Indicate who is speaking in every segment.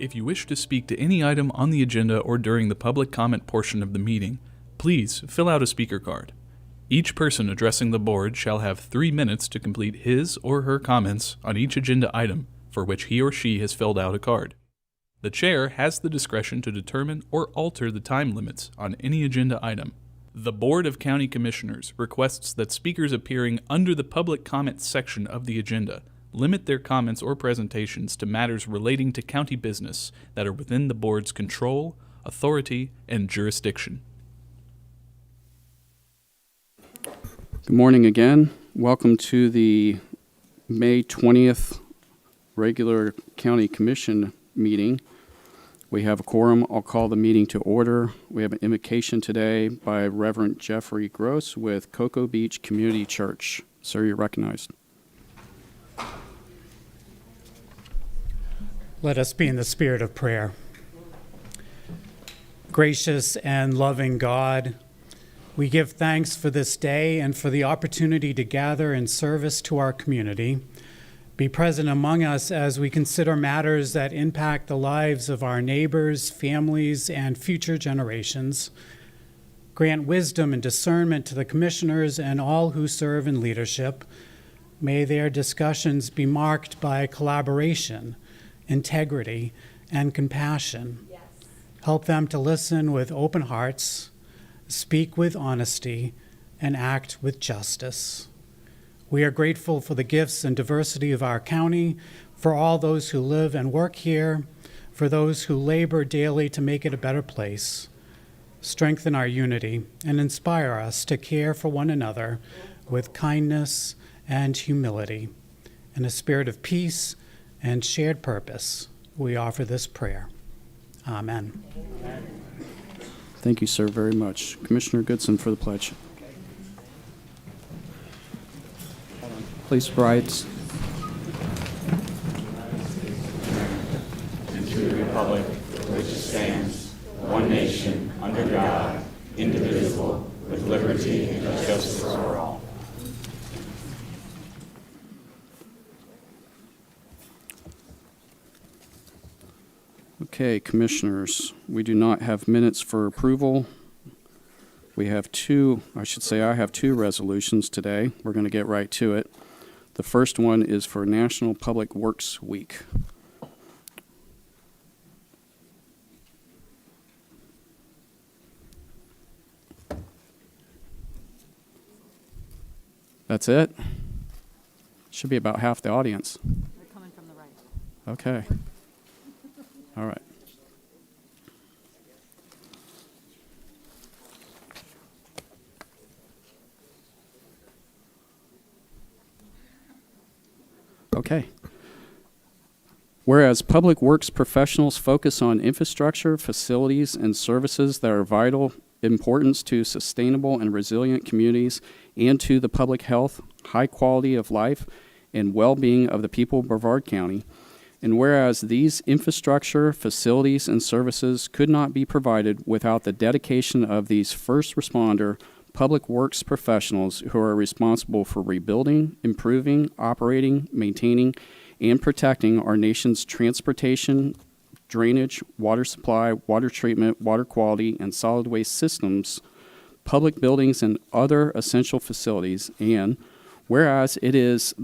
Speaker 1: If you wish to speak to any item on the agenda or during the public comment portion of the meeting, please fill out a speaker card. Each person addressing the board shall have 3 minutes to complete his or her comments on each agenda item for which he or she has filled out a card. The chair has the discretion to determine or alter the time limits on any agenda item. The Board of County Commissioners requests that speakers appearing under the public comment section of the agenda limit their comments or presentations to matters relating to county business that are within the board's control, authority, and jurisdiction.
Speaker 2: Good morning again. Welcome to the May 20th regular County Commission meeting. We have a quorum. I'll call the meeting to order. We have an invocation today by Reverend Jeffrey Gross with Cocoa Beach Community Church. Sir, you're recognized.
Speaker 3: Let us be in the spirit of prayer. Gracious and loving God, we give thanks for this day and for the opportunity to gather in service to our community. Be present among us as we consider matters that impact the lives of our neighbors, families, and future generations. Grant wisdom and discernment to the commissioners and all who serve in leadership. May their discussions be marked by collaboration, integrity, and compassion. Yes. Help them to listen with open hearts, speak with honesty, and act with justice. We are grateful for the gifts and diversity of our county, for all those who live and work here, for those who labor daily to make it a better place. Strengthen our unity and inspire us to care for one another with kindness and humility. In a spirit of peace and shared purpose, we offer this prayer. Amen. Amen.
Speaker 2: Thank you, sir, very much. Commissioner Goodson for the pledge. Please rise.
Speaker 4: And to the republic which stands, one nation, under God, indivisible, with liberty and justice for all.
Speaker 2: Okay, commissioners, we do not have minutes for approval. We have I have two resolutions today. We're going to get right to it. The first one is for National Public Works Week. That's it? Should be about half the audience.
Speaker 5: They're coming from the right.
Speaker 2: Okay. All right. Okay. Whereas public works professionals focus on infrastructure, facilities, and services that are vital importance to sustainable and resilient communities and to the public health, high quality of life, and well-being of the people of Brevard County. And whereas these infrastructure, facilities, and services could not be provided without the dedication of these first responder public works professionals who are responsible for rebuilding, improving, operating, maintaining, and protecting our nation's transportation, drainage, water supply, water treatment, water quality, and solid waste systems, public buildings, and other essential facilities. And whereas it is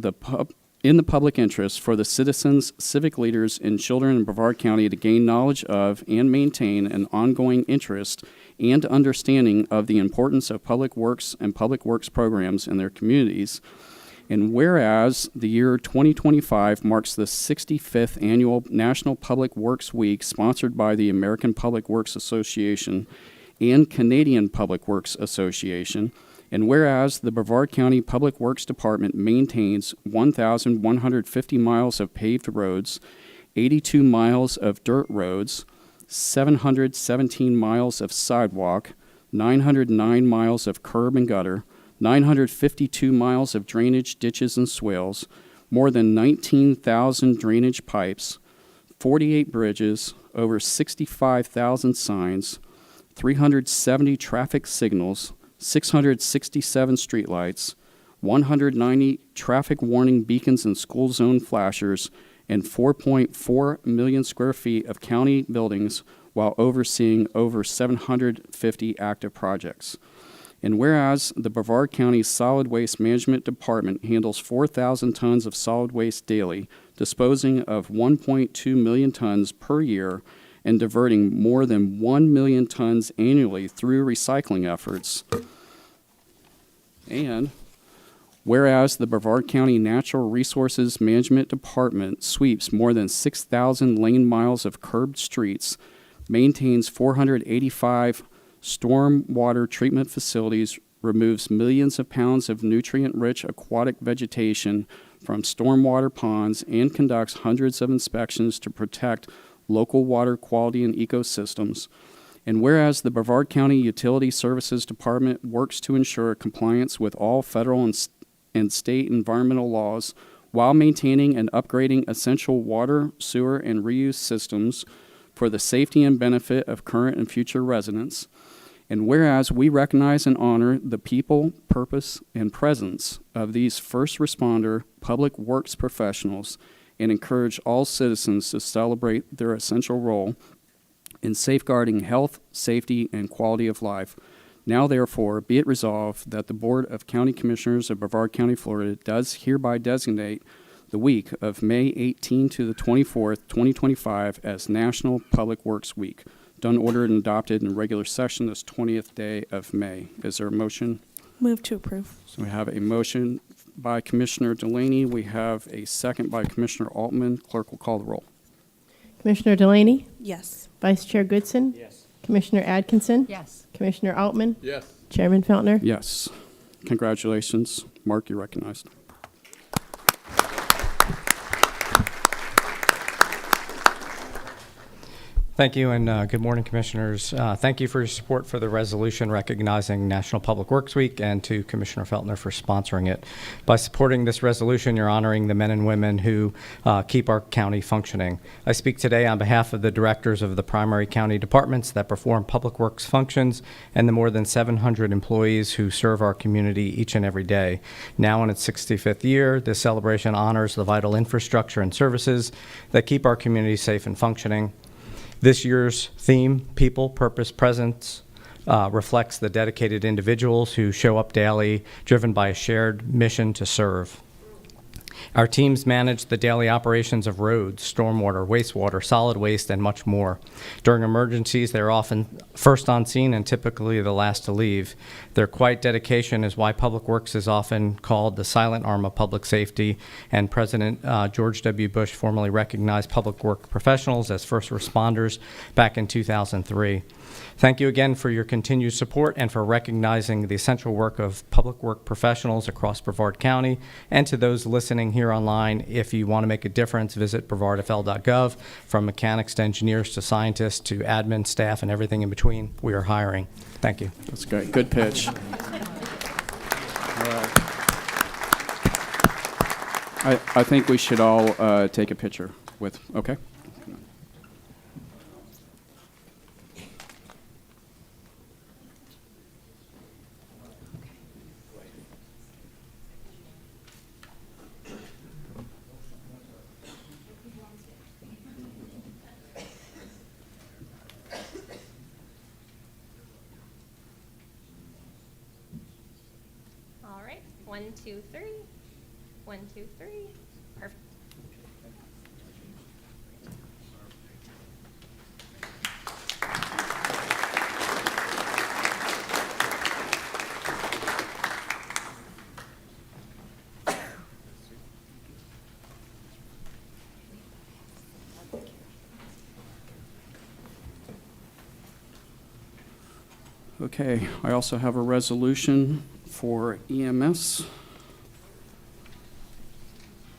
Speaker 2: in the public interest for the citizens, civic leaders, and children in Brevard County to gain knowledge of and maintain an ongoing interest and understanding of the importance of public works and public works programs in their communities. And whereas the year 2025 marks the 65th annual National Public Works Week sponsored by the American Public Works Association and Canadian Public Works Association, and whereas the Brevard County Public Works Department maintains 1,150 miles of paved roads, 82 miles of dirt roads, 717 miles of sidewalk, 909 miles of curb and gutter, 952 miles of drainage, ditches, and swales, more than 19,000 drainage pipes, 48 bridges, over 65,000 signs, 370 traffic signals, 667 streetlights, 190 traffic warning beacons and school zone flashers, and 4.4 million square feet of county buildings while overseeing over 750 active projects. And whereas the Brevard County Solid Waste Management Department handles 4,000 tons of solid waste daily, disposing of 1.2 million tons per year and diverting more than 1 million tons annually through recycling efforts. And whereas the Brevard County Natural Resources Management Department sweeps more than 6,000 lane miles of curbed streets, maintains 485 stormwater treatment facilities, removes millions of pounds of nutrient-rich aquatic vegetation from stormwater ponds, and conducts hundreds of inspections to protect local water quality and ecosystems. And whereas the Brevard County Utility Services Department works to ensure compliance with all federal and state environmental laws while maintaining and upgrading essential water, sewer, and reuse systems for the safety and benefit of current and future residents. And whereas we recognize and honor the people, purpose, and presence of these first responder public works professionals and encourage all citizens to celebrate their essential role in safeguarding health, safety, and quality of life. Now, therefore, be it resolved that the Board of County Commissioners of Brevard County, Florida, does hereby designate the week of May 18 to the 24th, 2025 as National Public Works Week. Done, ordered, and adopted in regular session this 20th day of May. Is there a motion?
Speaker 6: Move to approve.
Speaker 2: So we have a motion by Commissioner Delaney. We have a second by Commissioner Altman. Clerk will call the roll.
Speaker 7: Commissioner Delaney,
Speaker 6: Yes.
Speaker 7: Vice Chair Goodson,
Speaker 4: Yes.
Speaker 7: Commissioner Atkinson,
Speaker 5: Yes.
Speaker 7: Commissioner Altman,
Speaker 1: Yes.
Speaker 7: Chairman Feltner.
Speaker 2: Yes. Congratulations. Mark, you're recognized.
Speaker 8: Thank you, and good morning, Commissioners. Thank you for your support for the resolution recognizing National Public Works Week, and to Commissioner Feltner for sponsoring it. By supporting this resolution, you're honoring the men and women who keep our county functioning. I speak today on behalf of the directors of the primary county departments that perform public works functions and the more than 700 employees who serve our community each and every day. Now in its 65th year, this celebration honors the vital infrastructure and services that keep our community safe and functioning. This year's theme, People, Purpose, Presence, reflects the dedicated individuals who show up daily, driven by a shared mission to serve. Our teams manage the daily operations of roads, stormwater, wastewater, solid waste, and much more. During emergencies, they're often first on scene and typically the last to leave. Their quiet dedication is why Public Works is often called the silent arm of public safety, and President George W. Bush formally recognized public work professionals as first responders back in 2003. Thank you again for your continued support and for recognizing the essential work of public work professionals across Brevard County. And to those listening here online, if you want to make a difference, visit brevardfl.gov. From mechanics to engineers to scientists to admin staff and everything in between, we are hiring. Thank you.
Speaker 2: That's great. Good pitch. All right. I think we should all take a picture with, okay?
Speaker 9: All right, 1, 2, 3. 1, 2, 3. Perfect.
Speaker 2: Okay, I also have a resolution for EMS.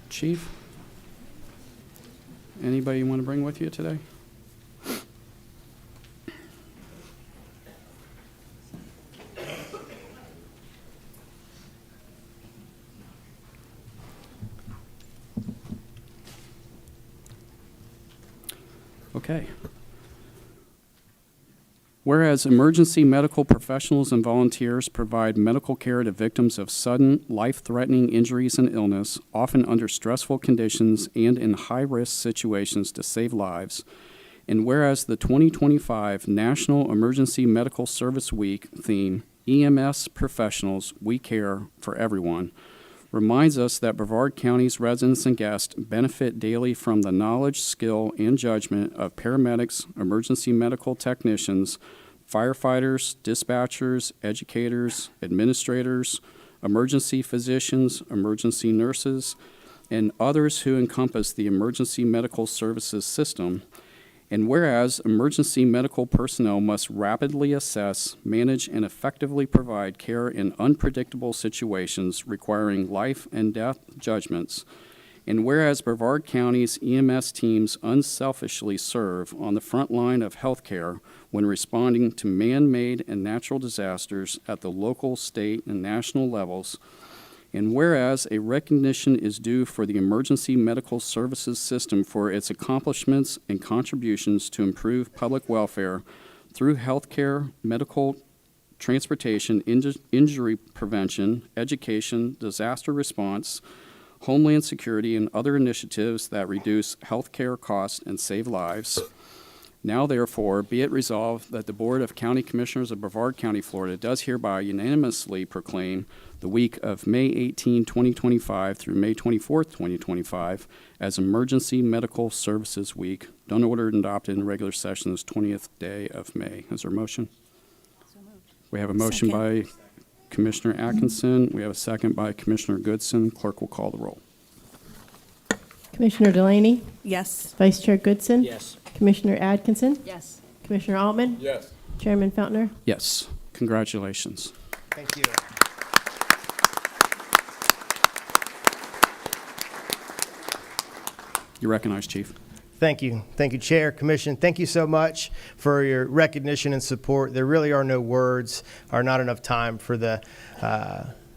Speaker 2: Chief, anybody you want to bring with you today? Okay. Whereas emergency medical professionals and volunteers provide medical care to victims of sudden, life-threatening injuries and illness, often under stressful conditions and in high-risk situations to save lives. And whereas the 2025 National Emergency Medical Service Week theme, EMS Professionals, We Care for Everyone, reminds us that Brevard County's residents and guests benefit daily from the knowledge, skill, and judgment of paramedics, emergency medical technicians, firefighters, dispatchers, educators, administrators, emergency physicians, emergency nurses, and others who encompass the emergency medical services system. And whereas emergency medical personnel must rapidly assess, manage, and effectively provide care in unpredictable situations requiring life and death judgments, and whereas Brevard County's EMS teams unselfishly serve on the front line of healthcare when responding to man-made and natural disasters at the local, state, and national levels, and whereas a recognition is due for the emergency medical services system for its accomplishments and contributions to improve public welfare through healthcare, medical transportation, injury prevention, education, disaster response, homeland security, and other initiatives that reduce healthcare costs and save lives. Now, therefore, be it resolved that the Board of County Commissioners of Brevard County, Florida, does hereby unanimously proclaim the week of May 18, 2025 through May 24, 2025 as Emergency Medical Services Week, done, ordered, and adopted in regular session this 20th day of May. Is there a motion?
Speaker 5: So moved.
Speaker 2: We have a motion by Commissioner Atkinson. We have a second by Commissioner Goodson. Clerk will call the roll.
Speaker 7: Commissioner Delaney,
Speaker 5: Yes.
Speaker 7: Vice Chair Goodson,
Speaker 6: Yes.
Speaker 7: Commissioner Atkinson,
Speaker 5: Yes.
Speaker 7: Commissioner Altman,
Speaker 6: Yes.
Speaker 7: Chairman Feltner.
Speaker 2: Yes. Congratulations.
Speaker 10: Thank you.
Speaker 2: You're recognized, Chief.
Speaker 10: Thank you. Thank you, Chair, Commission. Thank you so much for your recognition and support. There really are no words, or not enough time for the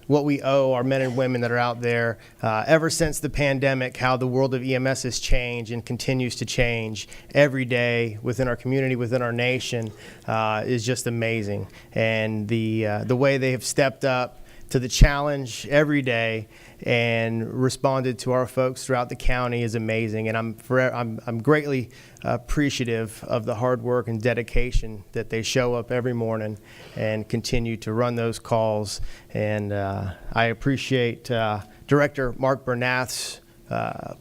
Speaker 10: what we owe our men and women that are out there. Ever since the pandemic, how the world of EMS has changed and continues to change every day within our community, within our nation, is just amazing. And the way they have stepped up to the challenge every day and responded to our folks throughout the county is amazing. And I'm greatly appreciative of the hard work and dedication that they show up every morning and continue to run those calls. And I appreciate Director Mark Bernath's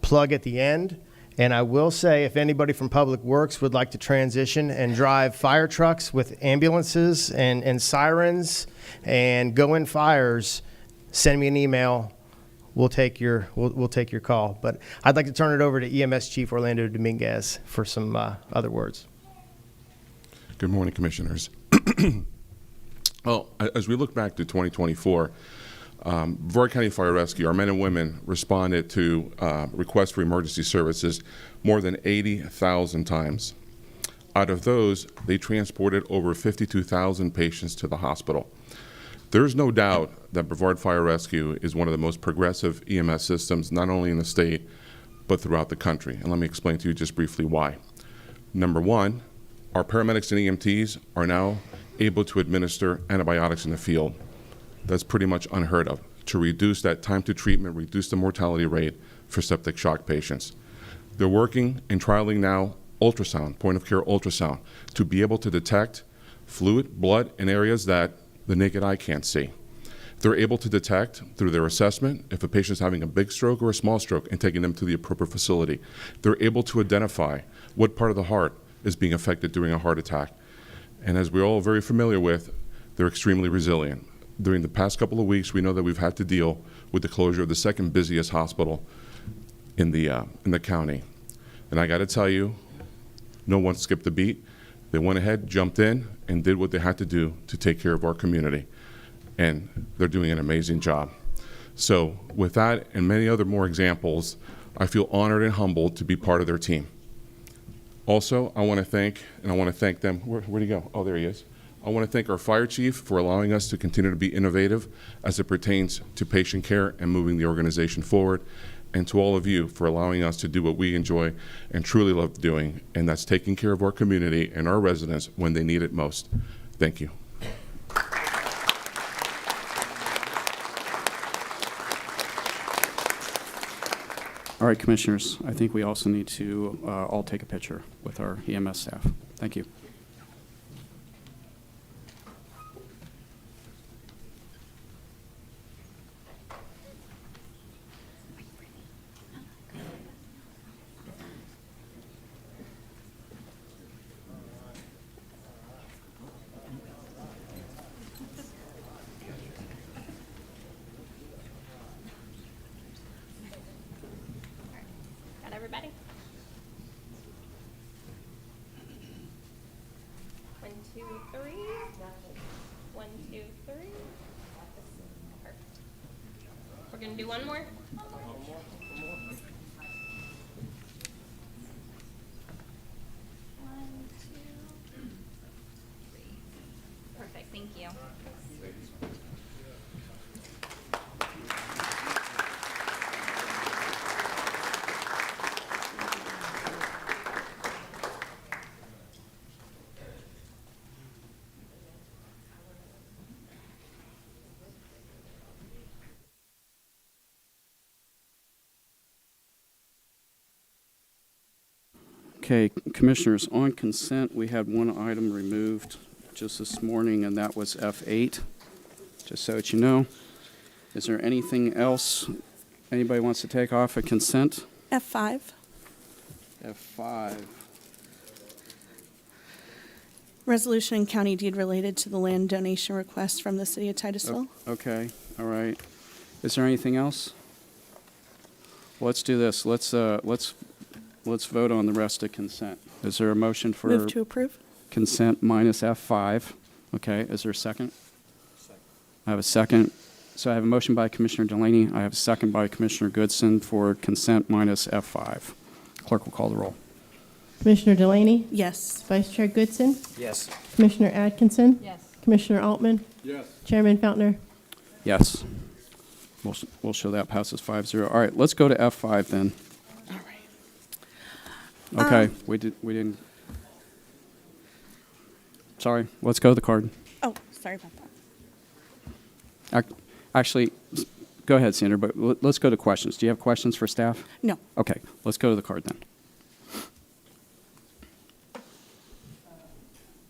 Speaker 10: plug at the end. And I will say, if anybody from Public Works would like to transition and drive fire trucks with ambulances and sirens and go in fires, send me an email. We'll take your call. But I'd like to turn it over to EMS Chief Orlando Dominguez for some other words.
Speaker 11: Good morning, Commissioners. Well, as we look back to 2024, Brevard County Fire Rescue, our men and women responded to requests for emergency services more than 80,000 times. Out of those, they transported over 52,000 patients to the hospital. There's no doubt that Brevard Fire Rescue is one of the most progressive EMS systems, not only in the state, but throughout the country. And let me explain to you just briefly why. Number one, our paramedics and EMTs are now able to administer antibiotics in the field. That's pretty much unheard of, to reduce that time to treatment, reduce the mortality rate for septic shock patients. They're working and trialing now ultrasound, point of care ultrasound, to be able to detect fluid, blood in areas that the naked eye can't see. They're able to detect through their assessment if a patient's having a big stroke or a small stroke and taking them to the appropriate facility. They're able to identify what part of the heart is being affected during a heart attack. And as we're all very familiar with, they're extremely resilient. During the past couple of weeks, we know that we've had to deal with the closure of the second busiest hospital in the county. And I got to tell you, no one skipped a beat. They went ahead, jumped in, and did what they had to do to take care of our community. And they're doing an amazing job. So with that and many other more examples, I feel honored and humbled to be part of their team. Also, I want to thank them. Where'd he go? Oh, there he is. I want to thank our fire chief for allowing us to continue to be innovative as it pertains to patient care and moving the organization forward. and to all of you for allowing us to do what we enjoy and truly love doing, and that's taking care of our community and our residents when they need it most. Thank you.
Speaker 2: All right, Commissioners, I think we also need to all take a picture with our EMS staff. Thank you.
Speaker 9: Got everybody? 1, 2, 3. 1, 2, 3. Perfect. We're gonna do one more. One, 2, 3. Perfect. Thank you.
Speaker 2: Okay, Commissioners, on consent, we had one item removed just this morning, and that was F8, just so that you know. Is there anything else anybody wants to take off of consent?
Speaker 6: F5.
Speaker 2: F5.
Speaker 6: Resolution and county deed related to the land donation request from the city of Titusville.
Speaker 2: Okay, all right. Is there anything else? Let's do this. Let's vote on the rest of consent. Is there a motion for
Speaker 6: Move to approve.
Speaker 2: consent minus F5? Okay, is there a second? I have a second. So I have a motion by Commissioner Delaney. I have a second by Commissioner Goodson for consent minus F5. Clerk will call the roll.
Speaker 7: Commissioner Delaney,
Speaker 6: Yes.
Speaker 7: Vice Chair Goodson,
Speaker 10: Yes.
Speaker 7: Commissioner Atkinson,
Speaker 5: Yes.
Speaker 7: Commissioner Altman,
Speaker 1: Yes.
Speaker 7: Chairman Fountainer.
Speaker 2: Yes. We'll show that passes 5-0. All right, let's go to F5 then.
Speaker 6: All right.
Speaker 2: Okay, we didn't. Sorry, let's go to the card.
Speaker 6: Oh, sorry about that.
Speaker 2: Actually, go ahead, Sandra, but let's go to questions. Do you have questions for staff?
Speaker 6: No.
Speaker 2: Okay, let's go to the card then.
Speaker 12: I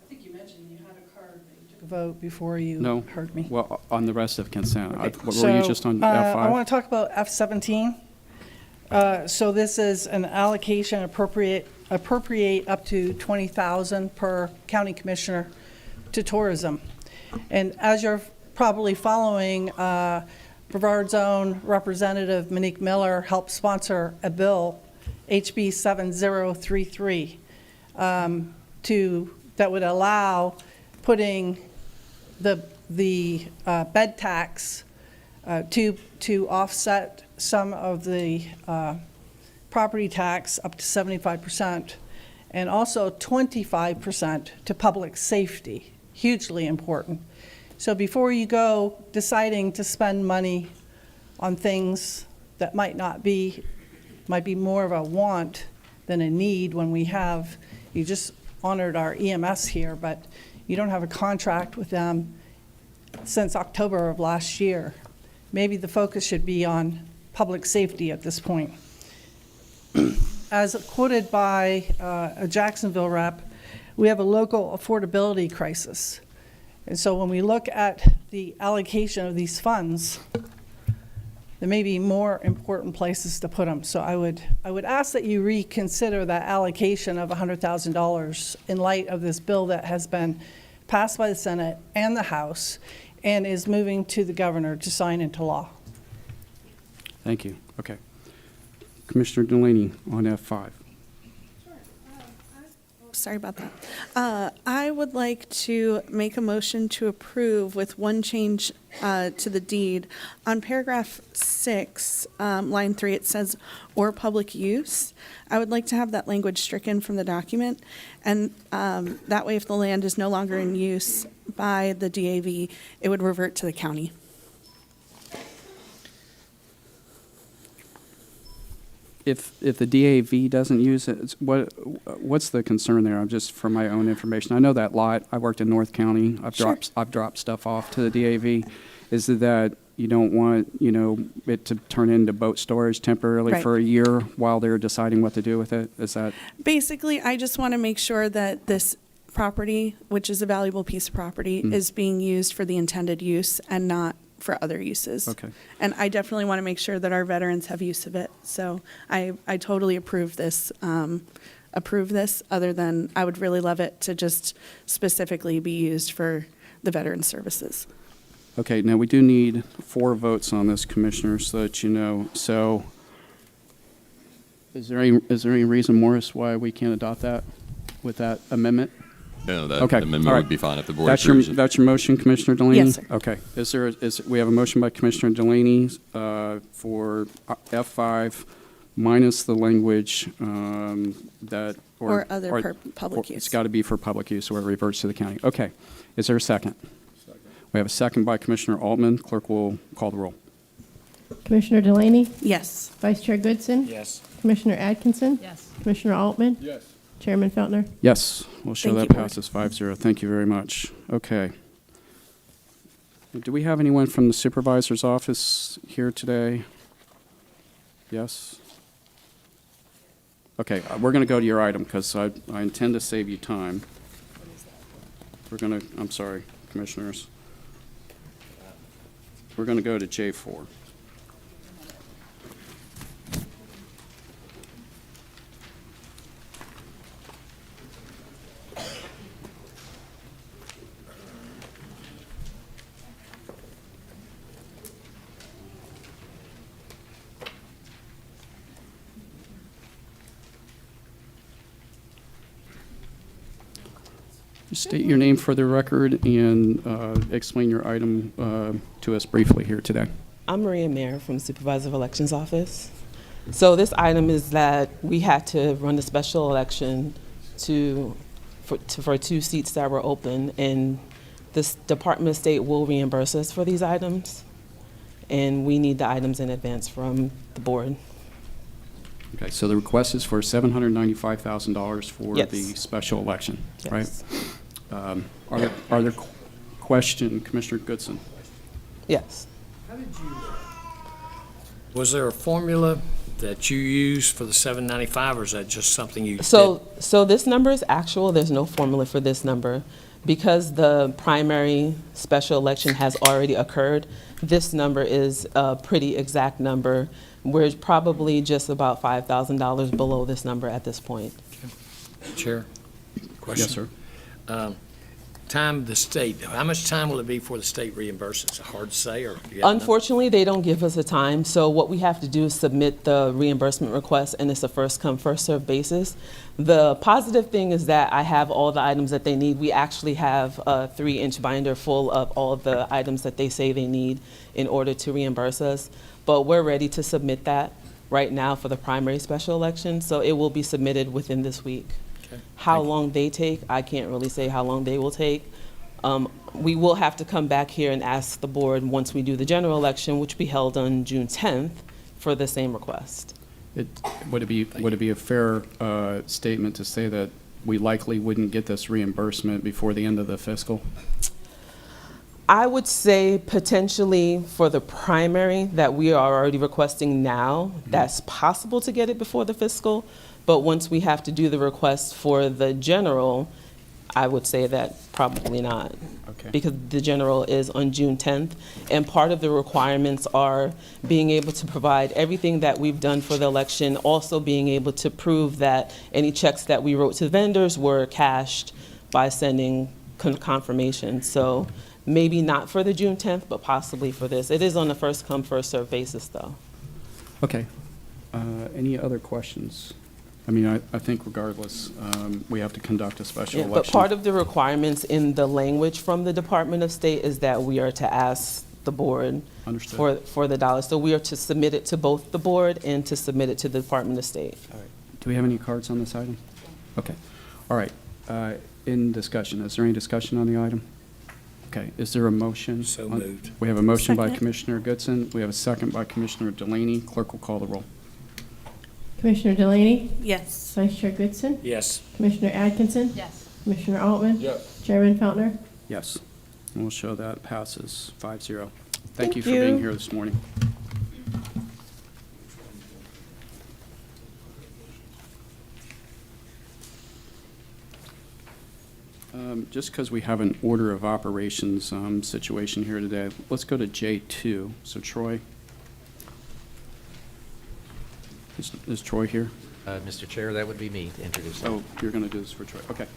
Speaker 12: think you mentioned you had a card that you took a vote before you
Speaker 2: No.
Speaker 12: heard me.
Speaker 2: Well, on the rest of consent.
Speaker 12: Okay.
Speaker 2: What were you just on F5?
Speaker 12: I want to talk about F17. So this is an allocation appropriate up to $20,000 per county commissioner to tourism. And as you're probably following, Brevard's own Representative Monique Miller helped sponsor a bill, HB 7033, that would allow putting the bed tax to offset some of the property tax up to 75%, and also 25% to public safety, hugely important. So before you go deciding to spend money on things that might be more of a want than a need, when you just honored our EMS here, but you don't have a contract with them since October of last year. Maybe the focus should be on public safety at this point. As quoted by a Jacksonville rep, we have a local affordability crisis. And so when we look at the allocation of these funds, there may be more important places to put them. So I would ask that you reconsider that allocation of $100,000 in light of this bill that has been passed by the Senate and the House and is moving to the governor to sign into law.
Speaker 2: Thank you. Okay. Commissioner Delaney on F5.
Speaker 6: Sorry about that. I would like to make a motion to approve with one change to the deed. On paragraph 6, line 3, it says, "or public use." I would like to have that language stricken from the document, and that way if the land is no longer in use by the DAV, it would revert to the county.
Speaker 2: if the DAV doesn't use it, what's the concern there? I'm just for my own information. I know that lot. I worked in North County. I've dropped stuff off to the DAV. Is it that you don't want, it to turn into boat storage temporarily for a year while they're deciding what to do with it? Is that?
Speaker 6: Basically, I just want to make sure that this property, which is a valuable piece of property, is being used for the intended use and not for other uses.
Speaker 2: Okay.
Speaker 6: And I definitely want to make sure that our veterans have use of it. So I totally approve this, other than I would really love it to just specifically be used for the veteran services.
Speaker 2: Okay, now we do need 4 votes on this, Commissioner, so that you know. So is there any reason, Morris, why we can't adopt that with that amendment?
Speaker 13: No, that
Speaker 2: Okay.
Speaker 13: amendment
Speaker 2: All right.
Speaker 13: would be fine if the board
Speaker 2: That's
Speaker 13: approves
Speaker 2: your,
Speaker 13: it.
Speaker 2: that's your motion, Commissioner Delaney?
Speaker 6: Yes, sir.
Speaker 2: Okay. We have a motion by Commissioner Delaney for F5 minus the language that...
Speaker 6: Or other public use.
Speaker 2: It's got to be for public use, or it reverts to the county. Okay. Is there a second? We have a second by Commissioner Altman. Clerk will call the roll.
Speaker 7: Commissioner Delaney,
Speaker 6: Yes.
Speaker 7: Vice Chair Goodson,
Speaker 4: Yes.
Speaker 7: Commissioner Atkinson,
Speaker 5: Yes.
Speaker 7: Commissioner Altman,
Speaker 4: Yes.
Speaker 7: Chairman Feltner.
Speaker 2: Yes, we'll show
Speaker 6: Thank
Speaker 2: that
Speaker 6: you, Board.
Speaker 2: passes 5-0. Thank you very much. Okay. Do we have anyone from the supervisor's office here today? Yes? Okay, we're going to go to your item because I intend to save you time. I'm sorry, Commissioners. We're going to go to J4. State your name for the record and explain your item to us briefly here today.
Speaker 14: I'm Maria Mayer from Supervisor of Elections Office. So this item is that we had to run a special election for 2 seats that were open, and this Department of State will reimburse us for these items, and we need the items in advance from the board.
Speaker 2: Okay, so the request is for $795,000 for
Speaker 14: Yes.
Speaker 2: the special election, right?
Speaker 14: Yes.
Speaker 2: Are there questions, Commissioner Goodson?
Speaker 14: Yes.
Speaker 15: Was there a formula that you used for the 795, or is that just something you did?
Speaker 14: So this number is actual. There's no formula for this number. Because the primary special election has already occurred, this number is a pretty exact number. We're probably just about $5,000 below this number at this point.
Speaker 15: Chair, question?
Speaker 2: Yes, sir.
Speaker 15: Time the state, how much time will it be before the state reimburses? Hard to say, or? Do you have
Speaker 14: Unfortunately, they don't give us a time, so what we have to do is submit the reimbursement request, and it's a first come, first served basis. The positive thing is that I have all the items that they need. We actually have a 3-inch binder full of all of the items that they say they need in order to reimburse us, but we're ready to submit that right now for the primary special election, so it will be submitted within this week.
Speaker 15: Okay.
Speaker 14: How long they take, I can't really say how long they will take. We will have to come back here and ask the board once we do the general election, which will be held on June 10th, for the same request.
Speaker 2: Would it be a fair statement to say that we likely wouldn't get this reimbursement before the end of the fiscal?
Speaker 14: I would say potentially for the primary that we are already requesting now, that's possible to get it before the fiscal, but once we have to do the request for the general, I would say that probably not.
Speaker 2: Okay.
Speaker 14: Because the general is on June 10th, and part of the requirements are being able to provide everything that we've done for the election, also being able to prove that any checks that we wrote to vendors were cashed by sending confirmation. So maybe not for the June 10th, but possibly for this. It is on a first come, first served basis, though.
Speaker 2: Okay. Any other questions? I mean, I think regardless, we have to conduct a special election.
Speaker 14: But part of the requirements in the language from the Department of State is that we are to ask the board for the dollars. So we are to submit it to both the board and to submit it to the Department of State.
Speaker 2: All right. Do we have any cards on this item? Okay. All right. In discussion, is there any discussion on the item? Okay. Is there a motion?
Speaker 15: So moved.
Speaker 2: We have a motion by
Speaker 6: Second.
Speaker 2: Commissioner Goodson. We have a second by Commissioner Delaney. Clerk will call the roll.
Speaker 7: Commissioner Delaney,
Speaker 6: Yes.
Speaker 7: Vice Chair Goodson,
Speaker 15: Yes.
Speaker 7: Commissioner Atkinson,
Speaker 5: Yes.
Speaker 7: Commissioner Altman,
Speaker 15: Yes.
Speaker 7: Chairman Feltner.
Speaker 2: Yes. And we'll show that passes 5-0. Thank you
Speaker 6: Thank
Speaker 2: for being
Speaker 6: you.
Speaker 2: here this morning. Just because we have an order of operations situation here today, let's go to J2. So Troy, is Troy here?
Speaker 13: Mr. Chair, that would be me to introduce them.
Speaker 2: Oh, you're going to do this for Troy. Okay.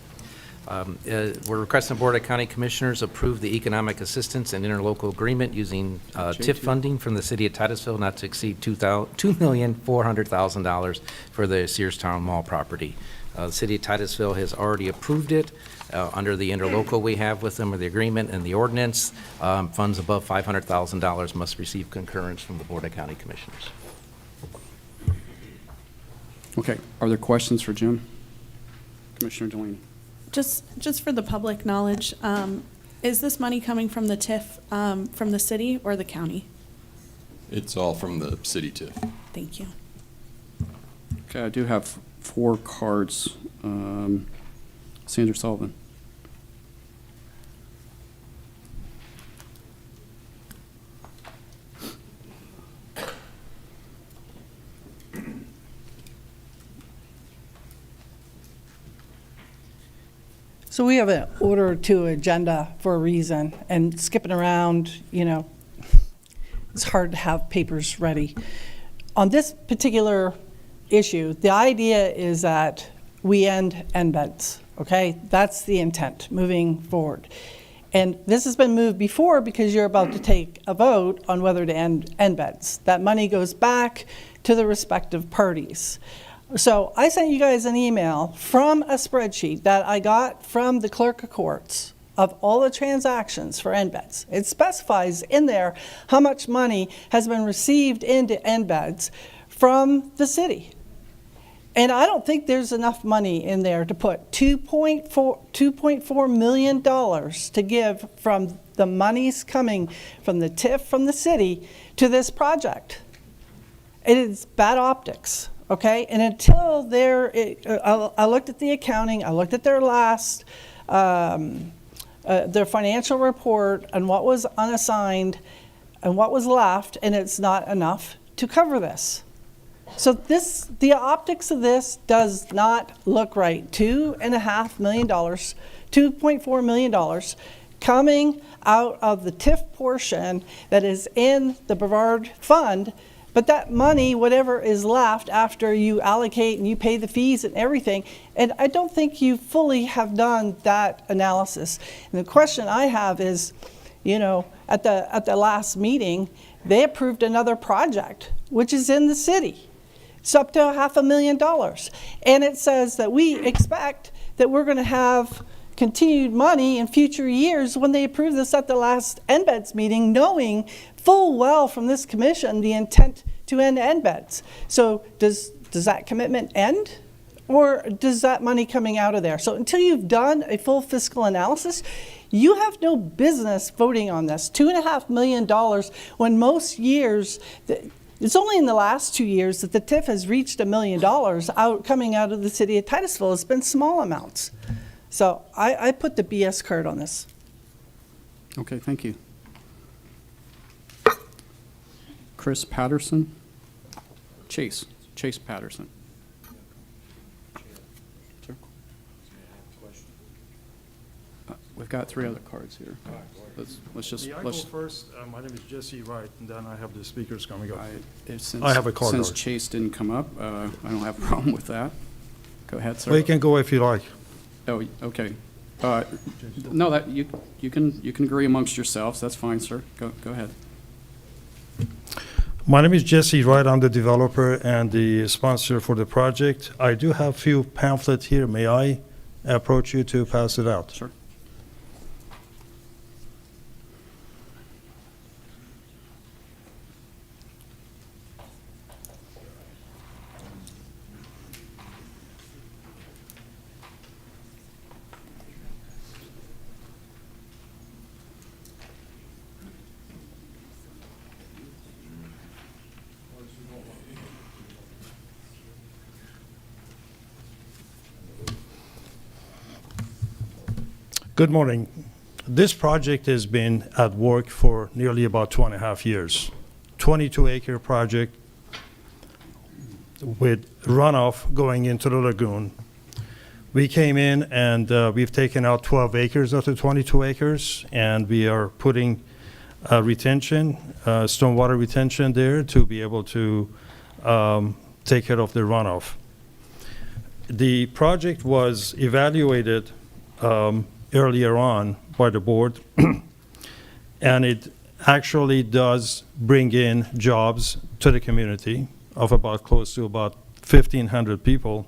Speaker 13: We're requesting the Board of County Commissioners approve the economic assistance and interlocal agreement using TIF funding from the City of Titusville not to exceed $2,400,000 for the Searstown Mall property. The City of Titusville has already approved it under the interlocal we have with them, or the agreement and the ordinance. Funds above $500,000 must receive concurrence from the Board of County Commissioners.
Speaker 2: Okay. Are there questions for Jim? Commissioner Delaney.
Speaker 6: Just for the public knowledge, is this money coming from the TIF from the city or the county?
Speaker 16: It's all from the city TIF.
Speaker 6: Thank you.
Speaker 2: Okay, I do have 4 cards. Sandra Sullivan.
Speaker 12: So we have an order to agenda for a reason, and skipping around, it's hard to have papers ready. On this particular issue, the idea is that we end embeds, okay? That's the intent, moving forward. And this has been moved before because you're about to take a vote on whether to end embeds. That money goes back to the respective parties. So I sent you guys an email from a spreadsheet that I got from the clerk of courts of all the transactions for embeds. It specifies in there how much money has been received into embeds from the city. And I don't think there's enough money in there to put $2.4 million to give from the monies coming from the TIF from the city to this project. It is bad optics. Okay, and until I looked at the accounting, I looked at their last, their financial report and what was unassigned and what was left, and it's not enough to cover this. So the optics of this does not look right. $2.5 million, $2.4 million coming out of the TIF portion that is in the Brevard Fund. But that money, whatever is left after you allocate and you pay the fees and everything, and I don't think you fully have done that analysis. And the question I have is, at the last meeting, they approved another project, which is in the city. It's up to $500,000. And it says that we expect that we're going to have continued money in future years when they approve this at the last embeds meeting, knowing full well from this commission the intent to end embeds. So does that commitment end, or does that money coming out of there? So until you've done a full fiscal analysis, you have no business voting on this. $2.5 million when most years, it's only in the last 2 years that the TIF has reached $1 million coming out of the city of Titusville. It's been small amounts. So I put the BS card on this.
Speaker 2: Okay, thank you. Chris Patterson. Chase Patterson. Sir? We've got 3 other cards here. Let's just.
Speaker 17: May I go first? My name is Jesse Wright, and then I have the speakers coming up.
Speaker 2: Since,
Speaker 17: I have a card.
Speaker 2: Since Chase didn't come up, I don't have a problem with that. Go ahead, sir.
Speaker 17: Well, you can go if you like.
Speaker 2: Oh, okay. No, that you can agree amongst yourselves. That's fine, sir. Go ahead.
Speaker 17: My name is Jesse Wright. I'm the developer and the sponsor for the project. I do have a few pamphlets here. May I approach you to pass it out?
Speaker 2: Sure.
Speaker 17: Good morning. This project has been at work for nearly about 2.5 years. 22-acre project with runoff going into the lagoon. We came in and we've taken out 12 acres of the 22 acres, and we are putting retention, stormwater retention there to be able to take care of the runoff. The project was evaluated earlier on by the board, and it actually does bring in jobs to the community of about close to about 1,500 people,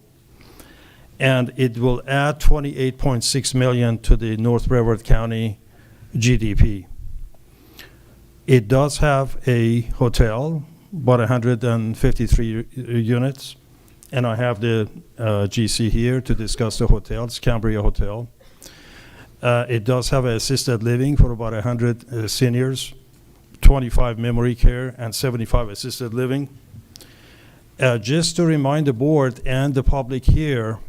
Speaker 17: and it will add $28.6 million to the North Brevard County GDP. It does have a hotel, about 153 units, and I have the GC here to discuss the hotel. It's Cambria Hotel. It does have assisted living for about 100 seniors, 25 memory care, and 75 assisted living. Just to remind the board and the public here,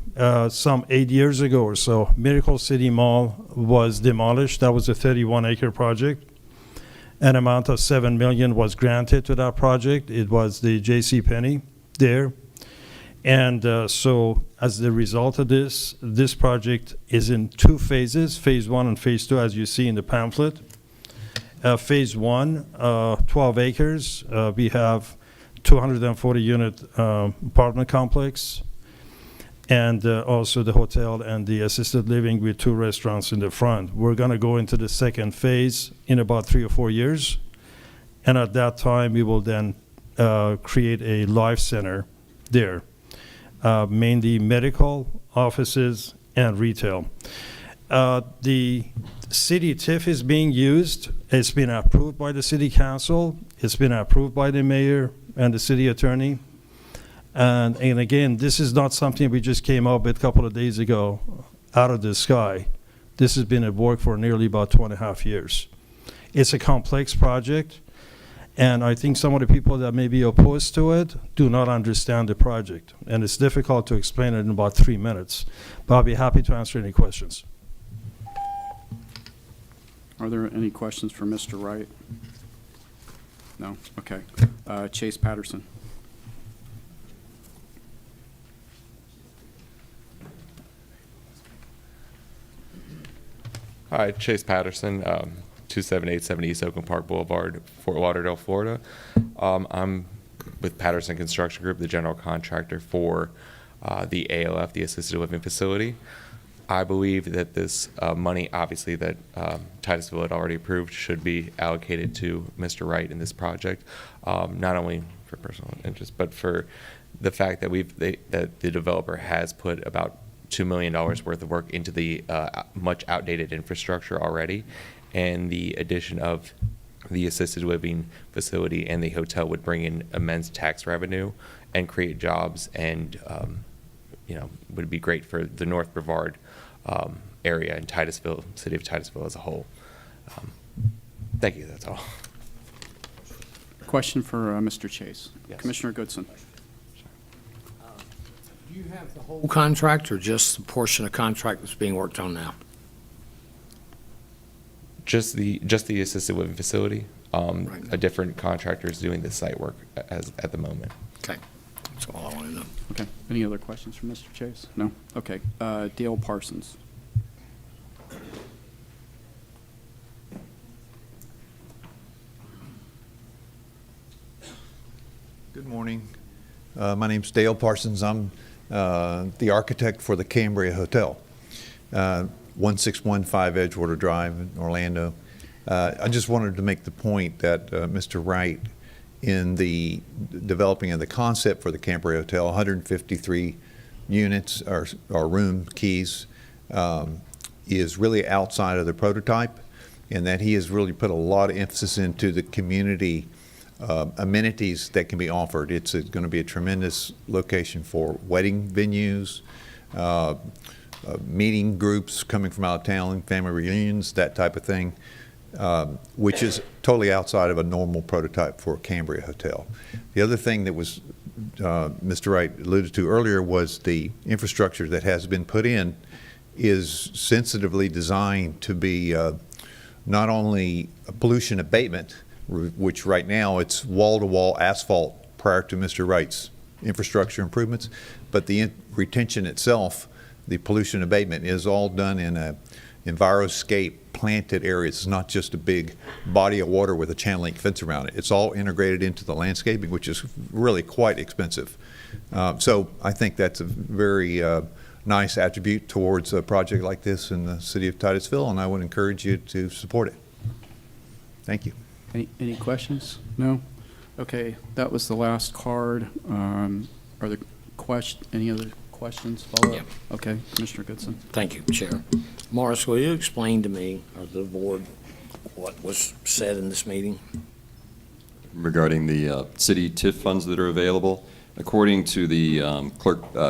Speaker 17: some 8 years ago or so, Miracle City Mall was demolished. That was a 31-acre project. An amount of $7 million was granted to that project. It was the J.C. Penney there. And so as the result of this project is in 2 phases, phase 1 and phase 2, as you see in the pamphlet. Phase 1, 12 acres. We have 240-unit apartment complex, and also the hotel and the assisted living with 2 restaurants in the front. We're going to go into the second phase in about 3 or 4 years, and at that time we will then create a life center there, mainly medical, offices, and retail. The city TIF is being used. It's been approved by the city council. It's been approved by the mayor and the city attorney. And again, this is not something we just came up with a couple of days ago out of the sky. This has been at work for nearly about 2.5 years. It's a complex project, and I think some of the people that may be opposed to it do not understand the project. And it's difficult to explain it in about 3 minutes, but I'll be happy to answer any questions.
Speaker 2: Are there any questions for Mr. Wright? No? Okay. Chase Patterson.
Speaker 18: Hi, Chase Patterson, 27870 East Oakland Park Boulevard, Fort Lauderdale, Florida. I'm with Patterson Construction Group, the general contractor for the ALF, the Assisted Living Facility. I believe that this money, obviously, that Titusville had already approved should be allocated to Mr. Wright in this project, not only for personal interest, but for the fact that that the developer has put about $2 million worth of work into the much outdated infrastructure already, and the addition of the assisted living facility and the hotel would bring in immense tax revenue and create jobs, and would be great for the North Brevard area and Titusville, city of Titusville as a whole. Thank you. That's all.
Speaker 2: Question for Mr. Chase.
Speaker 18: Yes.
Speaker 2: Commissioner Goodson.
Speaker 15: Do you have the whole contract or just the portion of contract that's being worked on now?
Speaker 18: Just the assisted living facility.
Speaker 15: Right.
Speaker 18: A different contractor is doing the site work at the moment.
Speaker 15: Okay, that's all I want to know.
Speaker 2: Okay. Any other questions for Mr. Chase? No? Okay. Dale Parsons.
Speaker 19: Good morning. My name's Dale Parsons. I'm the architect for the Cambria Hotel, 1615 Edgewater Drive in Orlando. I just wanted to make the point that Mr. Wright, in the developing of the concept for the Cambria Hotel, 153 units or room keys, is really outside of the prototype, and that he has really put a lot of emphasis into the community amenities that can be offered. It's going to be a tremendous location for wedding venues, meeting groups coming from out of town, family reunions, that type of thing, which is totally outside of a normal prototype for a Cambria Hotel. The other thing that was Mr. Wright alluded to earlier was the infrastructure that has been put in is sensitively designed to be not only a pollution abatement, which right now it's wall-to-wall asphalt prior to Mr. Wright's infrastructure improvements, but the retention itself, the pollution abatement, is all done in a enviroscape planted areas. It's not just a big body of water with a chain link fence around it. It's all integrated into the landscaping, which is really quite expensive. So I think that's a very nice attribute towards a project like this in the city of Titusville, and I would encourage you to support it. Thank you.
Speaker 2: Any questions? No? Okay, that was the last card. Are there any other questions? Follow-up?
Speaker 15: Yeah.
Speaker 2: Okay, Commissioner Goodson.
Speaker 15: Thank you, Chair. Morris, will you explain to me, or the board, what was said in this meeting?
Speaker 16: Regarding the city TIF funds that are available, according to the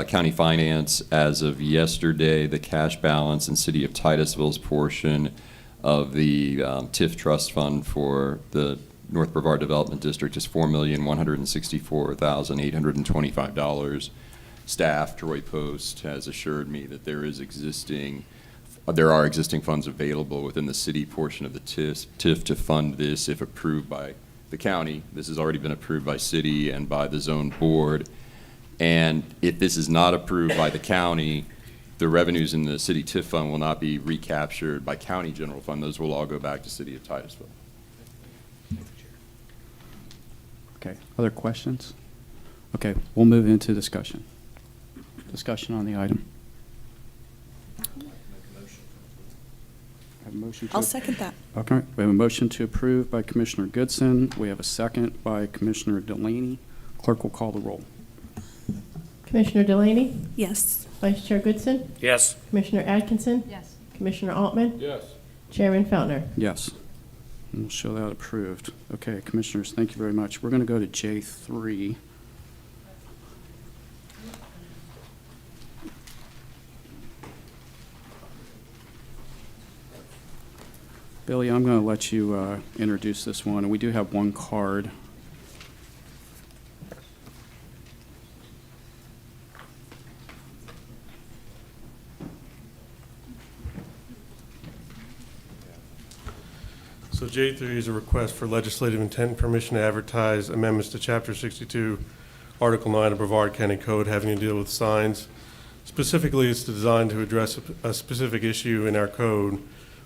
Speaker 16: County Finance, as of yesterday, the cash balance in City of Titusville's portion of the TIF trust fund for the North Brevard Development District is $4,164,825. Staff, Troy Post, has assured me that there are existing funds available within the city portion of the TIF to fund this if approved by the county. This has already been approved by city and by the zone board. And if this is not approved by the county, the revenues in the city TIF fund will not be recaptured by county general fund. Those will all go back to City of Titusville.
Speaker 2: Okay, other questions? Okay, we'll move into discussion. Discussion on the item. Have a motion to
Speaker 6: I'll second that.
Speaker 2: Okay, we have a motion to approve by Commissioner Goodson. We have a second by Commissioner Delaney. Clerk will call the roll.
Speaker 7: Commissioner Delaney?
Speaker 6: Yes.
Speaker 7: Vice Chair Goodson?
Speaker 15: Yes.
Speaker 7: Commissioner Atkinson?
Speaker 5: Yes.
Speaker 7: Commissioner Altman?
Speaker 11: Yes.
Speaker 7: Chairman Feltner?
Speaker 2: Yes. And we'll show that approved. Okay, Commissioners, thank you very much. We're going to go to J3. Billy, I'm going to let you introduce this one, and we do have one card.
Speaker 20: So J3 is a request for legislative intent and permission to advertise amendments to Chapter 62, Article 9 of Brevard County Code having to deal with signs. Specifically, it's designed to address a specific issue in our code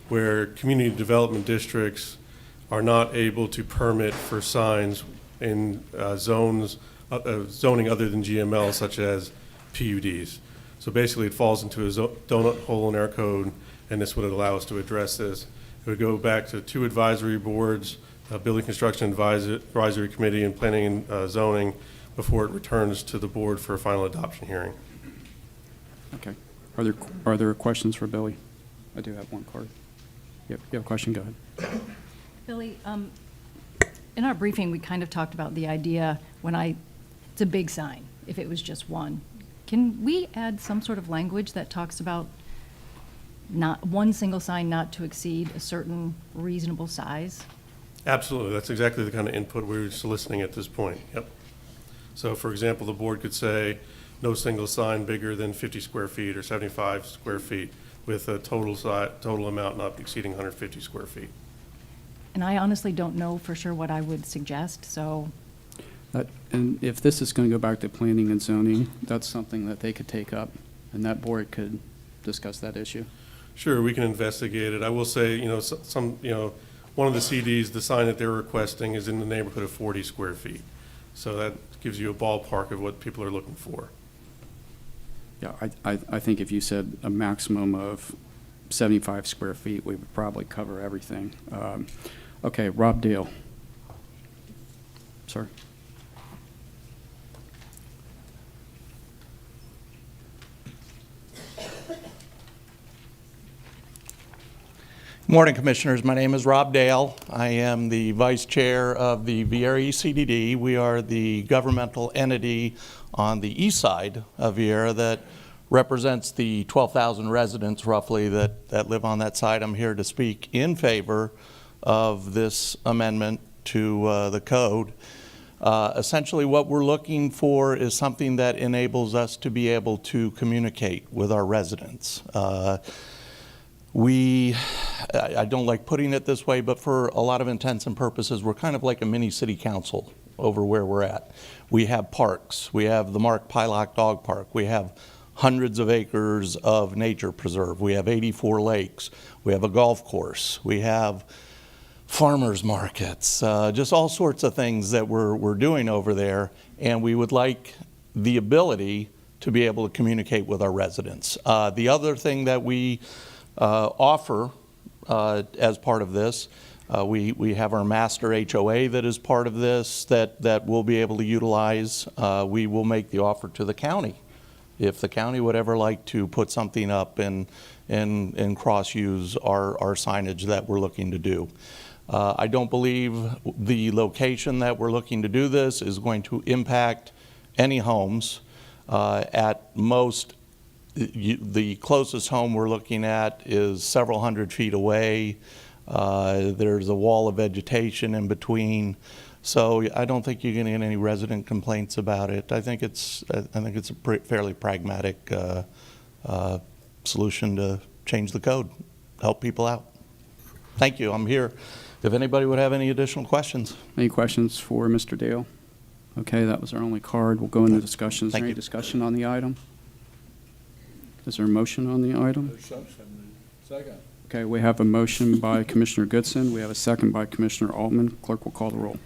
Speaker 20: where community development districts are not able to permit for signs in zones, zoning other than GML, such as PUDs. So basically, it falls into a donut hole in our code, and this would allow us to address this. It would go back to 2 advisory boards, Building Construction Advisory Committee and Planning and Zoning, before it returns to the board for a final adoption hearing.
Speaker 2: Okay. Are there questions for Billy? I do have one card. Yep, you have a question? Go ahead.
Speaker 5: Billy, in our briefing, we kind of talked about the idea it's a big sign, if it was just one. Can we add some sort of language that talks about not one single sign not to exceed a certain reasonable size?
Speaker 20: Absolutely. That's exactly the kind of input we're soliciting at this point. Yep. So, for example, the board could say no single sign bigger than 50 square feet or 75 square feet with a total amount not exceeding 150 square feet.
Speaker 5: And I honestly don't know for sure what I would suggest, so.
Speaker 2: And if this is going to go back to planning and zoning, that's something that they could take up, and that board could discuss that issue.
Speaker 20: Sure, we can investigate it. I will say, one of the CDs, the sign that they're requesting is in the neighborhood of 40 square feet. So that gives you a ballpark of what people are looking for.
Speaker 2: Yeah, I think if you said a maximum of 75 square feet, we would probably cover everything. Okay, Rob Dale. Sir.
Speaker 21: Morning, Commissioners. My name is Rob Dale. I am the Vice Chair of the Viera CDD. We are the governmental entity on the east side of Viera that represents the 12,000 residents roughly that live on that side. I'm here to speak in favor of this amendment to the code. Essentially, what we're looking for is something that enables us to be able to communicate with our residents. I don't like putting it this way, but for a lot of intents and purposes, we're kind of like a mini city council over where we're at. We have parks. We have the Mark Pylock Dog Park. We have hundreds of acres of nature preserve. We have 84 lakes. We have a golf course. We have farmers markets, just all sorts of things that we're doing over there. And we would like the ability to be able to communicate with our residents. The other thing that we offer as part of this, we have our master HOA that is part of this that we'll be able to utilize. We will make the offer to the county. If the county would ever like to put something up and cross-use our signage that we're looking to do. I don't believe the location that we're looking to do this is going to impact any homes. At most, the closest home we're looking at is several hundred feet away. There's a wall of vegetation in between. So I don't think you're going to get any resident complaints about it. I think it's a fairly pragmatic solution to change the code, help people out. Thank you. I'm here if anybody would have any additional questions.
Speaker 2: Any questions for Mr. Dale? Okay, that was our only card. We'll go into discussion. Is there any discussion on the item? Is there a motion on the item?
Speaker 3: Second.
Speaker 2: Okay, we have a motion by Commissioner Goodson. We have a second by Commissioner Altman. Clerk will call the roll.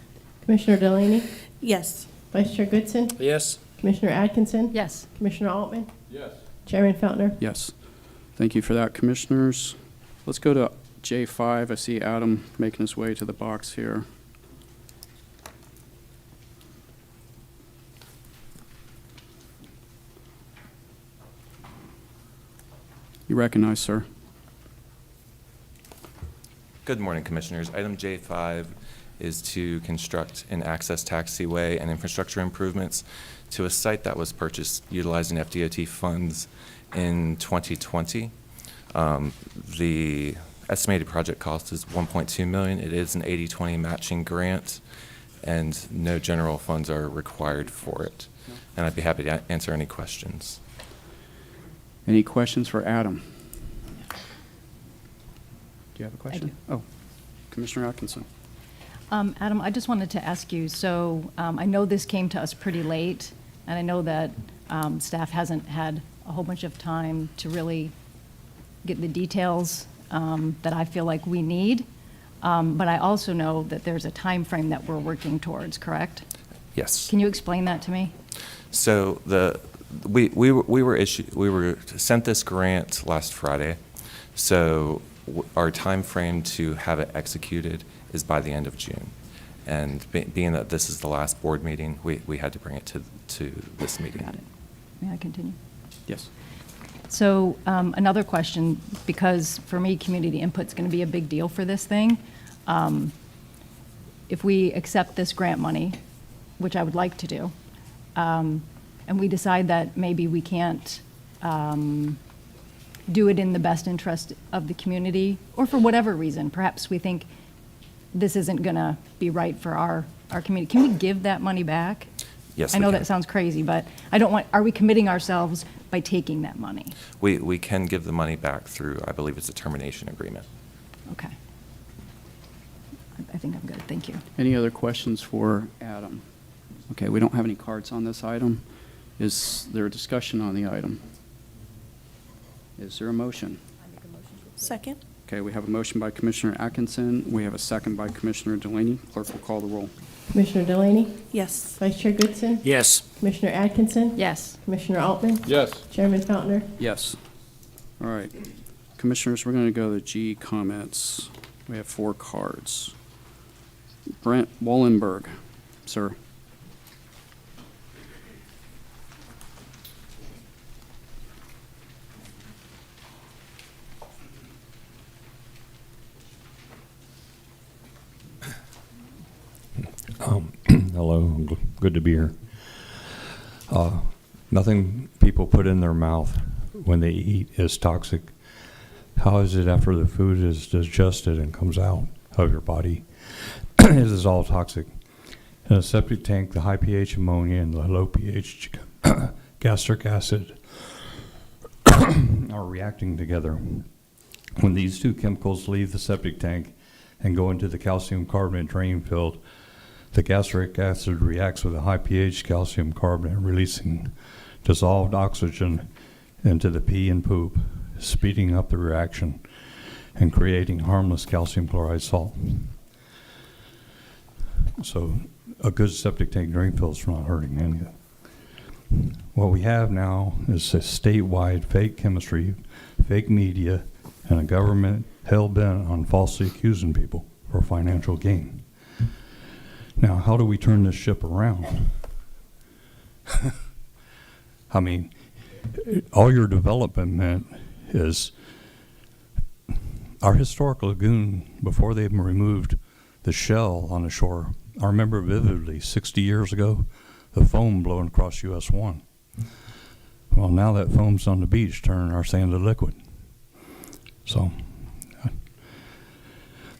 Speaker 7: Commissioner Delaney?
Speaker 6: Yes.
Speaker 7: Vice Chair Goodson?
Speaker 15: Yes.
Speaker 7: Commissioner Atkinson?
Speaker 5: Yes.
Speaker 7: Commissioner Altman?
Speaker 3: Yes.
Speaker 7: Chairman Feltner?
Speaker 2: Yes. Thank you for that, Commissioners. Let's go to J5. I see Adam making his way to the box here. You recognize, sir.
Speaker 22: Good morning, Commissioners. Item J5 is to construct an access taxiway and infrastructure improvements to a site that was purchased utilizing FDOT funds in 2020. The estimated project cost is $1.2 million. It is an 80-20 matching grant, and no general funds are required for it. And I'd be happy to answer any questions.
Speaker 2: Any questions for Adam? Do you have a question? Oh, Commissioner Atkinson.
Speaker 5: Adam, I just wanted to ask you, so I know this came to us pretty late, and I know that staff hasn't had a whole bunch of time to really get the details that I feel like we need, but I also know that there's a time frame that we're working towards, correct?
Speaker 22: Yes.
Speaker 5: Can you explain that to me?
Speaker 22: So we were sent this grant last Friday. So our time frame to have it executed is by the end of June. And being that this is the last board meeting, we had to bring it to this meeting.
Speaker 5: Got it. May I continue?
Speaker 2: Yes.
Speaker 5: So another question, because for me, community input is going to be a big deal for this thing. If we accept this grant money, which I would like to do, and we decide that maybe we can't do it in the best interest of the community, or for whatever reason, perhaps we think this isn't going to be right for our community, can we give that money back?
Speaker 22: Yes,
Speaker 5: I know
Speaker 22: we can.
Speaker 5: that sounds crazy, but I don't want, are we committing ourselves by taking that money?
Speaker 22: We can give the money back through, I believe it's a termination agreement.
Speaker 5: Okay. I think I'm good, thank you.
Speaker 2: Any other questions for Adam? Okay, we don't have any cards on this item. Is there a discussion on the item? Is there a motion?
Speaker 6: Second?
Speaker 2: Okay, we have a motion by Commissioner Atkinson. We have a second by Commissioner Delaney. Clerk will call the roll.
Speaker 7: Commissioner Delaney?
Speaker 6: Yes.
Speaker 7: Vice Chair Goodson?
Speaker 15: Yes.
Speaker 7: Commissioner Atkinson?
Speaker 5: Yes.
Speaker 7: Commissioner Altman?
Speaker 3: Yes.
Speaker 7: Chairman Feltner?
Speaker 2: Yes. All right. Commissioners, we're going to go to G comments. We have 4 cards. Brent Wallenberg, sir.
Speaker 23: Hello, good to be here. Nothing people put in their mouth when they eat is toxic. How is it after the food is digested and comes out of your body? It is all toxic. In a septic tank, the high pH ammonia and the low pH gastric acid are reacting together. When these two chemicals leave the septic tank and go into the calcium carbonate drain field, the gastric acid reacts with a high pH calcium carbonate, releasing dissolved oxygen into the pee and poop, speeding up the reaction and creating harmless calcium chloride salt. So a good septic tank drain field is not hurting anything. What we have now is a statewide fake chemistry, fake media, and a government hell-bent on falsely accusing people for financial gain. Now, how do we turn this ship around? I mean, all your development meant is our historic lagoon, before they even removed the shell on the shore, I remember vividly 60 years ago, the foam blowing across US 1. Well, now that foam's on the beach, turning our sand to liquid. So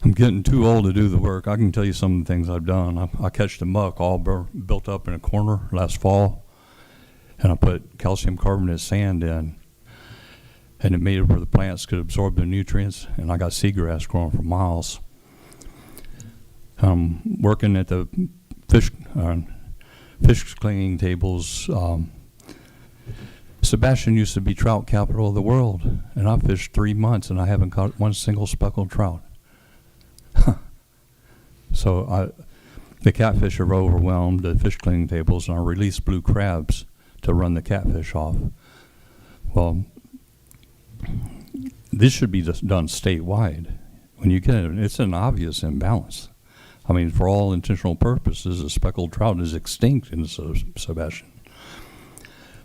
Speaker 23: I'm getting too old to do the work. I can tell you some of the things I've done. I catch the muck all built up in a corner last fall, and I put calcium carbonate sand in, and it made it where the plants could absorb the nutrients, and I got seagrass growing for miles. I'm working at the fish cleaning tables. Sebastian used to be trout capital of the world, and I fished 3 months, and I haven't caught one single speckled trout. So the catfish are overwhelmed the fish cleaning tables, and I released blue crabs to run the catfish off. Well, this should be just done statewide. When you get it, it's an obvious imbalance. I mean, for all intentional purposes, a speckled trout is extinct in Sebastian.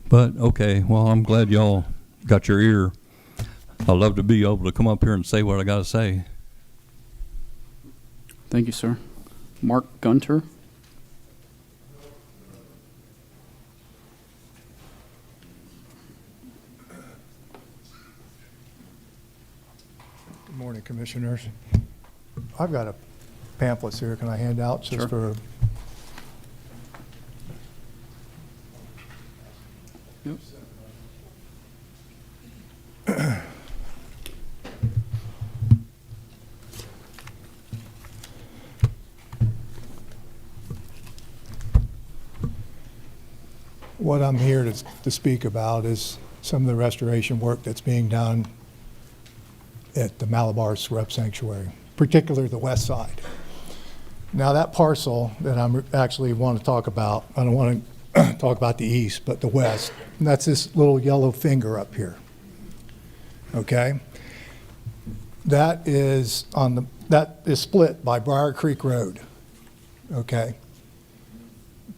Speaker 23: But, okay, well, I'm glad y'all got your ear. I'd love to be able to come up here and say what I got to say.
Speaker 2: Thank you, sir. Mark Gunter.
Speaker 3: Good morning, Commissioners. I've got a pamphlets here. Can I hand out just
Speaker 2: Sure.
Speaker 3: for?
Speaker 2: Yep.
Speaker 3: What I'm here to speak about is some of the restoration work that's being done at the Malabar Scrub Sanctuary, particularly the west side. Now that parcel that I'm actually want to talk about, I don't want to talk about the east, but the west, and that's this little yellow finger up here. Okay? That is split by Briar Creek Road. Okay?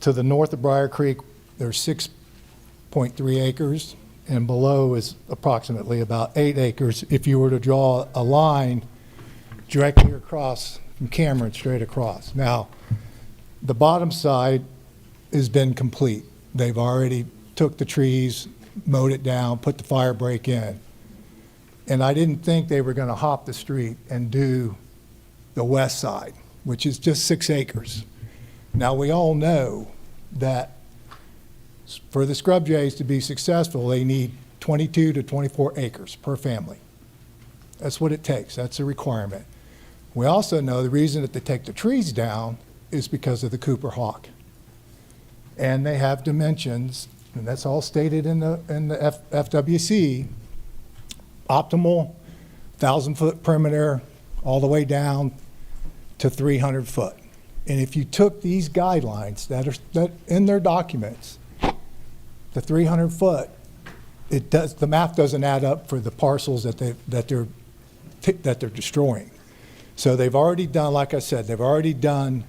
Speaker 3: To the north of Briar Creek, there's 6.3 acres, and below is approximately about 8 acres if you were to draw a line directly across from Cameron straight across. Now, the bottom side has been complete. They've already took the trees, mowed it down, put the fire break in. And I didn't think they were going to hop the street and do the west side, which is just 6 acres. Now, we all know that for the scrub jays to be successful, they need 22 to 24 acres per family. That's what it takes. That's a requirement. We also know the reason that they take the trees down is because of the Cooper hawk. And they have dimensions, and that's all stated in the FWC, optimal 1,000-foot perimeter all the way down to 300 foot. And if you took these guidelines that in their documents, the 300 foot, the math doesn't add up for the parcels that they're destroying. So they've already done, like I said, they've already done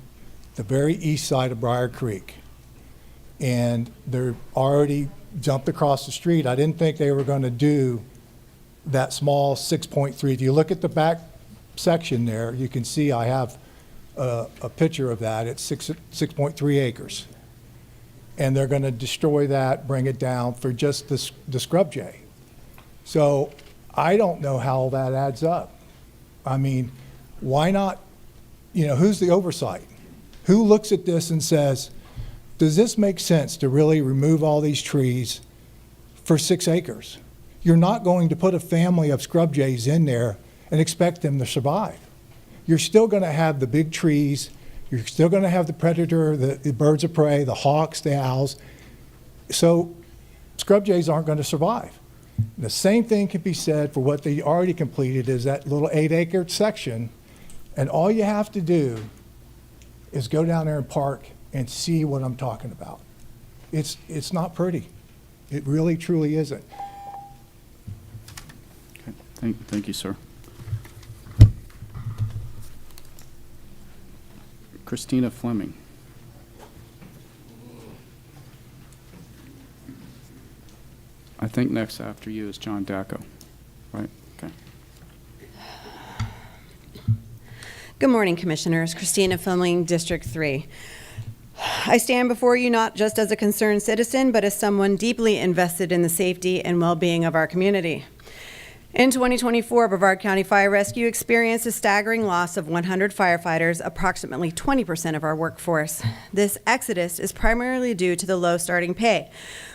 Speaker 3: the very east side of Briar Creek, and they're already jumped across the street. I didn't think they were going to do that small 6.3. If you look at the back section there, you can see I have a picture of that. It's 6.3 acres. And they're going to destroy that, bring it down for just the scrub jay. So I don't know how that adds up. I mean, why not, who's the oversight? Who looks at this and says, does this make sense to really remove all these trees for 6 acres? You're not going to put a family of scrub jays in there and expect them to survive. You're still going to have the big trees. You're still going to have the predator, the birds of prey, the hawks, the owls. So scrub jays aren't going to survive. The same thing can be said for what they already completed is that little 8-acre section. And all you have to do is go down there and park and see what I'm talking about. It's not pretty. It really, truly isn't.
Speaker 2: Okay. Thank you, sir. Christina Fleming. I think next after you is John Dacko, right? Okay.
Speaker 8: Good morning, Commissioners. Christina Fleming, District 3. I stand before you not just as a concerned citizen, but as someone deeply invested in the safety and well-being of our community. In 2024, Brevard County Fire Rescue experienced a staggering loss of 100 firefighters, approximately 20% of our workforce. This exodus is primarily due to the low starting pay,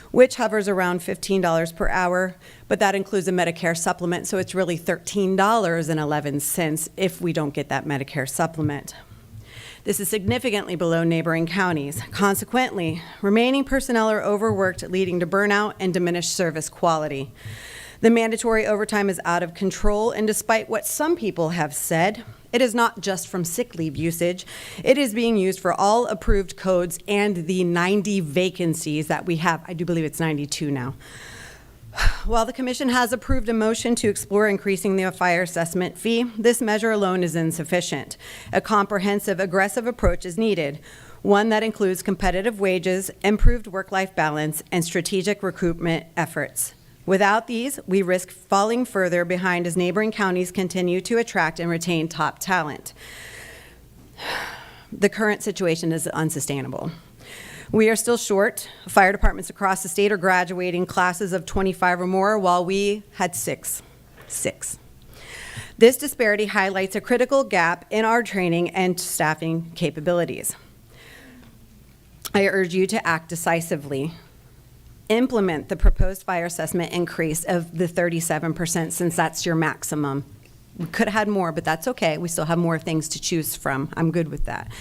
Speaker 8: which hovers around $15 per hour, but that includes a Medicare supplement, so it's really $13.11 if we don't get that Medicare supplement. This is significantly below neighboring counties. Consequently, remaining personnel are overworked, leading to burnout and diminished service quality. The mandatory overtime is out of control, and despite what some people have said, it is not just from sick leave usage. It is being used for all approved codes and the 90 vacancies that we have. I do believe it's 92 now. While the Commission has approved a motion to explore increasing the fire assessment fee, this measure alone is insufficient. A comprehensive, aggressive approach is needed, one that includes competitive wages, improved work-life balance, and strategic recruitment efforts. Without these, we risk falling further behind as neighboring counties continue to attract and retain top talent. The current situation is unsustainable. We are still short. Fire departments across the state are graduating classes of 25 or more, while we had six. This disparity highlights a critical gap in our training and staffing capabilities. I urge you to act decisively. Implement the proposed fire assessment increase of the 37%, since that's your maximum. We could have had more, but that's okay. We still have more things to choose from. I'm good with that.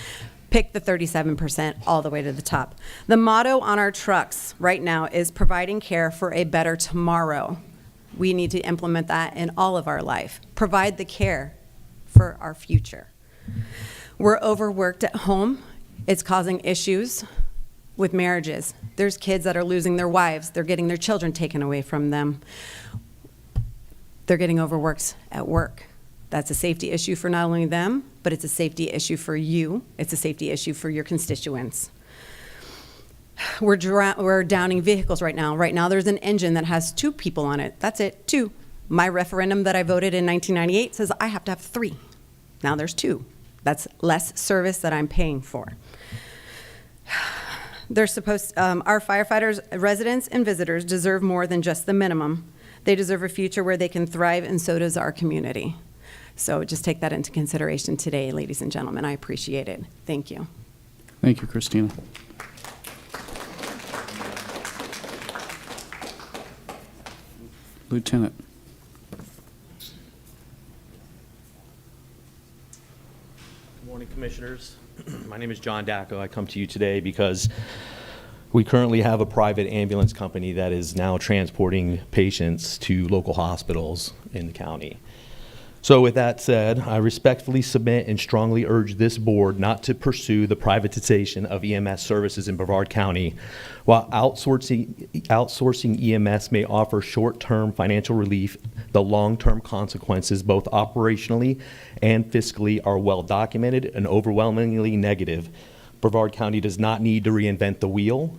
Speaker 8: Pick the 37% all the way to the top. The motto on our trucks right now is providing care for a better tomorrow. We need to implement that in all of our life. Provide the care for our future. We're overworked at home. It's causing issues with marriages. There's kids that are losing their wives. They're getting their children taken away from them. They're getting overworked at work. That's a safety issue for not only them, but it's a safety issue for you. It's a safety issue for your constituents. We're downing vehicles right now. Right now there's an engine that has 2 people on it. That's it, 2. My referendum that I voted in 1998 says I have to have 3. Now there's 2. That's less service that I'm paying for. They're our firefighters, residents, and visitors deserve more than just the minimum. They deserve a future where they can thrive, and so does our community. So just take that into consideration today, ladies and gentlemen. I appreciate it. Thank you.
Speaker 2: Thank you, Christina. Lieutenant.
Speaker 9: Good morning, Commissioners. My name is John Dacko. I come to you today because we currently have a private ambulance company that is now transporting patients to local hospitals in the county. So with that said, I respectfully submit and strongly urge this board not to pursue the privatization of EMS services in Brevard County. While outsourcing EMS may offer short-term financial relief, the long-term consequences, both operationally and fiscally, are well documented and overwhelmingly negative. Brevard County does not need to reinvent the wheel.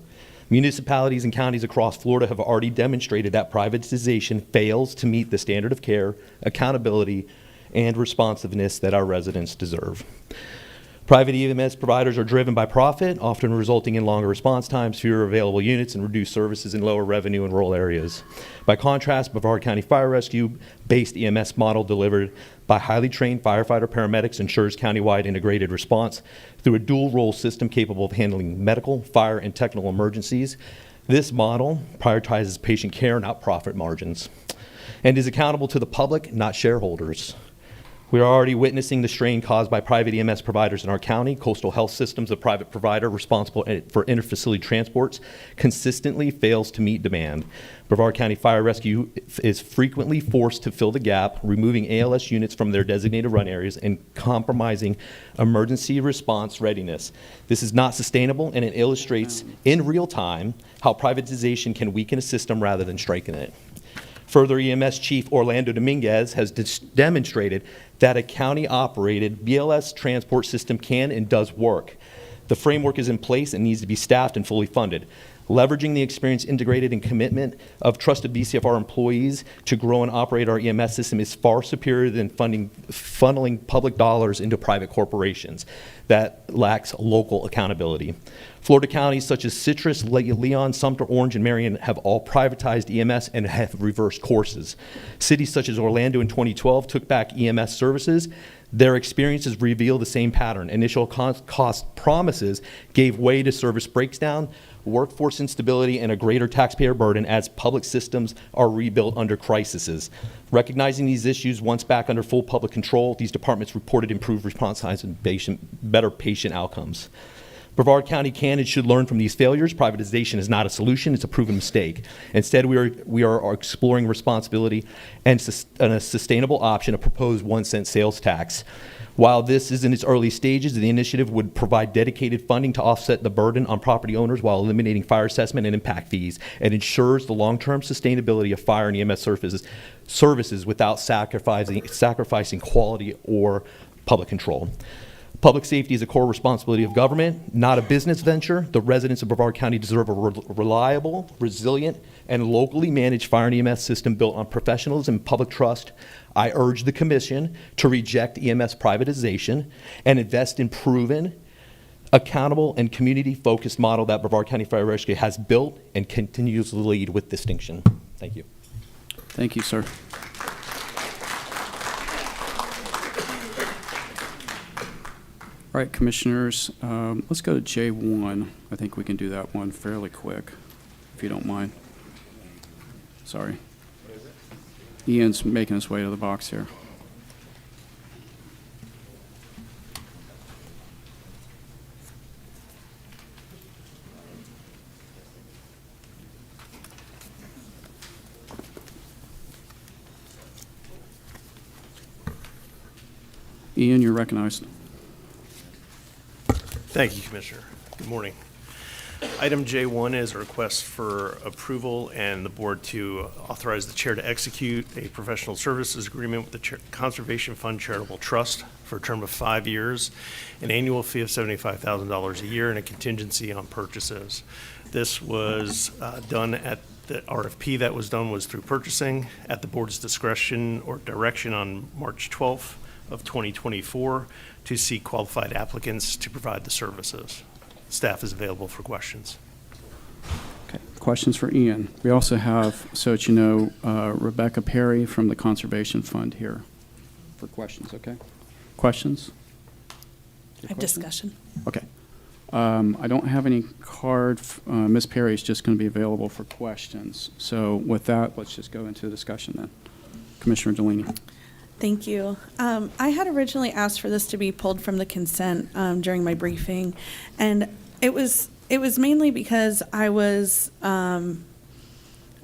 Speaker 9: Municipalities and counties across Florida have already demonstrated that privatization fails to meet the standard of care, accountability, and responsiveness that our residents deserve. Private EMS providers are driven by profit, often resulting in longer response times, fewer available units, and reduced services and lower revenue in rural areas. By contrast, Brevard County Fire Rescue-based EMS model delivered by highly trained firefighter paramedics ensures countywide integrated response through a dual-role system capable of handling medical, fire, and technical emergencies. This model prioritizes patient care, not profit margins, and is accountable to the public, not shareholders. We are already witnessing the strain caused by private EMS providers in our county. Coastal Health Systems, a private provider responsible for interfacility transports, consistently fails to meet demand. Brevard County Fire Rescue is frequently forced to fill the gap, removing ALS units from their designated run areas and compromising emergency response readiness. This is not sustainable, and it illustrates in real time how privatization can weaken a system rather than strengthen it. Further, EMS Chief Orlando Dominguez has demonstrated that a county-operated BLS transport system can and does work. The framework is in place and needs to be staffed and fully funded. Leveraging the experience, integrated, and commitment of trusted BCFR employees to grow and operate our EMS system is far superior than funneling public dollars into private corporations that lacks local accountability. Florida counties such as Citrus, Leon, Sumter, Orange, and Marion have all privatized EMS and have reversed courses. Cities such as Orlando in 2012 took back EMS services. Their experiences reveal the same pattern. Initial cost promises gave way to service breakdown, workforce instability, and a greater taxpayer burden as public systems are rebuilt under crises. Recognizing these issues once back under full public control, these departments reported improved response times and better patient outcomes. Brevard County can and should learn from these failures. Privatization is not a solution, it's a proven mistake. Instead, we are exploring responsibility and a sustainable option, a proposed 1-cent sales tax. While this is in its early stages, the initiative would provide dedicated funding to offset the burden on property owners while eliminating fire assessment and impact fees, and ensures the long-term sustainability of fire and EMS services without sacrificing quality or public control. Public safety is a core responsibility of government, not a business venture. The residents of Brevard County deserve a reliable, resilient, and locally managed fire and EMS system built on professionalism and public trust. I urge the Commission to reject EMS privatization and invest in proven, accountable, and community-focused model that Brevard County Fire Rescue has built and continues to lead with distinction. Thank you.
Speaker 2: Thank you, sir. All right, Commissioners, let's go to J1. I think we can do that one fairly quick, if you don't mind. Sorry. Ian's making his way to the box here. Ian, you're recognized.
Speaker 1: Thank you, Commissioner. Good morning. Item J1 is a request for approval and the board to authorize the chair to execute a professional services agreement with the Conservation Fund Charitable Trust for a term of 5 years, an annual fee of $75,000 a year, and a contingency on purchases. This was done at the RFP that was done was through purchasing at the board's discretion or direction on March 12th of 2024 to seek qualified applicants to provide the services. Staff is available for questions.
Speaker 2: Okay, questions for Ian. We also have, so that you know, Rebecca Perry from the Conservation Fund here for questions, okay? Questions?
Speaker 6: I have discussion.
Speaker 2: Okay. I don't have any card. Ms. Perry is just going to be available for questions. So with that, let's just go into the discussion then. Commissioner Delaney.
Speaker 6: Thank you. I had originally asked for this to be pulled from the consent during my briefing, and it was mainly because I was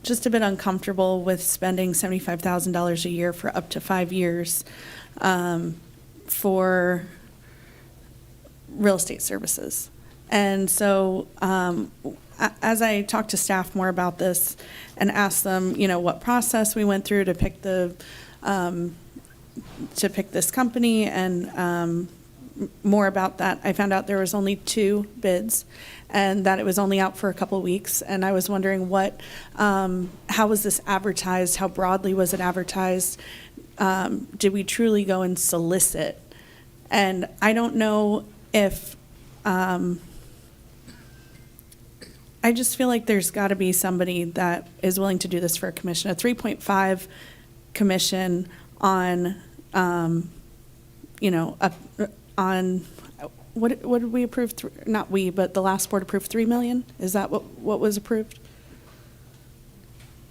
Speaker 6: just a bit uncomfortable with spending $75,000 a year for up to 5 years for real estate services. And so as I talked to staff more about this and asked them, you know, what process we went through to pick this company and more about that, I found out there was only 2 bids and that it was only out for a couple of weeks. And I was wondering how was this advertised? How broadly was it advertised? Did we truly go and solicit? And I don't know if, I just feel like there's got to be somebody that is willing to do this for a commission. A 3.5 commission on, on, what did we approve? Not we, but the last board approved 3 million? Is that what was approved?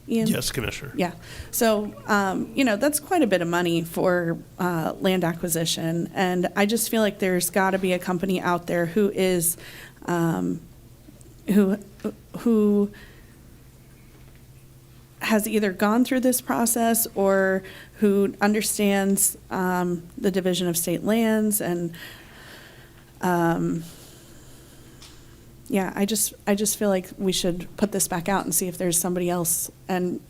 Speaker 6: Ian?
Speaker 1: Yes, Commissioner.
Speaker 6: Yeah. So, that's quite a bit of money for land acquisition. And I just feel like there's got to be a company out there who is, who has either gone through this process or who understands the division of state lands and, yeah, I just feel like we should put this back out and see if there's somebody else and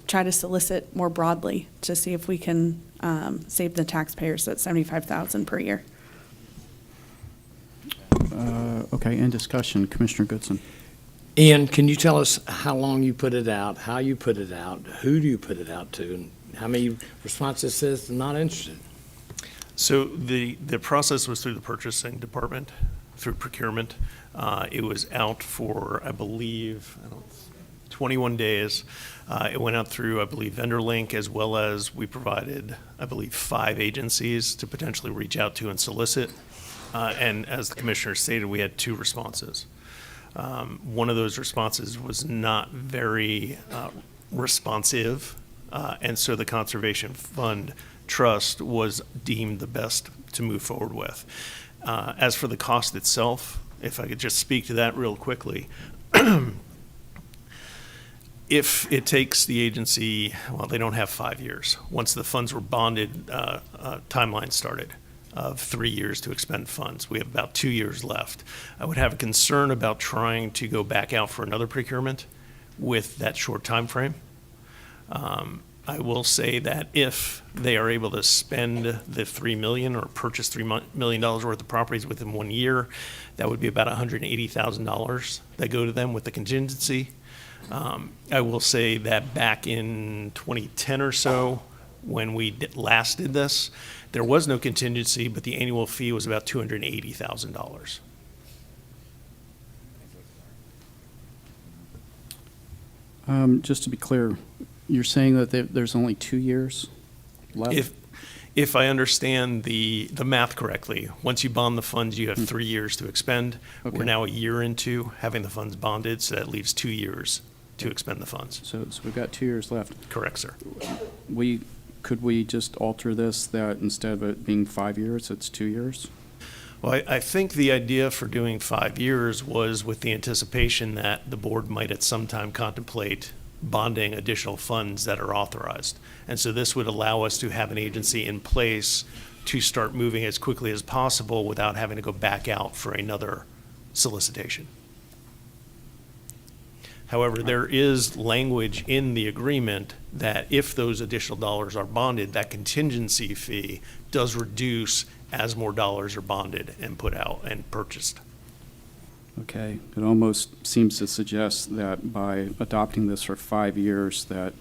Speaker 6: try to solicit more broadly to see if we can save the taxpayers that $75,000 per year.
Speaker 2: Okay, in discussion, Commissioner Goodson.
Speaker 15: Ian, can you tell us how long you put it out, how you put it out, who do you put it out to, and how many responses says not interested?
Speaker 1: So the process was through the purchasing department, through procurement. It was out for, I believe, 21 days. It went out through, I believe, VendorLink, as well as we provided, I believe, 5 agencies to potentially reach out to and solicit. And as the commissioner stated, we had 2 responses. One of those responses was not very responsive, and so the Conservation Fund Trust was deemed the best to move forward with. As for the cost itself, if I could just speak to that real quickly. If it takes the agency, well, they don't have 5 years. Once the funds were bonded, timeline started of 3 years to expend funds. We have about 2 years left. I would have a concern about trying to go back out for another procurement with that short time frame. I will say that if they are able to spend the $3 million or purchase $3 million worth of properties within 1 year, that would be about $180,000 that go to them with the contingency. I will say that back in 2010 or so, when we last did this, there was no contingency, but the annual fee was about $280,000.
Speaker 2: Just to be clear, you're saying that there's only 2 years left?
Speaker 1: If I understand the math correctly, once you bond the funds, you have 3 years to expend.
Speaker 2: Okay.
Speaker 1: We're now a year into having the funds bonded, so that leaves 2 years to expend the funds.
Speaker 2: So we've got 2 years left.
Speaker 1: Correct, sir.
Speaker 2: Could we just alter this that instead of it being 5 years, it's 2 years?
Speaker 1: Well, I think the idea for doing 5 years was with the anticipation that the board might at some time contemplate bonding additional funds that are authorized. And so this would allow us to have an agency in place to start moving as quickly as possible without having to go back out for another solicitation. However, there is language in the agreement that if those additional dollars are bonded, that contingency fee does reduce as more dollars are bonded and put out and purchased.
Speaker 2: Okay, it almost seems to suggest that by adopting this for 5 years, that,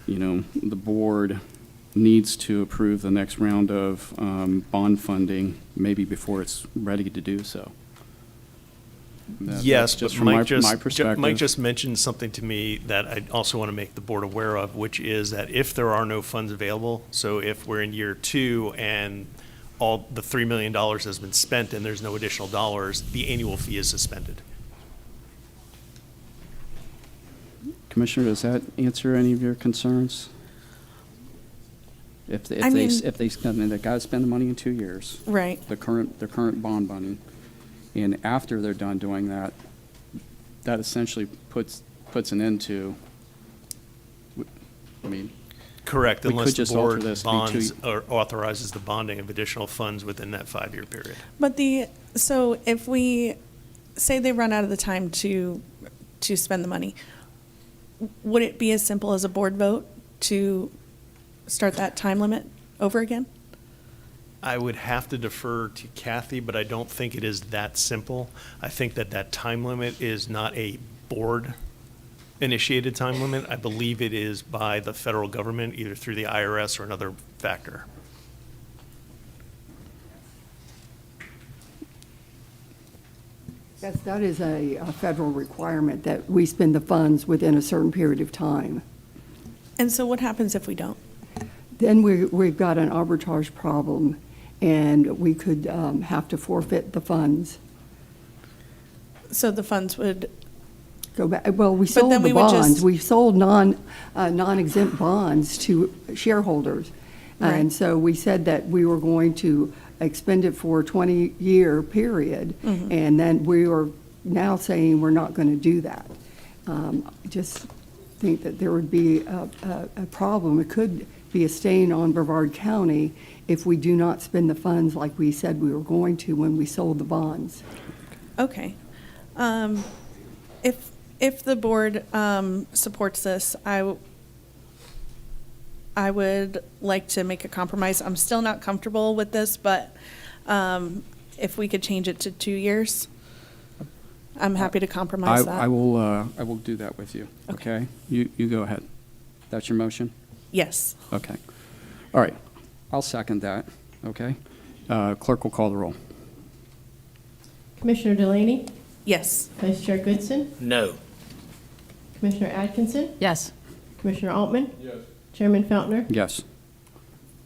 Speaker 2: the board needs to approve the next round of bond funding, maybe before it's ready to do so.
Speaker 1: Yes,
Speaker 2: just
Speaker 1: but
Speaker 2: from my perspective.
Speaker 1: Mike just mentioned something to me that I also want to make the board aware of, which is that if there are no funds available, so if we're in year 2 and all the $3 million has been spent and there's no additional dollars, the annual fee is suspended.
Speaker 2: Commissioner, does that answer any of your concerns? If they got to spend the money in 2 years.
Speaker 6: Right.
Speaker 2: The current bond money. And after they're done doing that, that essentially puts an end to,
Speaker 1: Correct,
Speaker 2: we
Speaker 1: unless
Speaker 2: could
Speaker 1: the
Speaker 2: just alter
Speaker 1: board
Speaker 2: this to be
Speaker 1: bonds or authorizes the bonding of additional funds within that 5-year period.
Speaker 6: But so if we say they run out of the time to spend the money, would it be as simple as a board vote to start that time limit over again?
Speaker 1: I would have to defer to Kathy, but I don't think it is that simple. I think that time limit is not a board-initiated time limit. I believe it is by the federal government, either through the IRS or another factor.
Speaker 4: Yes, that is a federal requirement that we spend the funds within a certain period of time.
Speaker 6: And so what happens if we don't?
Speaker 4: Then we've got an arbitrage problem, and we could have to forfeit the funds.
Speaker 6: So the funds would
Speaker 4: Go back, well, we sold
Speaker 6: then
Speaker 4: the
Speaker 6: we would
Speaker 4: bonds.
Speaker 6: just-
Speaker 4: We sold non-exempt bonds to shareholders. And
Speaker 6: Right.
Speaker 4: so we said that we were going to expend it for a 20-year period,
Speaker 6: Mhm.
Speaker 4: and then we are now saying we're not going to do that. Just think that there would be a problem. It could be a stain on Brevard County if we do not spend the funds like we said we were going to when we sold the bonds.
Speaker 6: Okay. If the board supports this, I would like to make a compromise. I'm still not comfortable with this, but if we could change it to 2 years, I'm happy to compromise that.
Speaker 2: I will do that with you, okay? You go ahead. That's your motion?
Speaker 6: Yes.
Speaker 2: Okay. All right. I'll second that, okay? Clerk will call the roll.
Speaker 7: Commissioner Delaney?
Speaker 6: Yes.
Speaker 7: Vice Chair Goodson?
Speaker 15: No.
Speaker 7: Commissioner Atkinson?
Speaker 5: Yes.
Speaker 7: Commissioner Altman?
Speaker 20: Yes.
Speaker 7: Chairman Feltner?
Speaker 2: Yes.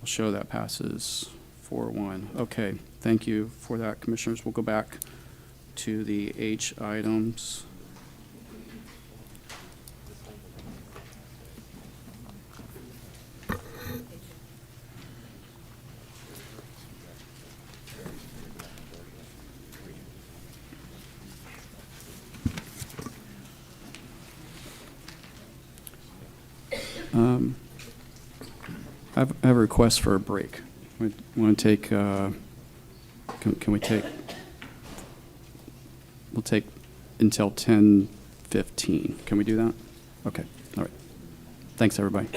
Speaker 2: I'll show that passes 4-1. Okay, thank you for that, Commissioners. We'll go back to the H items. I have a request for a break. We want to take, can we take, we'll take until 10:15. Can we do that? Okay, all right. Thanks, everybody.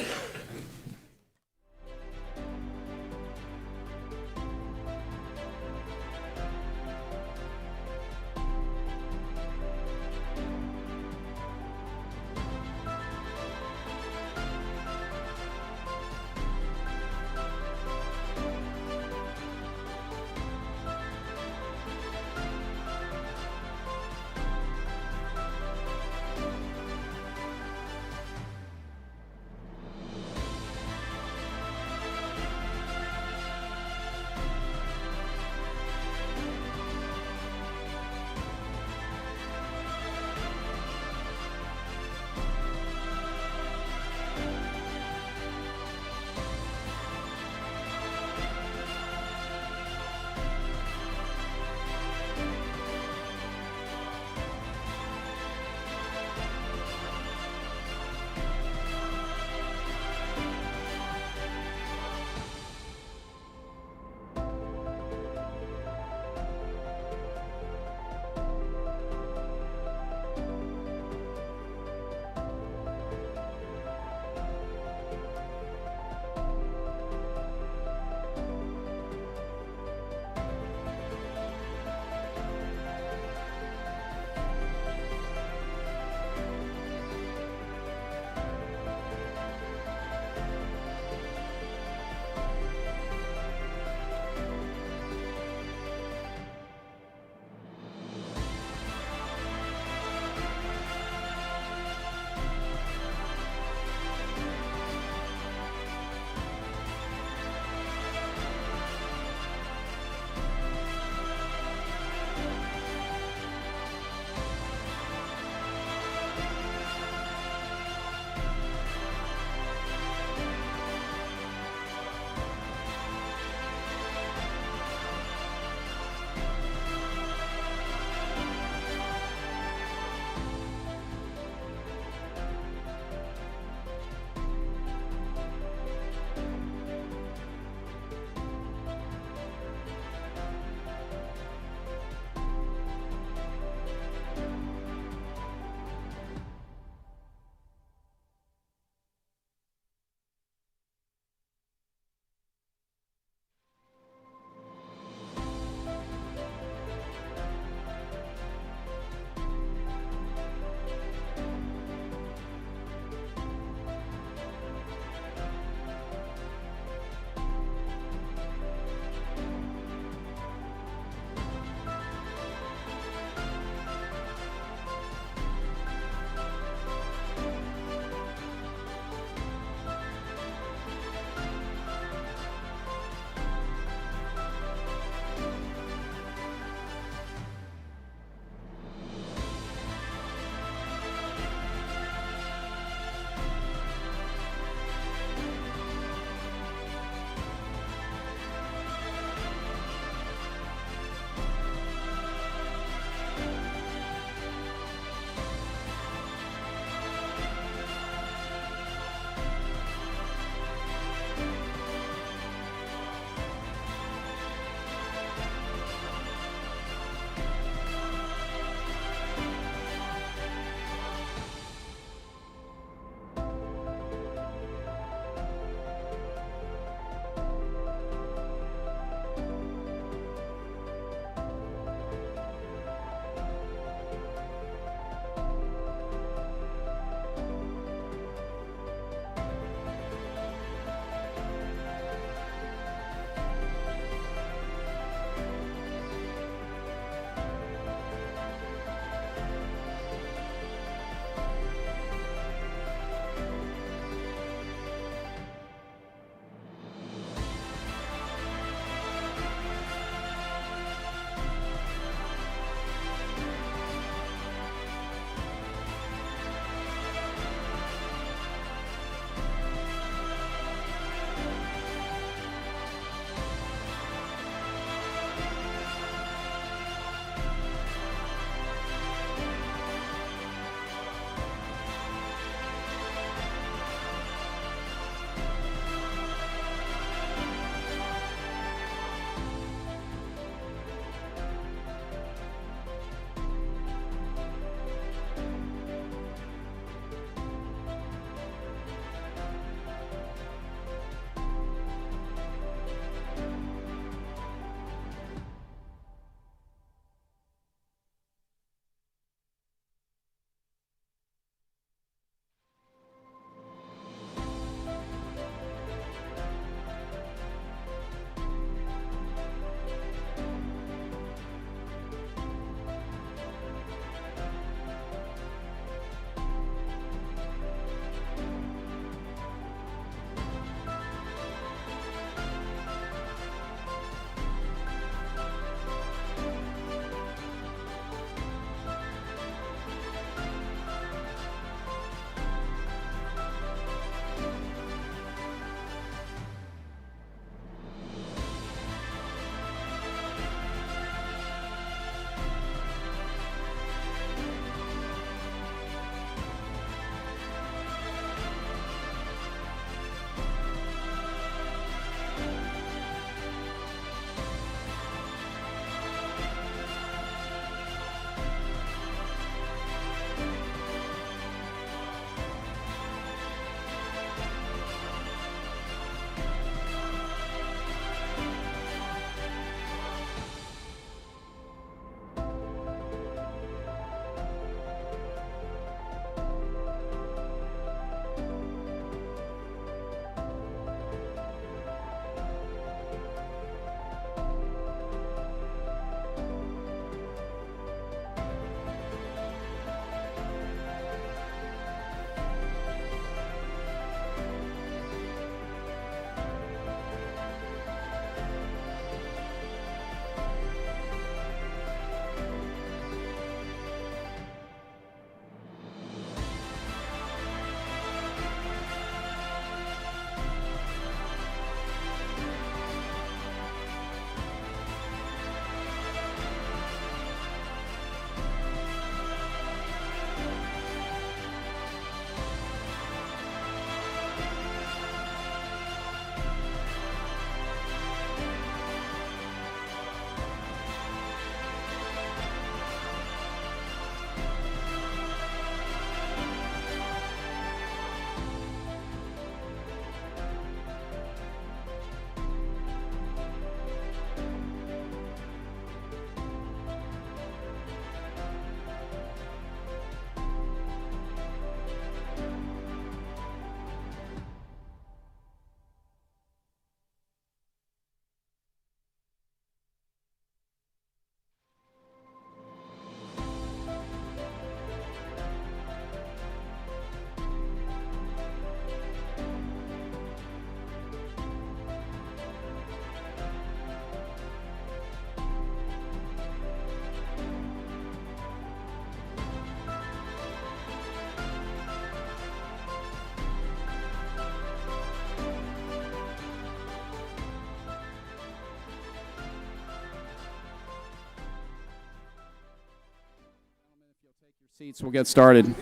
Speaker 2: Seats, we'll get started.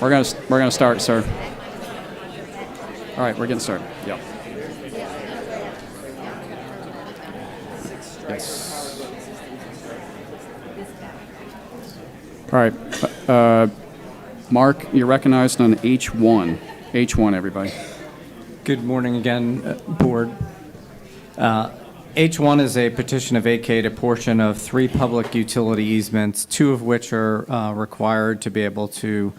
Speaker 2: We're gonna start, sir. All right, we're getting started. Yep. Yes. All right, Mark, you're recognized on H1. H1, everybody.
Speaker 10: Good morning again, Board. H1 is a petition to vacate a portion of 3 public utility easements, 2 of which are required to be able to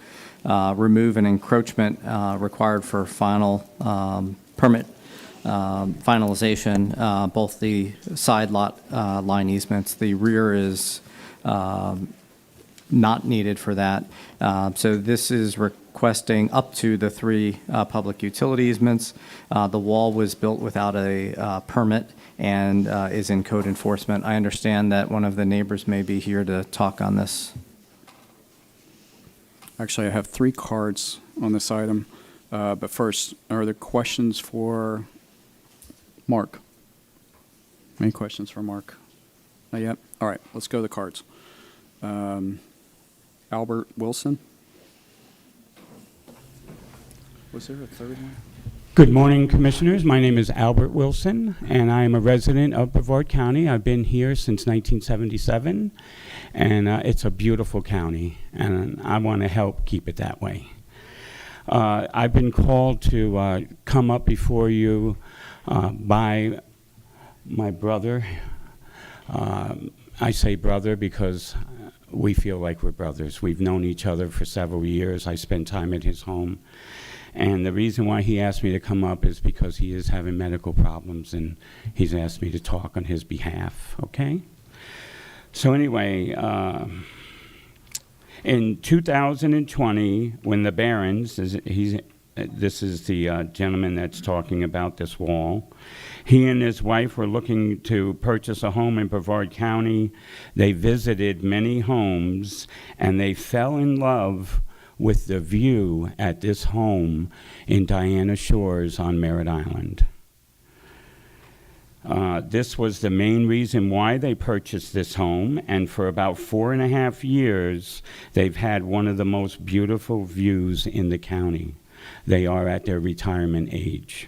Speaker 10: remove an encroachment required for final permit finalization, both the side lot line easements. The rear is not needed for that. So this is requesting up to the 3 public utility easements. The wall was built without a permit and is in code enforcement. I understand that one of the neighbors may be here to talk on this.
Speaker 2: Actually, I have 3 cards on this item. But first, are there questions for Mark? Any questions for Mark? Not yet? All right, let's go to the cards. Albert Wilson? Was there a third one?
Speaker 13: Good morning, Commissioners. My name is Albert Wilson, and I am a resident of Brevard County. I've been here since 1977, and it's a beautiful county, and I want to help keep it that way. I've been called to come up before you by my brother. I say brother because we feel like we're brothers. We've known each other for several years. I spend time at his home. And the reason why he asked me to come up is because he is having medical problems, and he's asked me to talk on his behalf, okay? So anyway, in 2020, when the Barons, this is the gentleman that's talking about this wall, he and his wife were looking to purchase a home in Brevard County. They visited many homes, and they fell in love with the view at this home in Diana Shores on Merritt Island. This was the main reason why they purchased this home, and for about 4.5 years, they've had one of the most beautiful views in the county. They are at their retirement age.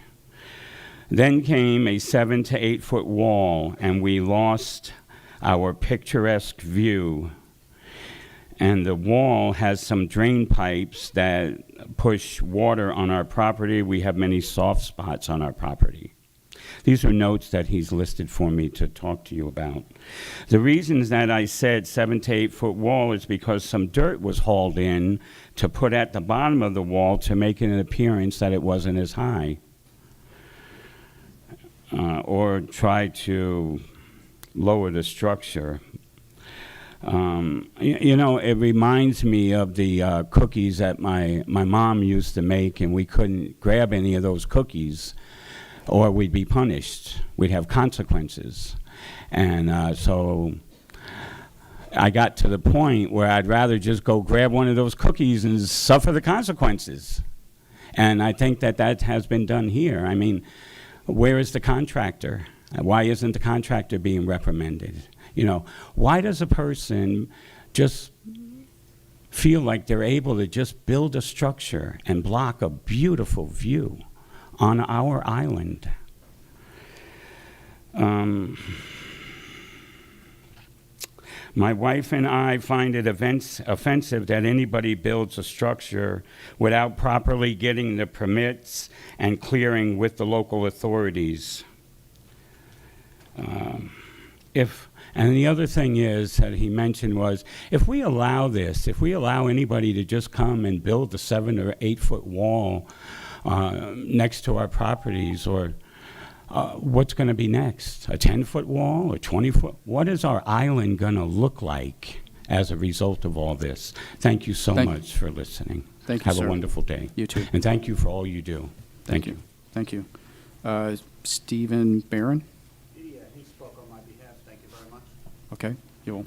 Speaker 13: Then came a 7 to 8 foot wall, and we lost our picturesque view. And the wall has some drain pipes that push water on our property. We have many soft spots on our property. These are notes that he's listed for me to talk to you about. The reasons that I said 7 to 8 foot wall is because some dirt was hauled in to put at the bottom of the wall to make an appearance that it wasn't as high. Or try to lower the structure. You know, it reminds me of the cookies that my mom used to make, and we couldn't grab any of those cookies or we'd be punished. We'd have consequences. And so I got to the point where I'd rather just go grab one of those cookies and suffer the consequences. And I think that that has been done here. I mean, where is the contractor? Why isn't the contractor being reprimanded? You know, why does a person just feel like they're able to just build a structure and block a beautiful view on our island? My wife and I find it offensive that anybody builds a structure without properly getting the permits and clearing with the local authorities. And the other thing is that he mentioned was, if we allow this, if we allow anybody to just come and build a 7 or 8 foot wall next to our properties, or what's going to be next? A 10 foot wall, a 20 foot? What is our island going to look like as a result of all this? Thank you so much for listening.
Speaker 2: Thank you,
Speaker 13: Have
Speaker 2: sir.
Speaker 13: a wonderful day.
Speaker 2: You too.
Speaker 13: And thank you for all you do. Thank you.
Speaker 2: Thank you. Stephen Barron?
Speaker 14: He spoke on my behalf. Thank you very much.
Speaker 2: Okay, you'll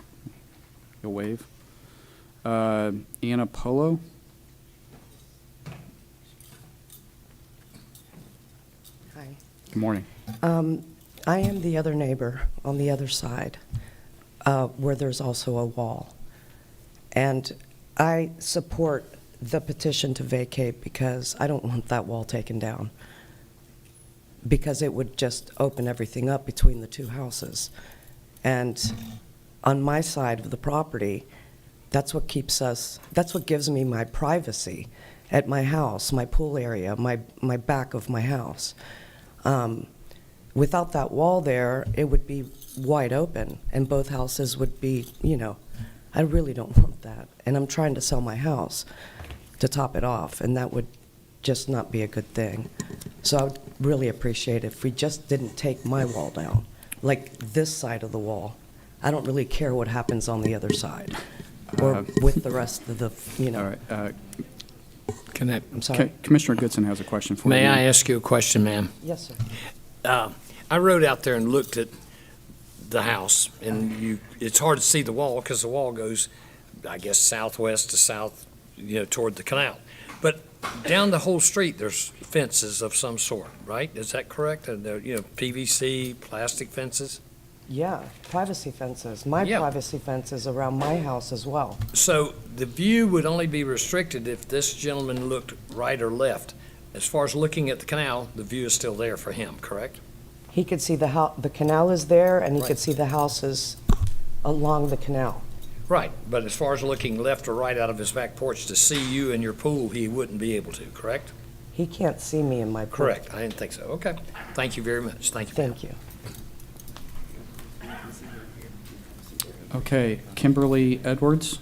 Speaker 2: wave. Anna Polo?
Speaker 24: Hi.
Speaker 2: Good morning.
Speaker 24: I am the other neighbor on the other side.
Speaker 12: where there's also a wall. And I support the petition to vacate because I don't want that wall taken down, because it would just open everything up between the two houses. And on my side of the property, that's what gives me my privacy at my house, my pool area, my back of my house. Without that wall there, it would be wide open, and both houses would be, I really don't want that. And I'm trying to sell my house to top it off, and that would just not be a good thing. So I would really appreciate it if we just didn't take my wall down, like this side of the wall. I don't really care what happens on the other side, or with the rest of the,
Speaker 2: All right.
Speaker 12: I'm sorry.
Speaker 2: Commissioner Goodson has a question for you.
Speaker 15: May I ask you a question, ma'am?
Speaker 12: Yes, sir.
Speaker 15: I rode out there and looked at the house, and it's hard to see the wall because the wall goes, I guess, southwest to south, toward the canal. But down the whole street, there's fences of some sort, right? Is that correct? And they're, PVC, plastic fences?
Speaker 12: Yeah, privacy fences. My privacy fence is around my house as well.
Speaker 15: So the view would only be restricted if this gentleman looked right or left. As far as looking at the canal, the view is still there for him, correct?
Speaker 12: He could see the canal is there, and he could see the houses along the canal.
Speaker 15: Right, but as far as looking left or right out of his back porch to see you in your pool, he wouldn't be able to, correct?
Speaker 12: He can't see me in my pool.
Speaker 15: Correct, I didn't think so. Okay, thank you very much. Thank you.
Speaker 12: Thank you.
Speaker 2: Okay, Kimberly Edwards.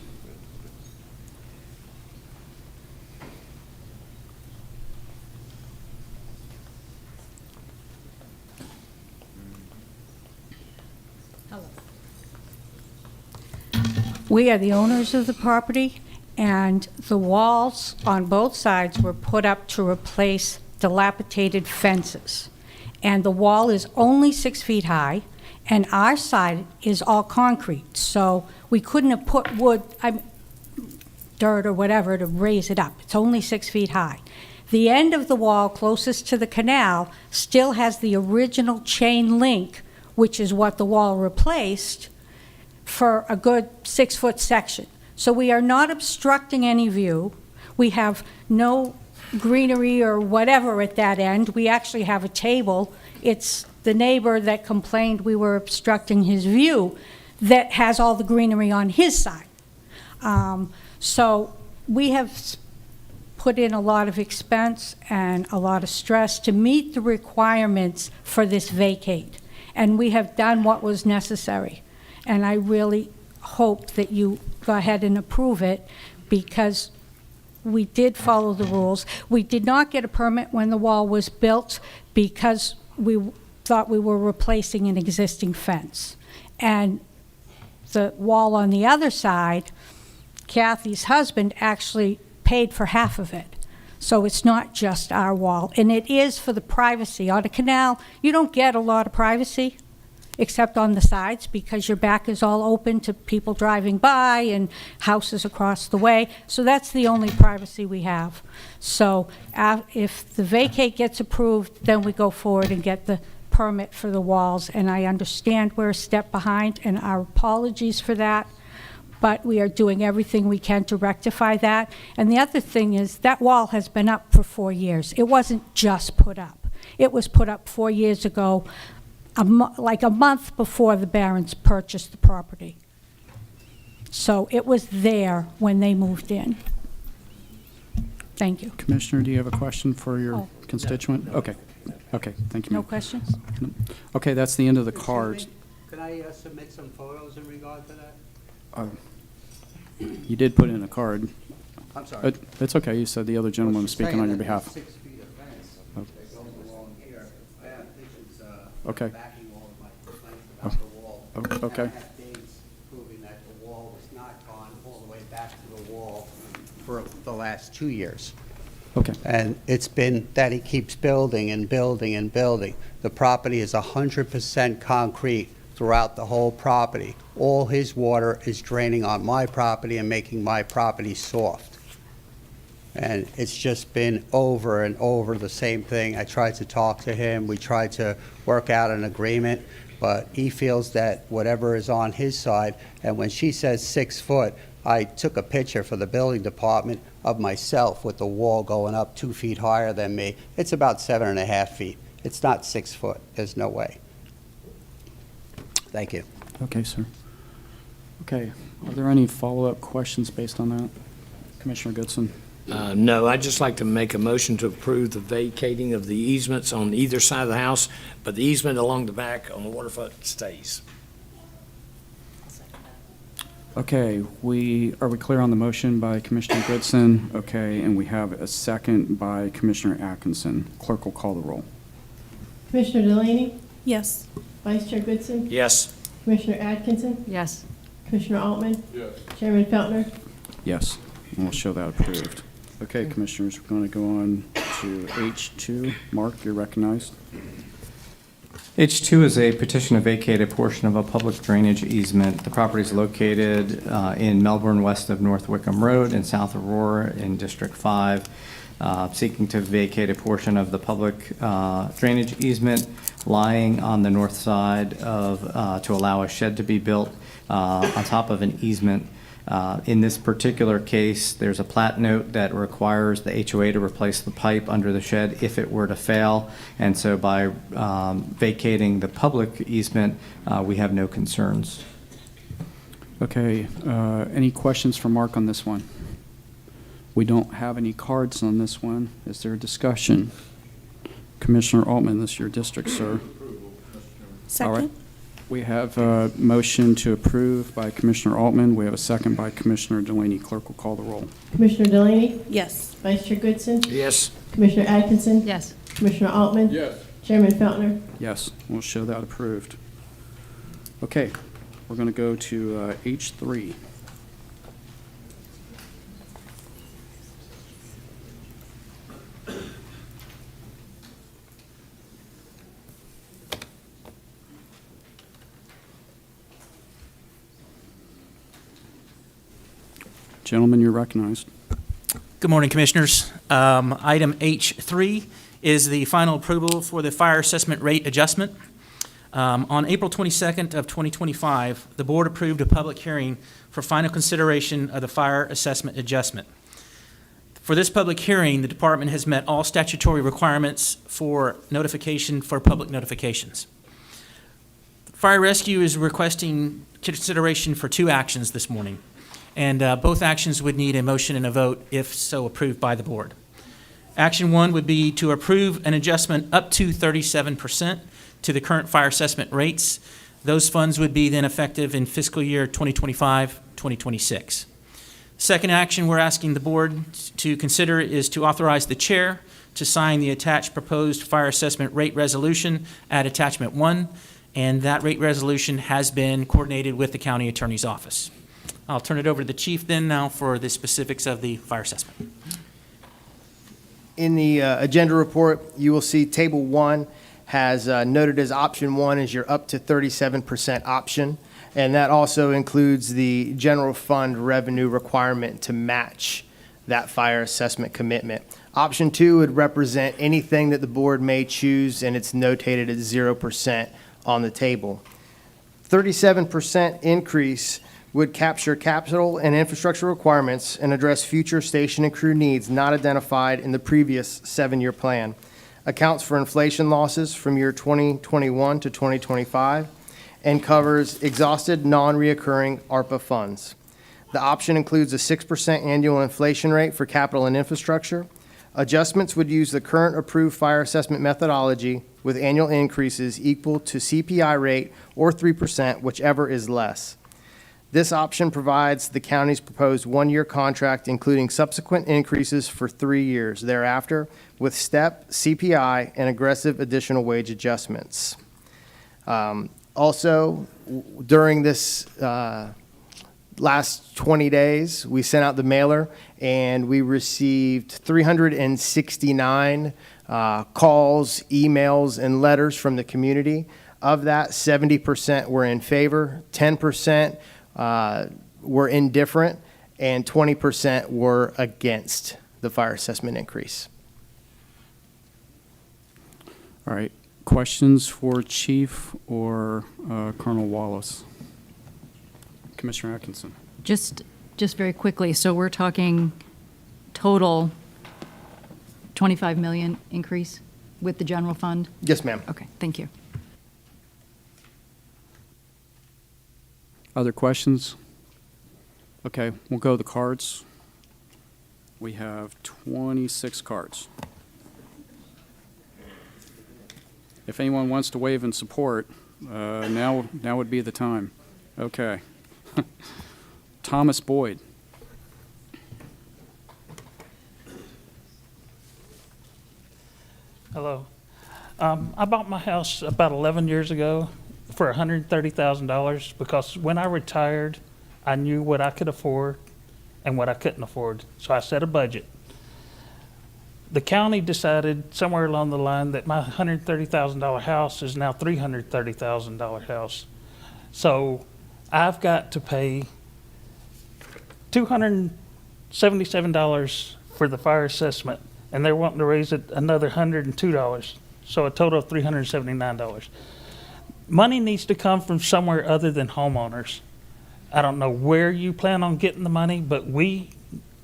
Speaker 17: We are the owners of the property, and the walls on both sides were put up to replace dilapidated fences. And the wall is only 6 feet high, and our side is all concrete, so we couldn't have put wood, dirt or whatever to raise it up. It's only 6 feet high. The end of the wall closest to the canal still has the original chain link, which is what the wall replaced, for a good 6-foot section. So we are not obstructing any view. We have no greenery or whatever at that end. We actually have a table. It's the neighbor that complained we were obstructing his view that has all the greenery on his side. So we have put in a lot of expense and a lot of stress to meet the requirements for this vacate. And we have done what was necessary. And I really hope that you go ahead and approve it, because we did follow the rules. We did not get a permit when the wall was built because we thought we were replacing an existing fence. And the wall on the other side, Kathy's husband actually paid for half of it. So it's not just our wall. And it is for the privacy. On a canal, you don't get a lot of privacy, except on the sides, because your back is all open to people driving by and houses across the way. So that's the only privacy we have. So if the vacate gets approved, then we go forward and get the permit for the walls. And I understand we're a step behind, and our apologies for that. But we are doing everything we can to rectify that. And the other thing is that wall has been up for 4 years. It wasn't just put up. It was put up 4 years ago, like a month before the Barons purchased the property. So it was there when they moved in. Thank you.
Speaker 2: Commissioner, do you have a question for your constituent? Okay. Okay, thank you.
Speaker 17: No questions?
Speaker 2: Okay, that's the end of the cards.
Speaker 14: Could I submit some photos in regard to that?
Speaker 2: You did put in a card.
Speaker 14: I'm sorry.
Speaker 2: It's okay. You said the other gentleman was speaking on your behalf.
Speaker 14: 6 feet of fence that goes along here. I have pictures
Speaker 2: Okay.
Speaker 14: backing all of my complaints about the wall.
Speaker 2: Okay.
Speaker 14: And I have dates proving that the wall was not gone all the way back to the wall for the last 2 years.
Speaker 2: Okay.
Speaker 14: And it's been that he keeps building and building and building. The property is 100% concrete throughout the whole property. All his water is draining on my property and making my property soft. And it's just been over and over the same thing. I tried to talk to him. We tried to work out an agreement, but he feels that whatever is on his side, and when she says 6 foot, I took a picture for the building department of myself with the wall going up 2 feet higher than me. It's about 7.5 feet. It's not 6 foot. There's no way. Thank you.
Speaker 2: Okay, sir. Okay, are there any follow-up questions based on that? Commissioner Goodson?
Speaker 15: No, I'd just like to make a motion to approve the vacating of the easements on either side of the house, but the easement along the back on the waterfront stays.
Speaker 2: Okay, are we clear on the motion by Commissioner Goodson? Okay, and we have a second by Commissioner Atkinson. Clerk will call the roll.
Speaker 7: Commissioner Delaney?
Speaker 6: Yes.
Speaker 7: Vice Chair Goodson?
Speaker 15: Yes.
Speaker 7: Commissioner Atkinson?
Speaker 5: Yes.
Speaker 7: Commissioner Altman?
Speaker 20: Yes.
Speaker 7: Chairman Feltner?
Speaker 2: Yes, and we'll show that approved. Okay, Commissioners, we're going to go on to H2. Mark, you're recognized.
Speaker 10: H2 is a petition to vacate a portion of a public drainage easement. The property is located in Melbourne, west of North Wickham Road, in South Aurora, in District 5, seeking to vacate a portion of the public drainage easement lying on the north side of, to allow a shed to be built on top of an easement. In this particular case, there's a plat note that requires the HOA to replace the pipe under the shed if it were to fail. And so by vacating the public easement, we have no concerns.
Speaker 2: Okay, any questions for Mark on this one? We don't have any cards on this one. Is there a discussion? Commissioner Altman, this is your district, sir.
Speaker 6: Second.
Speaker 2: All right. We have a motion to approve by Commissioner Altman. We have a second by Commissioner Delaney. Clerk will call the roll.
Speaker 7: Commissioner Delaney?
Speaker 6: Yes.
Speaker 7: Vice Chair Goodson?
Speaker 15: Yes.
Speaker 7: Commissioner Atkinson?
Speaker 5: Yes.
Speaker 7: Commissioner Altman?
Speaker 20: Yes.
Speaker 7: Chairman Feltner?
Speaker 2: Yes, we'll show that approved. Okay, we're going to go to H3. Gentlemen, you're recognized.
Speaker 16: Good morning, Commissioners. Item H3 is the final approval for the fire assessment rate adjustment. On April 22nd of 2025, the board approved a public hearing for final consideration of the fire assessment adjustment. For this public hearing, the department has met all statutory requirements for notification for public notifications. Fire Rescue is requesting consideration for 2 actions this morning, and both actions would need a motion and a vote if so approved by the board. Action 1 would be to approve an adjustment up to 37% to the current fire assessment rates. Those funds would be then effective in fiscal year 2025-2026. Second action we're asking the board to consider is to authorize the chair to sign the attached proposed fire assessment rate resolution at attachment 1, and that rate resolution has been coordinated with the county attorney's office. I'll turn it over to the chief then now for the specifics of the fire assessment.
Speaker 18: In the agenda report, you will see Table 1 has noted as Option 1 is your up to 37% option, and that also includes the general fund revenue requirement to match that fire assessment commitment. Option 2 would represent anything that the board may choose, and it's notated at 0% on the table. 37% increase would capture capital and infrastructure requirements and address future station and crew needs not identified in the previous 7-year plan, accounts for inflation losses from year 2021 to 2025, and covers exhausted non-reoccurring ARPA funds. The option includes a 6% annual inflation rate for capital and infrastructure. Adjustments would use the current approved fire assessment methodology with annual increases equal to CPI rate or 3%, whichever is less. This option provides the county's proposed 1-year contract, including subsequent increases for 3 years thereafter, with step, CPI, and aggressive additional wage adjustments. Also, during this last 20 days, we sent out the mailer, and we received 369 calls, emails, and letters from the community. Of that, 70% were in favor, 10% were indifferent, and 20% were against the fire assessment increase.
Speaker 2: All right. Questions for Chief or Colonel Wallace? Commissioner Atkinson.
Speaker 5: Just very quickly, so we're talking total 25 million increase with the general fund?
Speaker 18: Yes, ma'am.
Speaker 5: Okay, thank you.
Speaker 2: Other questions? Okay, we'll go to the cards. We have 26 cards. If anyone wants to waive in support, now would be the time. Okay. Thomas Boyd.
Speaker 11: Hello. I bought my house about 11 years ago for $130,000 because when I retired, I knew what I could afford and what I couldn't afford. So I set a budget. The county decided somewhere along the line that my $130,000 house is now $330,000 house. So I've got to pay $277 for the fire assessment, and they're wanting to raise it another $102, so a total of $379. Money needs to come from somewhere other than homeowners. I don't know where you plan on getting the money, but we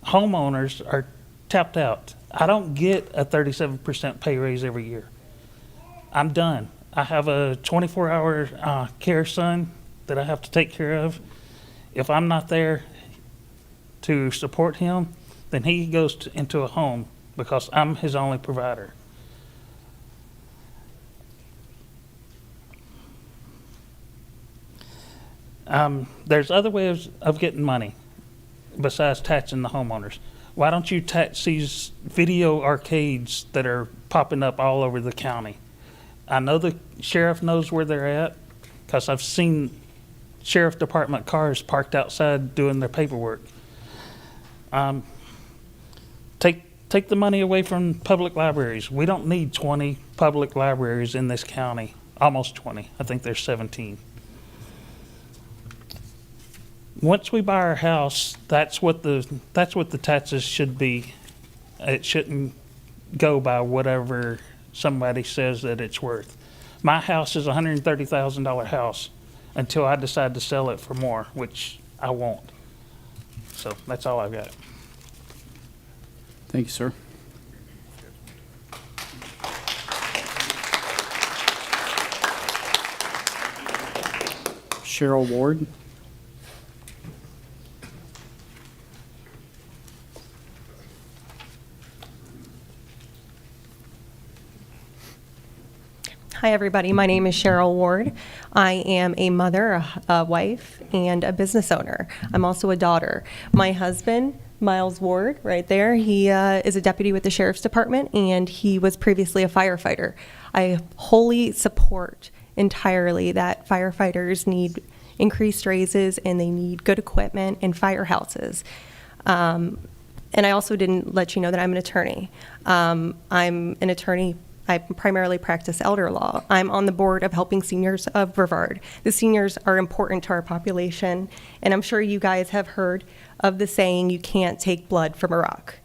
Speaker 11: homeowners are tapped out. I don't get a 37% pay raise every year. I'm done. I have a 24-hour care son that I have to take care of. If I'm not there to support him, then he goes into a home because I'm his only provider. There's other ways of getting money besides taxing the homeowners. Why don't you tax these video arcades that are popping up all over the county? I know the sheriff knows where they're at because I've seen sheriff department cars parked outside doing their paperwork. Take the money away from public libraries. We don't need 20 public libraries in this county. Almost 20. I think there's 17. Once we buy our house, that's what the taxes should be. It shouldn't go by whatever somebody says that it's worth. My house is a $130,000 house until I decide to sell it for more, which I won't. So that's all I've got.
Speaker 2: Thank you, sir. Cheryl Ward.
Speaker 19: Hi, everybody. My name is Cheryl Ward. I am a mother, a wife, and a business owner. I'm also a daughter. My husband, Miles Ward, right there, he is a deputy with the Sheriff's Department, and he was previously a firefighter. I wholly support entirely that firefighters need increased raises and they need good equipment and firehouses. And I also didn't let you know that I'm an attorney. I'm an attorney. I primarily practice elder law. I'm on the board of Helping Seniors of Brevard. The seniors are important to our population, and I'm sure you guys have heard of the saying, you can't take blood from a rock.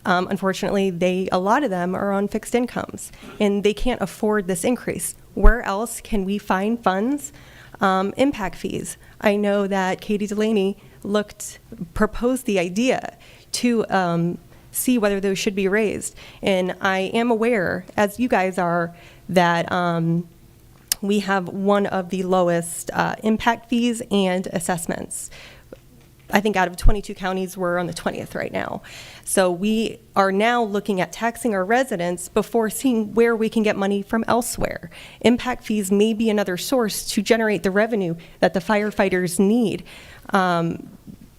Speaker 19: Unfortunately, a lot of them are on fixed incomes, and they can't afford this increase. Where else can we find funds? Impact fees. I know that Katie Delaney proposed the idea to see whether those should be raised. And I am aware, as you guys are, that we have one of the lowest impact fees and assessments. I think out of 22 counties, we're on the 20th right now. So we are now looking at taxing our residents before seeing where we can get money from elsewhere. Impact fees may be another source to generate the revenue that the firefighters need.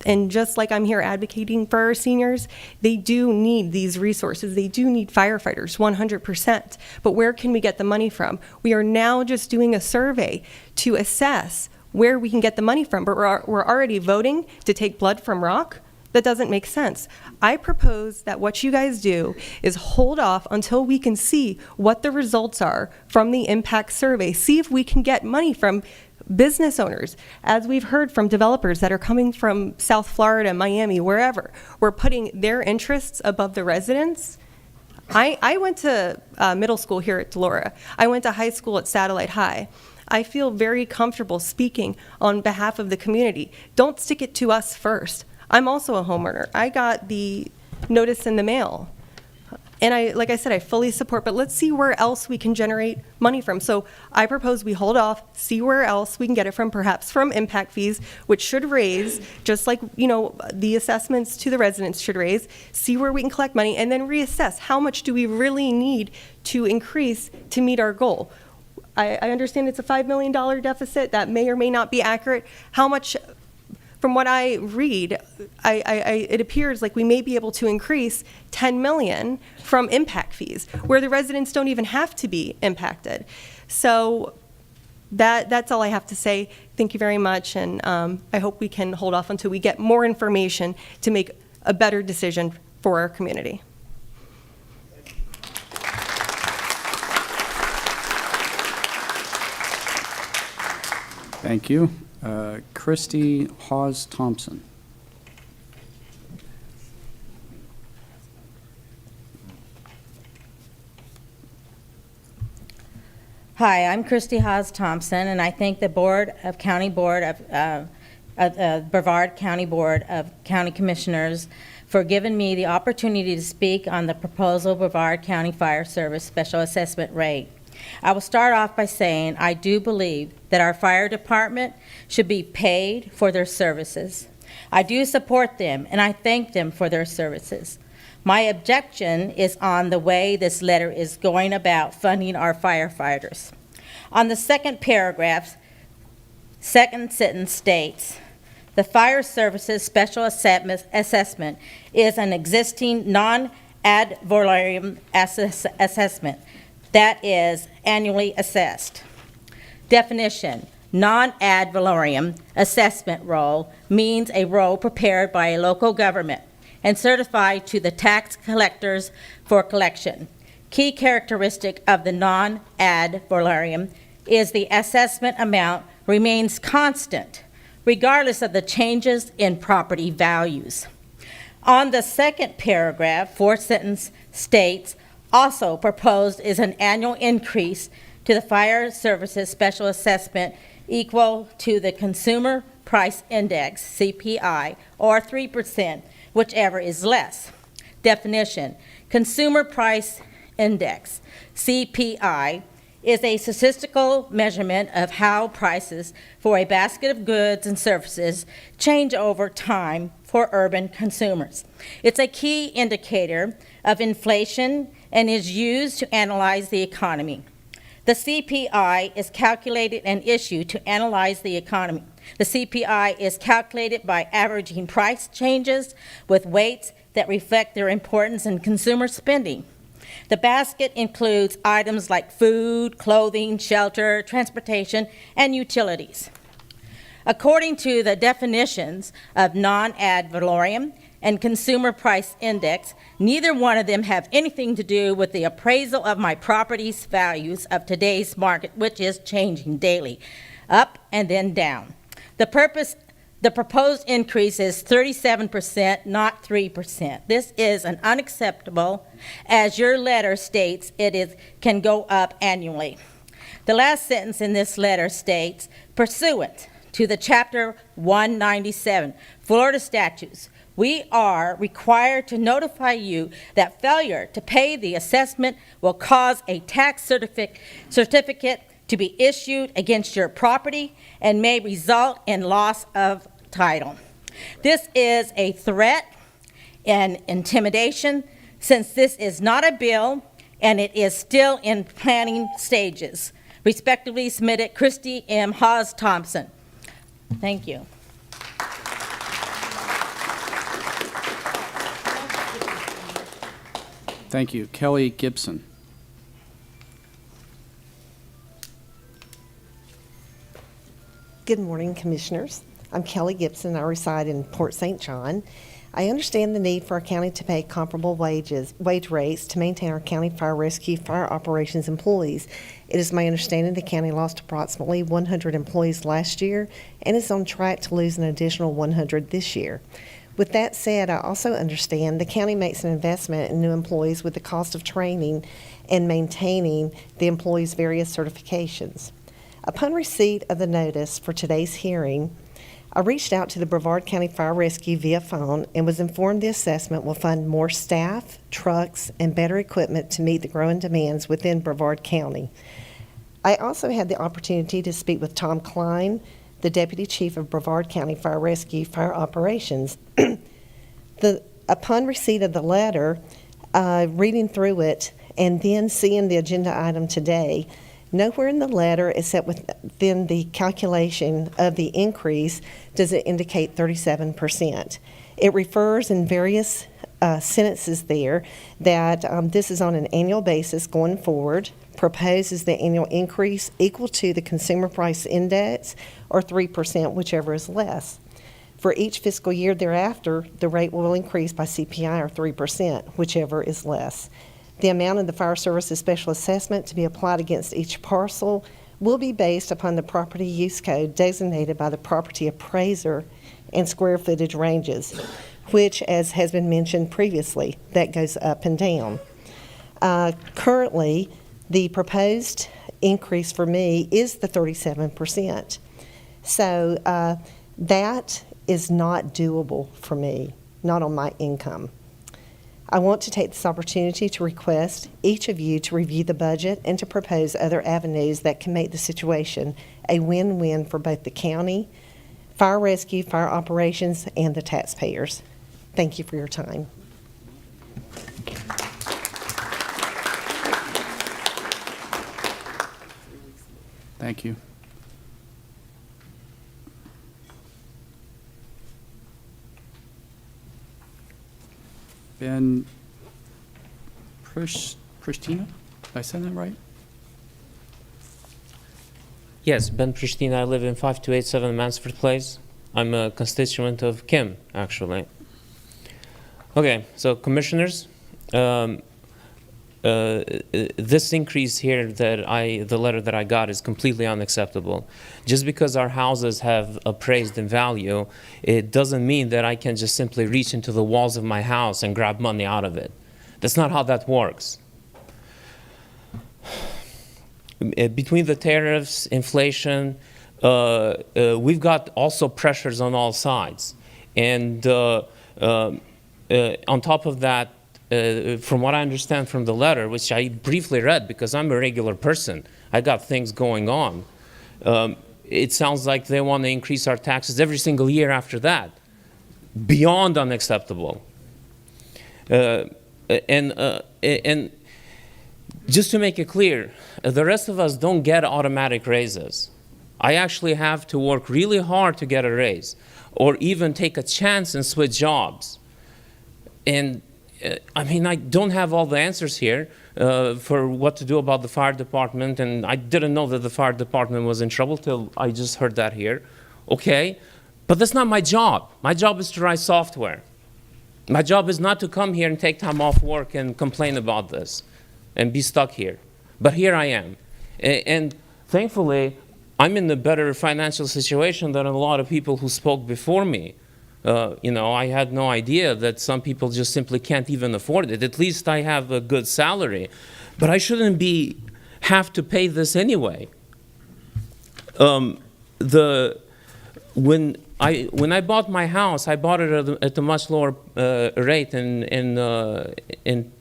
Speaker 19: And just like I'm here advocating for our seniors, they do need these resources. They do need firefighters, 100%. But where can we get the money from? We are now just doing a survey to assess where we can get the money from, but we're already voting to take blood from rock? That doesn't make sense. I propose that what you guys do is hold off until we can see what the results are from the impact survey. See if we can get money from business owners, as we've heard from developers that are coming from South Florida, Miami, wherever. We're putting their interests above the residents. I went to middle school here at Delora. I went to high school at Satellite High. I feel very comfortable speaking on behalf of the community. Don't stick it to us first. I'm also a homeowner. I got the notice in the mail. And like I said, I fully support, but let's see where else we can generate money from. So I propose we hold off, see where else we can get it from, perhaps from impact fees, which should raise, just like, the assessments to the residents should raise, see where we can collect money, and then reassess how much do we really need to increase to meet our goal. I understand it's a $5 million deficit. That may or may not be accurate. How much? From what I read, it appears like we may be able to increase $10 million from impact fees, where the residents don't even have to be impacted. So that's all I have to say. Thank you very much, and I hope we can hold off until we get more information to make a better decision for our community.
Speaker 2: Thank you. Christy Hawes Thompson.
Speaker 21: Hi, I'm Christy Hawes Thompson, and I thank the Brevard County Board of County Commissioners for giving me the opportunity to speak on the proposal Brevard County Fire Service Special Assessment Rate. I will start off by saying I do believe that our fire department should be paid for their services. I do support them, and I thank them for their services. My objection is on the way this letter is going about funding our firefighters. On the second paragraph, second sentence states, the fire services special assessment is an existing non-ad valorem assessment that is annually assessed. Definition: non-ad valorem assessment roll means a roll prepared by a local government and certified to the tax collectors for collection. Key characteristic of the non-ad valorem is the assessment amount remains constant regardless of the changes in property values. On the second paragraph, fourth sentence states, also proposed is an annual increase to the fire services special assessment equal to the Consumer Price Index, CPI, or 3%, whichever is less. Definition: Consumer Price Index, CPI, is a statistical measurement of how prices for a basket of goods and services change over time for urban consumers. It's a key indicator of inflation and is used to analyze the economy. The CPI is calculated and issued to analyze the economy. The CPI is calculated by averaging price changes with weights that reflect their importance in consumer spending. The basket includes items like food, clothing, shelter, transportation, and utilities. According to the definitions of non-ad valorem and Consumer Price Index, neither one of them have anything to do with the appraisal of my property's values of today's market, which is changing daily, up and then down. The proposed increase is 37%, not 3%. This is unacceptable, as your letter states can go up annually. The last sentence in this letter states, pursuant to the Chapter 197 Florida statutes, we are required to notify you that failure to pay the assessment will cause a tax certificate to be issued against your property and may result in loss of title. This is a threat and intimidation, since this is not a bill and it is still in planning stages. Respectively submitted, Christy M. Hawes Thompson. Thank you.
Speaker 2: Thank you. Kelly Gibson.
Speaker 22: Good morning, Commissioners. I'm Kelly Gibson. I reside in Port St. John. I understand the need for our county to pay comparable wage rates to maintain our county fire rescue, fire operations employees. It is my understanding the county lost approximately 100 employees last year and is on track to lose an additional 100 this year. With that said, I also understand the county makes an investment in new employees with the cost of training and maintaining the employees' various certifications. Upon receipt of the notice for today's hearing, I reached out to the Brevard County Fire Rescue via phone and was informed the assessment will fund more staff, trucks, and better equipment to meet the growing demands within Brevard County. I also had the opportunity to speak with Tom Klein, the Deputy Chief of Brevard County Fire Rescue Fire Operations. Upon receipt of the letter, reading through it, and then seeing the agenda item today, nowhere in the letter, except within the calculation of the increase, does it indicate 37%. It refers in various sentences there that this is on an annual basis going forward, proposes the annual increase equal to the Consumer Price Index or 3%, whichever is less. For each fiscal year thereafter, the rate will increase by CPI or 3%, whichever is less. The amount of the fire services special assessment to be applied against each parcel will be based upon the property use code designated by the property appraiser and square footage ranges, which, as has been mentioned previously, that goes up and down. Currently, the proposed increase for me is the 37%. So that is not doable for me, not on my income. I want to take this opportunity to request each of you to review the budget and to propose other avenues that can make the situation a win-win for both the county, fire rescue, fire operations, and the taxpayers. Thank you for your time.
Speaker 2: Thank you. Ben Pristina? Did I say that right?
Speaker 3: Yes, Ben Pristina. I live in 5287 Mansford Place. I'm a constituent of Kim, actually. Okay, so commissioners, this increase here the letter that I got is completely unacceptable. Just because our houses have appraised in value, it doesn't mean that I can just simply reach into the walls of my house and grab money out of it. That's not how that works. Between the tariffs, inflation, we've got also pressures on all sides. And on top of that, from what I understand from the letter, which I briefly read because I'm a regular person, I got things going on. It sounds like they want to increase our taxes every single year after that. Beyond unacceptable. And just to make it clear, the rest of us don't get automatic raises. I actually have to work really hard to get a raise, or even take a chance and switch jobs. And I mean, I don't have all the answers here for what to do about the fire department, and I didn't know that the fire department was in trouble till I just heard that here. Okay, but that's not my job. My job is to write software. My job is not to come here and take time off work and complain about this and be stuck here. But here I am. And thankfully, I'm in a better financial situation than a lot of people who spoke before me. You know, I had no idea that some people just simply can't even afford it. At least I have a good salary. But I shouldn't have to pay this anyway. When I bought my house, I bought it at a much lower rate in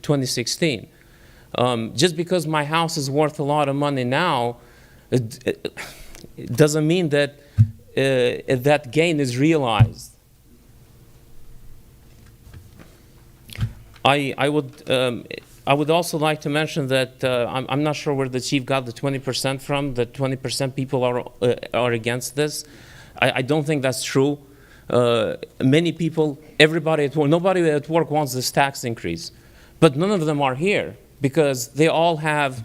Speaker 3: 2016. Just because my house is worth a lot of money now, it doesn't mean that that gain is realized. I would also like to mention that I'm not sure where the chief got the 20% from. That 20% people are against this. I don't think that's true. Many people, everybody at work, nobody at work wants this tax increase, but none of them are here because they all have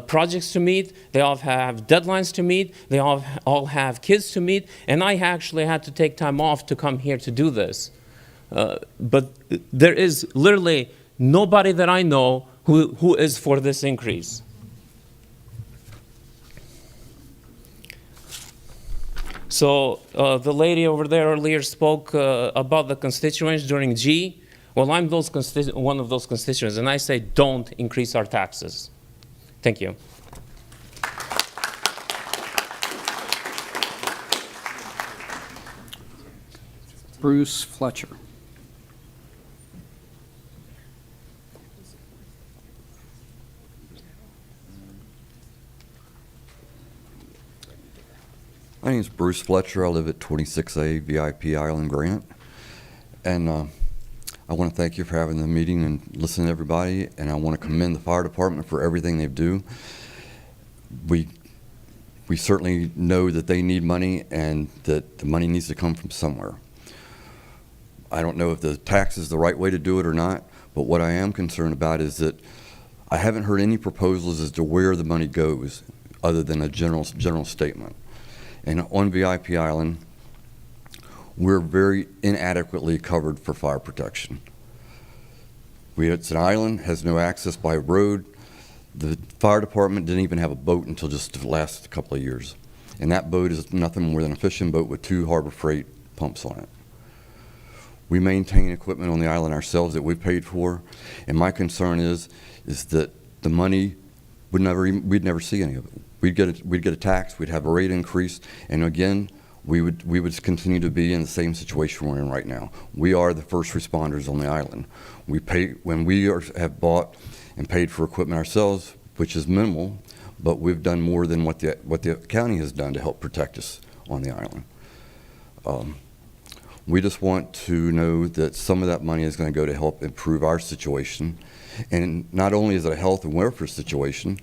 Speaker 3: projects to meet, they all have deadlines to meet, they all have kids to meet, and I actually had to take time off to come here to do this. But there is literally nobody that I know who is for this increase. So the lady over there earlier spoke about the constituents during G. Well, I'm one of those constituents, and I say don't increase our taxes. Thank you.
Speaker 2: Bruce Fletcher.
Speaker 8: My name is Bruce Fletcher. I live at 26A VIP Island Grant. And I want to thank you for having the meeting and listening to everybody. And I want to commend the fire department for everything they do. We certainly know that they need money and that the money needs to come from somewhere. I don't know if the tax is the right way to do it or not, but what I am concerned about is that I haven't heard any proposals as to where the money goes other than a general statement. And on VIP Island, we're very inadequately covered for fire protection. It's an island, has no access by road. The fire department didn't even have a boat until just the last couple of years. And that boat is nothing more than a fishing boat with 2 Harbor Freight pumps on it. We maintain equipment on the island ourselves that we paid for, and my concern is that the money we'd never see any of it. We'd get a tax, we'd have a rate increase, and again, we would continue to be in the same situation we're in right now. We are the first responders on the island. We pay when we have bought and paid for equipment ourselves, which is minimal, but we've done more than what the county has done to help protect us on the island. We just want to know that some of that money is going to go to help improve our situation. And not only is it a health and welfare situation,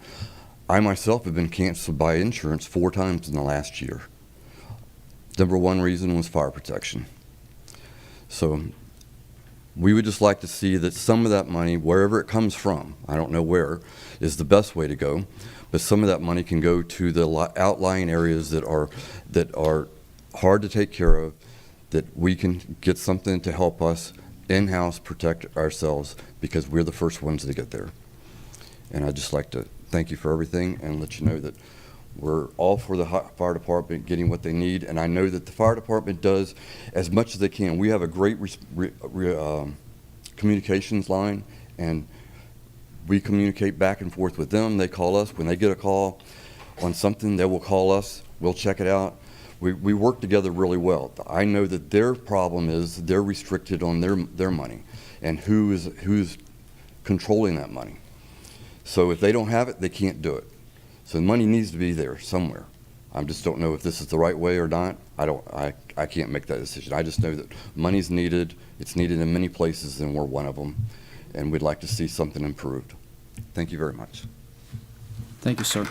Speaker 8: I myself have been canceled by insurance 4 times in the last year. Number one reason was fire protection. So we would just like to see that some of that money, wherever it comes from, I don't know where, is the best way to go, but some of that money can go to the outlying areas that are hard to take care of, that we can get something to help us in-house protect ourselves because we're the first ones to get there. And I'd just like to thank you for everything and let you know that we're all for the fire department getting what they need, and I know that the fire department does as much as they can. We have a great communications line, and we communicate back and forth with them. They call us. When they get a call on something, they will call us. We'll check it out. We work together really well. I know that their problem is they're restricted on their money and who's controlling that money. So if they don't have it, they can't do it. So the money needs to be there somewhere. I just don't know if this is the right way or not. I can't make that decision. I just know that money's needed. It's needed in many places, and we're one of them. And we'd like to see something improved. Thank you very much.
Speaker 2: Thank you, sir.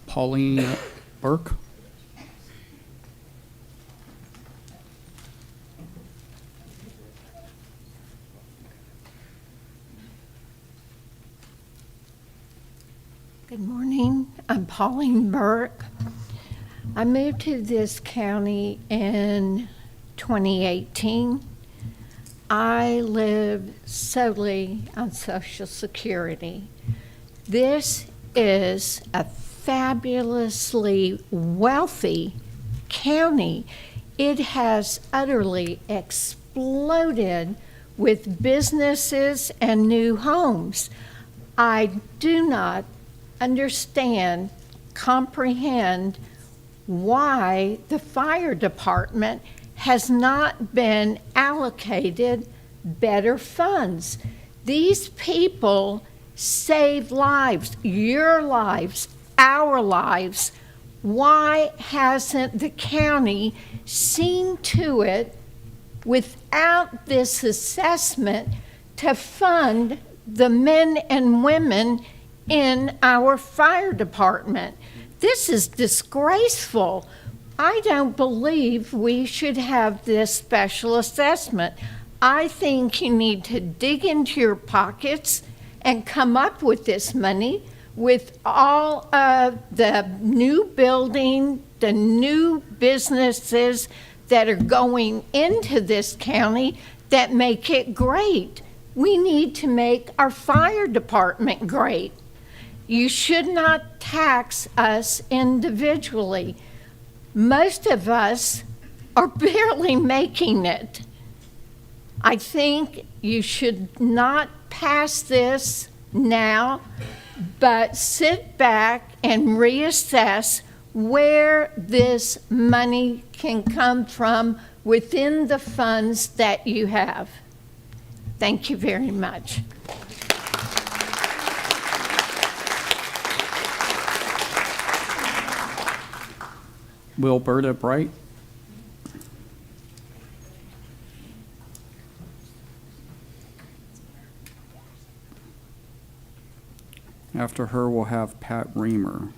Speaker 2: Pauline Burke.
Speaker 9: Good morning. I'm Pauline Burke. I moved to this county in 2018. I live solely on Social Security. This is a fabulously wealthy county. It has utterly exploded with businesses and new homes. I do not comprehend why the fire department has not been allocated better funds. These people save lives, your lives, our lives. Why hasn't the county seen to it without this assessment to fund the men and women in our fire department? This is disgraceful. I don't believe we should have this special assessment. I think you need to dig into your pockets and come up with this money with all of the new building, the new businesses that are going into this county that make it great. We need to make our fire department great. You should not tax us individually. Most of us are barely making it. I think you should not pass this now, but sit back and reassess where this money can come from within the funds that you have. Thank you very much.
Speaker 2: Wilberta Bright. After her, we'll have Pat Reamer.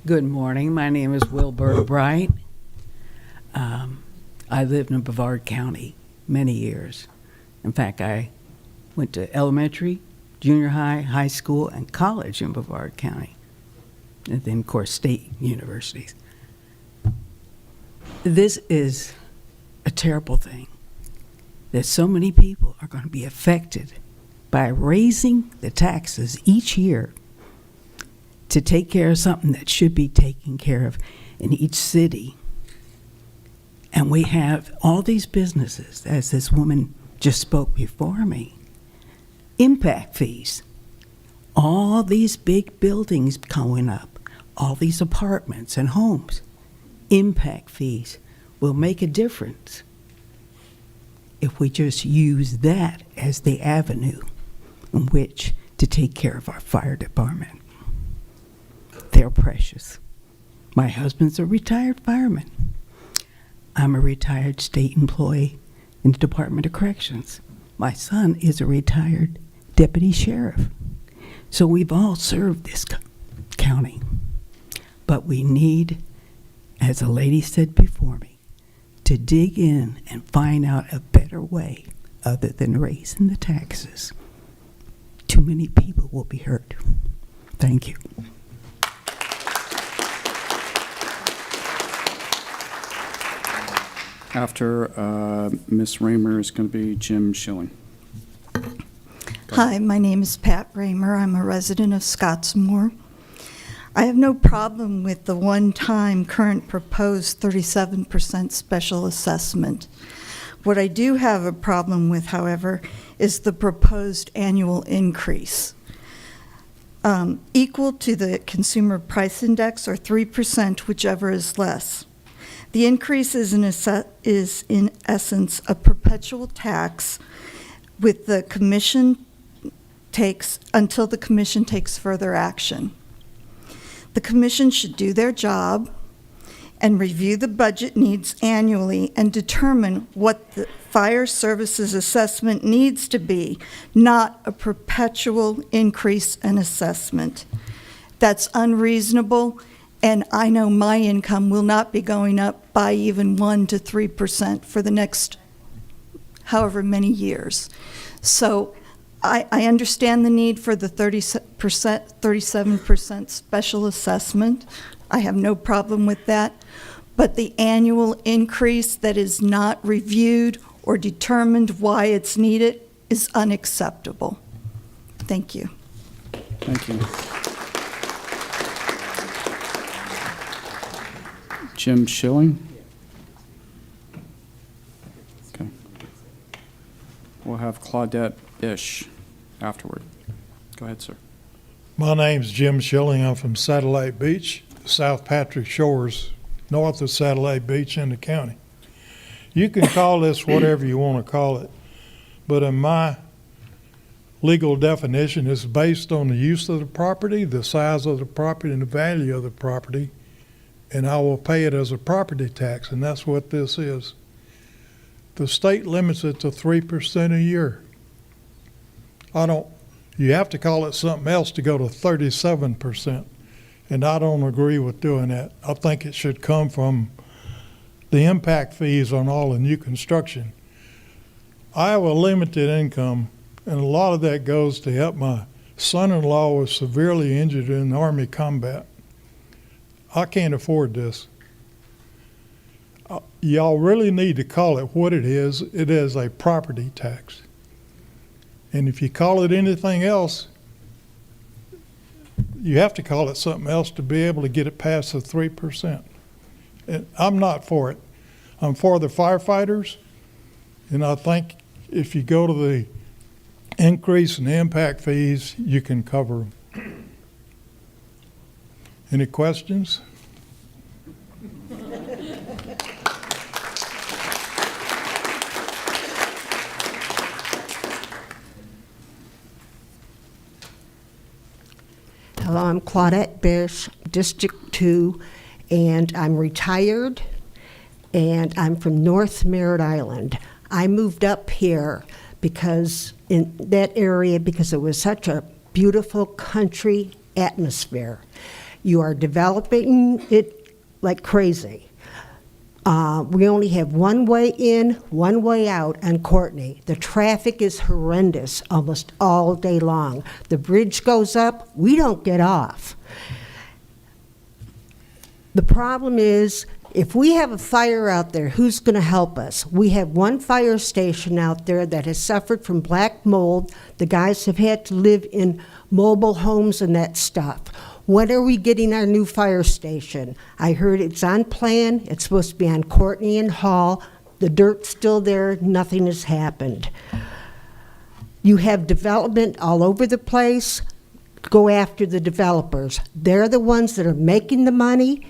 Speaker 1: Good morning. My name is Wilberta Bright. I lived in Brevard County many years. In fact, I went to elementary, junior high, high school, and college in Brevard County, and then, of course, state universities. This is a terrible thing that so many people are going to be affected by raising the taxes each year to take care of something that should be taken care of in each city. And we have all these businesses, as this woman just spoke before me, impact fees, all these big buildings going up, all these apartments and homes, impact fees will make a difference if we just use that as the avenue in which to take care of our fire department. They're precious. My husband's a retired fireman. I'm a retired state employee in the Department of Corrections. My son is a retired deputy sheriff. So we've all served this county. But we need, as a lady said before me, to dig in and find out a better way other than raising the taxes. Too many people will be hurt. Thank you.
Speaker 2: After Ms. Raymer is going to be Jim Schilling.
Speaker 4: Hi, my name is Pat Raymer. I'm a resident of Scottsmore. I have no problem with the one-time current proposed 37% special assessment. What I do have a problem with, however, is the proposed annual increase. Equal to the consumer price index or 3%, whichever is less. The increase is in essence a perpetual tax with the commission until the commission takes further action. The commission should do their job and review the budget needs annually and determine what the fire services assessment needs to be, not a perpetual increase in assessment. That's unreasonable. And I know my income will not be going up by even 1% to 3% for the next however many years. So I understand the need for the 37% special assessment. I have no problem with that. But the annual increase that is not reviewed or determined why it's needed is unacceptable. Thank you.
Speaker 2: Thank you. Jim Schilling? Okay. We'll have Claudette Ish afterward. Go ahead, sir.
Speaker 23: My name's Jim Schilling. I'm from Satellite Beach, South Patrick Shores, north of Satellite Beach in the county. You can call this whatever you want to call it, but in my legal definition, it's based on the use of the property, the size of the property, and the value of the property, and I will pay it as a property tax, and that's what this is. The state limits it to 3% a year. You have to call it something else to go to 37%, and I don't agree with doing that. I think it should come from the impact fees on all the new construction. I have a limited income, and a lot of that goes to help my son-in-law was severely injured in Army combat. I can't afford this. Y'all really need to call it what it is. It is a property tax. And if you call it anything else, you have to call it something else to be able to get it past the 3%. And I'm not for it. I'm for the firefighters, and I think if you go to the increase in the impact fees, you can cover them. Any questions?
Speaker 22: Hello, I'm Claudette Bish, District 2, and I'm retired, and I'm from North Merritt Island. I moved up here because in that area because it was such a beautiful country atmosphere. You are developing it like crazy. We only have one way in, one way out on Courtney. The traffic is horrendous almost all day long. The bridge goes up, we don't get off. The problem is, if we have a fire out there, who's going to help us? We have one fire station out there that has suffered from black mold. The guys have had to live in mobile homes and that stuff. When are we getting our new fire station? I heard it's on plan. It's supposed to be on Courtney and Hall. The dirt's still there. Nothing has happened. You have development all over the place. Go after the developers. They're the ones that are making the money,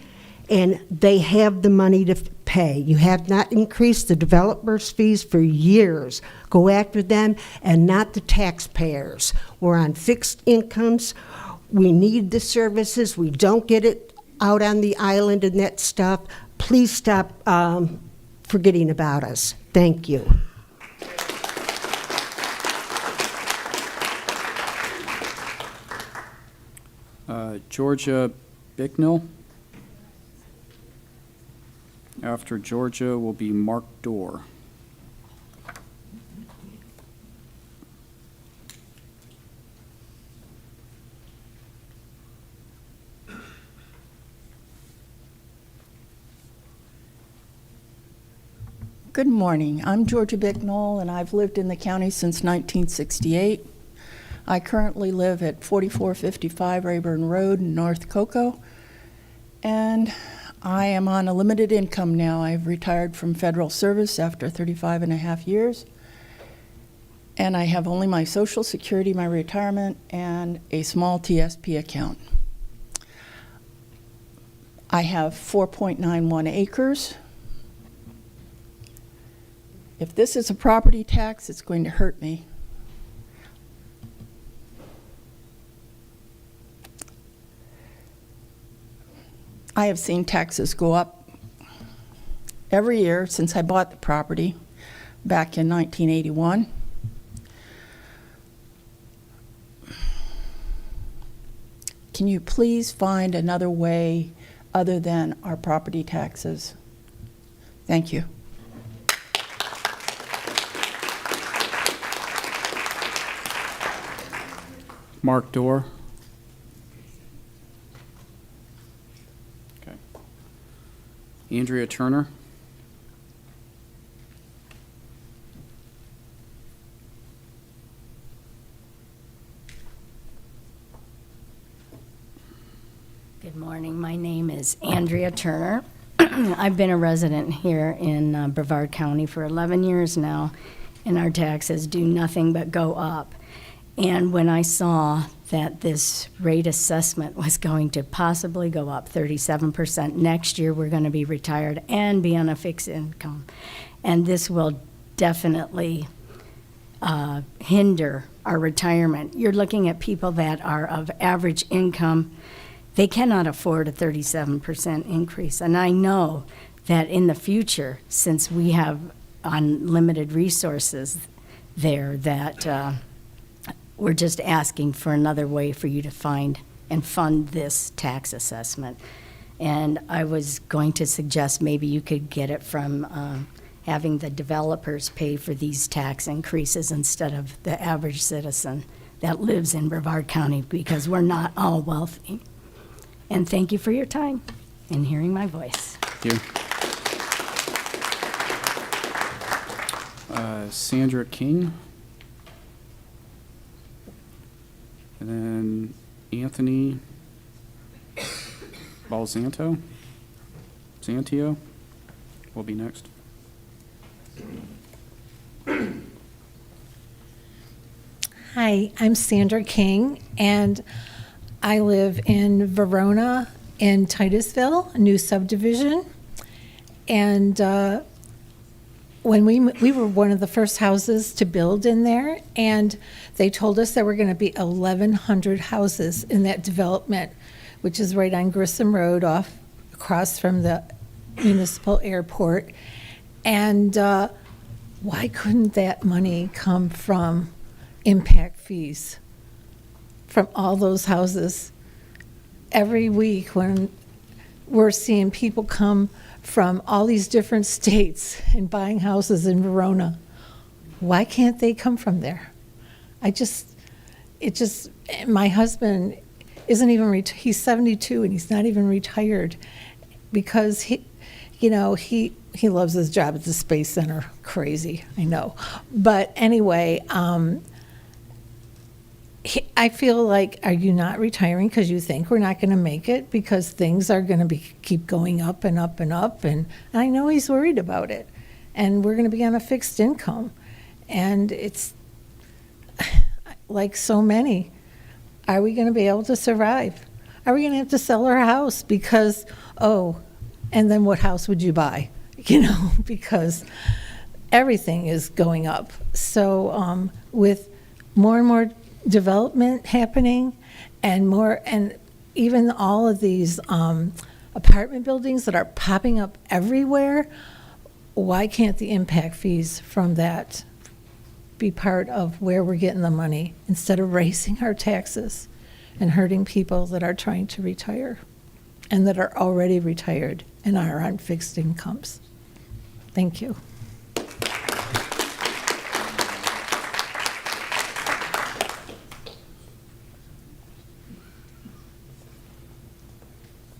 Speaker 22: and they have the money to pay. You have not increased the developers' fees for years. Go after them and not the taxpayers. We're on fixed incomes. We need the services. We don't get it out on the island and that stuff. Please stop forgetting about us. Thank you.
Speaker 2: Georgia Bicknell. After Georgia will be Mark Dorr.
Speaker 12: Good morning. I'm Georgia Bicknell, and I've lived in the county since 1968. I currently live at 4455 Rayburn Road in North Cocoa, and I am on a limited income now. I've retired from federal service after 35 and a half years, and I have only my Social Security, my retirement, and a small TSP account. I have 4.91 acres. If this is a property tax, it's going to hurt me. I have seen taxes go up every year since I bought the property back in 1981. Can you please find another way other than our property taxes? Thank you.
Speaker 2: Mark Dorr. Okay. Andrea Turner.
Speaker 13: Good morning. My name is Andrea Turner. I've been a resident here in Brevard County for 11 years now, and our taxes do nothing but go up. And when I saw that this rate assessment was going to possibly go up 37% next year, we're going to be retired and be on a fixed income. And this will definitely hinder our retirement. You're looking at people that are of average income. They cannot afford a 37% increase. And I know that in the future, since we have unlimited resources there, that we're just asking for another way for you to find and fund this tax assessment. And I was going to suggest maybe you could get it from having the developers pay for these tax increases instead of the average citizen. that lives in Brevard County because we're not all wealthy. And thank you for your time and hearing my voice.
Speaker 2: Thank you. Sandra King. And then Anthony Balzanto. Zantio will be next.
Speaker 10: Hi, I'm Sandra King, and I live in Verona in Titusville, a new subdivision. And when we were one of the first houses to build in there, and they told us there were going to be 1,100 houses in that development, which is right on Grissom Road across from the municipal airport. And why couldn't that money come from impact fees from all those houses? Every week when we're seeing people come from all these different states and buying houses in Verona, why can't they come from there? My husband isn't even, he's 72 and he's not even retired because he loves his job at the Space Center. Crazy, I know. But anyway, I feel like, are you not retiring because you think we're not going to make it because things are going to keep going up and up and up? And I know he's worried about it. And we're going to be on a fixed income. And it's like so many. Are we going to be able to survive? Are we going to have to sell our house because, and then what house would you buy? Because everything is going up. So with more and more development happening and even all of these apartment buildings that are popping up everywhere, why can't the impact fees from that be part of where we're getting the money instead of raising our taxes and hurting people that are trying to retire and that are already retired and are on fixed incomes? Thank you.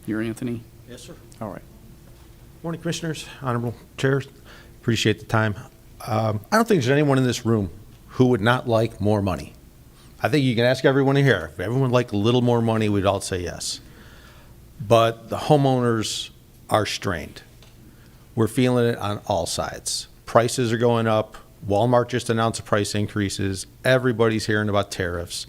Speaker 2: You're Anthony?
Speaker 14: Yes, sir.
Speaker 2: All right.
Speaker 14: Morning, Commissioners, Honorable Chair. Appreciate the time. I don't think there's anyone in this room who would not like more money. I think you can ask everyone here. If everyone would like a little more money, we'd all say yes. But the homeowners are strained. We're feeling it on all sides. Prices are going up. Walmart just announced price increases. Everybody's hearing about tariffs.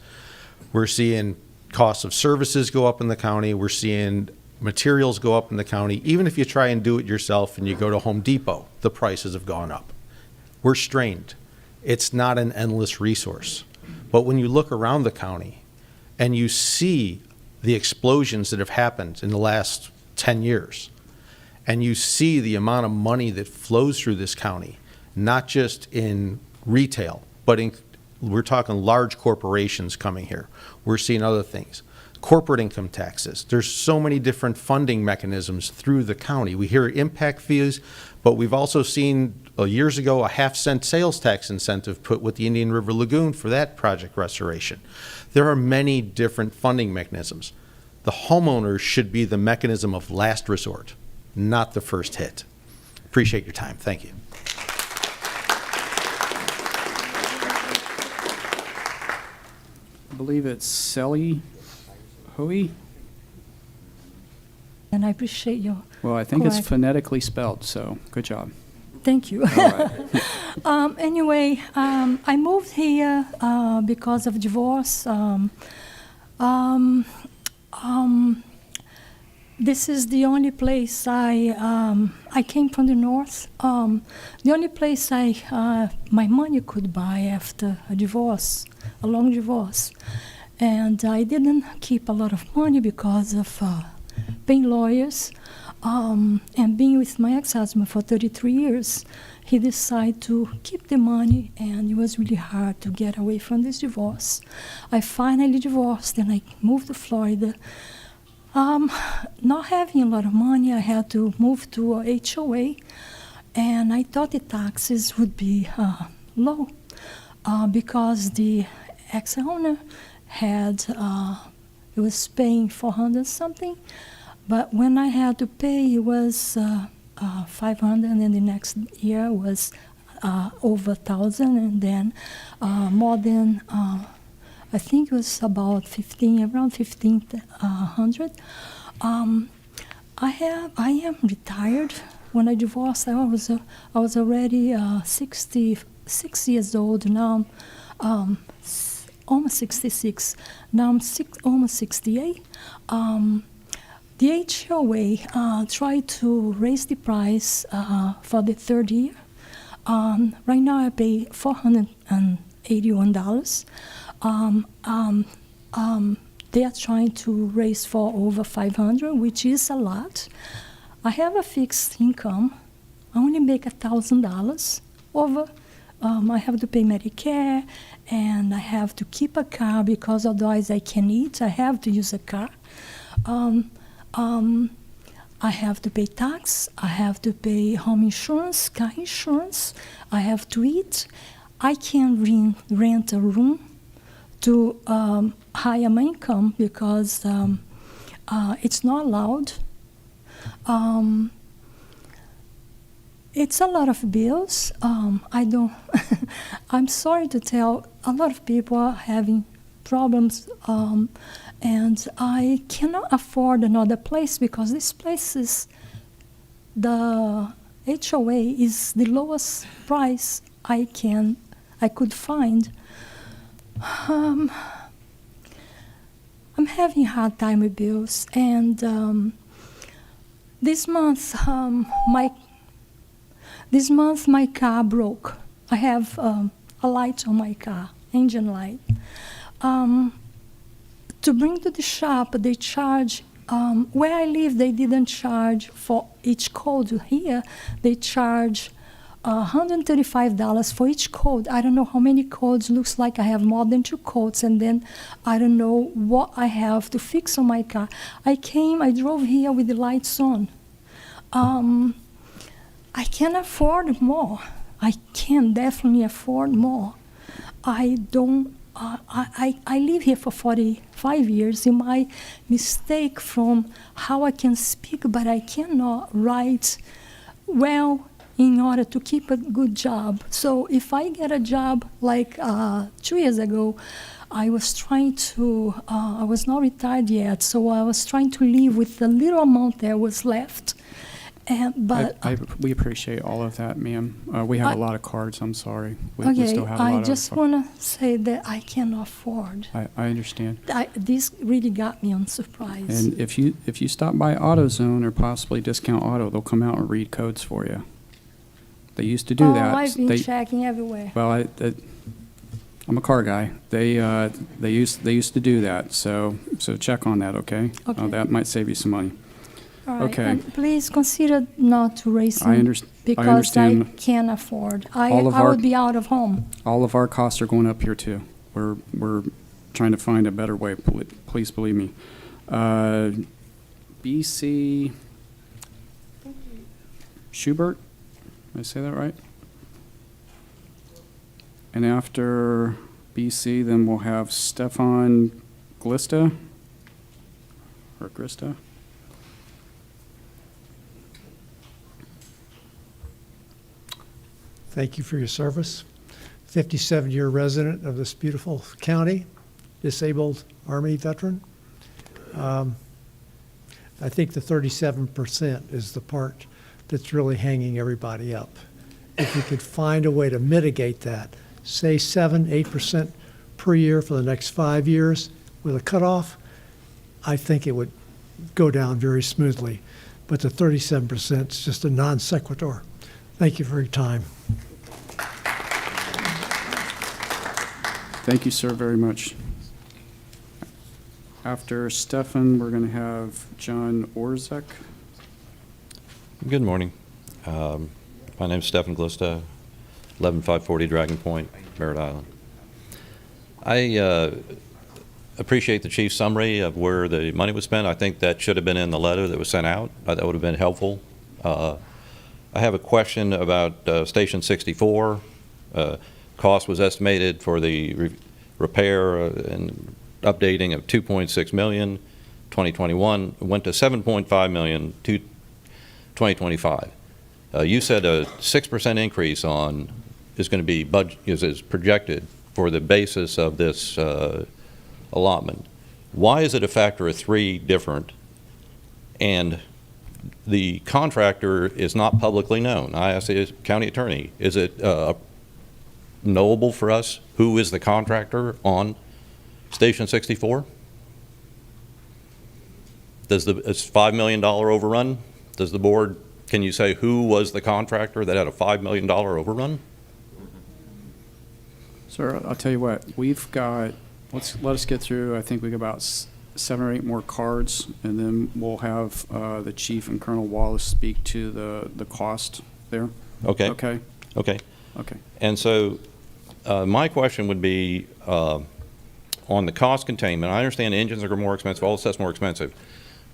Speaker 14: We're seeing costs of services go up in the county. We're seeing materials go up in the county. Even if you try and do it yourself and you go to Home Depot, the prices have gone up. We're strained. It's not an endless resource. But when you look around the county and you see the explosions that have happened in the last 10 years, and you see the amount of money that flows through this county, not just in retail, but we're talking large corporations coming here. We're seeing other things. Corporate income taxes. There's so many different funding mechanisms through the county. We hear impact fees, but we've also seen years ago a half-cent sales tax incentive put with the Indian River Lagoon for that project restoration. There are many different funding mechanisms. The homeowners should be the mechanism of last resort, not the first hit. Appreciate your time. Thank you.
Speaker 2: I believe it's Sally Hoey.
Speaker 17: And I appreciate your
Speaker 2: Well, I think it's
Speaker 17: correct.
Speaker 2: phonetically spelled, so good job.
Speaker 17: Thank you.
Speaker 2: All right.
Speaker 17: Anyway, I moved here because of divorce. This is the only place I came from the north. The only place my money could buy after a divorce, a long divorce. And I didn't keep a lot of money because of paying lawyers. And being with my ex-husband for 33 years, he decided to keep the money, and it was really hard to get away from this divorce. I finally divorced, and I moved to Florida. Not having a lot of money, I had to move to a HOA, and I thought the taxes would be low because the ex-owner had, it was paying 400 something, but when I had to pay, it was 500, and the next year was over 1,000, and then more than, I think it was about 15, around 1,500. I am retired. When I divorced, I was already 66 years old. Now I'm almost 66. Now I'm almost 68. The HOA tried to raise the price for the third year. Right now I pay $481. They are trying to raise for over 500, which is a lot. I have a fixed income. I only make $1,000 over. I have to pay Medicare, and I have to keep a car because otherwise I can't eat. I have to use a car. I have to pay tax. I have to pay home insurance, car insurance. I have to eat. I can't rent a room to higher my income because it's not allowed. It's a lot of bills. I'm sorry to tell, a lot of people are having problems, and I cannot afford another place because this place is, the HOA is the lowest price I could find. I'm having a hard time with bills, and this month my car broke. I have a light on my car, engine light. To bring to the shop, they charge. Where I live, they didn't charge for each code. Here, they charge $135 for each code. I don't know how many codes. Looks like I have more than 2 codes, and then I don't know what I have to fix on my car. I drove here with the lights on. I can afford more. I can definitely afford more. I live here for 45 years. It my mistake from how I can speak, but I cannot write well in order to keep a good job. So if I get a job like 2 years ago, I was trying to, I was not retired yet, so I was trying to live with the little amount that was left.
Speaker 2: We appreciate all of that, ma'am. We have a lot of cards. I'm sorry. We still have a lot
Speaker 17: I just want to say that I cannot afford.
Speaker 2: I understand.
Speaker 17: This really got me on surprise.
Speaker 2: And if you stop by AutoZone or possibly Discount Auto, they'll come out and read codes for you. They used to do that.
Speaker 17: I've been checking everywhere.
Speaker 2: Well, I'm a car guy. They used to do that. So check on that, okay?
Speaker 17: Okay.
Speaker 2: That might save you some money.
Speaker 17: All right.
Speaker 2: Okay.
Speaker 17: And please consider not to raise them because I
Speaker 2: understand.
Speaker 17: can't afford. I
Speaker 2: Our-
Speaker 17: would be out of home.
Speaker 2: All of our costs are going up here too. We're trying to find a better way. Please believe me. BC Schubert, did I say that right? And after BC, then we'll have Stefan Glista or Grista.
Speaker 6: Thank you for your service. 57-year resident of this beautiful county, disabled Army veteran. I think the 37% is the part that's really hanging everybody up. If we could find a way to mitigate that, say 7-8% per year for the next 5 years with a cutoff, I think it would go down very smoothly. But the 37% is just a non sequitur. Thank you for your time.
Speaker 2: Thank you, sir, very much. After Stefan, we're going to have John Orzek.
Speaker 15: Good morning. My name is Stefan Glista, 11540 Dragon Point, Merritt Island. I appreciate the chief's summary of where the money was spent. I think that should have been in the letter that was sent out. That would have been helpful. I have a question about Station 64. Cost was estimated for the repair and updating of 2.6 million. 2021 went to 7.5 million to 2025. You said a 6% increase on is going to be is projected for the basis of this allotment. Why is it a factor of 3 different, and the contractor is not publicly known? I asked the county attorney, is it knowable for us who is the contractor on Station 64? It's $5 million overrun? Does the board, can you say who was the contractor that had a $5 million overrun?
Speaker 2: Sir, I'll tell you what, we've got, let us get through, I think we got about 7 or 8 more cards, and then we'll have the chief and Colonel Wallace speak to the cost there.
Speaker 15: Okay.
Speaker 2: Okay.
Speaker 15: Okay.
Speaker 2: Okay.
Speaker 15: And so my question would be on the cost containment. I understand engines are more expensive, all this stuff's more expensive,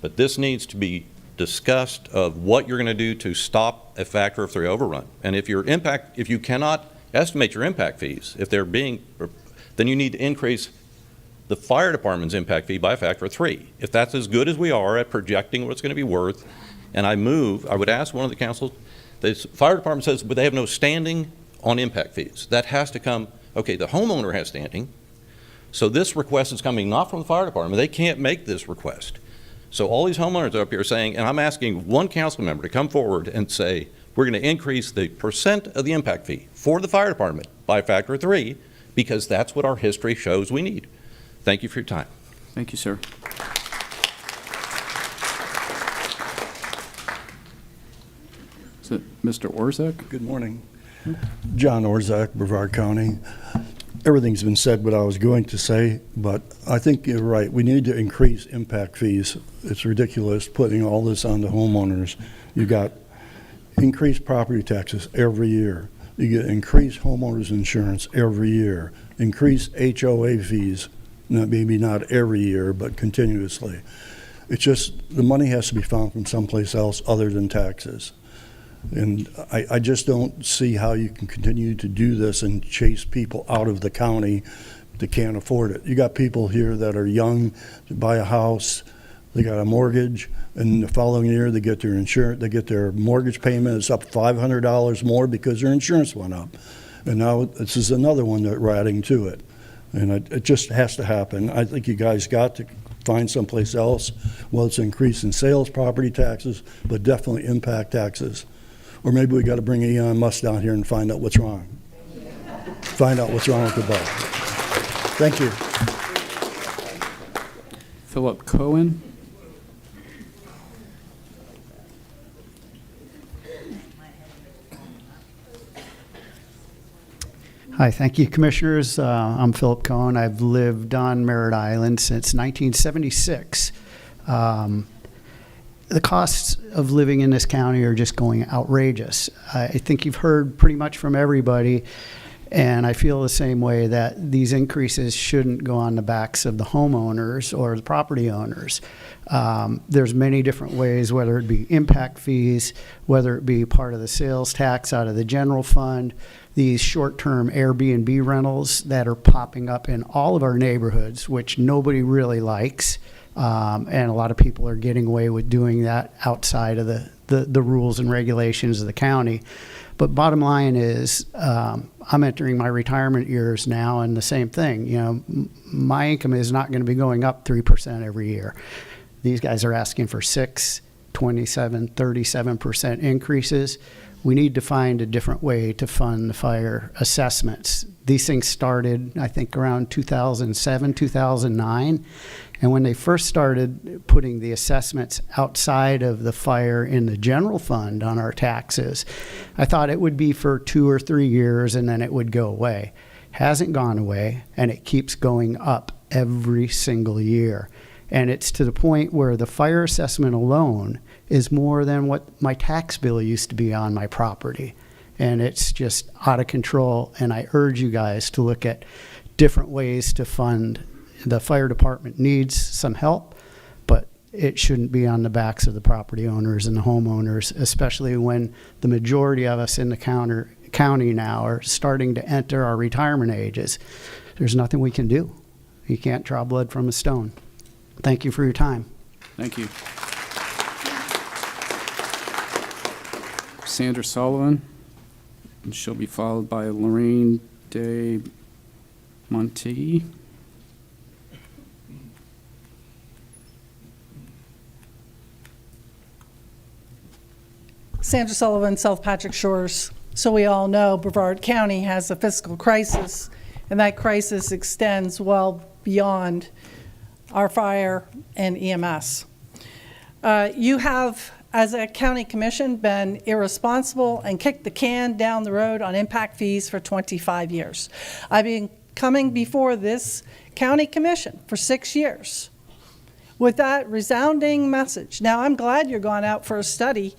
Speaker 15: but this needs to be discussed of what you're going to do to stop a factor of 3 overrun. And if you cannot estimate your impact fees, if they're being, then you need to increase the fire department's impact fee by a factor of 3. If that's as good as we are at projecting what it's going to be worth, and I would ask one of the council, the fire department says, but they have no standing on impact fees. That has to come, okay, the homeowner has standing, so this request is coming not from the fire department. They can't make this request. So all these homeowners are up here saying, and I'm asking one council member to come forward and say, we're going to increase the percent of the impact fee for the fire department by a factor of 3, because that's what our history shows we need. Thank you for your time.
Speaker 2: Thank you, sir. Is it Mr. Orzak?
Speaker 7: Good morning. John Orzak, Brevard County. Everything's been said what I was going to say, but I think you're right. We need to increase impact fees. It's ridiculous putting all this on the homeowners. You got increased property taxes every year. You get increased homeowners insurance every year. Increased HOA fees, maybe not every year, but continuously. It's just the money has to be found from someplace else other than taxes. And I just don't see how you can continue to do this and chase people out of the county that can't afford it. You got people here that are young to buy a house, they got a mortgage, and the following year they get their insurance, they get their mortgage payment is up $500 more because their insurance went up. And now this is another one that we're adding to it. And it just has to happen. I think you guys got to find someplace else. Well, it's increasing sales property taxes, but definitely impact taxes. Or maybe we got to bring Elon Musk down here and find out what's wrong. Find out what's wrong with the budget. Thank you.
Speaker 2: Philip Cohen.
Speaker 16: Hi, thank you, Commissioners. I'm Philip Cohen. I've lived on Merritt Island since 1976. The costs of living in this county are just going outrageous. I think you've heard pretty much from everybody, and I feel the same way, that these increases shouldn't go on the backs of the homeowners or the property owners. There's many different ways, whether it be impact fees, whether it be part of the sales tax out of the general fund, these short-term Airbnb rentals that are popping up in all of our neighborhoods, which nobody really likes. And a lot of people are getting away with doing that outside of the rules and regulations of the county. But bottom line is, I'm entering my retirement years now, and the same thing. You know, my income is not going to be going up 3% every year. These guys are asking for 6, 27, 37% increases. We need to find a different way to fund the fire assessments. These things started, I think, around 2007, 2009. And when they first started putting the assessments outside of the fire in the general fund on our taxes, I thought it would be for 2 or 3 years and then it would go away. Hasn't gone away, and it keeps going up every single year. And it's to the point where the fire assessment alone is more than what my tax bill used to be on my property. And it's just out of control. And I urge you guys to look at different ways to fund. The fire department needs some help, but it shouldn't be on the backs of the property owners and the homeowners, especially when the majority of us in the county now are starting to enter our retirement ages. there's nothing we can do. You can't draw blood from a stone. Thank you for your time.
Speaker 2: Thank you. Sandra Sullivan, and she'll be followed by Lorraine De Monte.
Speaker 5: Sandra Sullivan, South Patrick Shores. So we all know Brevard County has a fiscal crisis, and that crisis extends well beyond our fire and EMS. You have, as a county commission, been irresponsible and kicked the can down the road on impact fees for 25 years. I've been coming before this county commission for 6 years with that resounding message. Now, I'm glad you're going out for a study,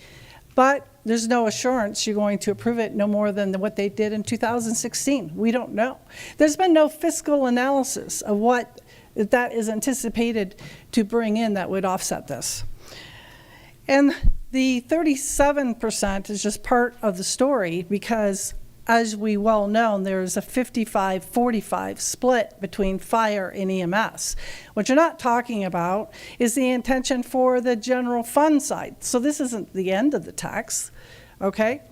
Speaker 5: but there's no assurance you're going to approve it no more than what they did in 2016. We don't know. There's been no fiscal analysis of what that is anticipated to bring in that would offset this. And the 37% is just part of the story because, as we well know, there's a 55-45 split between fire and EMS. What you're not talking about is the intention for the general fund side. So this isn't the end of the tax, okay?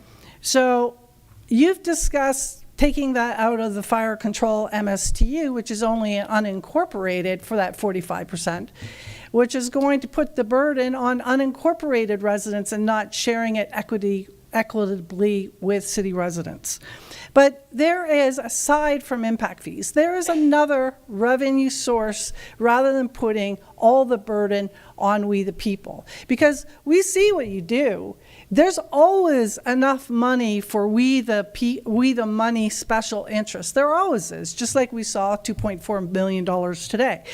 Speaker 5: So you've discussed taking that out of the fire control MSTU, which is only unincorporated for that 45%, which is going to put the burden on unincorporated residents and not sharing it equitably with city residents. But there is, aside from impact fees, there is another revenue source rather than putting all the burden on we the people. Because we see what you do. There's always enough money for we the money special interest. There always is, just like we saw $2.4 million today.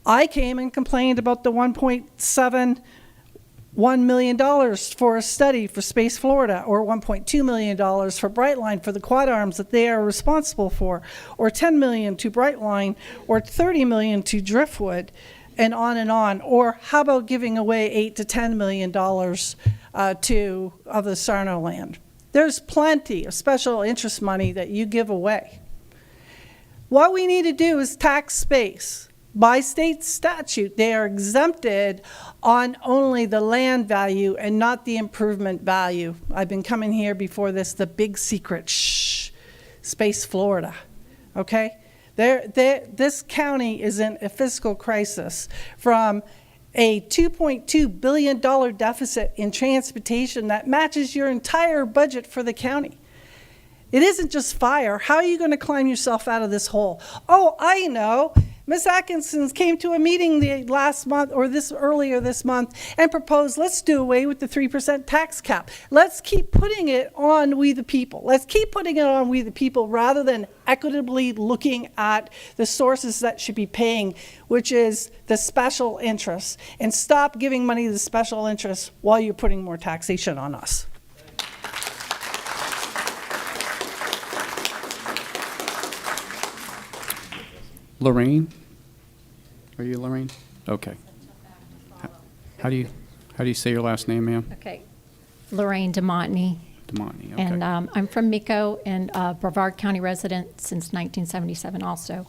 Speaker 5: I came and complained about the $1.71 million for a study for Space Florida, or $1.2 million for Brightline for the quad arms that they are responsible for, or $10 million to Brightline, or $30 million to Driftwood, and on, or how about giving away $8 to $10 million of the Sarno land? There's plenty of special interest money that you give away. What we need to do is tax space. By state statute, they are exempted on only the land value and not the improvement value. I've been coming here before this, the big secret, Space Florida, okay? This county is in a fiscal crisis from a $2.2 billion deficit in transportation that matches your entire budget for the county. It isn't just fire. How are you going to climb yourself out of this hole? Oh, I know. Ms. Atkinson came to a meeting last month or earlier this month and proposed, let's do away with the 3% tax cap. Let's keep putting it on we the people. Let's keep putting it on we the people rather than equitably looking at the sources that should be paying, which is the special interests, and stop giving money to the special interests while you're putting more taxation on us.
Speaker 2: Lorraine? Are you Lorraine? Okay. How do you say your last name, ma'am?
Speaker 18: Okay. Lorraine DeMontney.
Speaker 2: DeMontney, okay.
Speaker 18: And I'm from Mico and Brevard County resident since 1977 also.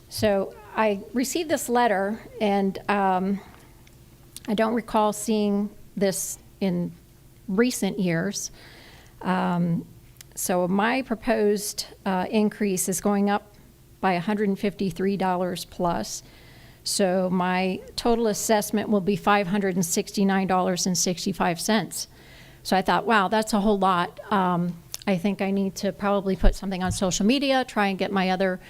Speaker 18: So I received this letter, and I don't recall seeing this in recent years. So my proposed increase is going up by $153 plus. So my total assessment will be $569.65. So I thought, wow, that's a whole lot. I think I need to probably put something on social media, try and get my other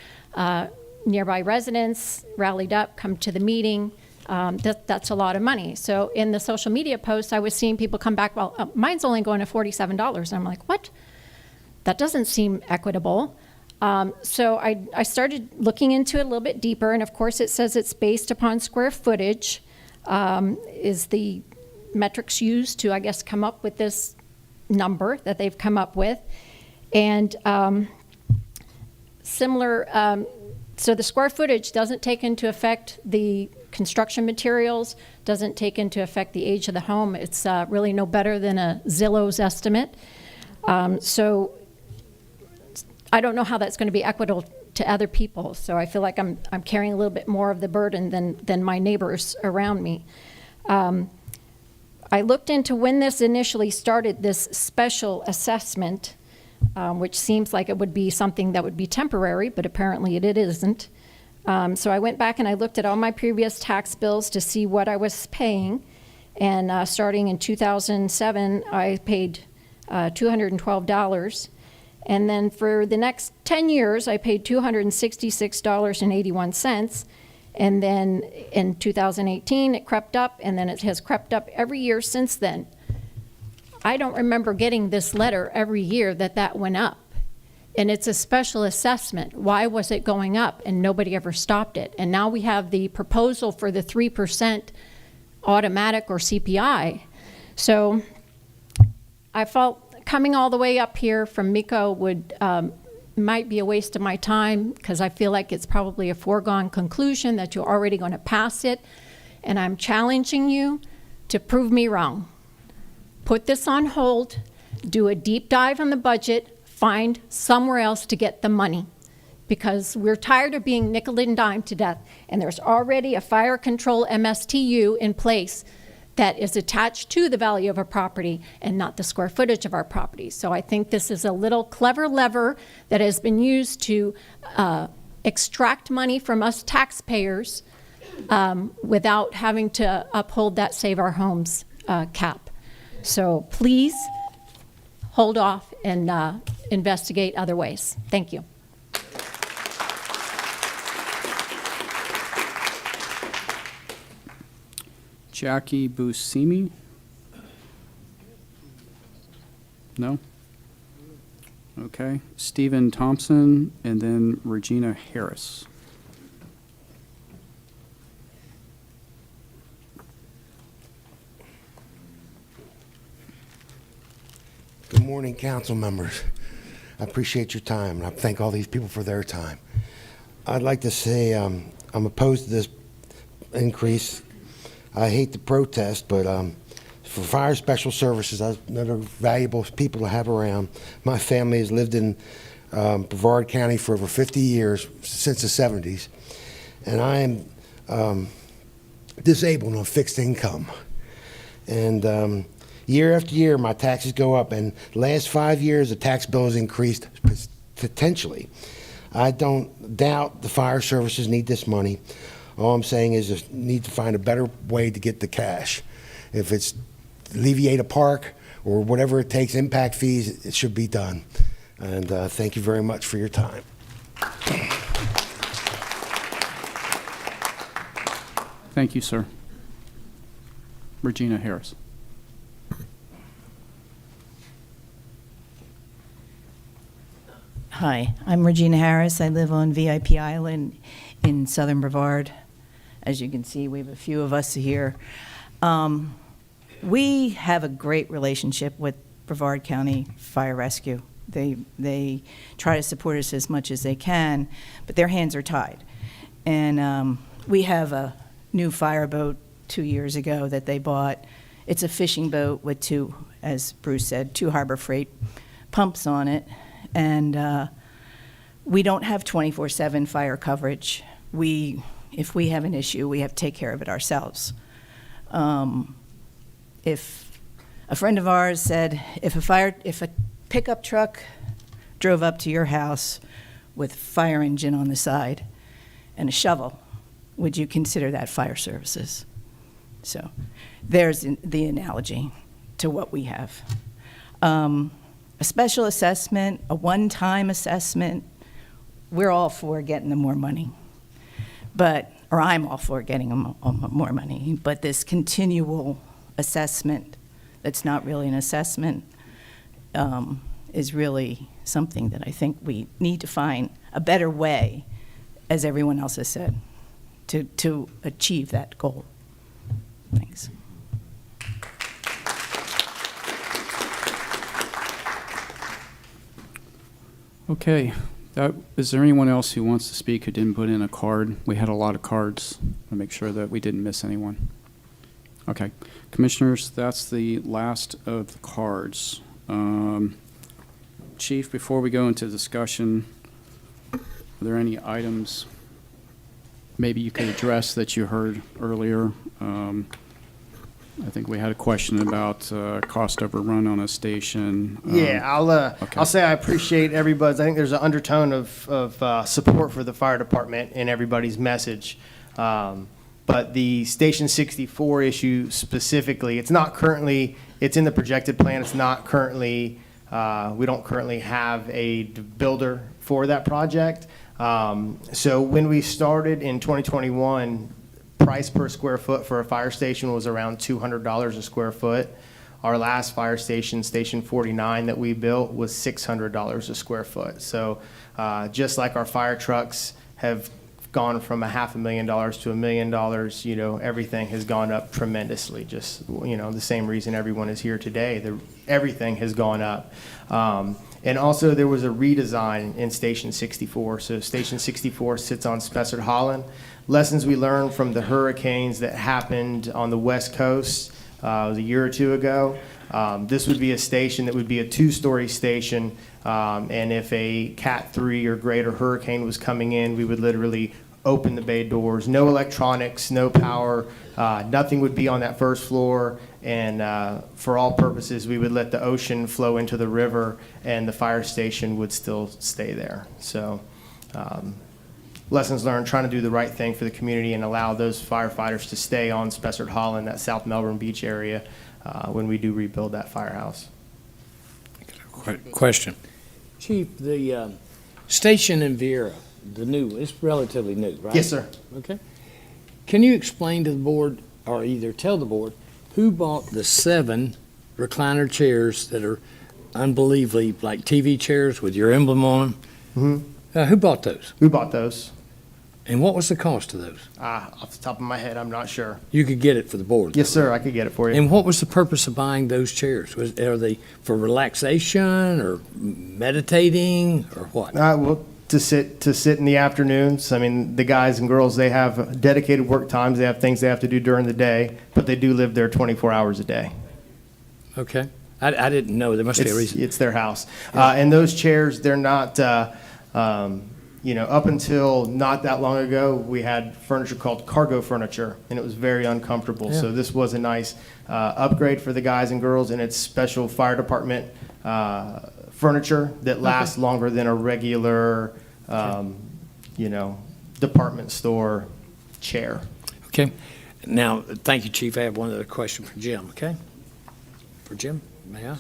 Speaker 18: nearby residents rallied up, come to the meeting. That's a lot of money. So in the social media posts, I was seeing people come back, well, mine's only going to $47. And I'm like, what? That doesn't seem equitable. So I started looking into it a little bit deeper, and of course it says it's based upon square footage, is the metrics used to, I guess, come up with this number that they've come up with. And similar, so the square footage doesn't take into effect the construction materials, doesn't take into effect the age of the home. It's really no better than a Zillow's estimate. So I don't know how that's going to be equitable to other people. So I feel like I'm carrying a little bit more of the burden than my neighbors around me. I looked into when this initially started, this special assessment, which seems like it would be something that would be temporary, but apparently it isn't. So I went back and I looked at all my previous tax bills to see what I was paying. And starting in 2007, I paid $212. And then for the next 10 years, I paid $266.81. And then in 2018, it crept up, and then it has crept up every year since then. I don't remember getting this letter every year that went up. And it's a special assessment. Why was it going up? And nobody ever stopped it. And now we have the proposal for the 3% automatic or CPI. So I felt coming all the way up here from MECO might be a waste of my time, because I feel like it's probably a foregone conclusion that you're already going to pass it. And I'm challenging you to prove me wrong. Put this on hold, do a deep dive on the budget, find somewhere else to get the money, because we're tired of being nickel and dime to death. And there's already a fire control MSTU in place that is attached to the value of a property and not the square footage of our property. So I think this is a little clever lever that has been used to extract money from us taxpayers without having to uphold that Save Our Homes cap. So please hold off and investigate other ways. Thank you.
Speaker 2: Jackie Buscemi? No? Okay. Stephen Thompson, and then Regina Harris.
Speaker 11: Good morning, council members. I appreciate your time, and I thank all these people for their time. I'd like to say I'm opposed to this increase. I hate to protest, but for fire special services, they're valuable people to have around. My family has lived in Brevard County for over 50 years, since the 70s, and I am disabled on fixed income. And year after year, my taxes go up, and the last 5 years, the tax bill has increased potentially. I don't doubt the fire services need this money. All I'm saying is just need to find a better way to get the cash. If it's alleviate a park or whatever it takes, impact fees, it should be done. And thank you very much for your time.
Speaker 2: Thank you, sir. Regina Harris.
Speaker 19: Hi, I'm Regina Harris. I live on VIP Island in southern Brevard. As you can see, we have a few of us here. We have a great relationship with Brevard County Fire Rescue. They try to support us as much as they can, but their hands are tied. And we have a new fireboat 2 years ago that they bought. It's a fishing boat with two, as Bruce said, 2 Harbor Freight pumps on it. And we don't have 24/7 fire coverage. If we have an issue, we have to take care of it ourselves. If a friend of ours said, if a pickup truck drove up to your house with fire engine on the side and a shovel, would you consider that fire services? So there's the analogy to what we have. A special assessment, a one-time assessment, we're all for getting them more money. Or I'm all for getting them more money, but this continual assessment that's not really an assessment is really something that I think we need to find a better way, as everyone else has said, to achieve that goal. Thanks.
Speaker 2: Okay. Is there anyone else who wants to speak who didn't put in a card? We had a lot of cards to make sure that we didn't miss anyone. Okay. Commissioners, that's the last of the cards. Chief, before we go into discussion, Are there any items maybe you could address that you heard earlier? I think we had a question about cost overrun on a station.
Speaker 3: Yeah, I'll say I appreciate everybody's. I think there's an undertone of support for the fire department in everybody's message. But the Station 64 issue specifically, it's in the projected plan. It's not currently, we don't currently have a builder for that project. So when we started in 2021, price per square foot for a fire station was around $200 a square foot. Our last fire station, Station 49, that we built was $600 a square foot. So just like our fire trucks have gone from $500,000 to $1 million, everything has gone up tremendously. Just, the same reason everyone is here today. Everything has gone up. And also there was a redesign in Station 64. So Station 64 sits on Spessard Holland. Lessons we learned from the hurricanes that happened on the West Coast a year or two ago. This would be a station that would be a 2-story station. And if a Cat 3 or greater hurricane was coming in, we would literally open the bay doors. No electronics, no power, nothing would be on that first floor. And for all purposes, we would let the ocean flow into the river and the fire station would still stay there. So lessons learned, trying to do the right thing for the community and allow those firefighters to stay on Spessard Holland, that South Melbourne Beach area, when we do rebuild that firehouse.
Speaker 20: Question. Chief, the station in Viera, it's relatively new, right?
Speaker 3: Yes, sir.
Speaker 20: Okay. Can you explain to the board, or either tell the board, who bought the 7 recliner chairs that are unbelievably like TV chairs with your emblem on them?
Speaker 3: Mm-hmm.
Speaker 20: Who bought those?
Speaker 3: We bought those.
Speaker 20: And what was the cost of those?
Speaker 3: Off the top of my head, I'm not sure.
Speaker 20: You could get it for the board.
Speaker 3: Yes, sir, I could get it for you.
Speaker 20: And what was the purpose of buying those chairs? Are they for relaxation or meditating or what?
Speaker 3: Well, to sit in the afternoons. I mean, the guys and girls, they have dedicated work times. They have things they have to do during the day, but they do live there 24 hours a day.
Speaker 20: Okay. I didn't know. There must be a reason.
Speaker 3: It's their house. And those chairs, they're not, up until not that long ago, we had furniture called cargo furniture, and it was very uncomfortable.
Speaker 20: Yeah.
Speaker 3: So this was a nice upgrade for the guys and girls, and it's special fire department furniture that lasts longer than a regular, department store chair.
Speaker 20: Okay. Now, thank you, Chief. I have one other question for Jim, okay? For Jim, may I?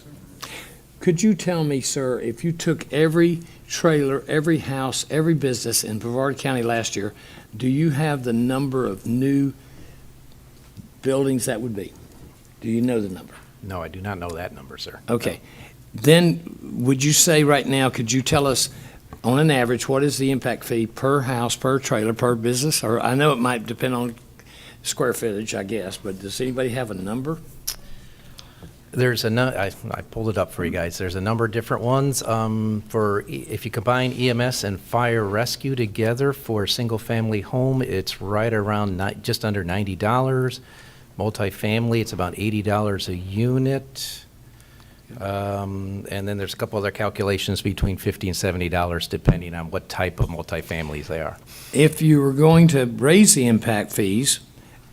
Speaker 20: Could you tell me, sir, if you took every trailer, every house, every business in Brevard County last year, do you have the number of new buildings that would be? Do you know the number?
Speaker 21: No, I do not know that number, sir.
Speaker 20: Okay. Then would you say right now, could you tell us on an average, what is the impact fee per house, per trailer, per business? Or I know it might depend on square footage, I guess, but does anybody have a number?
Speaker 21: There's I pulled it up for you guys. There's a number of different ones. If you combine EMS and fire rescue together for a single-family home, it's right around just under $90. Multifamily, it's about $80 a unit. And then there's a couple other calculations between $50 and $70 depending on what type of multifamilies they are.
Speaker 20: If you were going to raise the impact fees,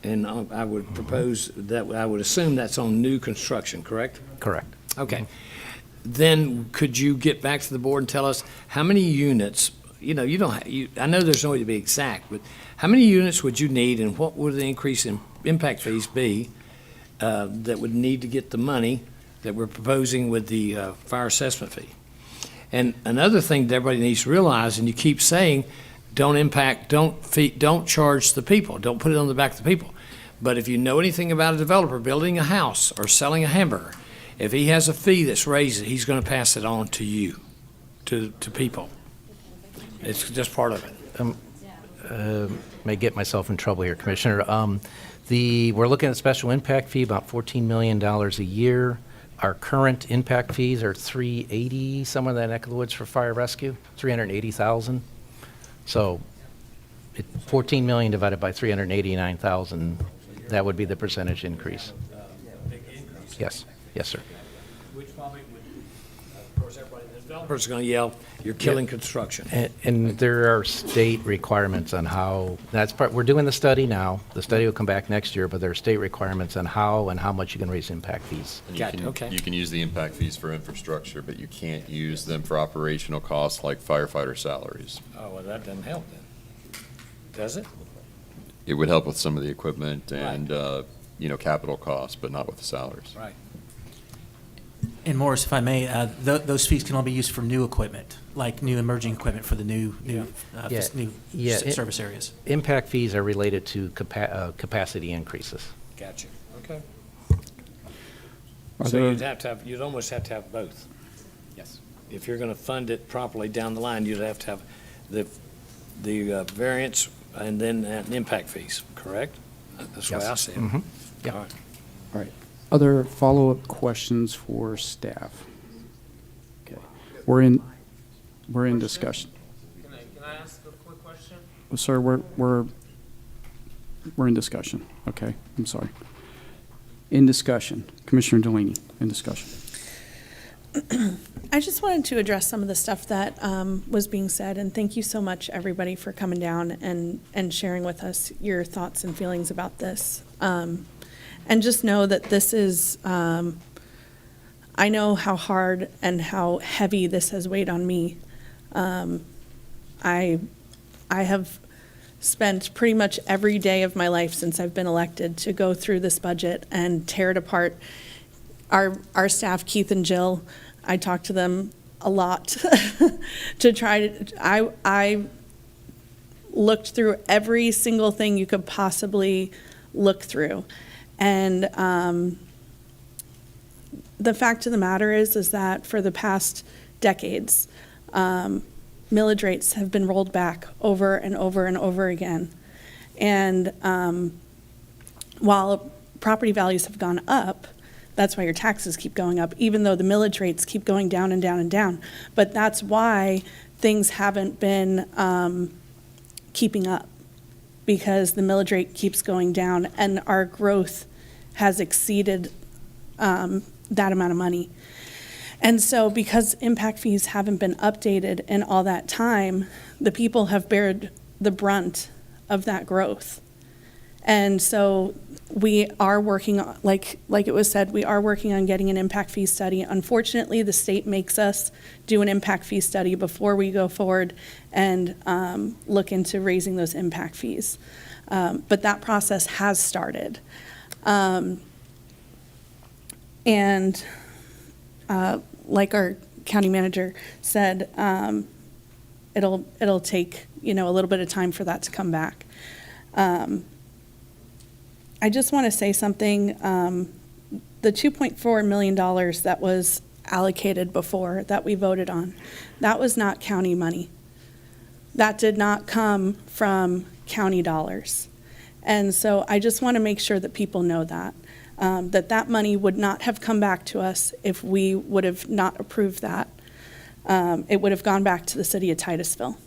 Speaker 20: and I would propose that, I would assume that's on new construction, correct?
Speaker 21: Correct.
Speaker 20: Okay. Then could you get back to the board and tell us how many units, I know there's no way to be exact, but how many units would you need and what would the increase in impact fees be that would need to get the money that we're proposing with the fire assessment fee? And another thing that everybody needs to realize, and you keep saying, don't charge the people, don't put it on the back of the people. But if you know anything about a developer building a house or selling a hamburger, if he has a fee that's raised, he's going to pass it on to you, to people. It's just part of it.
Speaker 21: May get myself in trouble here, Commissioner. We're looking at special impact fee, about $14 million a year. Our current impact fees are $380, somewhere in that neck of the woods for fire rescue, $380,000. So 14 million divided by 389,000, that would be the percentage increase. Yes, yes, sir.
Speaker 20: Which probably would, of course, everybody in the development developer's going to yell, "You're killing construction."
Speaker 21: And there are state requirements on how, we're doing the study now. The study will come back next year, but there are state requirements on how and how much you can raise impact fees.
Speaker 1: And you can use the impact fees for infrastructure, but you can't use them for operational costs like firefighter salaries.
Speaker 20: Oh, well, that doesn't help then, does it?
Speaker 1: It would help with some of the equipment and, capital costs, but not with the salaries.
Speaker 20: Right.
Speaker 8: And Morris, if I may, those fees can only be used for new equipment, like new emerging equipment for the new service areas.
Speaker 21: Impact fees are related to capacity increases.
Speaker 20: Gotcha. Okay.
Speaker 2: Are
Speaker 20: So
Speaker 2: there-
Speaker 20: you'd almost have to have both.
Speaker 8: Yes.
Speaker 20: If you're going to fund it properly down the line, you'd have to have the variance and then impact fees, correct? That's the way I see it.
Speaker 21: Mhm. Yeah.
Speaker 20: All right.
Speaker 2: All right. Other follow-up questions for staff? Okay. We're in discussion.
Speaker 9: Can I ask a quick question?
Speaker 2: Sir, we're in discussion. Okay, I'm sorry. In discussion. Commissioner Delaney, in discussion.
Speaker 24: I just wanted to address some of the stuff that was being said, and thank you so much, everybody, for coming down and sharing with us your thoughts and feelings about this. And just know that this is, I know how hard and how heavy this has weighed on me. I have spent pretty much every day of my life since I've been elected to go through this budget and tear it apart. Our staff, Keith and Jill, I talk to them a lot to try to, I looked through every single thing you could possibly look through. And the fact of the matter is that for the past decades, millage rates have been rolled back over and over and over again. And while property values have gone up, that's why your taxes keep going up, even though the millage rates keep going down and down and down. But that's why things haven't been keeping up, because the millage rate keeps going down and our growth has exceeded that amount of money. And so because impact fees haven't been updated in all that time, the people have bared the brunt of that growth. And so we are working on, like it was said, we are working on getting an impact fee study. Unfortunately, the state makes us do an impact fee study before we go forward and look into raising those impact fees. But that process has started. Like our county manager said, it'll take, a little bit of time for that to come back. I just want to say something. The $2.4 million that was allocated before that we voted on, that was not county money. That did not come from county dollars. And so I just want to make sure that people know that, that money would not have come back to us if we would have not approved that. It would have gone back to the city of Titusville.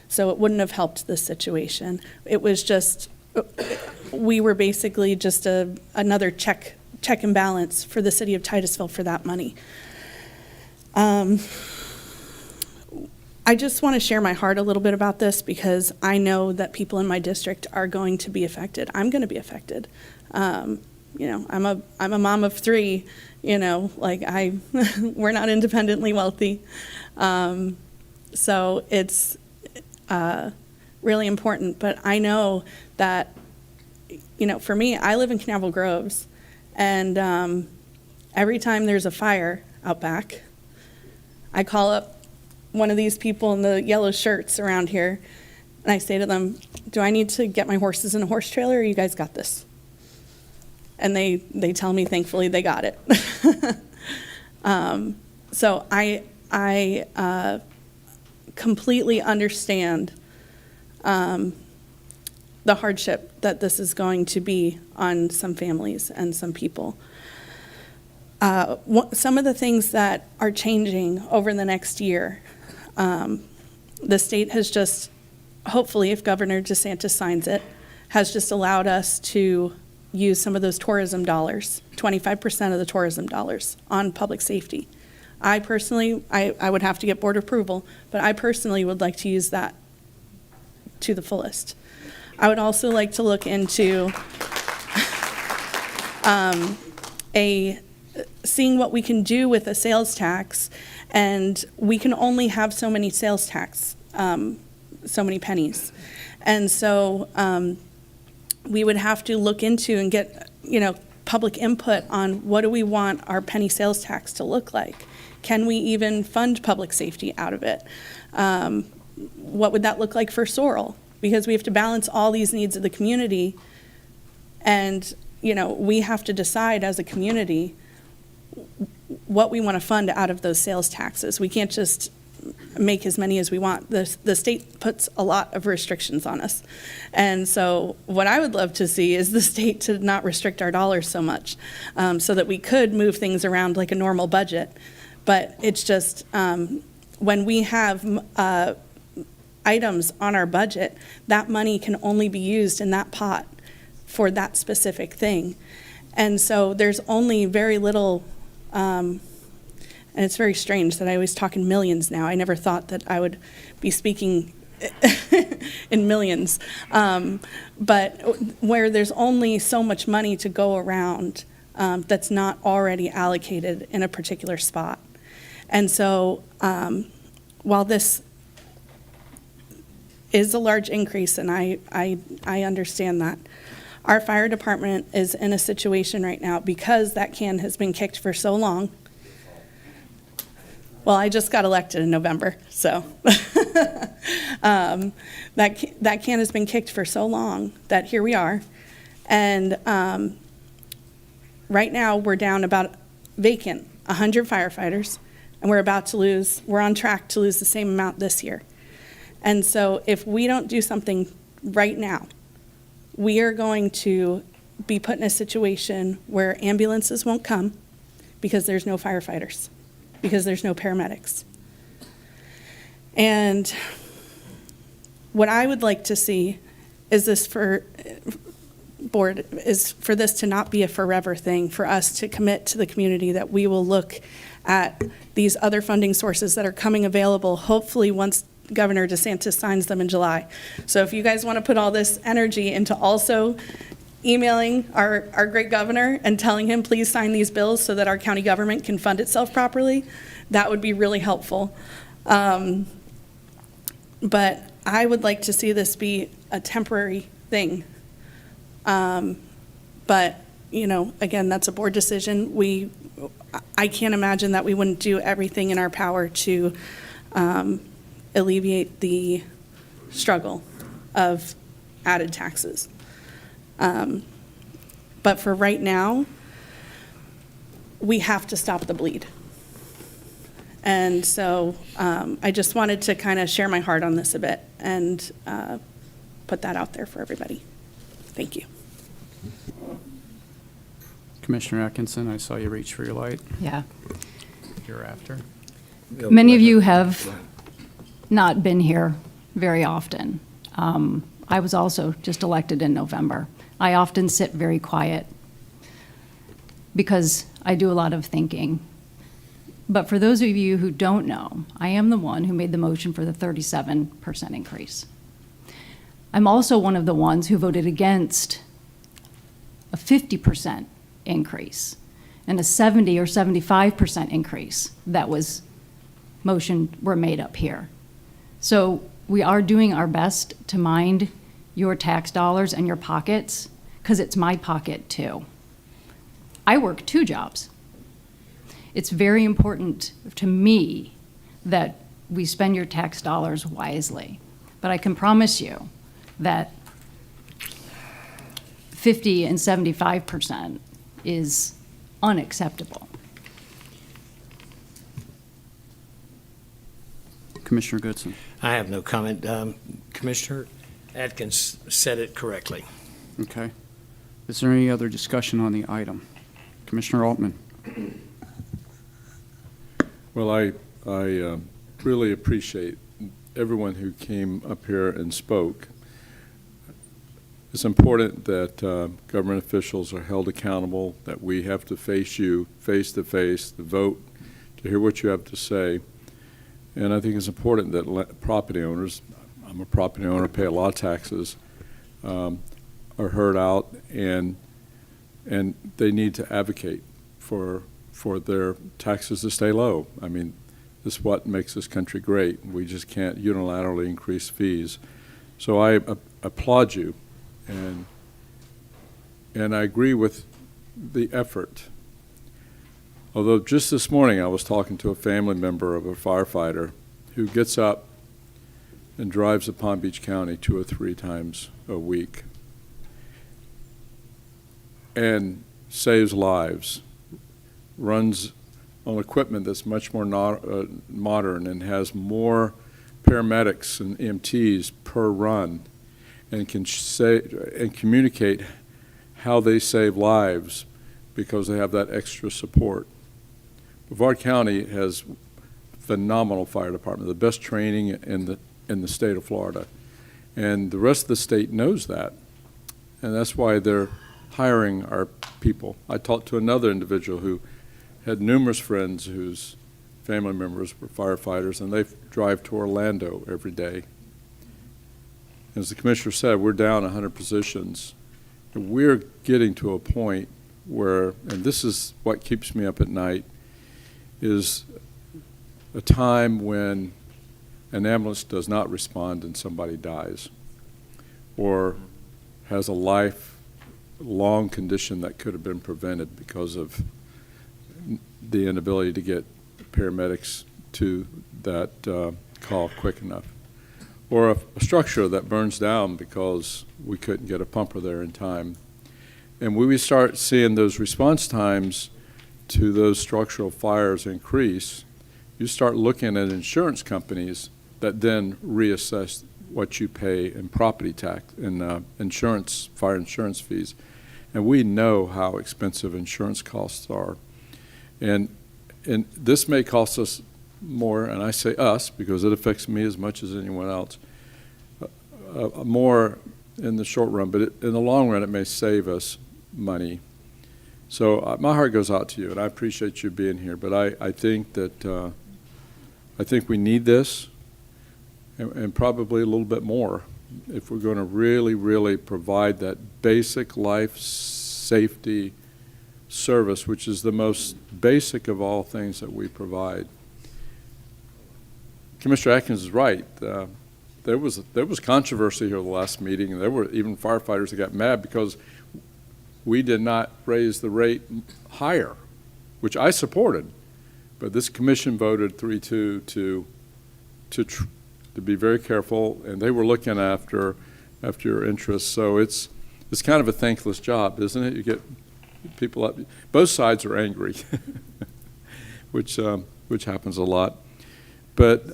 Speaker 24: So it wouldn't have helped this situation. It was just, we were basically just another check and balance for the city of Titusville for that money. I just want to share my heart a little bit about this because I know that people in my district are going to be affected. I'm going to be affected. I'm a mom of three. We're not independently wealthy, so it's really important. But I know that, for me, I live in Canaveral Groves, and every time there's a fire out back, I call up one of these people in the yellow shirts around here, and I say to them, do I need to get my horses in a horse trailer, or you guys got this? And they tell me, thankfully, they got it. So I completely understand the hardship that this is going to be on some families and some people. Some of the things that are changing over the next year, the state has just, hopefully if Governor DeSantis signs it, has just allowed us to use some of those tourism dollars, 25% of the tourism dollars on public safety. I personally, I would have to get board approval, but I personally would like to use that to the fullest. I would also like to look into seeing what we can do with a sales tax, and we can only have so many sales tax, so many pennies. And so we would have to look into and get, public input on what do we want our penny sales tax to look like? Can we even fund public safety out of it? What would that look like for Sorrel? Because we have to balance all these needs of the community, and we have to decide as a community what we want to fund out of those sales taxes. We can't just make as many as we want. The state puts a lot of restrictions on us. And so what I would love to see is the state to not restrict our dollars so much, so that we could move things around like a normal budget. But it's just when we have items on our budget, that money can only be used in that pot for that specific thing. And so there's only very little, and it's very strange that I always talk in millions now. I never thought that I would be speaking in millions. But where there's only so much money to go around that's not already allocated in a particular spot. And so while this is a large increase, and I understand that, our fire department is in a situation right now because that can has been kicked for so long. Well, I just got elected in November, so that can has been kicked for so long that here we are. And right now we're down about vacant 100 firefighters, and we're on track to lose the same amount this year. And so if we don't do something right now, we are going to be put in a situation where ambulances won't come because there's no firefighters, because there's no paramedics. And what I would like to see is this for this to not be a forever thing, for us to commit to the community that we will look at these other funding sources that are coming available, hopefully once Governor DeSantis signs them in July. So if you guys want to put all this energy into also emailing our great governor and telling him, please sign these bills so that our county government can fund itself properly, that would be really helpful. But I would like to see this be a temporary thing. But, again, that's a board decision. I can't imagine that we wouldn't do everything in our power to alleviate the struggle of added taxes. But for right now, we have to stop the bleed. And so I just wanted to kind of share my heart on this a bit and put that out there for everybody. Thank you.
Speaker 2: Commissioner Atkinson, I saw you reach for your light.
Speaker 4: Yeah.
Speaker 2: You're after.
Speaker 4: Many of you have not been here very often. I was also just elected in November. I often sit very quiet because I do a lot of thinking. But for those of you who don't know, I am the one who made the motion for the 37% increase. I'm also one of the ones who voted against a 50% increase and a 70 or 75% increase that was were made up here. So we are doing our best to mind your tax dollars and your pockets, because it's my pocket too. I work 2 jobs. It's very important to me that we spend your tax dollars wisely. But I can promise you that 50 and 75% is unacceptable.
Speaker 2: Commissioner Goodson.
Speaker 20: I have no comment. Commissioner Atkins said it correctly.
Speaker 2: Okay. Is there any other discussion on the item? Commissioner Altman.
Speaker 12: Well, I really appreciate everyone who came up here and spoke. It's important that government officials are held accountable, that we have to face you face to face, to vote to hear what you have to say. And I think it's important that property owners, I'm a property owner, pay a lot of taxes, are heard out, and they need to advocate for their taxes to stay low. I mean, this is what makes this country great. We just can't unilaterally increase fees. So I applaud you, and I agree with the effort. Although just this morning I was talking to a family member of a firefighter who gets up and drives to Palm Beach County 2 or 3 times a week and saves lives, runs on equipment that's much more modern and has more paramedics and EMTs per run, and can say and communicate how they save lives because they have that extra support. Brevard County has phenomenal fire department, the best training in the state of Florida, and the rest of the state knows that, and that's why they're hiring our people. I talked to another individual who had numerous friends whose family members were firefighters, and they drive to Orlando every day. As the commissioner said, we're down 100 positions. And we're getting to a point where, and this is what keeps me up at night, is a time when an ambulance does not respond and somebody dies or has a lifelong condition that could have been prevented because of the inability to get paramedics to that call quick enough, or a structure that burns down because we couldn't get a pumper there in time. And when we start seeing those response times to those structural fires increase, you start looking at insurance companies that then reassess what you pay in property tax and insurance, fire insurance fees. And we know how expensive insurance costs are. And this may cost us more, and I say us because it affects me as much as anyone else, more in the short run, but in the long run it may save us money. So my heart goes out to you, and I appreciate you being here, but I think that I think we need this, and probably a little bit more if we're going to really, really provide that basic life safety service, which is the most basic of all things that we provide. Commissioner Atkins is right. There was controversy here the last meeting, and there were even firefighters that got mad because we did not raise the rate higher, which I supported. But this commission voted 3-2 to be very careful, and they were looking after your interests. So it's kind of a thankless job, isn't it? You get people up, both sides are angry, which happens a lot. But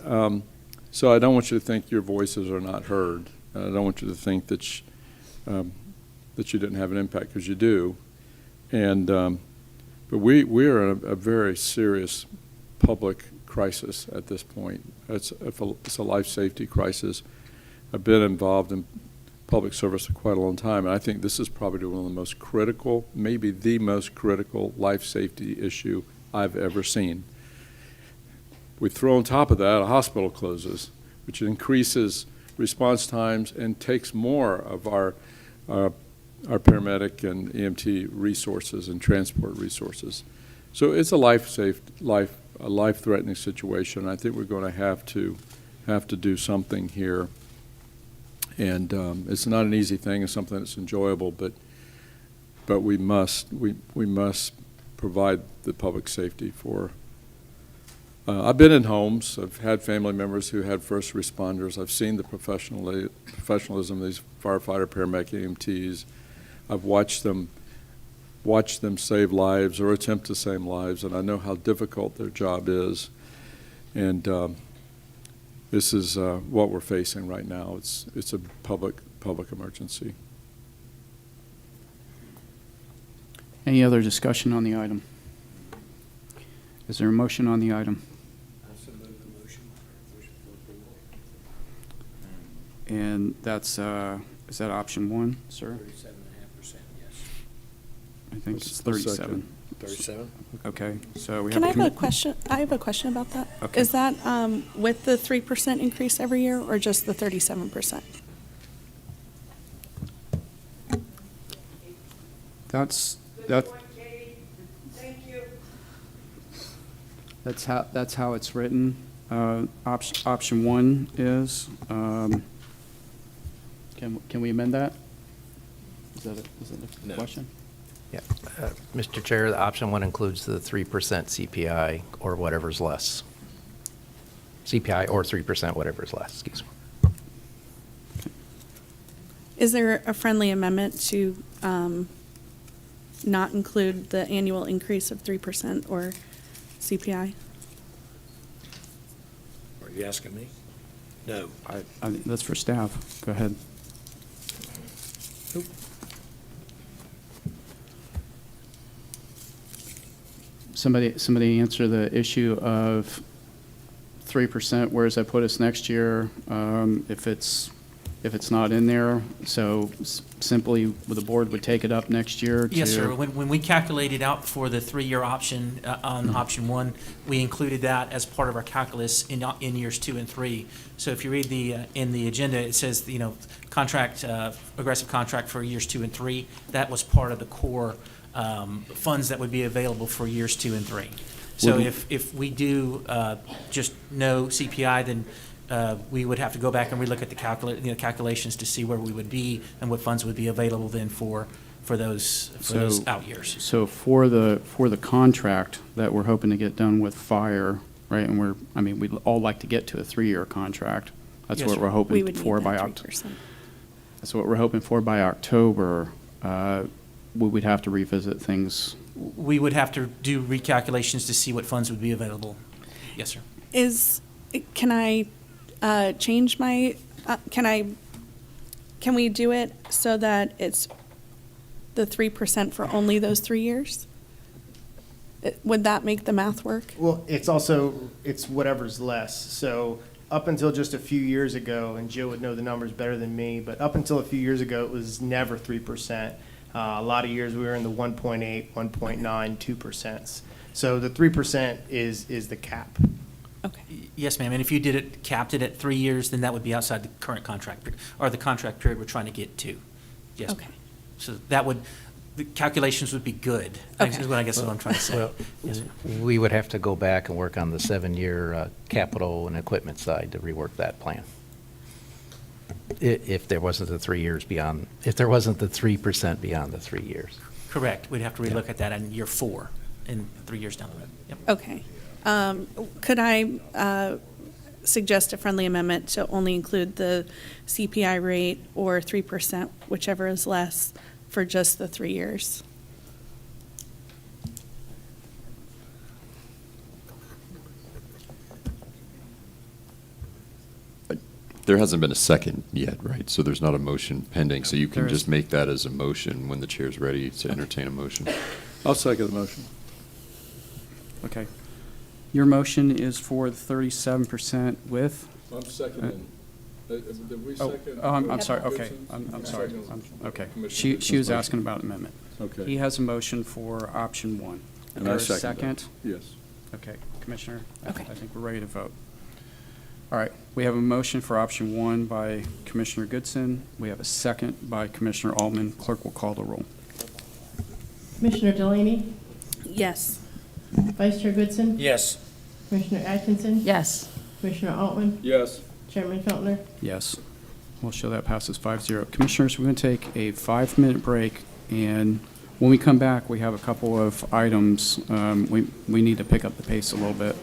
Speaker 12: so I don't want you to think your voices are not heard. I don't want you to think that that you didn't have an impact, because you do. And but we are in a very serious public crisis at this point. It's a life safety crisis. I've been involved in public service for quite a long time, and I think this is probably one of the most critical, maybe the most critical life safety issue I've ever seen. We throw on top of that a hospital closes, which increases response times and takes more of our paramedic and EMT resources and transport resources. So it's a life-threatening situation. I think we're going to have to do something here. And it's not an easy thing. It's something that's enjoyable, but we must provide the public safety for. I've been in homes. I've had family members who had first responders. I've seen the professionalism of these firefighter, paramedic, EMTs. I've watched them save lives or attempt to save lives, and I know how difficult their job is. And this is what we're facing right now. It's a public emergency.
Speaker 2: Any other discussion on the item? Is there a motion on the item? And that's, is that option 1, sir?
Speaker 20: 37.5%, yes.
Speaker 2: I think it's 37.
Speaker 20: 37?
Speaker 2: Okay, so we have.
Speaker 24: Can I have a
Speaker 2: commi-
Speaker 24: question? I have a question about that.
Speaker 2: Okay.
Speaker 24: Is that with the 3% increase every year or just the 37%?
Speaker 2: That's that's how it's written. Option one is, can we amend that? Is that a
Speaker 21: No.
Speaker 2: question?
Speaker 21: Yeah. Mr. Chair, the option one includes the 3% CPI or whatever's less. CPI or 3%, whatever's less, excuse me.
Speaker 24: Is there a friendly amendment to not include the annual increase of 3% or CPI?
Speaker 20: Are you asking me? No.
Speaker 2: That's for staff. Go ahead. Somebody answer the issue of 3%, where does that put us next year, if it's not in there? So simply, the board would take it up next year to...
Speaker 8: Yes, sir. When we calculated out for the 3-year option, on option one, we included that as part of our calculus in years 2 and 3. So if you read in the agenda, it says, contract, aggressive contract for years 2 and 3. That was part of the core funds that would be available for years 2 and 3. So if we do just no CPI, then we would have to go back and relook at the calculations to see where we would be and what funds would be available then for those out years.
Speaker 2: So for the contract that we're hoping to get done with fire, right? And we'd all like to get to a 3-year contract. That's
Speaker 24: Yes,
Speaker 2: what
Speaker 24: sir.
Speaker 2: we're hoping
Speaker 24: We would
Speaker 2: for
Speaker 24: need
Speaker 2: by
Speaker 24: that
Speaker 2: October.
Speaker 24: 3%.
Speaker 2: That's what we're hoping for by October. We would have to revisit things.
Speaker 8: We would have to do recalculations to see what funds would be available. Yes, sir.
Speaker 24: Can I change my, can we do it so that it's the 3% for only those 3 years? Would that make the math work?
Speaker 3: Well, it's whatever's less. So up until just a few years ago, and Jill would know the numbers better than me, but up until a few years ago, it was never 3%. A lot of years we were in the 1.8, 1.9, 2%. So the 3% is the cap.
Speaker 8: Yes, ma'am. And if you capped it at 3 years, then that would be outside the current contract period, or the contract period we're trying to get to. Yes.
Speaker 24: Okay.
Speaker 8: So the calculations would be good.
Speaker 24: Okay.
Speaker 8: Is what I guess what I'm trying to say.
Speaker 21: Well,
Speaker 8: Yes, sir.
Speaker 21: we would have to go back and work on the 7-year capital and equipment side to rework that plan. If there wasn't the 3 years beyond, if there wasn't the 3% beyond the 3 years.
Speaker 8: Correct. We'd have to relook at that in year 4, in 3 years down the road. Yep.
Speaker 24: Okay. Could I suggest a friendly amendment to only include the CPI rate or 3%, whichever is less, for just the 3 years?
Speaker 1: There hasn't been a second yet, right? So there's not a motion pending, so you can
Speaker 2: There is-
Speaker 1: just make that as a motion when the chair's ready to entertain a motion.
Speaker 12: I'll second the motion.
Speaker 2: Okay. Your motion is for the 37% with?
Speaker 12: I'm seconding. Did we
Speaker 2: Oh,
Speaker 12: second?
Speaker 2: I'm sorry, okay,
Speaker 12: Goodson?
Speaker 2: I'm sorry. Okay.
Speaker 12: Commissioner
Speaker 2: She was
Speaker 12: Goodson's
Speaker 2: asking about amendment.
Speaker 12: Okay.
Speaker 2: He has a motion for option one.
Speaker 12: And
Speaker 2: There
Speaker 12: I
Speaker 2: a
Speaker 12: second that. Yes.
Speaker 2: Okay, Commissioner,
Speaker 24: Okay.
Speaker 2: I think we're ready to vote. All right, we have a motion for option one by Commissioner Goodson. We have a second by Commissioner Altman. Clerk will call the roll.
Speaker 10: Commissioner Delaney,
Speaker 24: Yes.
Speaker 10: Vice Chair Goodson,
Speaker 20: Yes.
Speaker 10: Commissioner Atkinson,
Speaker 4: Yes.
Speaker 10: Commissioner Altman,
Speaker 12: Yes.
Speaker 10: Chairman Feltner.
Speaker 2: Yes. We'll show that passes 5-0. Commissioners, we're going to take a 5-minute break, and when we come back, we have a couple of items. We need to pick up the pace a little bit.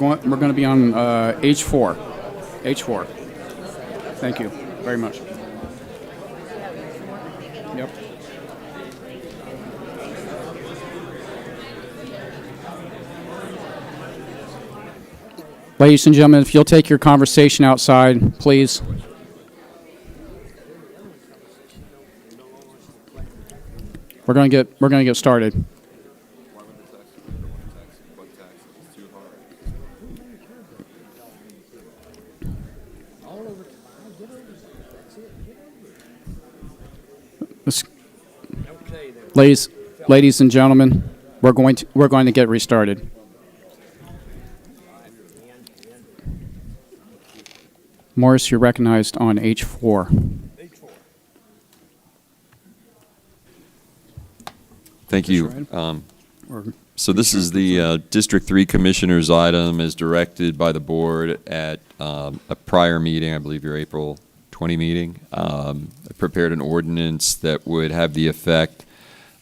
Speaker 2: We're going to be on H4. H4. Thank you very much. Yep. Ladies and gentlemen, if you'll take your conversation outside, please. We're going to get started. Ladies and gentlemen, we're going to get restarted. Morris, you're recognized on H4.
Speaker 1: Thank you. So this is the District 3 Commissioner's item as directed by the board at a prior meeting, I believe your April 20 meeting. I prepared an ordinance that would have the effect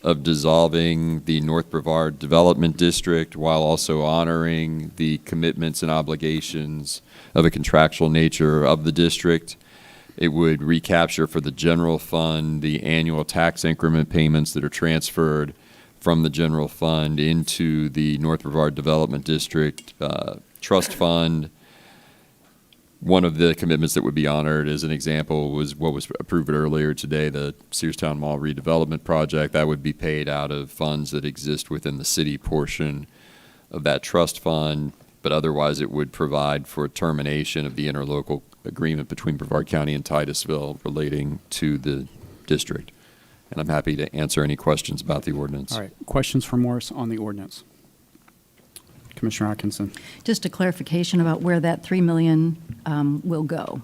Speaker 1: of dissolving the North Brevard Development District while also honoring the commitments and obligations of a contractual nature of the district. It would recapture for the general fund the annual tax increment payments that are transferred from the general fund into the North Brevard Development District trust fund. One of the commitments that would be honored, as an example, was what was approved earlier today, the Searstown Mall redevelopment project. That would be paid out of funds that exist within the city portion of that trust fund, but otherwise it would provide for termination of the interlocal agreement between Brevard County and Titusville relating to the district. And I'm happy to answer any questions about the ordinance.
Speaker 2: All right. Questions for Morris on the ordinance? Commissioner Atkinson.
Speaker 4: Just a clarification about where that $3 million will go.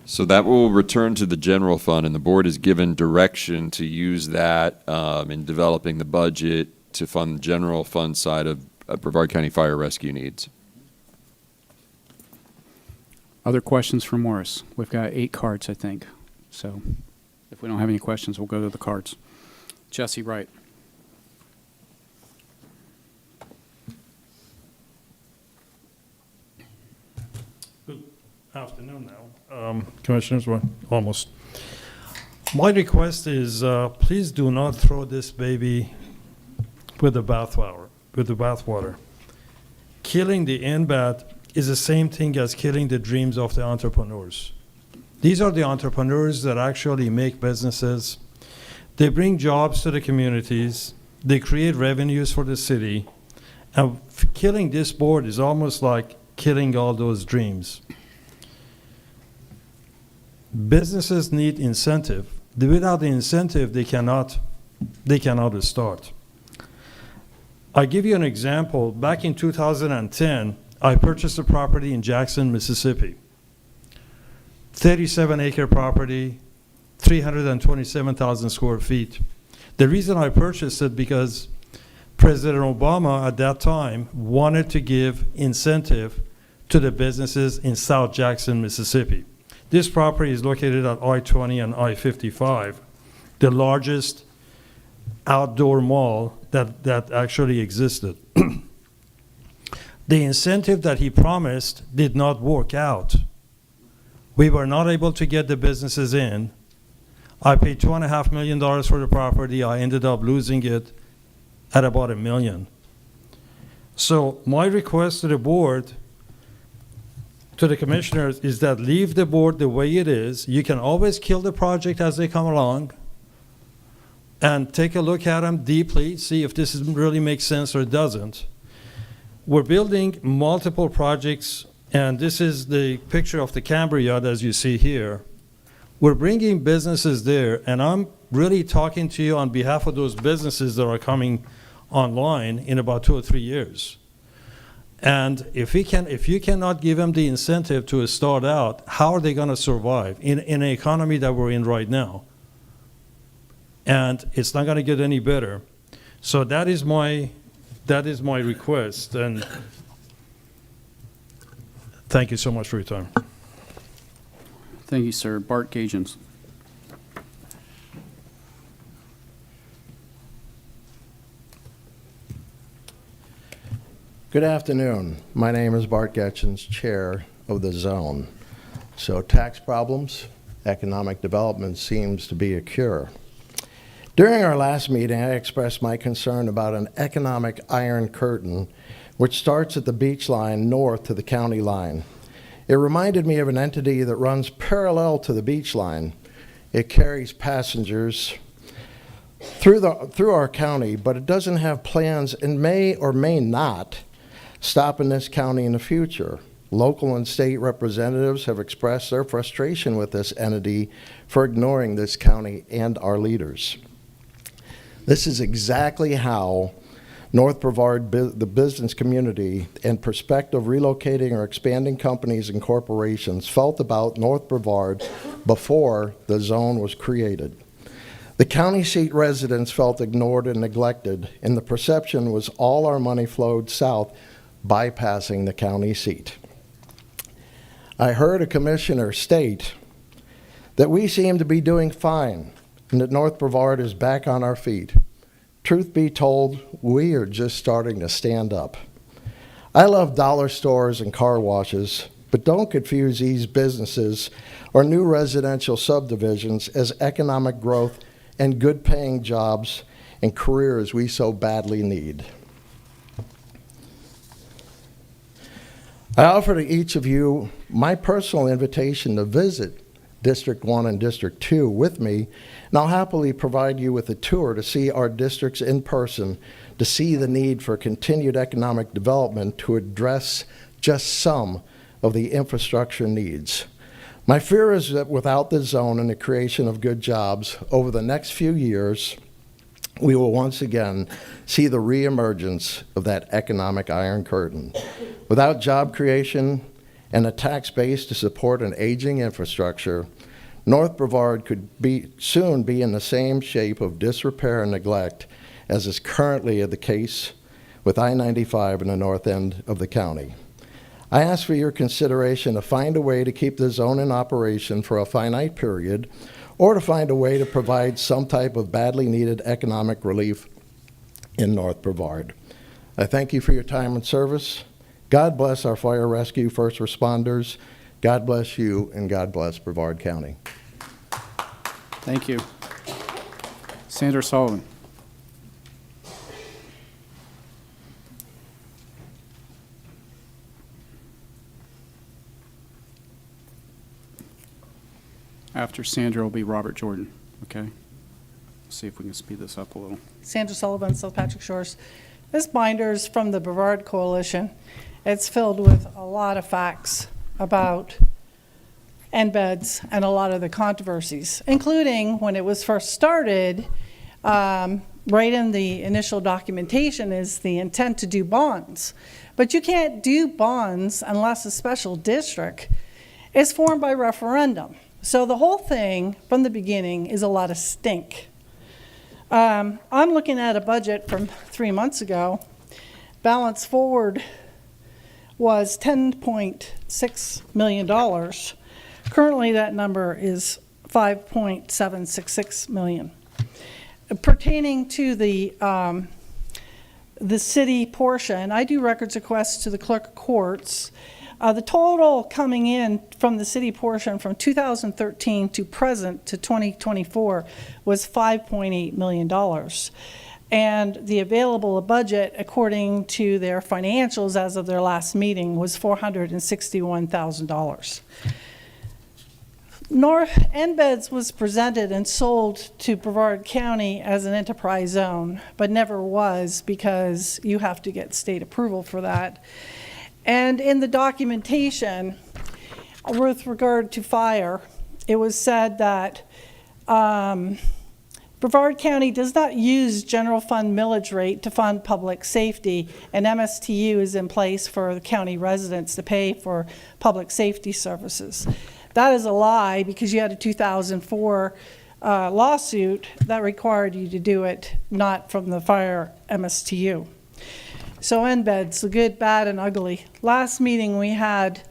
Speaker 1: So that will return to the general fund, and the board is given direction to use that in developing the budget to fund the general fund side of Brevard County fire rescue needs.
Speaker 2: Other questions for Morris? We've got 8 cards, I think. So if we don't have any questions, we'll go to the cards. Jesse Wright.
Speaker 13: Afternoon now, Commissioners, well, almost. My request is please do not throw this baby with the bathwater. Killing the NBAT is the same thing as killing the dreams of the entrepreneurs. These are the entrepreneurs that actually make businesses. They bring jobs to the communities. They create revenues for the city. And killing this board is almost like killing all those dreams. Businesses need incentive. Without the incentive, they cannot start. I give you an example. Back in 2010, I purchased a property in Jackson, Mississippi. 37-acre property, 327,000 square feet. The reason I purchased it because President Obama at that time wanted to give incentive to the businesses in South Jackson, Mississippi. This property is located at I-20 and I-55, the largest outdoor mall that actually existed. The incentive that he promised did not work out. We were not able to get the businesses in. I paid $2.5 million for the property. I ended up losing it at about $1 million. So my request to the board, to the commissioners, is that leave the board the way it is. You can always kill the project as they come along and take a look at them deeply, see if this really makes sense or it doesn't. We're building multiple projects, and this is the picture of the Cambria yard as you see here. We're bringing businesses there, and I'm really talking to you on behalf of those businesses that are coming online in about 2 or 3 years. And if you cannot give them the incentive to start out, how are they going to survive in an economy that we're in right now? And it's not going to get any better. So that is my request. And thank you so much for your time.
Speaker 2: Thank you, sir. Bart Gagins.
Speaker 14: Good afternoon. My name is Bart Getchins, Chair of the Zone. So tax problems, economic development seems to be a cure. During our last meeting, I expressed my concern about an economic iron curtain which starts at the beach line north to the county line. It reminded me of an entity that runs parallel to the beach line. It carries passengers through our county, but it doesn't have plans and may or may not stop in this county in the future. Local and state representatives have expressed their frustration with this entity for ignoring this county and our leaders. This is exactly how North Brevard, the business community, and prospective relocating or expanding companies and corporations felt about North Brevard before the zone was created. The county seat residents felt ignored and neglected, and the perception was all our money flowed south, bypassing the county seat. I heard a commissioner state that we seem to be doing fine and that North Brevard is back on our feet. Truth be told, we are just starting to stand up. I love dollar stores and car washes, but don't confuse these businesses or new residential subdivisions as economic growth and good paying jobs and careers we so badly need. I offer to each of you my personal invitation to visit District 1 and District 2 with me, and I'll happily provide you with a tour to see our districts in person, to see the need for continued economic development to address just some of the infrastructure needs. My fear is that without the zone and the creation of good jobs over the next few years, we will once again see the reemergence of that economic iron curtain. Without job creation and a tax base to support an aging infrastructure, North Brevard could soon be in the same shape of disrepair and neglect as is currently the case with I-95 in the north end of the county. I ask for your consideration to find a way to keep the zone in operation for a finite period, or to find a way to provide some type of badly needed economic relief in North Brevard. I thank you for your time and service. God bless our fire rescue first responders. God bless you, and God bless Brevard County.
Speaker 2: Thank you. Sandra Sullivan. After Sandra will be Robert Jordan, okay? See if we can speed this up a little.
Speaker 5: Sandra Sullivan, South Patrick Shores. This binder is from the Brevard Coalition. It's filled with a lot of facts about embeds and a lot of the controversies, including when it was first started, right in the initial documentation is the intent to do bonds. But you can't do bonds unless a special district is formed by referendum. So the whole thing from the beginning is a lot of stink. I'm looking at a budget from 3 months ago. Balance forward was $10.6 million. Currently, that number is $5.766 million. Pertaining to the city portion, I do records requests to the clerk of courts. The total coming in from the city portion from 2013 to present to 2024 was $5.8 million. And the available budget, according to their financials as of their last meeting, was $461,000. North Embeds was presented and sold to Brevard County as an enterprise zone, but never was because you have to get state approval for that. And in the documentation with regard to fire, it was said that Brevard County does not use general fund millage rate to fund public safety, and MSTU is in place for the county residents to pay for public safety services. That is a lie because you had a 2004 lawsuit that required you to do it, not from the fire MSTU. So embeds, the good, bad, and ugly. Last meeting we had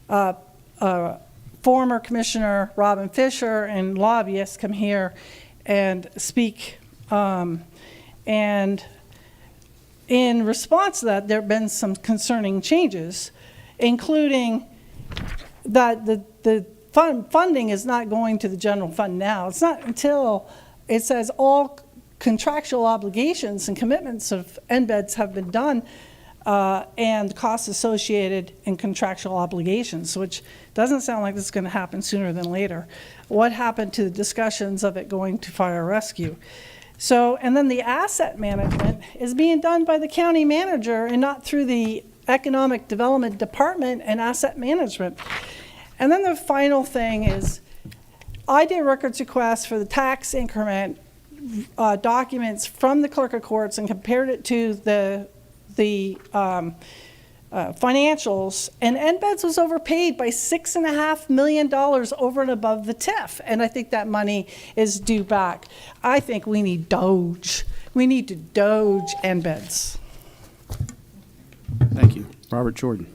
Speaker 5: former Commissioner Robin Fisher and lobbyists come here and speak. And in response to that, there have been some concerning changes, including that the funding is not going to the general fund now. It's not until it says all contractual obligations and commitments of embeds have been done and costs associated in contractual obligations, which doesn't sound like this is going to happen sooner than later. What happened to the discussions of it going to fire rescue? So, and then the asset management is being done by the county manager and not through the Economic Development Department and asset management. And then the final thing is, I did records requests for the tax increment documents from the clerk of courts and compared it to the financials, and embeds was overpaid by $6.5 million over and above the TIF, and I think that money is due back. I think we need Doge. We need to Doge embeds.
Speaker 2: Thank you. Robert Jordan.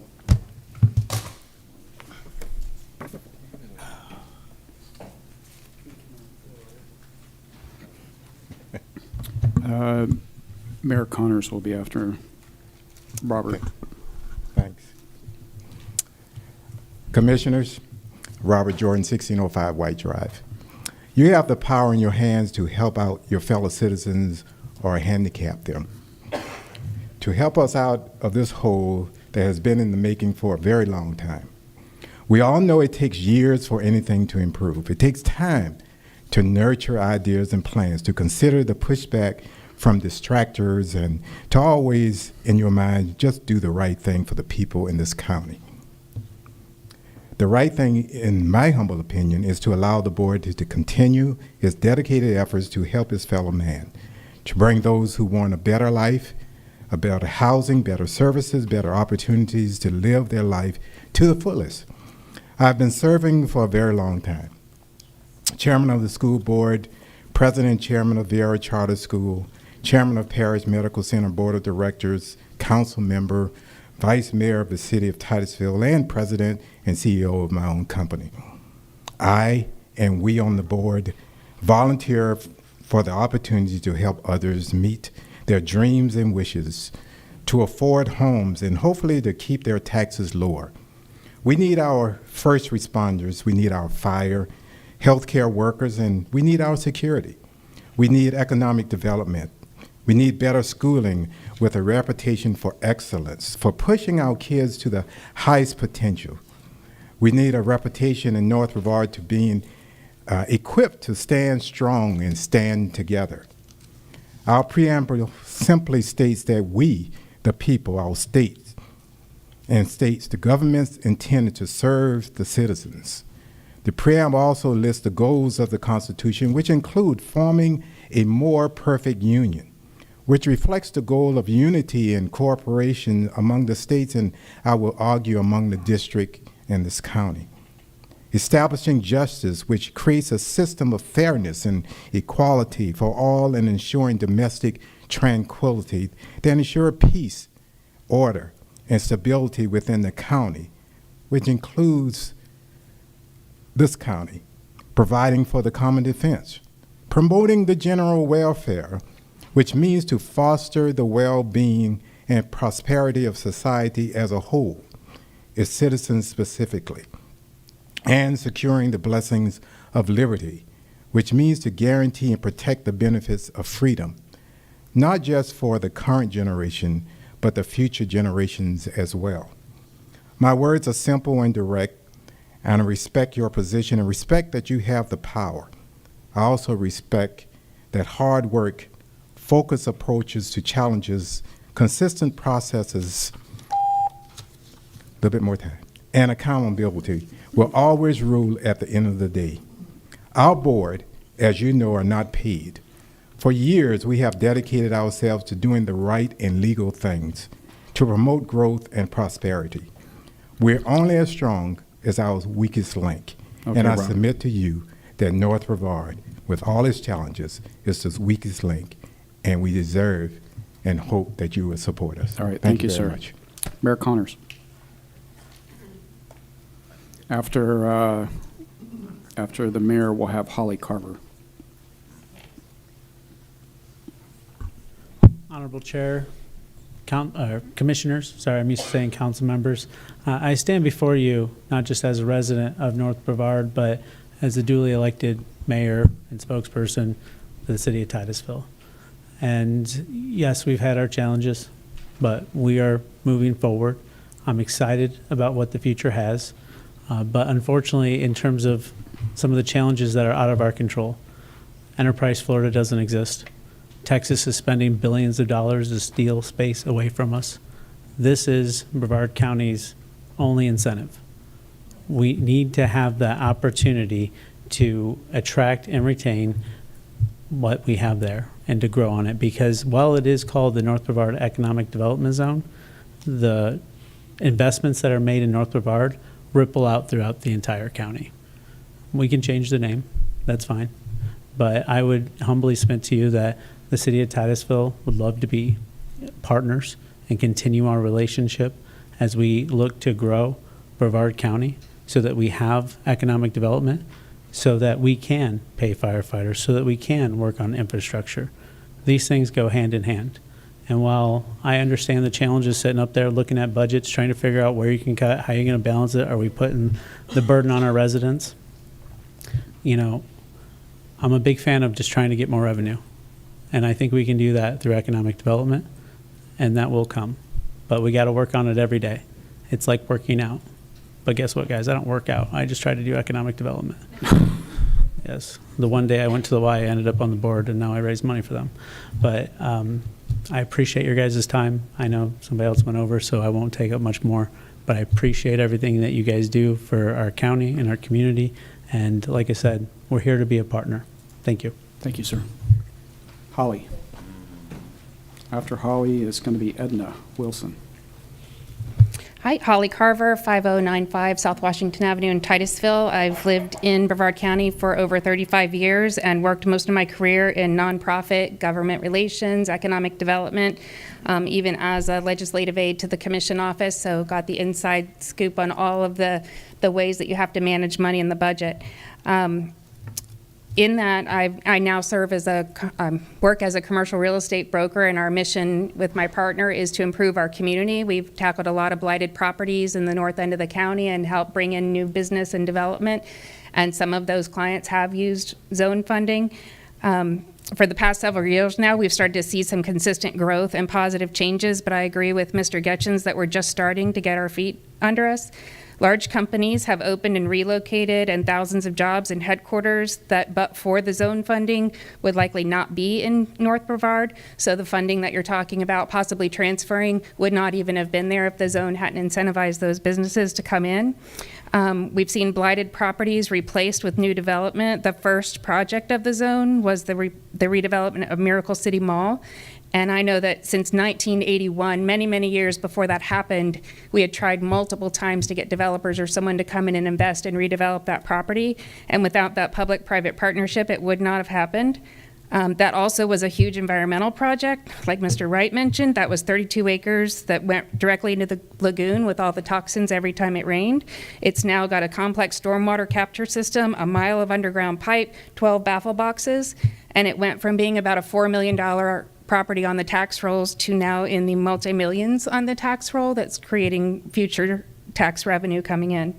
Speaker 2: Mayor Connors will be after Robert.
Speaker 6: Thanks. Commissioners, Robert Jordan, 1605 White Drive. You have the power in your hands to help out your fellow citizens or handicap them. To help us out of this hole that has been in the making for a very long time. We all know it takes years for anything to improve. It takes time to nurture ideas and plans, to consider the pushback from distractors, and to always, in your mind, just do the right thing for the people in this county. The right thing, in my humble opinion, is to allow the board to continue its dedicated efforts to help its fellow man, to bring those who want a better life, a better housing, better services, better opportunities to live their life to the fullest. I've been serving for a very long time. Chairman of the school board, president and chairman of Vieira Charter School, chairman of Parish Medical Center Board of Directors, council member, vice mayor of the city of Titusville, and president and CEO of my own company. I and we on the board volunteer for the opportunity to help others meet their dreams and wishes, to afford homes, and hopefully to keep their taxes lower. We need our first responders, we need our fire, healthcare workers, and we need our security. We need economic development. We need better schooling with a reputation for excellence, for pushing our kids to the highest potential. We need a reputation in North Brevard to being equipped to stand strong and stand together. Our preamble simply states that we, the people, our states, and states the government's intended to serve the citizens. The preamble also lists the goals of the Constitution, which include forming a more perfect union, which reflects the goal of unity and cooperation among the states, and I will argue among the district and this county. Establishing justice, which creates a system of fairness and equality for all, and ensuring domestic tranquility that ensure peace, order, and stability within the county, which includes this county, providing for the common defense, promoting the general welfare, which means to foster the well-being and prosperity of society as a whole, its citizens specifically, and securing the blessings of liberty, which means to guarantee and protect the benefits of freedom, not just for the current generation, but the future generations as well. My words are simple and direct, and I respect your position and respect that you have the power. I also respect that hard work, focused approaches to challenges, consistent processes, a little bit more time, and accountability will always rule at the end of the day. Our board, as you know, are not paid. For years, we have dedicated ourselves to doing the right and legal things to promote growth and prosperity. We're only as strong as our weakest link.
Speaker 2: Okay,
Speaker 6: and I
Speaker 2: Rob.
Speaker 6: submit to you that North Brevard, with all its challenges, is the weakest link, and we deserve and hope that you will support us.
Speaker 2: All right, thank you,
Speaker 6: very
Speaker 2: sir.
Speaker 6: much.
Speaker 2: Mayor Connors. After the mayor, we'll have Holly Carver.
Speaker 17: Honorable Chair,
Speaker 15: Commissioners, sorry, I'm used to saying council members. I stand before you not just as a resident of North Brevard, but as a duly elected mayor and spokesperson for the city of Titusville. And yes, we've had our challenges, but we are moving forward. I'm excited about what the future has. But unfortunately, in terms of some of the challenges that are out of our control, Enterprise Florida doesn't exist. Texas is spending billions of dollars to steal space away from us. This is Brevard County's only incentive. We need to have the opportunity to attract and retain what we have there and to grow on it, because while it is called the North Brevard Economic Development Zone, the investments that are made in North Brevard ripple out throughout the entire county. We can change the name, that's fine. But I would humbly submit to you that the city of Titusville would love to be partners and continue our relationship as we look to grow Brevard County so that we have economic development, so that we can pay firefighters, so that we can work on infrastructure. These things go hand in hand. And while I understand the challenges sitting up there looking at budgets, trying to figure out where you can cut, how you're going to balance it, are we putting the burden on our residents? You know, I'm a big fan of just trying to get more revenue. And I think we can do that through economic development, and that will come. But we got to work on it every day. It's like working out. But guess what, guys? I don't work out. I just try to do economic development. Yes. The one day I went to the Y, I ended up on the board, and now I raise money for them. But I appreciate your guys' time. I know somebody else went over, so I won't take up much more. But I appreciate everything that you guys do for our county and our community. And like I said, we're here to be a partner. Thank you.
Speaker 2: Thank you, sir. Holly. After Holly is going to be Edna Wilson.
Speaker 17: Hi, Holly Carver, 5095 South Washington Avenue in Titusville. I've lived in Brevard County for over 35 years and worked most of my career in nonprofit, government relations, economic development, even as a legislative aide to the commission office, so got the inside scoop on all of the ways that you have to manage money in the budget. In that, I now serve as work as a commercial real estate broker, and our mission with my partner is to improve our community. We've tackled a lot of blighted properties in the north end of the county and helped bring in new business and development, and some of those clients have used zone funding. For the past several years now, we've started to see some consistent growth and positive changes, but I agree with Mr. Getchins that we're just starting to get our feet under us. Large companies have opened and relocated, and thousands of jobs in headquarters that, but for the zone funding, would likely not be in North Brevard. So the funding that you're talking about possibly transferring would not even have been there if the zone hadn't incentivized those businesses to come in. We've seen blighted properties replaced with new development. The first project of the zone was the redevelopment of Miracle City Mall. And I know that since 1981, many, many years before that happened, we had tried multiple times to get developers or someone to come in and invest and redevelop that property. And without that public-private partnership, it would not have happened. That also was a huge environmental project. Like Mr. Wright mentioned, that was 32 acres that went directly into the lagoon with all the toxins every time it rained. It's now got a complex stormwater capture system, a mile of underground pipe, 12 baffle boxes, and it went from being about a $4 million property on the tax rolls to now in the multi-millions on the tax roll that's creating future tax revenue coming in.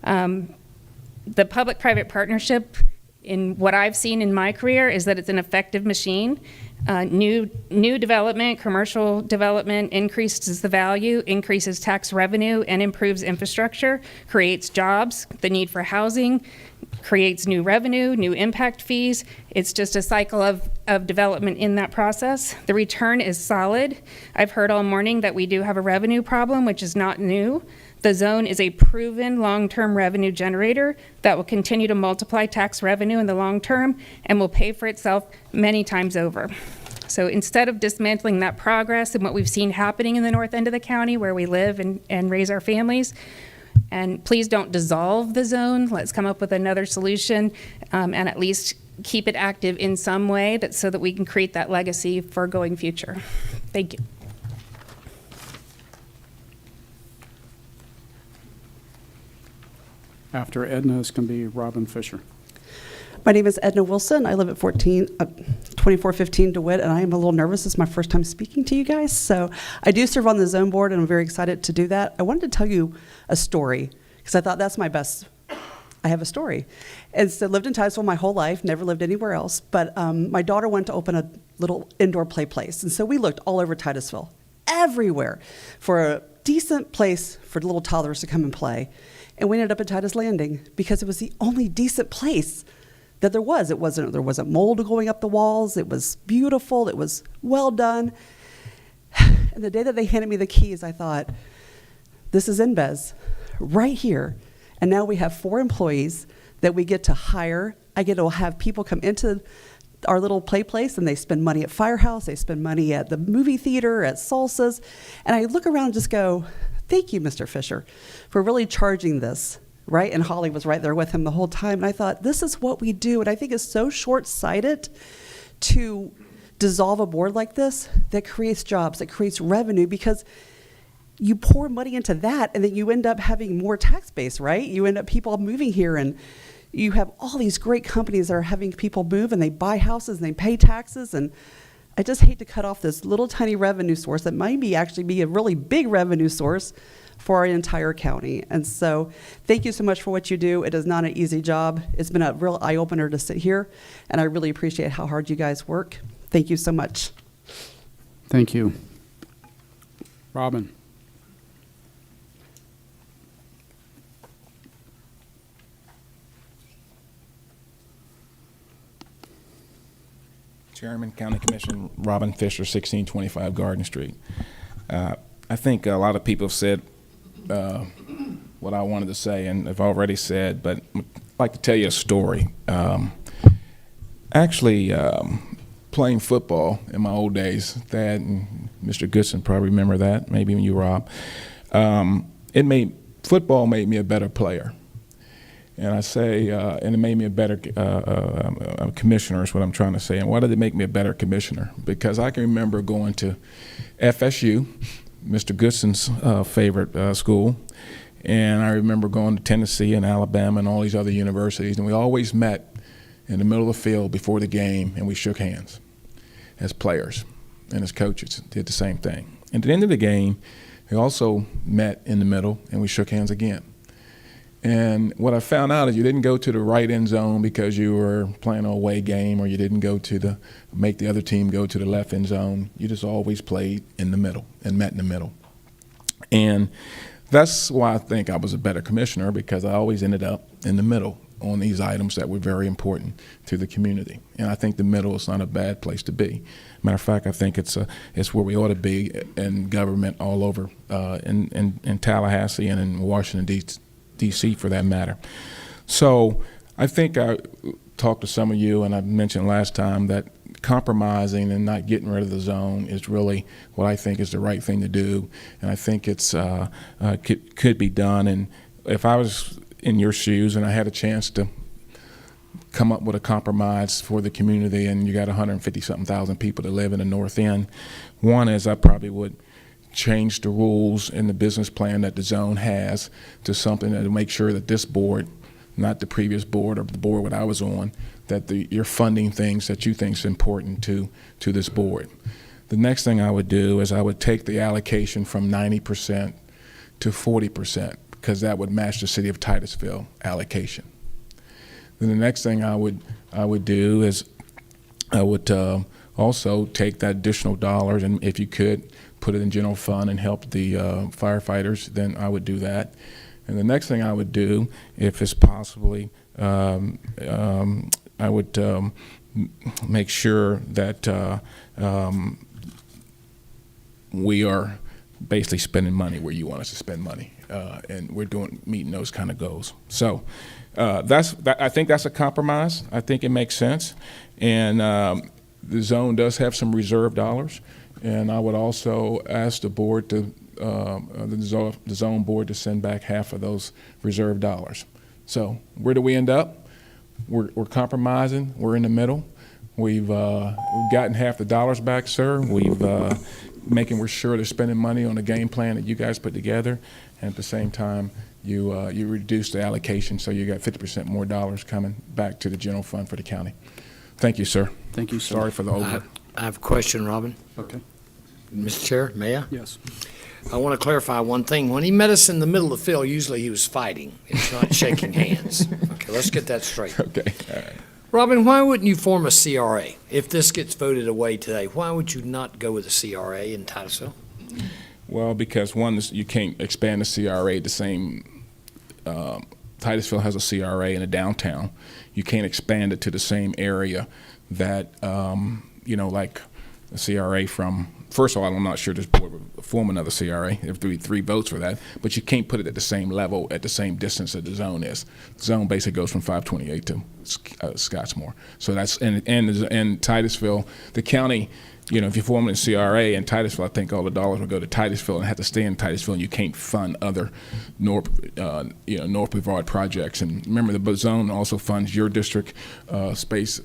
Speaker 17: The public-private partnership, in what I've seen in my career, is that it's an effective machine. New development, commercial development increases the value, increases tax revenue, and improves infrastructure, creates jobs, the need for housing, creates new revenue, new impact fees. It's just a cycle of development in that process. The return is solid. I've heard all morning that we do have a revenue problem, which is not new. The zone is a proven long-term revenue generator that will continue to multiply tax revenue in the long term and will pay for itself many times over. So instead of dismantling that progress and what we've seen happening in the north end of the county where we live and raise our families, and please don't dissolve the zone. Let's come up with another solution and at least keep it active in some way so that we can create that legacy for going future. Thank you.
Speaker 2: After Edna is going to be Robin Fisher.
Speaker 22: My name is Edna Wilson. I live at 24
Speaker 7: 2415 DeWitt, and I am a little nervous. It's my first time speaking to you guys. So I do serve on the zone board, and I'm very excited to do that. I wanted to tell you a story because I thought that's my best. I have a story. And so lived in Titusville my whole life, never lived anywhere else. But my daughter wanted to open a little indoor play place. And so we looked all over Titusville, everywhere, for a decent place for little toddlers to come and play. And we ended up at Titus Landing because it was the only decent place that there was. There wasn't mold going up the walls. It was beautiful. It was well done. And the day that they handed me the keys, I thought, this is InBez right here. And now we have 4 employees that we get to hire. I get to have people come into our little play place, and they spend money at Firehouse. They spend money at the movie theater, at Salsa's. And I look around and just go, thank you, Mr. Fisher, for really charging this, right? And Holly was right there with him the whole time. And I thought, this is what we do. And I think it's so short-sighted to dissolve a board like this that creates jobs, that creates revenue, because you pour money into that, and then you end up having more tax base, right? You end up people moving here, and you have all these great companies that are having people move, and they buy houses, and they pay taxes, and I just hate to cut off this little tiny revenue source that might actually be a really big revenue source for our entire county. And so thank you so much for what you do. It is not an easy job. It's been a real eye-opener to sit here, and I really appreciate how hard you guys work. Thank you so much.
Speaker 2: Thank you. Robin.
Speaker 16: Chairman, County Commission, Robin Fisher, 1625 Garden Street. I think a lot of people have said what I wanted to say and have already said, but I'd like to tell you a story. Actually, playing football in my old days, Thad and Mr. Goodson probably remember that, maybe even you, Rob. Football made me a better player. And I say, and it made me a better commissioner is what I'm trying to say. And why did it make me a better commissioner? Because I can remember going to FSU, Mr. Goodson's favorite school, and I remember going to Tennessee and Alabama and all these other universities, and we always met in the middle of the field before the game, and we shook hands as players, and as coaches did the same thing. And at the end of the game, we also met in the middle, and we shook hands again. And what I found out is you didn't go to the right end zone because you were playing an away game, or you didn't go to make the other team go to the left end zone. You just always played in the middle and met in the middle. And that's why I think I was a better commissioner, because I always ended up in the middle on these items that were very important to the community. And I think the middle is not a bad place to be. Matter of fact, I think it's where we ought to be in government all over, in Tallahassee and in Washington, D.C. for that matter. So I think I talked to some of you, and I mentioned last time that compromising and not getting rid of the zone is really what I think is the right thing to do, and I think it's could be done. And if I was in your shoes and I had a chance to come up with a compromise for the community, and you got 150-something thousand people that live in the North End, one is I probably would change the rules in the business plan that the zone has to something that will make sure that this board, not the previous board or the board that I was on, that you're funding things that you think is important to this board. The next thing I would do is I would take the allocation from 90% to 40%, because that would match the city of Titusville allocation. Then the next thing I would do is I would also take that additional dollars, and if you could, put it in general fund and help the firefighters, then I would do that. And the next thing I would do, if it's possibly, I would make sure that we are basically spending money where you want us to spend money, and we're meeting those kind of goals. So I think that's a compromise. I think it makes sense, and the zone does have some reserve dollars. And I would also ask the board to, the zone board to send back half of those reserve dollars. So where do we end up? We're compromising. We're in the middle. We've gotten half the dollars back, sir. We've we're sure they're spending money on the game plan that you guys put together, and at the same time, you reduce the allocation, so you got 50% more dollars coming back to the general fund for the county. Thank you, sir.
Speaker 2: Thank you, sir.
Speaker 16: Sorry for the over.
Speaker 20: I have a question, Robin.
Speaker 2: Okay.
Speaker 20: Mr. Chair, may I?
Speaker 2: Yes.
Speaker 20: I want to clarify one thing. When he met us in the middle of the field, usually he was fighting. It's not shaking hands. Okay, let's get that straight.
Speaker 16: Okay. All right.
Speaker 20: Robin, why wouldn't you form a CRA? If this gets voted away today, why would you not go with a CRA in Titusville?
Speaker 16: Well, because one, you can't expand the CRA the same. Titusville has a CRA in a downtown. You can't expand it to the same area that, like a CRA from. First of all, I'm not sure this board would form another CRA. There would be 3 votes for that. But you can't put it at the same level, at the same distance that the zone is. The zone basically goes from 528 to Scottsmore. So that's, and Titusville, the county, if you form a CRA in Titusville, I think all the dollars would go to Titusville and have to stay in Titusville, and you can't fund other North Brevard projects. And remember, the zone also funds your district, out of Space,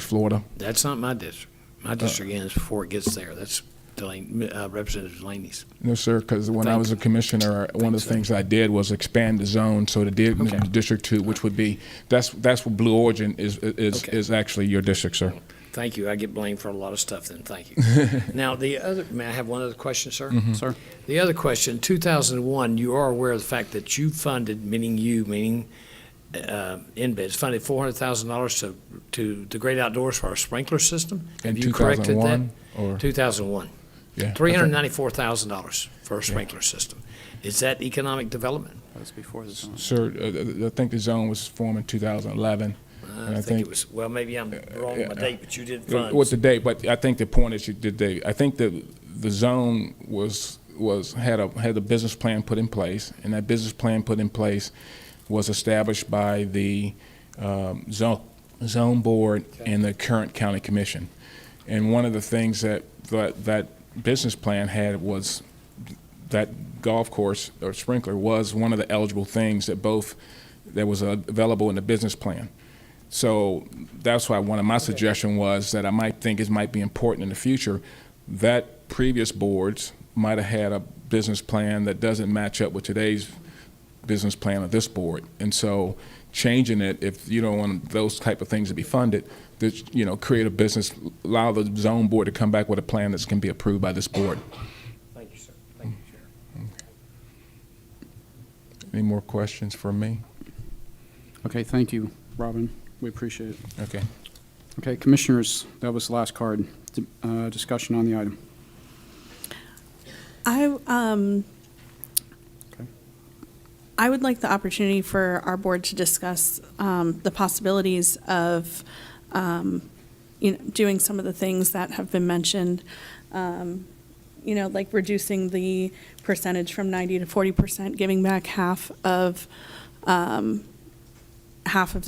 Speaker 16: Florida.
Speaker 20: That's not my district. My district ends before it gets there. That's Representative Delaney's.
Speaker 16: No, sir, because when I was a commissioner, one of the things I did was expand the zone so that District 2, which would be, that's what Blue Origin is actually your district, sir.
Speaker 20: Thank you. I get blamed for a lot of stuff then. Thank you. Now, may I have one other question, sir?
Speaker 16: Mm-hmm.
Speaker 2: Sir.
Speaker 20: The other question, 2001, you are aware of the fact that you funded, meaning InBids, funded $400,000 to the Great Outdoors for our sprinkler system. Have you corrected that?
Speaker 16: Or
Speaker 20: 2001.
Speaker 16: Yeah.
Speaker 20: $394,000 for a sprinkler system. Is that economic development?
Speaker 2: That was before the zone.
Speaker 16: Sir, I think the zone was formed in 2011.
Speaker 20: I think it was, well, maybe I'm wrong on my date, but you did funds.
Speaker 16: What's the date? But I think the point is you did date. I think the zone had a business plan put in place, and that business plan put in place was established by the zone board and the current county commission. And one of the things that business plan had was that golf course or sprinkler was one of the eligible things that was available in the business plan. So that's why one of my suggestions was that I might think it might be important in the future that previous boards might have had a business plan that doesn't match up with today's business plan of this board. And so changing it, if you don't want those type of things to be funded, that, create a business, allow the zone board to come back with a plan that can be approved by this board.
Speaker 20: Thank you, sir. Thank you, Chair.
Speaker 16: Okay. Any more questions for me?
Speaker 2: Okay, thank you, Robin. We appreciate it.
Speaker 16: Okay.
Speaker 2: Okay, commissioners, that was the last card. Discussion on the item.
Speaker 24: I would like the opportunity for our board to discuss the possibilities of doing some of the things that have been mentioned, like reducing the percentage from 90 to 40%, giving back half of the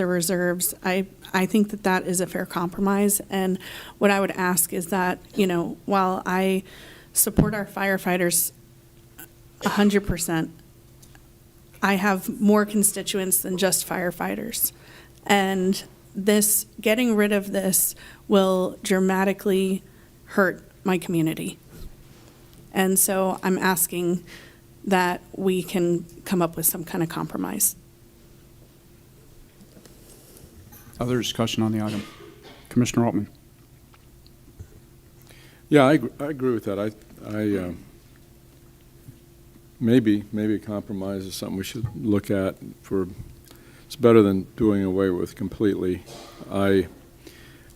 Speaker 24: reserves. I think that is a fair compromise. And what I would ask is that, while I support our firefighters 100%, I have more constituents than just firefighters. And getting rid of this will dramatically hurt my community. And so I'm asking that we can come up with some kind of compromise.
Speaker 2: Other discussion on the item. Commissioner Altman.
Speaker 12: Yeah, I agree with that. Maybe a compromise is something we should look at it's better than doing away with completely. But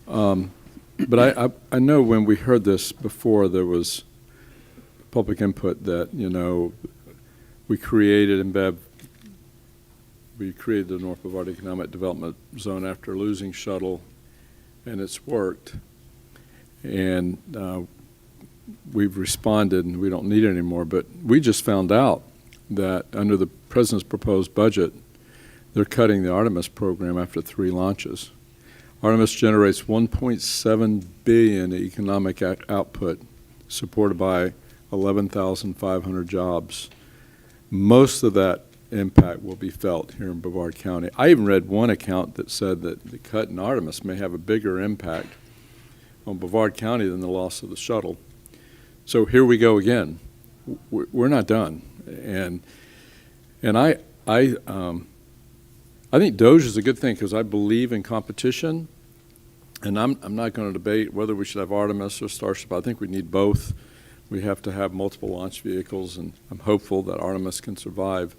Speaker 12: I know when we heard this before, there was public input that, we created the North Brevard Economic Development Zone after losing Shuttle, and it's worked. And we've responded, and we don't need it anymore. But we just found out that under the President's proposed budget, they're cutting the Artemis program after 3 launches. Artemis generates $1.7 billion in economic output, supported by 11,500 jobs. Most of that impact will be felt here in Brevard County. I even read one account that said that the cut in Artemis may have a bigger impact on Brevard County than the loss of the shuttle. So here we go again. We're not done, and I think DOJ is a good thing because I believe in competition, And I'm not going to debate whether we should have Artemis or Starship. I think we need both. We have to have multiple launch vehicles, and I'm hopeful that Artemis can survive.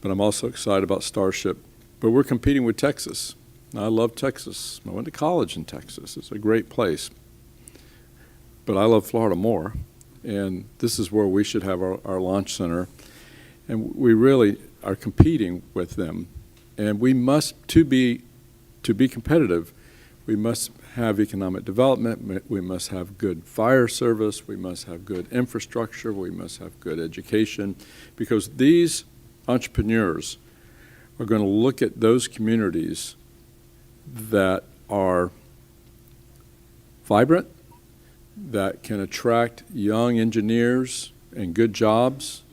Speaker 12: But I'm also excited about Starship. But we're competing with Texas. I love Texas. I went to college in Texas. It's a great place. But I love Florida more. And this is where we should have our launch center. And we really are competing with them. And we must, to be competitive, we must have economic development, we must have good fire service, we must have good infrastructure, we must have good education, because these entrepreneurs are going to look at those communities that are vibrant, that can attract young engineers and good jobs,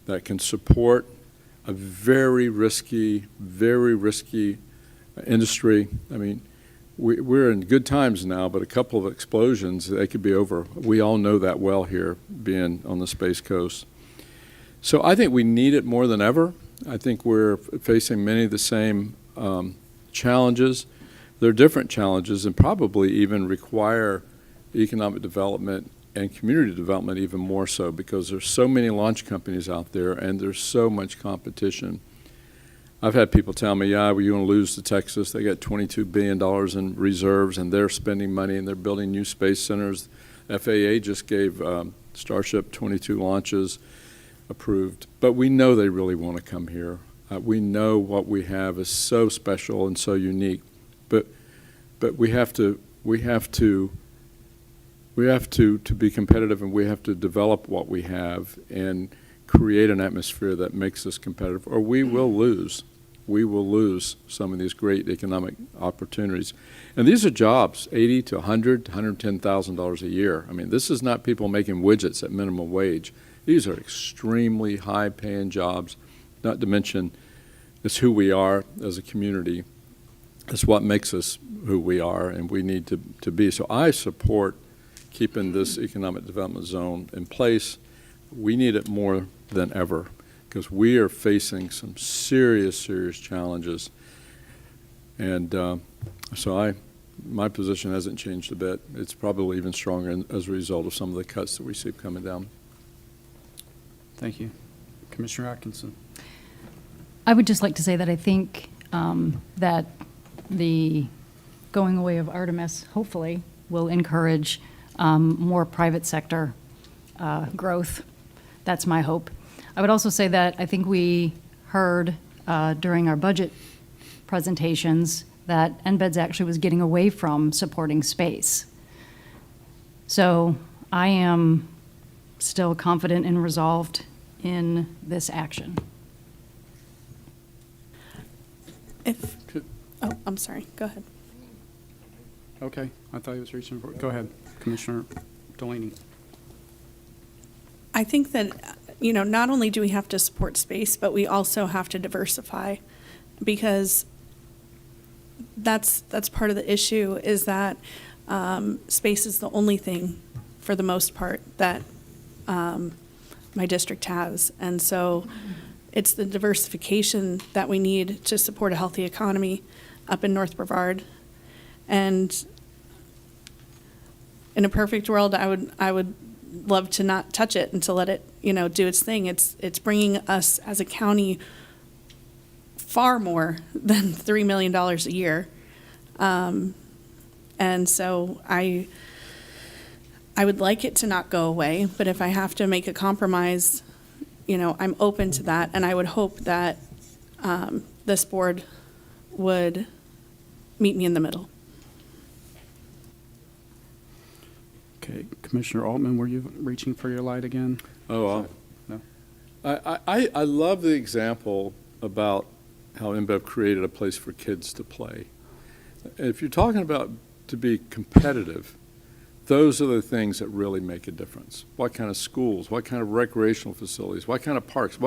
Speaker 12: that can support a very risky industry. I mean, we're in good times now, but a couple of explosions, they could be over. We all know that well here, being on the Space Coast. So I think we need it more than ever. I think we're facing many of the same challenges. They're different challenges and probably even require economic development and community development even more so, because there's so many launch companies out there and there's so much competition. I've had people tell me, yeah, well, you're going to lose to Texas. They got $22 billion in reserves, and they're spending money, and they're building new space centers. FAA just gave Starship 22 launches approved. But we know they really want to come here. We know what we have is so special and so unique. But we have to be competitive, and we have to develop what we have and create an atmosphere that makes us competitive, or we will lose. We will lose some of these great economic opportunities. And these are jobs, $80,000 to $100,000 to $110,000 a year. I mean, this is not people making widgets at minimum wage. These are extremely high-paying jobs, not to mention it's who we are as a community. It's what makes us who we are, and we need to be. So I support keeping this economic development zone in place. We need it more than ever, because we are facing some serious challenges. And so my position hasn't changed a bit. It's probably even stronger as a result of some of the cuts that we see coming down.
Speaker 2: Thank you. Commissioner Atkinson.
Speaker 4: I would just like to say that I think that the going away of Artemis hopefully will encourage more private sector growth. That's my hope. I would also say that I think we heard during our budget presentations that NBEDS actually was getting away from supporting space. So I am still confident and resolved in this action.
Speaker 24: Oh, I'm sorry. Go ahead.
Speaker 2: Okay, I thought he was reaching for, go ahead, Commissioner Delaney.
Speaker 24: I think that, not only do we have to support space, but we also have to diversify, because that's part of the issue, is that space is the only thing, for the most part, that my district has. And so it's the diversification that we need to support a healthy economy up in North Brevard. And in a perfect world, I would love to not touch it and to let it, do its thing. It's bringing us as a county far more than $3 million a year. And so I would like it to not go away, but if I have to make a compromise, I'm open to that. And I would hope that this board would meet me in the middle.
Speaker 2: Okay, Commissioner Altman, were you reaching for your light again?
Speaker 12: Oh,
Speaker 2: no.
Speaker 12: I love the example about how InBev created a place for kids to play. If you're talking about to be competitive, those are the things that really make a difference. What kind of schools, what kind of recreational facilities, what kind of parks,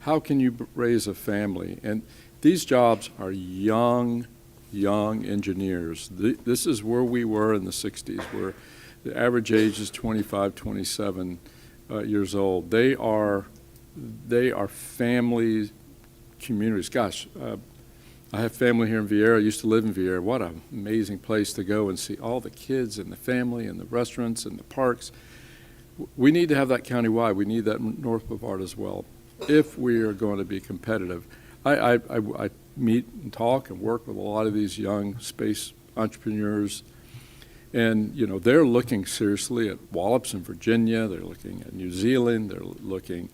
Speaker 12: how can you raise a family? And these jobs are young engineers. This is where we were in the 60s, where the average age is 25, 27 years old. They are family communities. Gosh, I have family here in Vieira. I used to live in Vieira. What an amazing place to go and see all the kids and the family and the restaurants and the parks. We need to have that countywide. We need that in North Brevard as well, if we are going to be competitive. I meet and talk and work with a lot of these young space entrepreneurs, and you know, they're looking seriously at Wallops in Virginia. They're looking at New Zealand. They're looking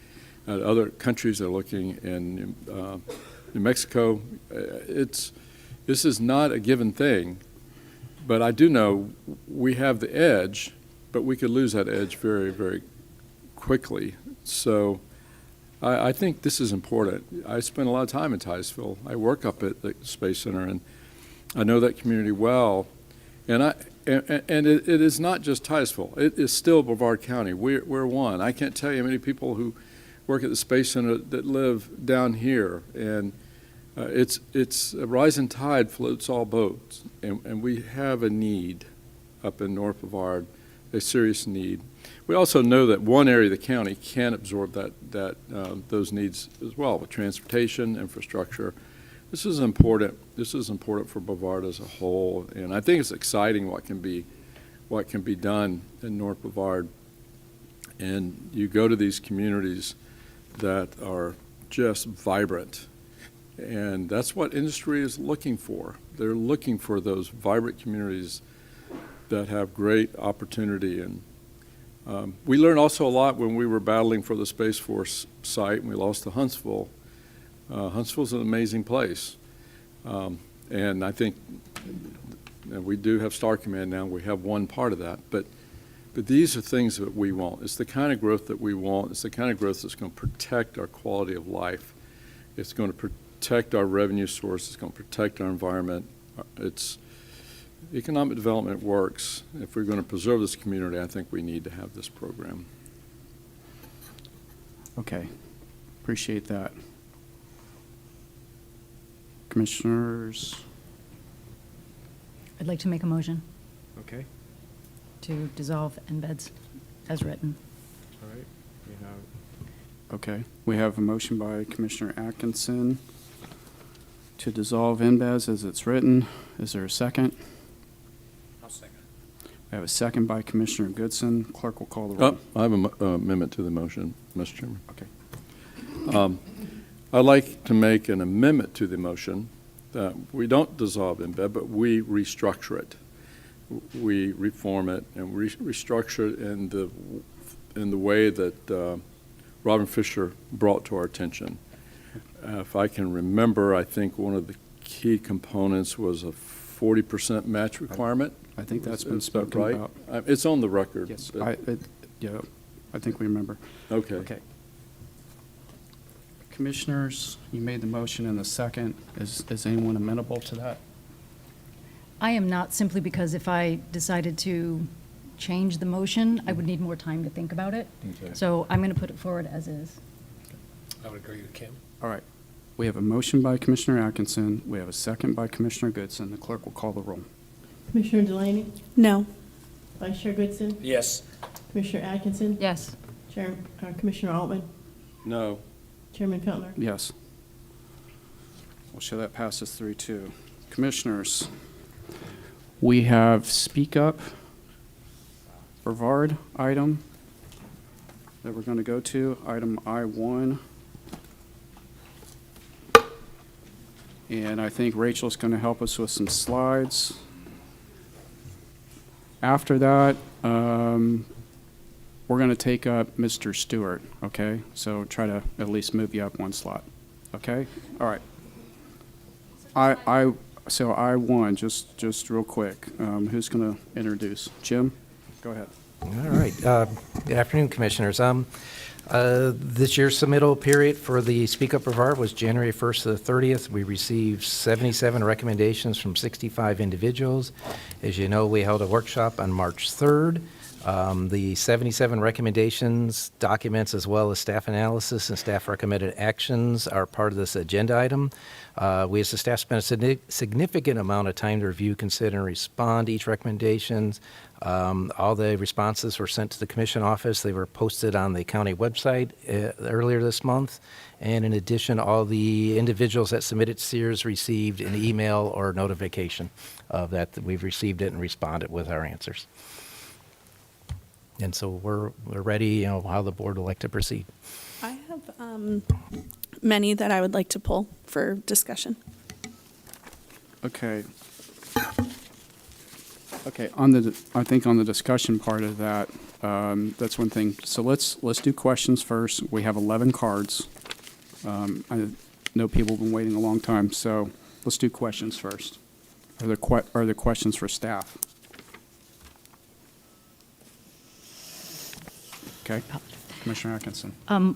Speaker 12: at other countries. They're looking in New Mexico. This is not a given thing, but I do know we have the edge, but we could lose that edge very, very quickly. So I think this is important. I spend a lot of time in Titusville. I work up at the Space Center, and I know that community well. And it is not just Titusville. It is still Brevard County. We're one. I can't tell you how many people who work at the Space Center that live down here, and it's a rising tide floats all boats, and we have a need up in North Brevard, a serious need. We also know that one area of the county can absorb those needs as well, with transportation, infrastructure. This is important. This is important for Brevard as a whole, and I think it's exciting what can be done in North Brevard. And you go to these communities that are just vibrant, and that's what industry is looking for. They're looking for those vibrant communities that have great opportunity. And we learned also a lot when we were battling for the Space Force site, and we lost to Huntsville. Huntsville's an amazing place, and I think we do have Star Command now. We have one part of that, but these are things that we want. It's the kind of growth that we want. It's the kind of growth that's going to protect our quality of life. It's going to protect our revenue source. It's going to protect our environment. Economic development works. If we're going to preserve this community, I think we need to have this program.
Speaker 2: Okay, appreciate that. Commissioners?
Speaker 4: I'd like to make a motion
Speaker 2: Okay.
Speaker 4: to dissolve embeds as written.
Speaker 2: All right. Okay, we have a motion by Commissioner Atkinson to dissolve NBES as it's written. Is there a second?
Speaker 9: I'll second.
Speaker 2: We have a second by Commissioner Goodson. Clerk will call the roll.
Speaker 12: I have an amendment to the motion, Mr. Chairman.
Speaker 2: Okay.
Speaker 12: I'd like to make an amendment to the motion that we don't dissolve embed, but we restructure it. We reform it and restructure it in the way that Robin Fisher brought to our attention. If I can remember, I think one of the key components was a 40% match requirement.
Speaker 2: I think that's been spoken
Speaker 12: right?
Speaker 2: about.
Speaker 12: It's on the record.
Speaker 2: Yes, I think we remember.
Speaker 12: Okay.
Speaker 2: Okay. Commissioners, you made the motion in the second. Is anyone amenable to that?
Speaker 4: I am not, simply because if I decided to change the motion, I would need more time to think about it.
Speaker 12: Okay.
Speaker 4: So I'm going to put it forward as is.
Speaker 9: I would agree with Kim.
Speaker 2: All right. We have a motion by Commissioner Atkinson. We have a second by Commissioner Goodson. The clerk will call the roll.
Speaker 10: Commissioner Delaney?
Speaker 24: No.
Speaker 10: Vice Chair Goodson?
Speaker 9: Yes.
Speaker 10: Commissioner Atkinson?
Speaker 4: Yes.
Speaker 10: Commissioner Altman?
Speaker 12: No.
Speaker 10: Chairman Feltner?
Speaker 2: Yes. We'll show that passes 3-2. Commissioners, we have Speak Up Brevard item that we're going to go to, item I-1. And I think Rachel's going to help us with some slides. After that, we're going to take up Mr. Stewart, okay? So try to at least move you up one slot, okay? All right. So I-1, just real quick, who's going to introduce? Jim, go ahead.
Speaker 21: All right. Good afternoon, Commissioners. This year's submittal period for the Speak Up Brevard was January 1st to the 30th. We received 77 recommendations from 65 individuals. As you know, we held a workshop on March 3rd. The 77 recommendations, documents, as well as staff analysis and staff recommended actions are part of this agenda item. We as the staff spent a significant amount of time to review, consider, and respond to each recommendations. All the responses were sent to the commission office. They were posted on the county website earlier this month. And in addition, all the individuals that submitted CEERs received an email or notification of that we've received it and responded with our answers. And so we're ready, how the board would like to proceed.
Speaker 24: I have many that I would like to pull for discussion.
Speaker 2: Okay. Okay, I think on the discussion part of that, that's one thing. So let's do questions first. We have 11 cards. I know people have been waiting a long time, so let's do questions first. Are there questions for staff? Okay, Commissioner Atkinson.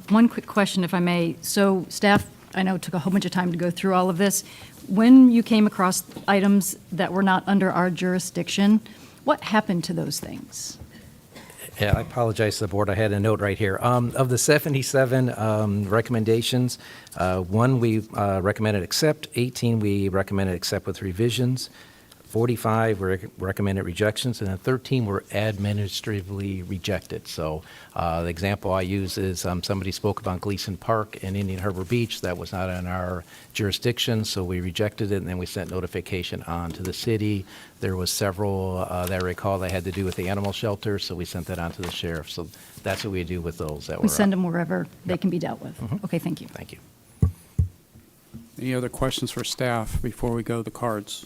Speaker 11: One quick question, if I may. So staff, I know, took a whole bunch of time to go through all of this. When you came across items that were not under our jurisdiction, what happened to those things?
Speaker 21: Yeah, I apologize to the board. I had a note right here. Of the 77 recommendations, 1 we recommended accept, 18 we recommended accept with revisions, 45 were recommended rejections, and then 13 were administratively rejected. So the example I use is somebody spoke about Gleason Park and Indian Harbor Beach. That was not in our jurisdiction, so we rejected it, and then we sent notification on to the city. There was several that I recall that had to do with the animal shelter, so we sent that on to the sheriff. So that's what we do with those that
Speaker 11: We send them wherever they can be dealt with.
Speaker 21: Mhm.
Speaker 11: Okay, thank you.
Speaker 21: Thank you.
Speaker 2: Any other questions for staff before we go to the cards?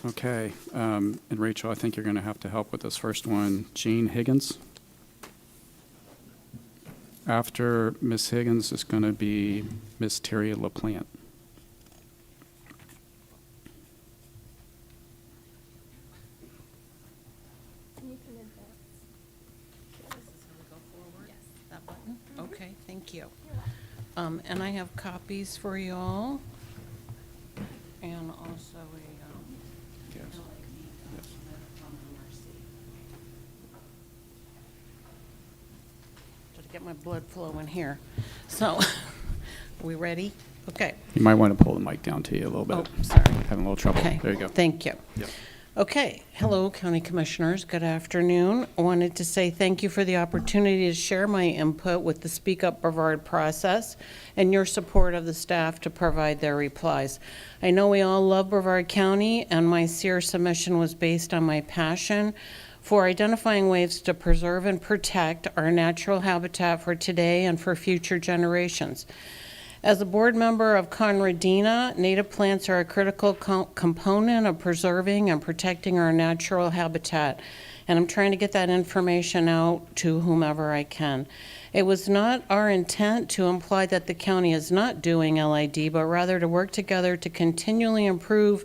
Speaker 2: Okay, and Rachel, I think you're going to have to help with this first one. Jean Higgins. After Ms. Higgins is going to be Ms. Terry LaPlante.
Speaker 18: Okay, thank you. And I have copies for you all, and also a, to get my blood flowing here. So, are we ready? Okay.
Speaker 2: You might want to pull the mic down to you a little bit.
Speaker 18: Oh, sorry.
Speaker 2: Having a little trouble.
Speaker 18: Okay.
Speaker 2: There you go.
Speaker 18: Thank you.
Speaker 2: Yep.
Speaker 18: Okay, hello, County Commissioners, good afternoon. I wanted to say thank you for the opportunity to share my input with the Speak Up Brevard process and your support of the staff to provide their replies. I know we all love Brevard County, and my CEER submission was based on my passion for identifying ways to preserve and protect our natural habitat for today and for future generations. As a board member of Conradina, native plants are a critical component of preserving and protecting our natural habitat, and I'm trying to get that information out to whomever I can. It was not our intent to imply that the county is not doing LID, but rather to work together to continually improve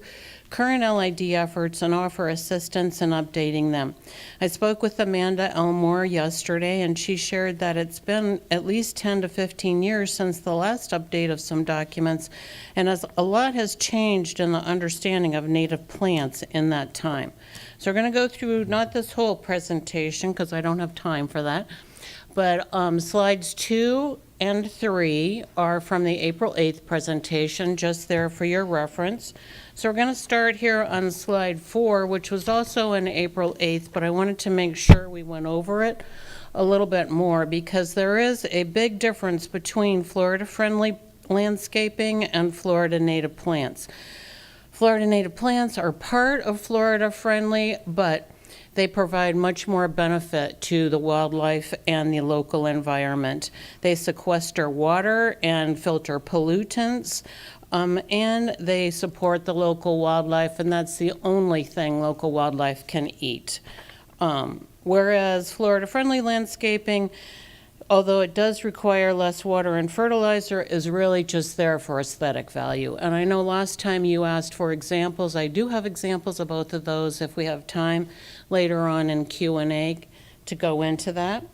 Speaker 18: current LID efforts and offer assistance in updating them. I spoke with Amanda Elmore yesterday, and she shared that it's been at least 10 to 15 years since the last update of some documents, and as a lot has changed in the understanding of native plants in that time. So we're going to go through not this whole presentation because I don't have time for that, but slides 2 and 3 are from the April 8th presentation, just there for your reference. So we're going to start here on slide 4, which was also in April 8th, but I wanted to make sure we went over it a little bit more because there is a big difference between Florida-friendly landscaping and Florida native plants. Florida native plants are part of Florida-friendly, but they provide much more benefit to the wildlife and the local environment. They sequester water and filter pollutants, and they support the local wildlife, and that's the only thing local wildlife can eat. Whereas Florida-friendly landscaping, although it does require less water and fertilizer, is really just there for aesthetic value. And I know last time you asked for examples. I do have examples of both of those if we have time later on in Q&A to go into that.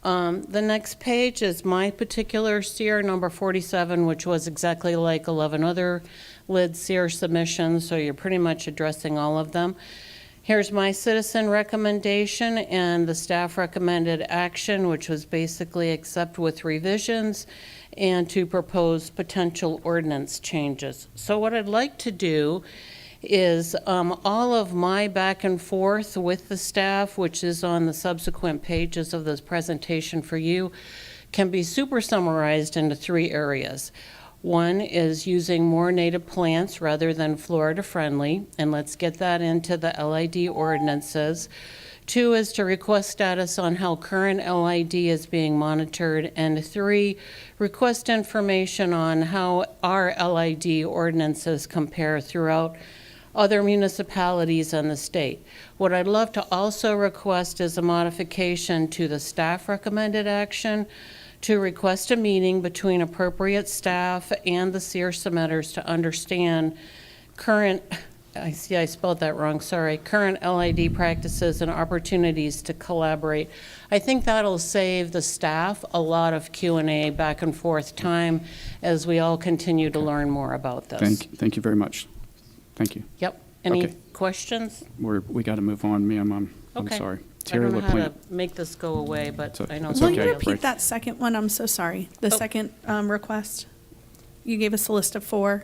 Speaker 18: The next page is my particular CEER, number 47, which was exactly like 11 other LID CEER submissions, so you're pretty much addressing all of them. Here's my citizen recommendation and the staff recommended action, which was basically accept with revisions and to propose potential ordinance changes. So what I'd like to do is all of my back and forth with the staff, which is on the subsequent pages of this presentation for you, can be super summarized into 3 areas. One is using more native plants rather than Florida-friendly, and let's get that into the LID ordinances. 2 is to request status on how current LID is being monitored, and 3, request information on how our LID ordinances compare throughout other municipalities in the state. What I'd love to also request is a modification to the staff recommended action to request a meeting between appropriate staff and the CEER submitters to understand current, I spelled that wrong, sorry, current LID practices and opportunities to collaborate. I think that'll save the staff a lot of Q&A back and forth time as we all continue to learn more about this.
Speaker 2: Thank you very much. Thank you.
Speaker 18: Yep. Any
Speaker 2: Okay.
Speaker 18: questions?
Speaker 2: We got to move on, ma'am. I'm
Speaker 18: Okay.
Speaker 2: sorry.
Speaker 18: I
Speaker 2: Terry
Speaker 18: don't know how to
Speaker 2: LaPlante.
Speaker 18: make this go away, but I know.
Speaker 2: It's
Speaker 24: Will
Speaker 2: okay.
Speaker 24: you repeat
Speaker 2: Break.
Speaker 24: that second one? I'm so sorry. The second request? You gave us a list of 4.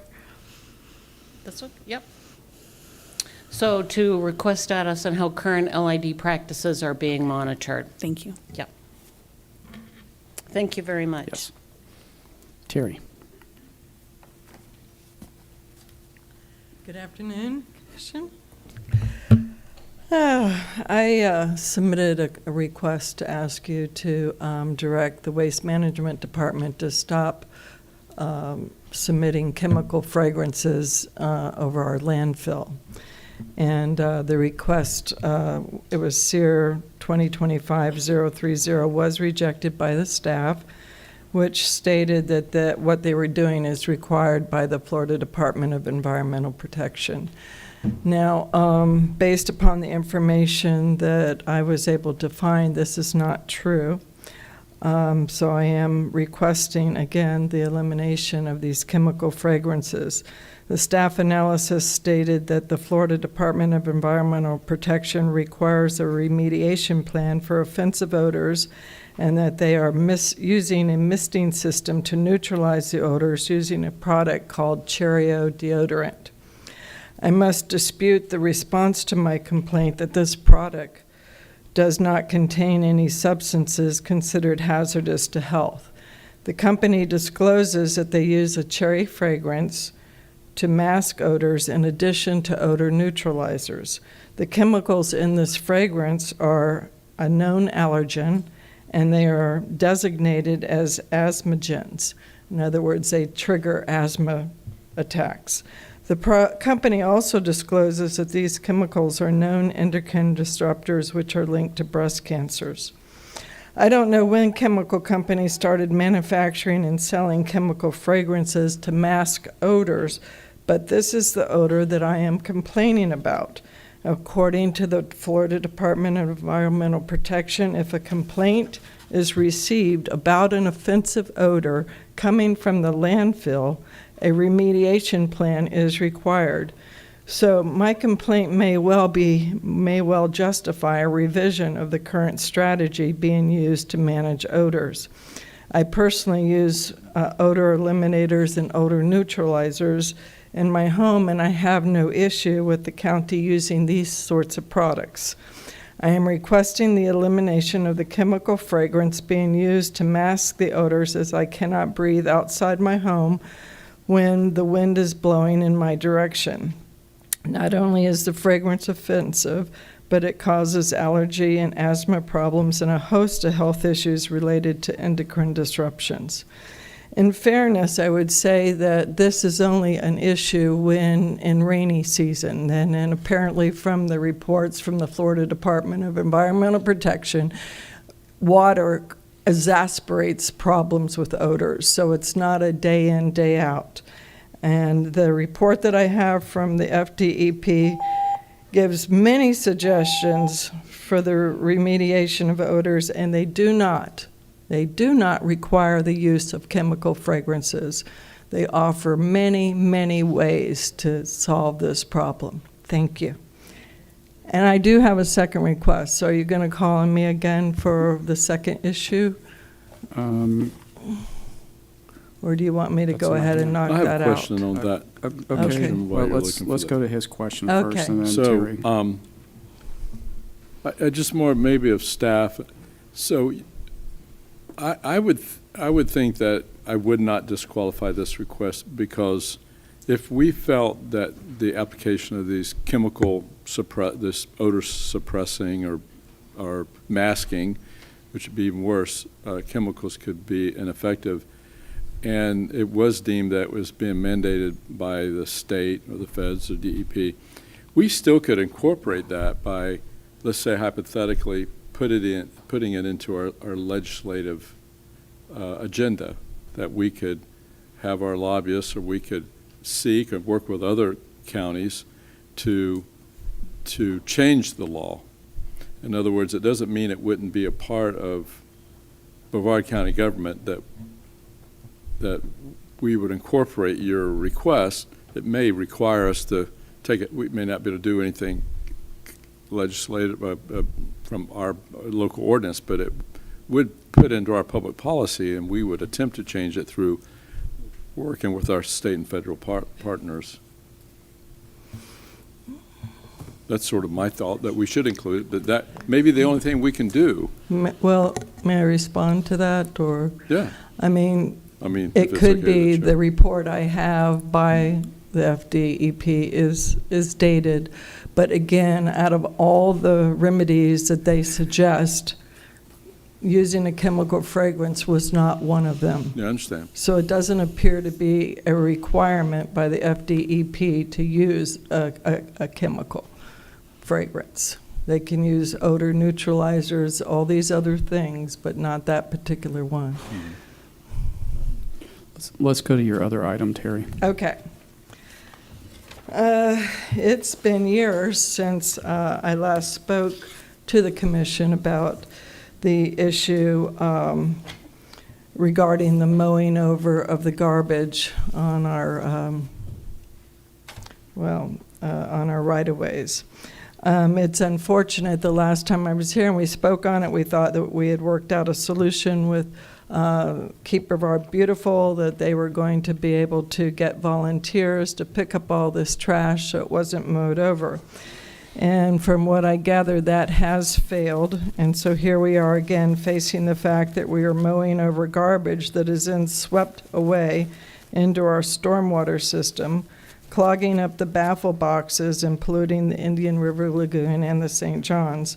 Speaker 18: That's what, yep. So to request status on how current LID practices are being monitored.
Speaker 24: Thank you.
Speaker 18: Yep. Thank you very much.
Speaker 2: Yes. Terry.
Speaker 3: Good afternoon, Commission. I submitted a request to ask you to direct the Waste Management Department to stop submitting chemical fragrances over our landfill. And the request, it was CEER 2025-030, was rejected by the staff, which stated that what they were doing is required by the Florida Department of Environmental Protection. Now, based upon the information that I was able to find, this is not true. So I am requesting, again, the elimination of these chemical fragrances. The staff analysis stated that the Florida Department of Environmental Protection requires a remediation plan for offensive odors, and that they are using a misting system to neutralize the odors using a product called Charitable deodorant. I must dispute the response to my complaint that this product does not contain any substances considered hazardous to health. The company discloses that they use a cherry fragrance to mask odors in addition to odor neutralizers. The chemicals in this fragrance are a known allergen, and they are designated as asthmagens. In other words, they trigger asthma attacks. The company also discloses that these chemicals are known endocrine disruptors which are linked to breast cancers. I don't know when chemical companies started manufacturing and selling chemical fragrances to mask odors, but this is the odor that I am complaining about. According to the Florida Department of Environmental Protection, if a complaint is received about an offensive odor coming from the landfill, a remediation plan is required. So my complaint may well justify a revision of the current strategy being used to manage odors. I personally use odor eliminators and odor neutralizers in my home, and I have no issue with the county using these sorts of products. I am requesting the elimination of the chemical fragrance being used to mask the odors, as I cannot breathe outside my home when the wind is blowing in my direction. Not only is the fragrance offensive, but it causes allergy and asthma problems and a host of health issues related to endocrine disruptions. In fairness, I would say that this is only an issue when in rainy season, and apparently from the reports from the Florida Department of Environmental Protection, water exasperates problems with odors, so it's not a day in, day out. And the report that I have from the FDEP gives many suggestions for the remediation of odors, and they do not require the use of chemical fragrances. They offer many, many ways to solve this problem. Thank you. And I do have a second request. So are you going to call on me again for the second issue? Or do you want me to go ahead and knock
Speaker 12: I have
Speaker 3: that
Speaker 12: a
Speaker 3: out?
Speaker 12: question on that.
Speaker 2: Okay, well, let's go to his question
Speaker 3: Okay.
Speaker 2: first, and then
Speaker 12: So,
Speaker 2: Terry.
Speaker 12: I just more maybe of staff. So I would think that I would not disqualify this request, because if we felt that the application of these this odor suppressing or masking, which would be even worse, chemicals could be ineffective, and it was deemed that it was being mandated by the state or the feds or DEP, we still could incorporate that by, let's say hypothetically, putting it into our legislative agenda, that we could have our lobbyists, or we could seek or work with other counties to change the law. In other words, it doesn't mean it wouldn't be a part of Brevard County government that we would incorporate your request. It may require us to take it. We may not be able to do anything legislative from our local ordinance, but it would put into our public policy, and we would attempt to change it through working with our state and federal partners. That's sort of my thought, that we should include it, that may be the only thing we can do.
Speaker 3: Well, may I respond to that, or?
Speaker 12: Yeah.
Speaker 3: I mean,
Speaker 12: if
Speaker 3: it
Speaker 12: it's
Speaker 3: could
Speaker 12: okay
Speaker 3: be
Speaker 12: with the
Speaker 3: the report I have by the FDEP is dated, but again, out of all the remedies that they suggest, using a chemical fragrance was not one of them.
Speaker 12: Yeah, I understand.
Speaker 3: So it doesn't appear to be a requirement by the FDEP to use a chemical fragrance. They can use odor neutralizers, all these other things, but not that particular one.
Speaker 2: Let's go to your other item, Terry.
Speaker 3: Okay. It's been years since I last spoke to the commission about the issue regarding the mowing over of the garbage on our, on our right-of-ways. It's unfortunate, the last time I was here and we spoke on it, we thought that we had worked out a solution with Keep Brevard Beautiful, that they were going to be able to get volunteers to pick up all this trash so it wasn't mowed over. And from what I gather, that has failed. And so here we are again facing the fact that we are mowing over garbage that is then swept away into our stormwater system, clogging up the baffle boxes and polluting the Indian River Lagoon and the St. John's.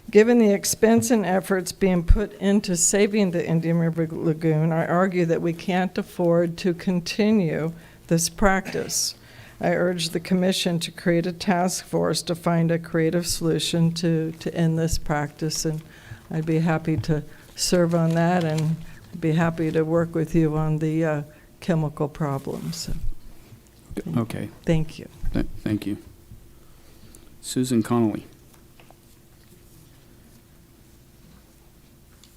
Speaker 3: Given the expense and efforts being put into saving the Indian River Lagoon, I argue that we can't afford to continue this practice. I urge the commission to create a task force to find a creative solution to end this practice, and I'd be happy to serve on that, and I'd be happy to work with you on the chemical problems.
Speaker 2: Okay.
Speaker 3: Thank you.
Speaker 2: Thank you. Susan Connolly.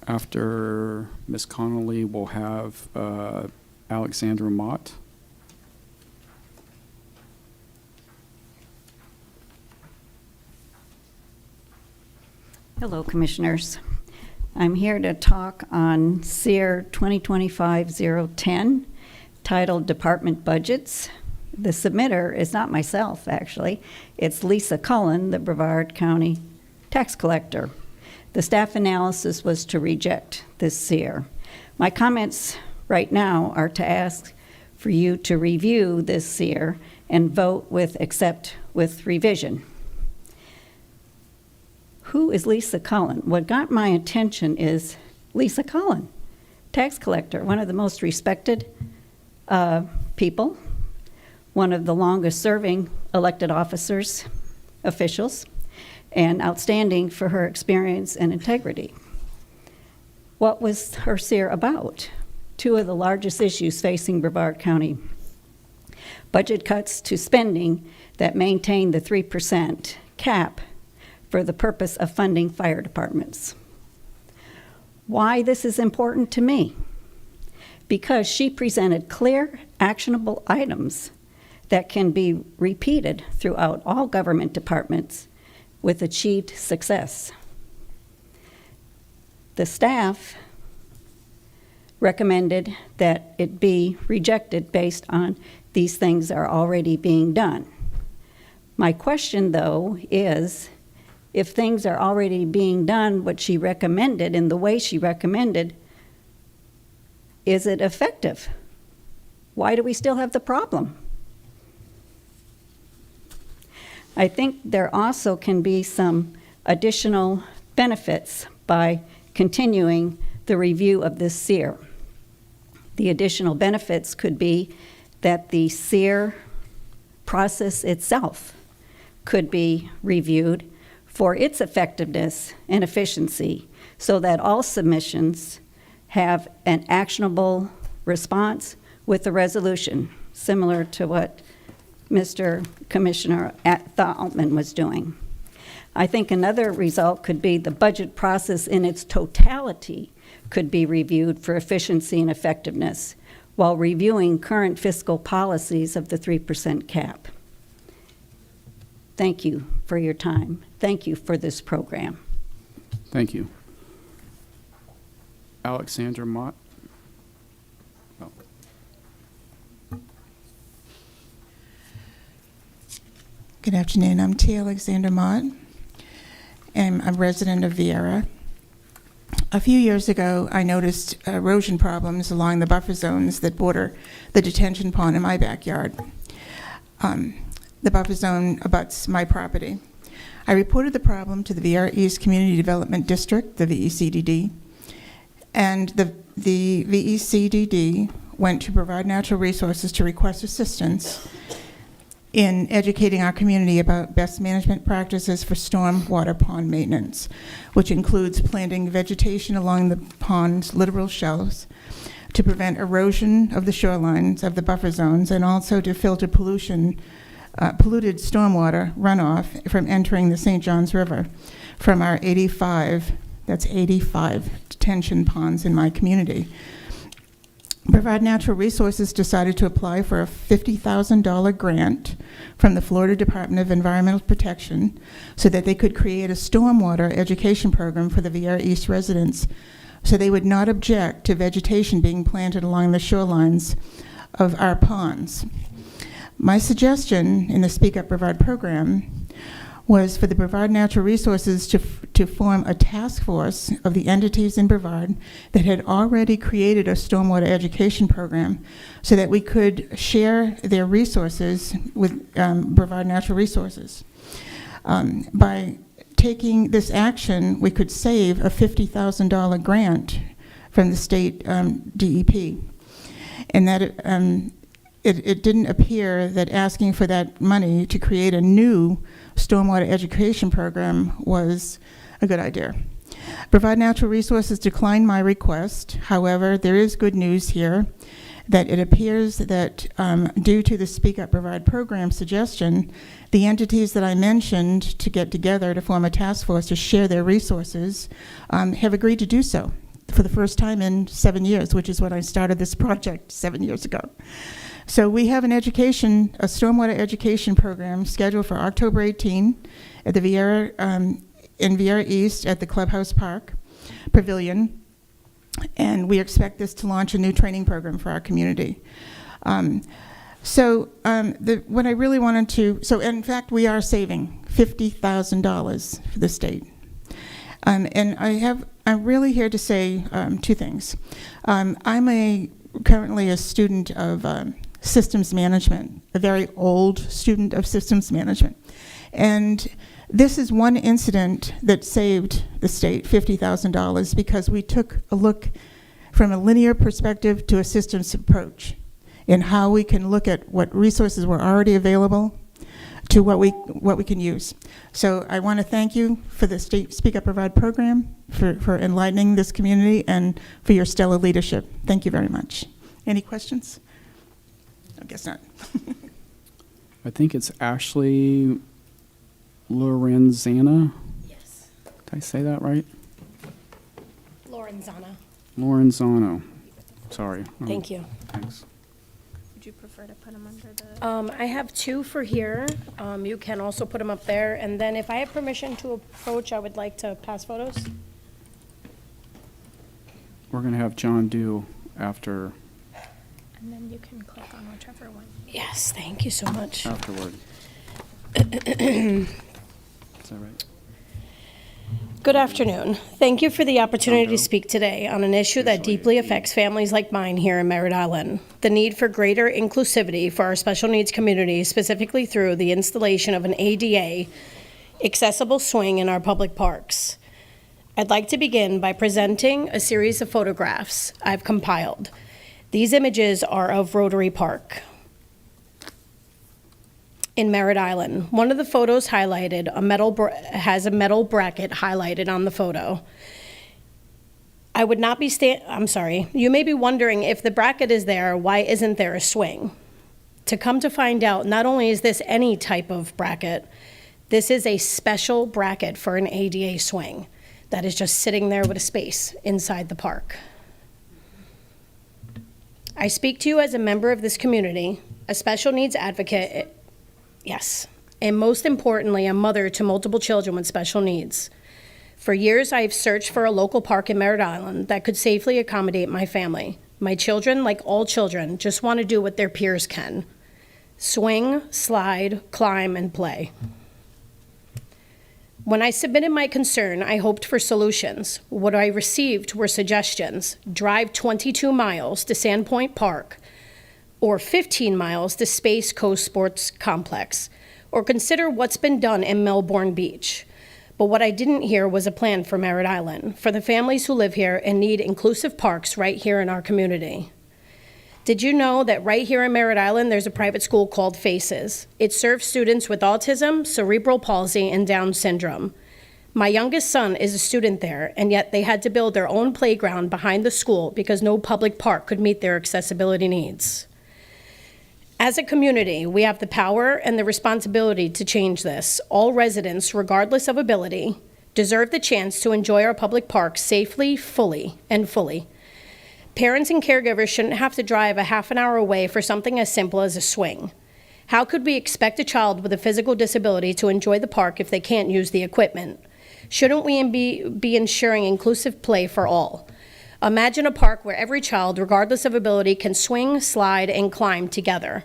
Speaker 2: After Ms. Connolly, we'll have Alexandra Mott.
Speaker 8: Hello, Commissioners. I'm here to talk on CEER 2025-010, titled Department Budgets. The submitter is not myself, actually. It's Lisa Cullen, the Brevard County tax collector. The staff analysis was to reject this CEER. My comments right now are to ask for you to review this CEER and vote with accept with revision. Who is Lisa Cullen? What got my attention is Lisa Cullen, tax collector, one of the most respected people, one of the longest serving elected officials, and outstanding for her experience and integrity. What was her CEER about? Two of the largest issues facing Brevard County: budget cuts to spending that maintain the 3% cap for the purpose of funding fire departments. Why this is important to me? Because she presented clear, actionable items that can be repeated throughout all government departments with achieved success. The staff recommended that it be rejected based on these things are already being done. My question, though, is if things are already being done, what she recommended in the way she recommended, is it effective? Why do we still have the problem? I think there also can be some additional benefits by continuing the review of this CEER. The additional benefits could be that the CEER process itself could be reviewed for its effectiveness and efficiency so that all submissions have an actionable response with a resolution, similar to what Mr. Commissioner Altman was doing. I think another result could be the budget process in its totality could be reviewed for efficiency and effectiveness while reviewing current fiscal policies of the 3% cap. Thank you for your time. Thank you for this program.
Speaker 2: Thank you. Alexandra Mott. Oh.
Speaker 1: Good afternoon. I'm T. Alexander Mott, and I'm a resident of Viera. A few years ago, I noticed erosion problems along the buffer zones that border the detention pond in my backyard. The buffer zone abuts my property. I reported the problem to the Viera East Community Development District, the VECDD, and the VECDD went to Brevard Natural Resources to request assistance in educating our community about best management practices for stormwater pond maintenance, which includes planting vegetation along the pond's littoral shelves to prevent erosion of the shorelines of the buffer zones and also to filter polluted stormwater runoff from entering the St. Johns River from our 85 detention ponds in my community. Brevard Natural Resources decided to apply for a $50,000 grant from the Florida Department of Environmental Protection so that they could create a stormwater education program for the Viera East residents so they would not object to vegetation being planted along the shorelines of our ponds. My suggestion in the Speak Up Brevard program was for the Brevard Natural Resources to form a task force of the entities in Brevard that had already created a stormwater education program so that we could share their resources with Brevard Natural Resources. By taking this action, we could save a $50,000 grant from the state DEP. And that it didn't appear that asking for that money to create a new stormwater education program was a good idea. Brevard Natural Resources declined my request. However, there is good news here that it appears that due to the Speak Up Brevard program suggestion, the entities that I mentioned to get together to form a task force to share their resources have agreed to do so for the first time in 7 years, which is when I started this project 7 years ago. So we have a stormwater education program scheduled for October 18 at the Viera, in Viera East at the Clubhouse Park Pavilion. And we expect this to launch a new training program for our community. What I really wanted to, in fact, we are saving $50,000 for the state. And I'm really here to say two things. I'm currently a student of systems management, a very old student of systems management. And this is one incident that saved the state $50,000 because we took a look from a linear perspective to a systems approach in how we can look at what resources were already available to what we can use. So I want to thank you for the State Speak Up Brevard program, for enlightening this community, and for your stellar leadership. Thank you very much. Any questions? I guess not.
Speaker 2: I think it's Ashley Lorenzana.
Speaker 19: Yes.
Speaker 2: Did I say that right?
Speaker 19: Lorenzana.
Speaker 2: Lorenzano. Sorry.
Speaker 19: Thank you.
Speaker 2: Thanks.
Speaker 13: would you prefer to put them under the? I have two for here. You can also put them up there. And then if I have permission to approach, I would like to pass photos.
Speaker 2: We're going to have John do after.
Speaker 13: And then you can click on whichever one. Yes, thank you so much.
Speaker 2: Afterward. Is that right?
Speaker 13: Good afternoon. Thank you for the opportunity to speak today on an issue that deeply affects families like mine here in Merritt Island. The need for greater inclusivity for our special needs community, specifically through the installation of an ADA accessible swing in our public parks. I'd like to begin by presenting a series of photographs I've compiled. These images are of Rotary Park in Merritt Island. One of the photos highlighted has a metal bracket highlighted on the photo. I would not be I'm sorry. You may be wondering, if the bracket is there, why isn't there a swing? To come to find out, not only is this any type of bracket, this is a special bracket for an ADA swing that is just sitting there with a space inside the park. I speak to you as a member of this community, a special needs advocate. Yes, and most importantly, a mother to multiple children with special needs. For years, I have searched for a local park in Merritt Island that could safely accommodate my family. My children, like all children, just want to do what their peers can: swing, slide, climb, and play. When I submitted my concern, I hoped for solutions. What I received were suggestions: drive 22 miles to Sandpoint Park, or 15 miles to Space Coast Sports Complex, or consider what's been done in Melbourne Beach. But what I didn't hear was a plan for Merritt Island, for the families who live here and need inclusive parks right here in our community. Did you know that right here in Merritt Island, there's a private school called Faces? It serves students with autism, cerebral palsy, and Down syndrome. My youngest son is a student there, and yet they had to build their own playground behind the school because no public park could meet their accessibility needs. As a community, we have the power and the responsibility to change this. All residents, regardless of ability, deserve the chance to enjoy our public parks safely, fully. Parents and caregivers shouldn't have to drive a half an hour away for something as simple as a swing. How could we expect a child with a physical disability to enjoy the park if they can't use the equipment? Shouldn't we be ensuring inclusive play for all? Imagine a park where every child, regardless of ability, can swing, slide, and climb together.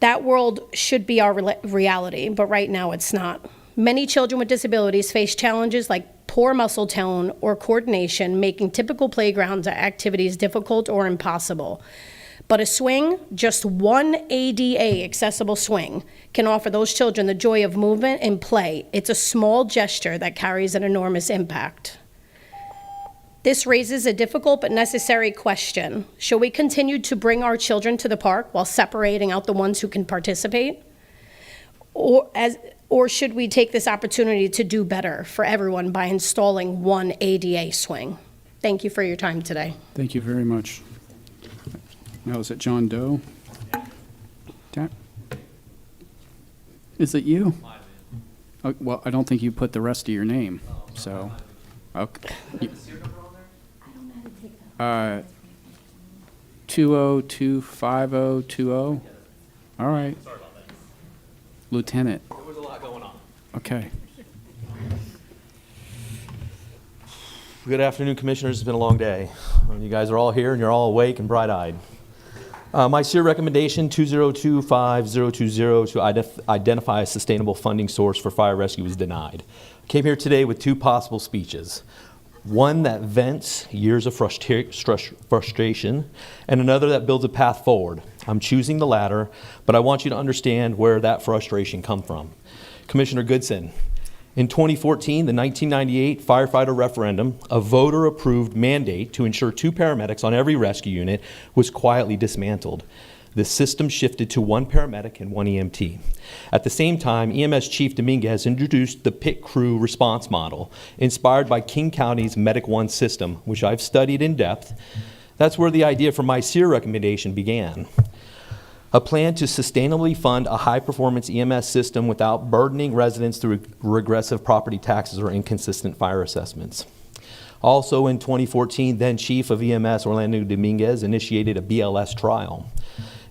Speaker 13: That world should be our reality, but right now it's not. Many children with disabilities face challenges like poor muscle tone or coordination, making typical playground activities difficult or impossible. But a swing, just one ADA accessible swing, can offer those children the joy of movement and play. It's a small gesture that carries an enormous impact. This raises a difficult but necessary question. Should we continue to bring our children to the park while separating out the ones who can participate? Or should we take this opportunity to do better for everyone by installing one ADA swing? Thank you for your time today.
Speaker 2: Thank you very much. Now, is it John Doe? Is it you? Oh, well, I don't think you put the rest of your name, so. Okay. 2025020. All right. Lieutenant.
Speaker 19: There was a lot going on.
Speaker 2: Okay.
Speaker 19: Good afternoon, Commissioners. It's been a long day. You guys are all here and you're all awake and bright-eyed. My CEER recommendation, 2025020, to identify a sustainable funding source for fire rescue, was denied. I came here today with two possible speeches. One that vents years of frustration, and another that builds a path forward. I'm choosing the latter, but I want you to understand where that frustration comes from. Commissioner Goodson, in 2014, the 1998 firefighter referendum, a voter-approved mandate to ensure 2 paramedics on every rescue unit was quietly dismantled. The system shifted to 1 paramedic and 1 EMT. At the same time, EMS Chief Dominguez introduced the pit crew response model, inspired by King County's Medic One system, which I've studied in depth. That's where the idea for my CEER recommendation began. A plan to sustainably fund a high-performance EMS system without burdening residents through regressive property taxes or inconsistent fire assessments. Also in 2014, then Chief of EMS Orlando Dominguez initiated a BLS trial.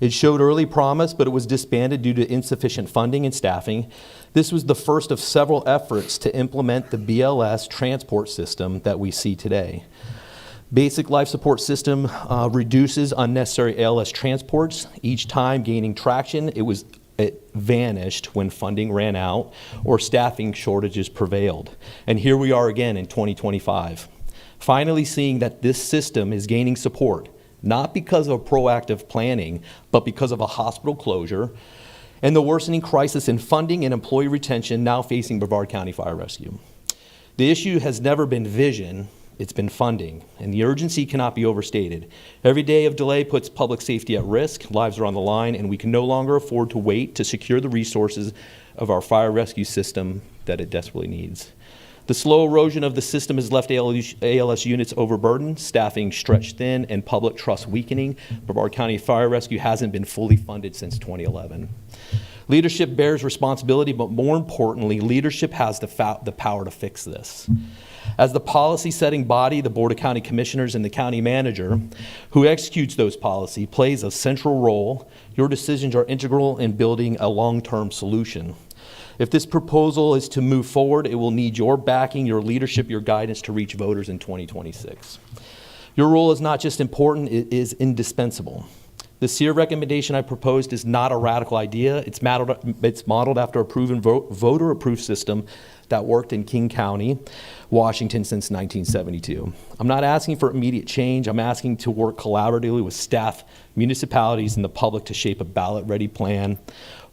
Speaker 19: It showed early promise, but it was disbanded due to insufficient funding and staffing. This was the first of several efforts to implement the BLS transport system that we see today. Basic life support system reduces unnecessary ALS transports. Each time gaining traction, it vanished when funding ran out or staffing shortages prevailed. And here we are again in 2025, finally seeing that this system is gaining support, not because of proactive planning, but because of a hospital closure and the worsening crisis in funding and employee retention now facing Brevard County Fire Rescue. The issue has never been vision, it's been funding, and the urgency cannot be overstated. Every day of delay puts public safety at risk, lives are on the line, and we can no longer afford to wait to secure the resources of our fire rescue system that it desperately needs. The slow erosion of the system has left ALS units overburdened, staffing stretched thin, and public trust weakening. Brevard County Fire Rescue hasn't been fully funded since 2011. Leadership bears responsibility, but more importantly, leadership has the power to fix this. As the policy-setting body, the Board of County Commissioners and the county manager, who executes those policies, plays a central role. Your decisions are integral in building a long-term solution. If this proposal is to move forward, it will need your backing, your leadership, your guidance to reach voters in 2026. Your role is not just important, it is indispensable. The CEER recommendation I proposed is not a radical idea. It's modeled after a proven voter-approved system that worked in King County, Washington since 1972. I'm not asking for immediate change. I'm asking to work collaboratively with staff, municipalities, and the public to shape a ballot-ready plan,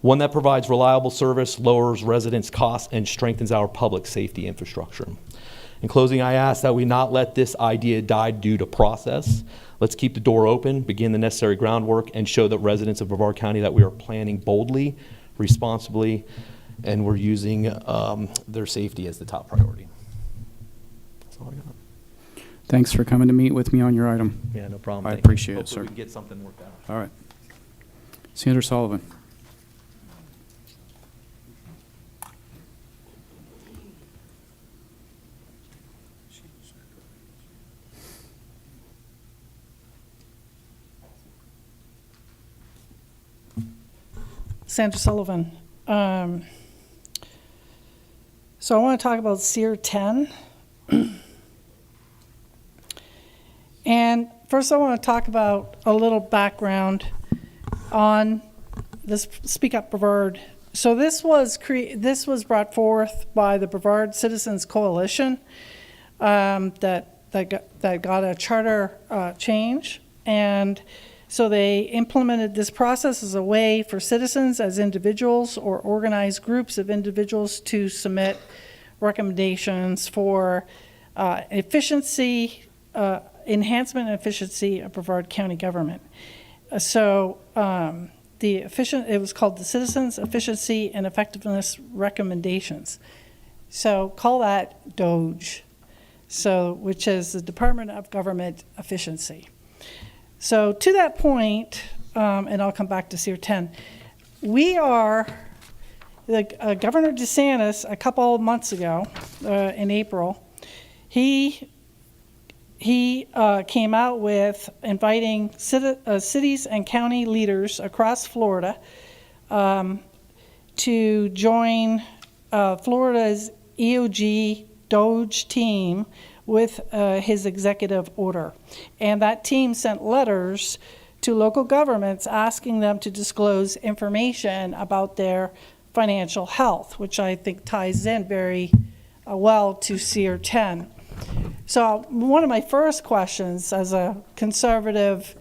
Speaker 19: one that provides reliable service, lowers residents' costs, and strengthens our public safety infrastructure. In closing, I ask that we not let this idea die due to process. Let's keep the door open, begin the necessary groundwork, and show the residents of Brevard County that we are planning boldly, responsibly, and we're using their safety as the top priority. That's all I got.
Speaker 2: Thanks for coming to meet with me on your item.
Speaker 19: Yeah, no problem.
Speaker 2: I
Speaker 19: Thank you.
Speaker 2: appreciate it,
Speaker 19: Hopefully
Speaker 2: sir.
Speaker 19: we can get something worked out.
Speaker 2: All right. Senator Sullivan.
Speaker 24: Sandra Sullivan. So I want to talk about CEER 10. And first I want to talk about a little background on this Speak Up Brevard. So this was brought forth by the Brevard Citizens Coalition that got a charter change, and so they implemented this process as a way for citizens as individuals or organized groups of individuals to submit recommendations for efficiency, enhancement and efficiency of Brevard County government. It was called the Citizens Efficiency and Effectiveness Recommendations. So call that DOGE, which is the Department of Government Efficiency. So to that point, and I'll come back to CEER 10, Governor DeSantis, a couple of months ago, in April, he came out with inviting cities and county leaders across Florida to join Florida's EOG DOGE team with his executive order. And that team sent letters to local governments asking them to disclose information about their financial health, which I think ties in very well to CEER 10. So one of my first questions as a conservative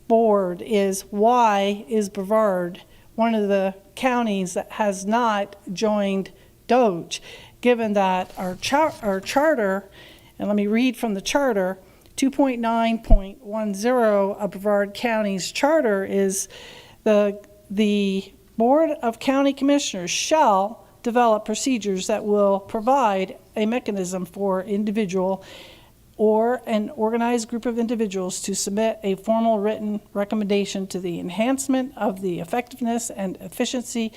Speaker 24: board is, why is Brevard one of the counties that has not joined DOGE, given that our charter, and let me read from the charter, 2.9.10 of Brevard County's charter is the Board of County Commissioners shall develop procedures that will provide a mechanism for individual or an organized group of individuals to submit a formal written recommendation to the enhancement of the effectiveness and efficiency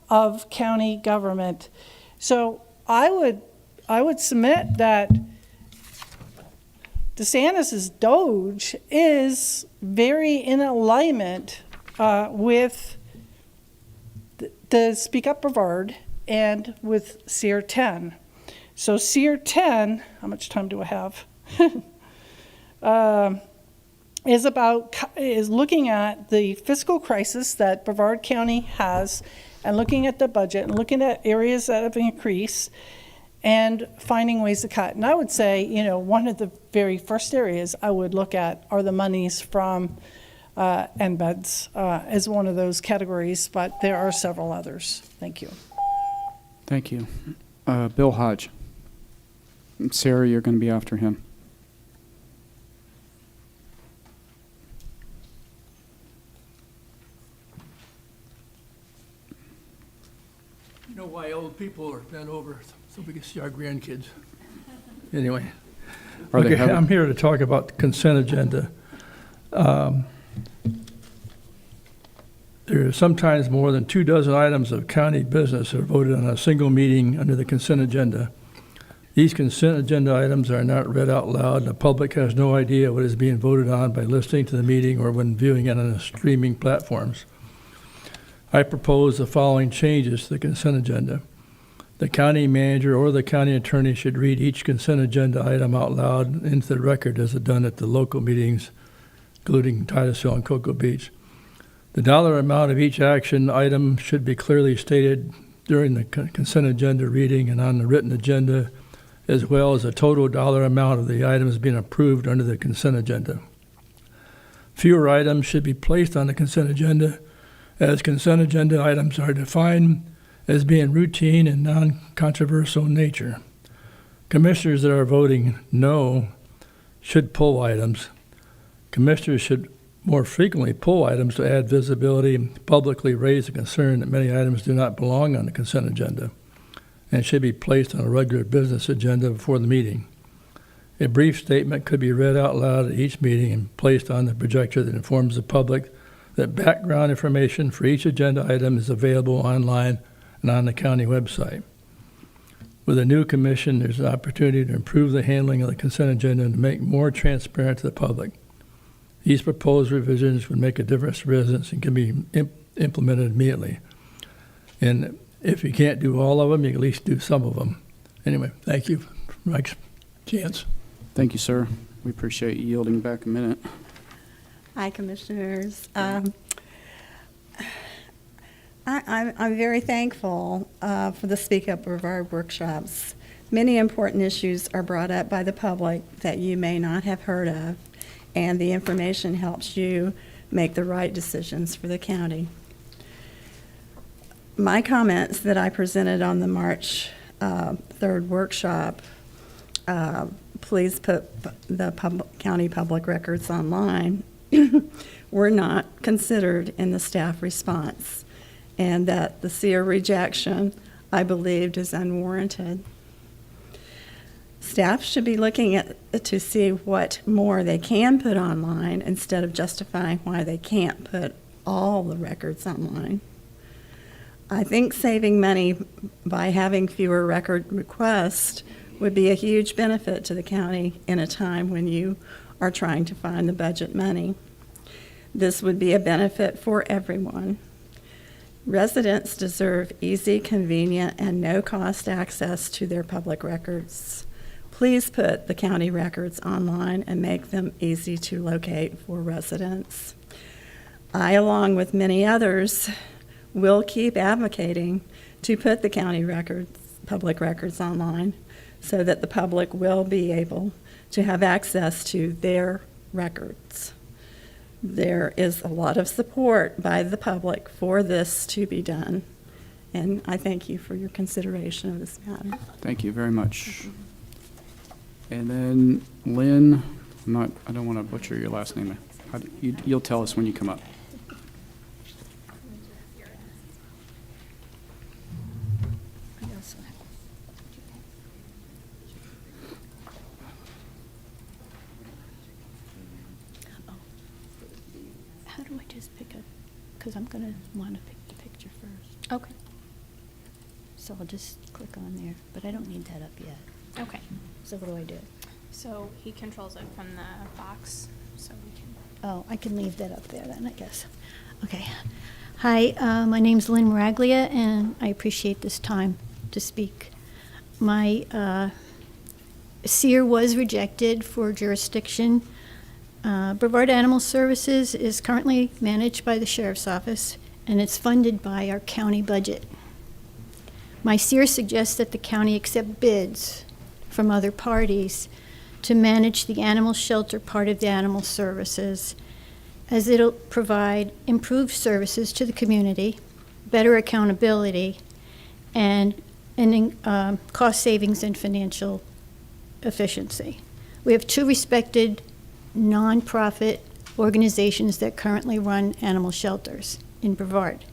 Speaker 24: of county government. So I would submit that DeSantis's DOGE is very in alignment
Speaker 5: with the Speak Up Brevard and with CEER 10. So CEER 10, how much time do I have? is looking at the fiscal crisis that Brevard County has, and looking at the budget and looking at areas that have increased and finding ways to cut. And I would say, one of the very first areas I would look at are the monies from embeds as one of those categories, but there are several others. Thank you.
Speaker 2: Thank you. Bill Hodge. Sarah, you're going to be after him.
Speaker 14: You know why old people are bent over so we can see our grandkids? Anyway, I'm here to talk about the consent agenda. There are sometimes more than 24 items of county business are voted on a single meeting under the consent agenda. These consent agenda items are not read out loud, and the public has no idea what is being voted on by listening to the meeting or when viewing it on the streaming platforms. I propose the following changes to the consent agenda. The county manager or the county attorney should read each consent agenda item out loud into the record as it's done at the local meetings, including Titusville and Cocoa Beach. The dollar amount of each action item should be clearly stated during the consent agenda reading and on the written agenda, as well as the total dollar amount of the items being approved under the consent agenda. Fewer items should be placed on the consent agenda, as consent agenda items are defined as being routine and non-controversial in nature. Commissioners that are voting no should pull items. Commissioners should more frequently pull items to add visibility and publicly raise the concern that many items do not belong on the consent agenda and should be placed on a regular business agenda before the meeting. A brief statement could be read out loud at each meeting and placed on the projector that informs the public that background information for each agenda item is available online and on the county website. With a new commission, there's an opportunity to improve the handling of the consent agenda and to make more transparent to the public. These proposed revisions would make a difference to residents and can be implemented immediately. And if you can't do all of them, you can at least do some of them. Anyway, thank you for my chance.
Speaker 2: Thank you, sir. We appreciate you yielding back a minute.
Speaker 8: Hi, Commissioners. I'm very thankful for the Speak Up Brevard workshops. Many important issues are brought up by the public that you may not have heard of, and the information helps you make the right decisions for the county. My comments that I presented on the March 3rd workshop, please put the county public records online, were not considered in the staff response, and that the CEER rejection, I believed, is unwarranted. Staff should be looking at to see what more they can put online instead of justifying why they can't put all the records online. I think saving money by having fewer record requests would be a huge benefit to the county in a time when you are trying to find the budget money. This would be a benefit for everyone. Residents deserve easy, convenient, and no-cost access to their public records. Please put the county records online and make them easy to locate for residents. I, along with many others, will keep advocating to put the county records, public records online so that the public will be able to have access to their records. There is a lot of support by the public for this to be done, and I thank you for your consideration of this matter.
Speaker 2: Thank you very much. And then Lynn, I don't want to butcher your last name. You'll tell us when you come up.
Speaker 8: How do I just pick up? Because I'm going to want to pick the picture first.
Speaker 22: Okay.
Speaker 8: So I'll just click on there, but I don't need that up yet.
Speaker 22: Okay.
Speaker 8: So what do I do?
Speaker 22: So he controls it from the box, so we can.
Speaker 8: Oh, I can leave that up there then, I guess.
Speaker 6: Okay. Hi, my name's Lynn Maraglia, and I appreciate this time to speak. My CEER was rejected for jurisdiction. Brevard Animal Services is currently managed by the Sheriff's Office, and it's funded by our county budget. My CEER suggests that the county accept bids from other parties to manage the animal shelter part of the animal services, as it'll provide improved services to the community, better accountability, and cost savings and financial efficiency. We have two respected nonprofit organizations that currently run animal shelters in Brevard,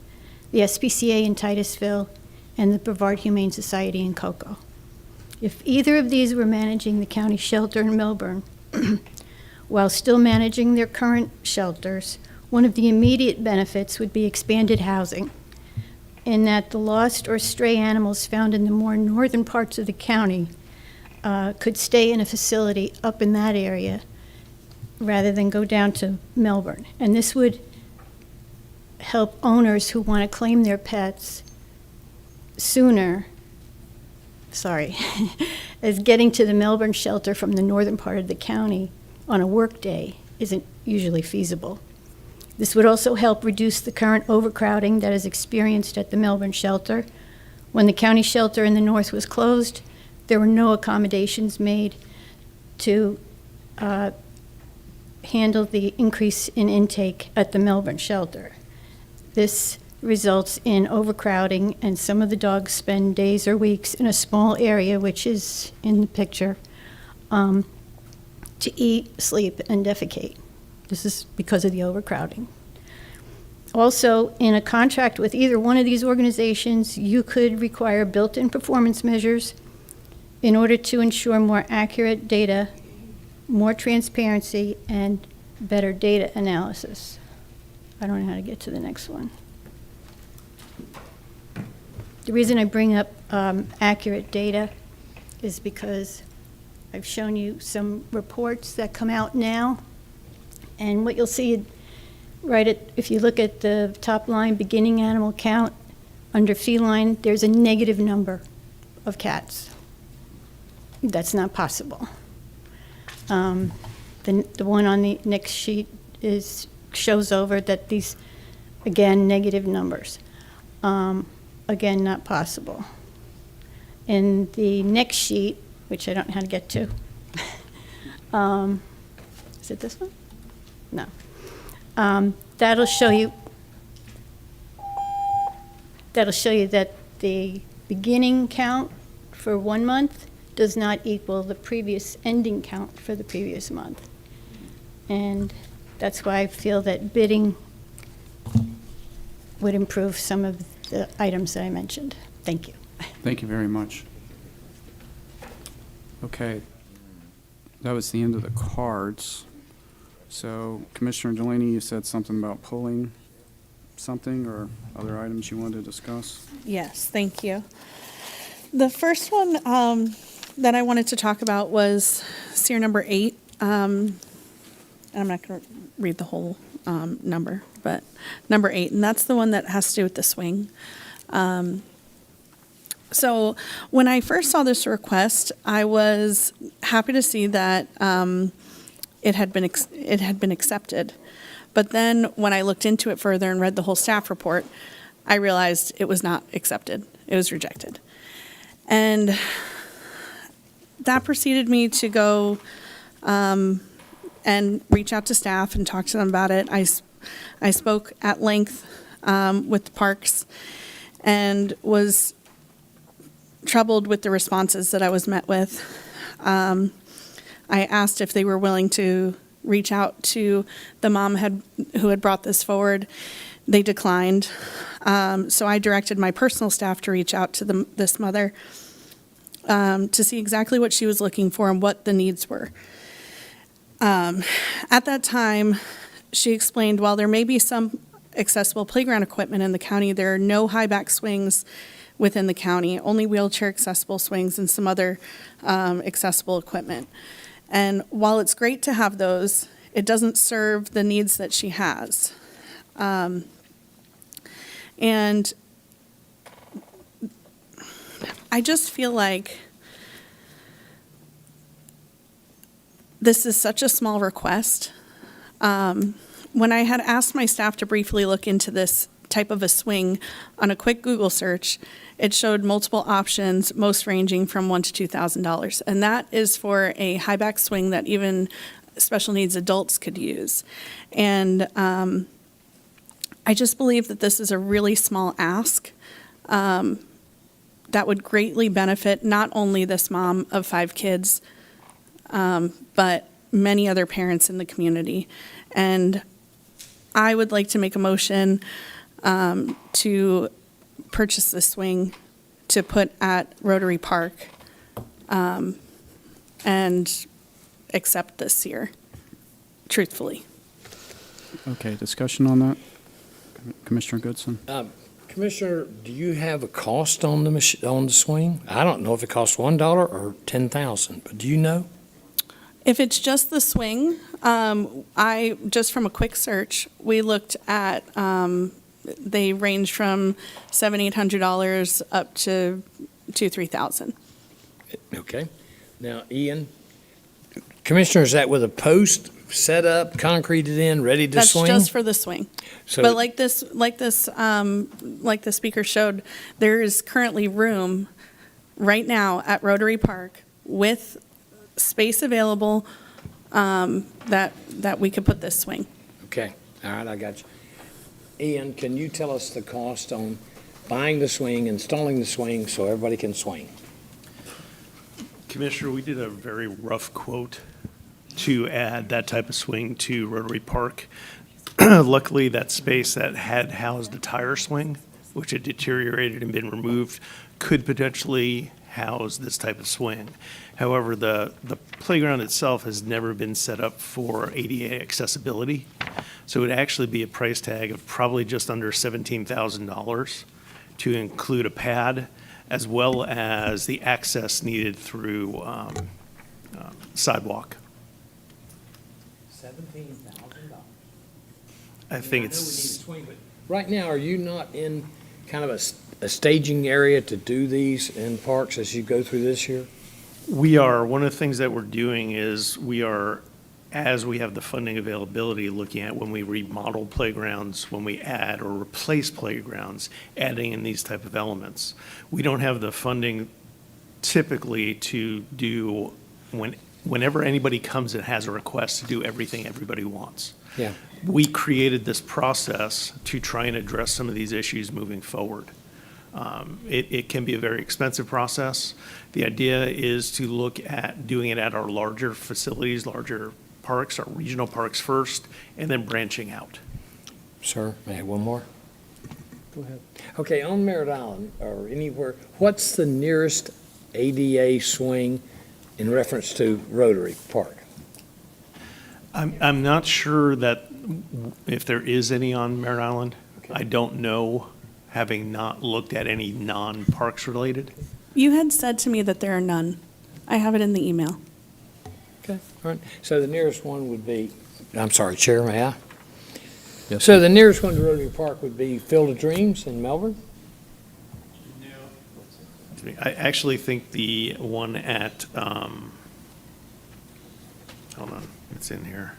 Speaker 6: the SPCA in Titusville and the Brevard Humane Society in Cocoa. If either of these were managing the county shelter in Melbourne, while still managing their current shelters, one of the immediate benefits would be expanded housing, in that the lost or stray animals found in the more northern parts of the county could stay in a facility up in that area rather than go down to Melbourne. And this would help owners who want to claim their pets sooner, as getting to the Melbourne shelter from the northern part of the county on a work day isn't usually feasible. This would also help reduce the current overcrowding that is experienced at the Melbourne shelter. When the county shelter in the north was closed, there were no accommodations made to handle the increase in intake at the Melbourne shelter. This results in overcrowding, and some of the dogs spend days or weeks in a small area, which is in the picture, to eat, sleep, and defecate. This is because of the overcrowding. Also, in a contract with either one of these organizations, you could require built-in performance measures in order to ensure more accurate data, more transparency, and better data analysis. I don't know how to get to the next one. The reason I bring up accurate data is because I've shown you some reports that come out now, and what you'll see if you look at the top line, beginning animal count, under feline, there's a negative number of cats. That's not possible. The one on the next sheet shows over that these, again, negative numbers. Again, not possible. In the next sheet, which I don't know how to get to, is it this one? No. That'll show you that the beginning count for 1 month does not equal the previous ending count for the previous month. And that's why I feel that bidding would improve some of the items that I mentioned. Thank you.
Speaker 2: Thank you very much. Okay, that was the end of the cards. So Commissioner Delaney, you said something about pulling something or other items you wanted to discuss?
Speaker 24: Yes, thank you. The first one that I wanted to talk about was CEER number 8. And I'm not going to read the whole number, but number 8, and that's the one that has to do with the swing. So when I first saw this request, I was happy to see that it had been accepted. But then when I looked into it further and read the whole staff report, I realized it was not accepted. It was rejected. And that proceeded me to go and reach out to staff and talk to them about it. I spoke at length with the parks and was troubled with the responses that I was met with. I asked if they were willing to reach out to the mom who had brought this forward. They declined. So I directed my personal staff to reach out to this mother to see exactly what she was looking for and what the needs were. At that time, she explained, while there may be some accessible playground equipment in the county, there are no high-back swings within the county, only wheelchair accessible swings and some other accessible equipment. And while it's great to have those, it doesn't serve the needs that she has. And I just feel like this is such a small request. When I had asked my staff to briefly look into this type of a swing, on a quick Google search, it showed multiple options, most ranging from $1,000 to $2,000. And that is for a high back swing that even special needs adults could use. And I just believe that this is a really small ask that would greatly benefit not only this mom of 5 kids, but many other parents in the community. And I would like to make a motion to purchase the swing to put at Rotary Park and accept this year, truthfully.
Speaker 2: Okay, discussion on that? Commissioner Goodson?
Speaker 20: Commissioner, do you have a cost on the swing? I don't know if it costs $1 or $10,000, but do you know?
Speaker 24: If it's just the swing, just from a quick search, we looked at, they range from $700-800 up to $2,000-3,000.
Speaker 20: Okay. Now, Ian, Commissioner, is that with a post set up, concreted in, ready to swing?
Speaker 24: That's just for the swing.
Speaker 20: So-
Speaker 24: But like the speaker showed, there is currently room right now at Rotary Park with space available that we could put this swing.
Speaker 20: Okay, all right, I got you. Ian, can you tell us the cost on buying the swing, installing the swing so everybody can swing?
Speaker 15: Commissioner, we did a very rough quote to add that type of swing to Rotary Park. Luckily, that space that had housed a tire swing, which had deteriorated and been removed, could potentially house this type of swing. However, the playground itself has never been set up for ADA accessibility. So it would actually be a price tag of probably just under $17,000 to include a pad as well as the access needed through sidewalk.
Speaker 20: $17,000.
Speaker 15: I think
Speaker 20: I know we need
Speaker 15: it's,
Speaker 20: a swing, but right now, are you not in kind of a staging area to do these in parks as you go through this year?
Speaker 15: we are, one of the things that we're doing is we are, as we have the funding availability, looking at when we remodel playgrounds, when we add or replace playgrounds, adding in these type of elements. We don't have the funding typically to do, whenever anybody comes and has a request, to do everything everybody wants.
Speaker 20: Yeah.
Speaker 15: We created this process to try and address some of these issues moving forward. It can be a very expensive process. The idea is to look at doing it at our larger facilities, larger parks, our regional parks first, and then branching out.
Speaker 20: Sir, may I have one more? Go ahead. Okay, on Merritt Island or anywhere, what's the nearest ADA swing in reference to Rotary Park?
Speaker 15: I'm not sure that if there is any on Merritt Island. I don't know, having not looked at any non-parks related.
Speaker 24: You had said to me that there are none. I have it in the email.
Speaker 20: Okay, all right. So the nearest one would be, I'm sorry, Chair, may I?
Speaker 2: Yes,
Speaker 20: So the nearest one to Rotary Park would be Field of Dreams in Melbourne?
Speaker 15: I actually think the one at, hold on, it's in here.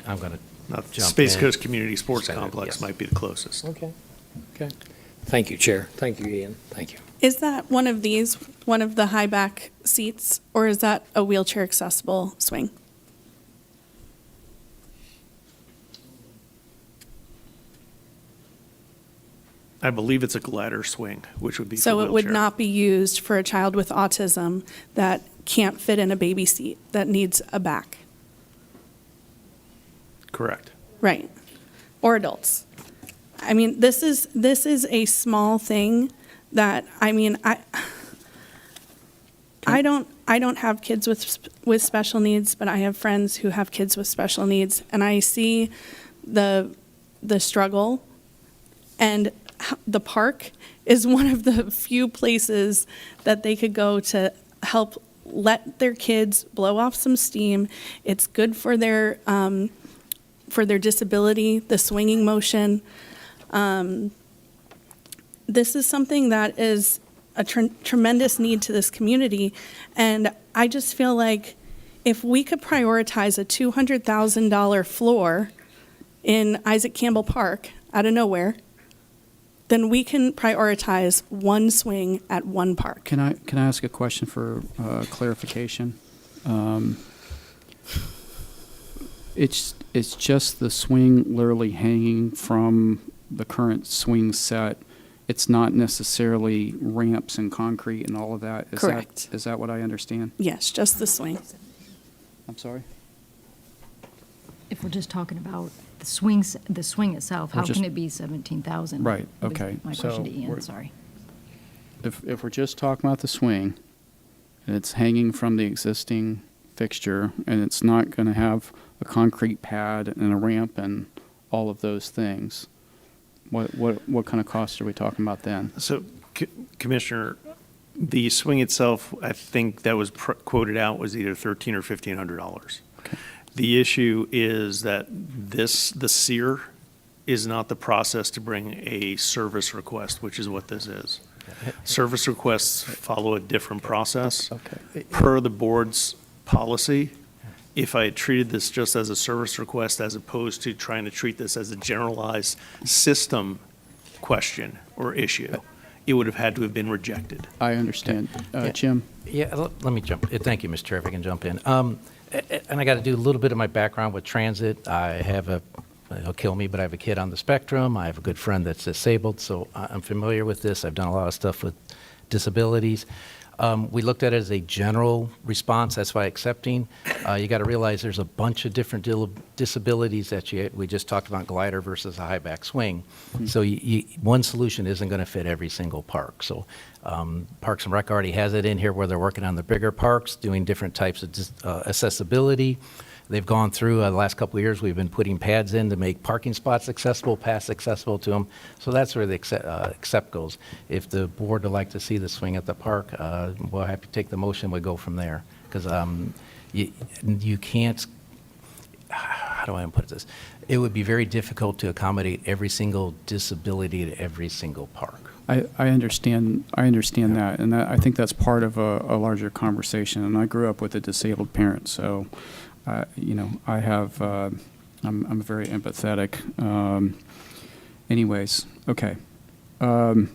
Speaker 21: I'm going to
Speaker 15: Not
Speaker 21: jump
Speaker 15: Space
Speaker 21: in.
Speaker 15: Coast Community Sports
Speaker 21: Second,
Speaker 15: Complex
Speaker 21: yes.
Speaker 15: might be the closest.
Speaker 20: Okay, okay. Thank you, Chair. Thank you, Ian. Thank you.
Speaker 24: Is that one of these, one of the high back seats, or is that a wheelchair accessible swing?
Speaker 15: I believe it's a glider swing, which would be for
Speaker 24: So it would
Speaker 15: wheelchair.
Speaker 24: not be used for a child with autism that can't fit in a baby seat, that needs a back,
Speaker 15: Correct.
Speaker 24: right? Or adults. I mean, this is a small thing that, I mean, I don't have kids with special needs, but I have friends who have kids with special needs, and I see the struggle, and the park is one of the few places that they could go to help let their kids blow off some steam. It's good for their disability, the swinging motion. this is something that is a tremendous need to this community. And I just feel like if we could prioritize a $200,000 floor in Isaac Campbell Park out of nowhere, then we can prioritize one swing at one park.
Speaker 2: Can I ask a question for clarification? It's just the swing literally hanging from the current swing set. It's not necessarily ramps and concrete and all of that.
Speaker 24: Correct.
Speaker 2: Is that what I understand?
Speaker 24: Yes, just the swing.
Speaker 2: I'm sorry?
Speaker 11: If we're just talking about the swing itself, how can it be 17,000?
Speaker 2: Right,
Speaker 11: Was
Speaker 2: okay.
Speaker 11: My
Speaker 2: So
Speaker 11: question to Ian, sorry.
Speaker 2: If we're just talking about the swing, and it's hanging from the existing fixture, and it's not going to have a concrete pad and a ramp and all of those things, what kind of costs are we talking about then?
Speaker 15: So, Commissioner, the swing itself, I think that was quoted out was either $1,300 or $1,500.
Speaker 2: Okay.
Speaker 15: The issue is that the CEER is not the process to bring a service request, which is what this is. Service requests follow a different process.
Speaker 2: Okay.
Speaker 15: Per the board's policy, if I had treated this just as a service request as opposed to trying to treat this as a generalized system question or issue, it would have had to have been rejected.
Speaker 2: I understand. Jim?
Speaker 21: Yeah, let me jump. Thank you, Mr. Chair, if I can jump in. And I got to do a little bit of my background with transit. I have he'll kill me, but I have a kid on the spectrum. I have a good friend that's disabled, so I'm familiar with this. I've done a lot of stuff with disabilities. We looked at it as a general response. That's why accepting. You got to realize there's a bunch of different disabilities that we just talked about, glider versus a high back swing.
Speaker 2: Mm-hmm.
Speaker 21: So one solution isn't going to fit every single park. So Parks and Rec already has it in here where they're working on the bigger parks, doing different types of accessibility. They've gone through the last couple of years. We've been putting pads in to make parking spots accessible, paths accessible to them. So that's where the accept goes. If the board would like to see the swing at the park, we'll have to take the motion. We go from there because you can't. How do I put this? It would be very difficult to accommodate every single disability at every single park.
Speaker 2: I understand that, and I think that's part of a larger conversation. And I grew up with a disabled parent, so I have I'm very empathetic. Anyways, okay. Can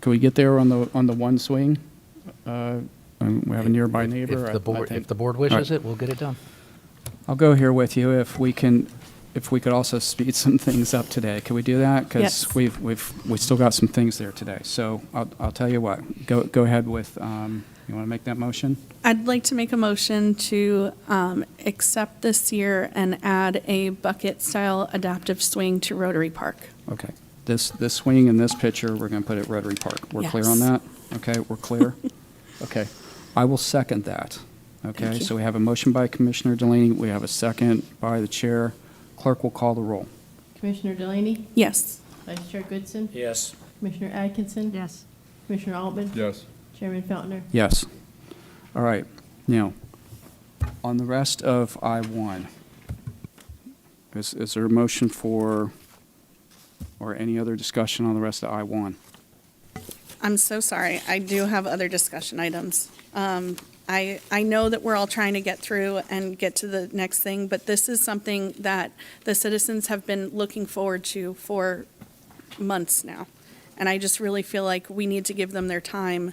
Speaker 2: we get there on the one swing? We have a nearby neighbor.
Speaker 21: If the board wishes it, we'll get it done.
Speaker 2: I'll go here with you if we could also speed some things up today. Can we do that? Because
Speaker 24: Yes.
Speaker 2: we still got some things there today. So I'll tell you what. Go ahead with. You want to make that motion?
Speaker 24: I'd like to make a motion to accept this year and add a bucket-style adaptive swing to Rotary Park.
Speaker 2: Okay. This swing in this picture, we're going to put at Rotary Park. We're clear on that? Okay, we're clear? Okay. I will second that. Okay,
Speaker 24: Thank you.
Speaker 2: so we have a motion by Commissioner Delaney. We have a second by the chair. Clerk will call the roll.
Speaker 10: Commissioner Delaney?
Speaker 24: Yes.
Speaker 10: Vice Chair Goodson?
Speaker 9: Yes.
Speaker 10: Commissioner Atkinson?
Speaker 11: Yes.
Speaker 10: Commissioner Altman?
Speaker 12: Yes.
Speaker 10: Chairman Feltner?
Speaker 2: Yes. All right. Now, on the rest of I-1, is there a motion for, or any other discussion on the rest of I-1?
Speaker 24: I'm so sorry. I do have other discussion items. I know that we're all trying to get through and get to the next thing, but this is something that the citizens have been looking forward to for months now. And I just really feel like we need to give them their time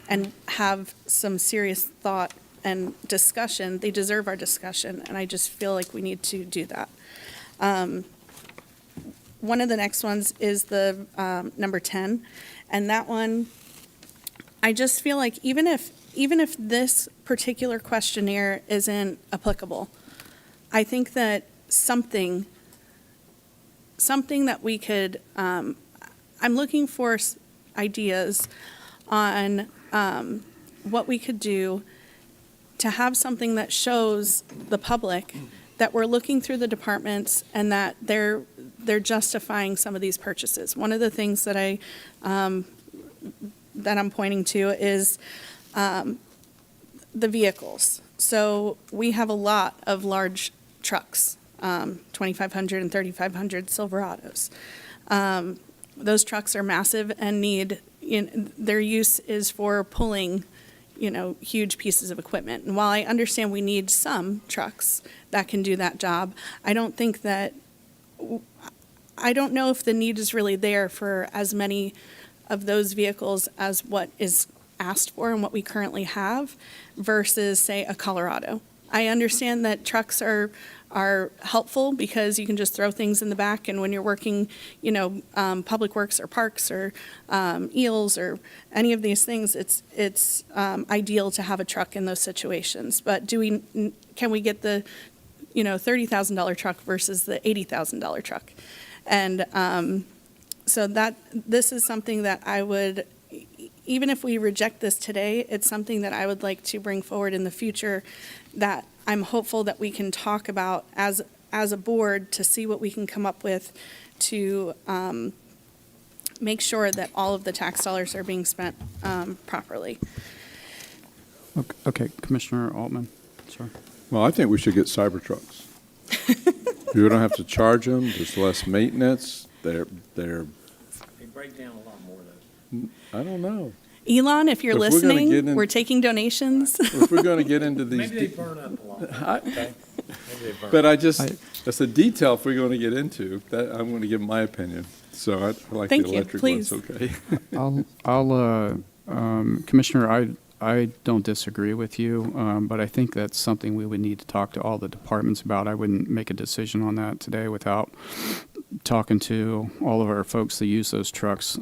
Speaker 24: and have some serious thought and discussion. They deserve our discussion, and I just feel like we need to do that. One of the next ones is the number 10, and that one, I just feel like even if this particular questionnaire isn't applicable, I think that something that we could, I'm looking for ideas on what we could do to have something that shows the public that we're looking through the departments and that they're justifying some of these purchases. One of the things that I'm pointing to is the vehicles. So we have a lot of large trucks, 2,500 and 3,500 Silverados. those trucks are massive and need, their use is for pulling, huge pieces of equipment. And while I understand we need some trucks that can do that job, I don't know if the need is really there for as many of those vehicles as what is asked for and what we currently have versus, say, a Colorado. I understand that trucks are helpful because you can just throw things in the back, and when you're working, public works or parks or eels or any of these things, it's ideal to have a truck in those situations. But can we get the $30,000 truck versus the $80,000 truck? And so this is something that I would, even if we reject this today, it's something that I would like to bring forward in the future that I'm hopeful that we can talk about as a board to see what we can come up with to make sure that all of the tax dollars are being spent properly.
Speaker 2: Okay, Commissioner Altman, sorry.
Speaker 12: Well, I think we should get Cybertrucks. You don't have to charge them. There's less maintenance. They
Speaker 20: break down a lot more, though.
Speaker 12: I don't know.
Speaker 24: Elon, if you're listening, we're taking donations.
Speaker 12: If we're going to get into these,
Speaker 20: maybe they burn up a lot. Okay.
Speaker 12: But that's a detail. If we're going to get into that, I'm going to give my opinion. So I like
Speaker 24: Thank
Speaker 12: the
Speaker 24: you.
Speaker 12: electric
Speaker 24: Please.
Speaker 12: ones. Okay.
Speaker 2: Commissioner, I don't disagree with you, but I think that's something we would need to talk to all the departments about. I wouldn't make a decision on that today without talking to all of our folks that use those trucks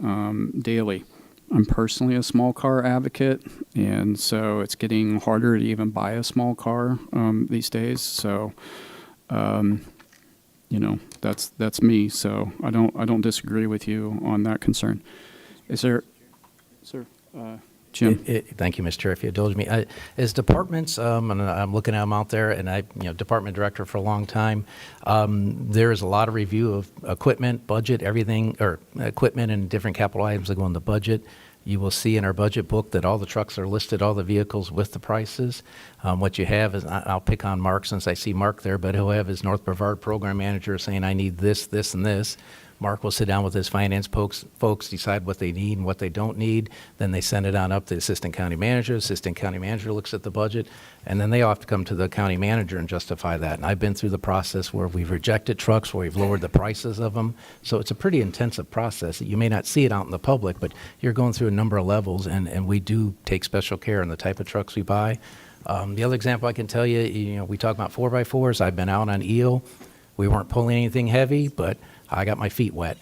Speaker 2: daily. I'm personally a small car advocate, and so it's getting harder to even buy a small car these days. So, that's me. So I don't disagree with you on that concern. Is there, sir? Jim.
Speaker 21: Thank you, Mr. Chair, if you indulge me. As departments, and I'm looking at them out there, and department director for a long time, there is a lot of review of equipment, budget, everything, or equipment and different capital items that go in the budget. You will see in our budget book that all the trucks are listed, all the vehicles with the prices. What you have is, I'll pick on Mark since I see Mark there, but he'll have his North Brevard program manager saying, I need this, this, and this. Mark will sit down with his finance folks, decide what they need and what they don't need. Then they send it on up to the assistant county manager. Assistant county manager looks at the budget, and then they all have to come to the county manager and justify that. And I've been through the process where we've rejected trucks, where we've lowered the prices of them. So it's a pretty intensive process. You may not see it out in the public, but you're going through a number of levels, and we do take special care in the type of trucks we buy. The other example I can tell you, we talk about 4x4s. I've been out on eel. We weren't pulling anything heavy, but I got my feet wet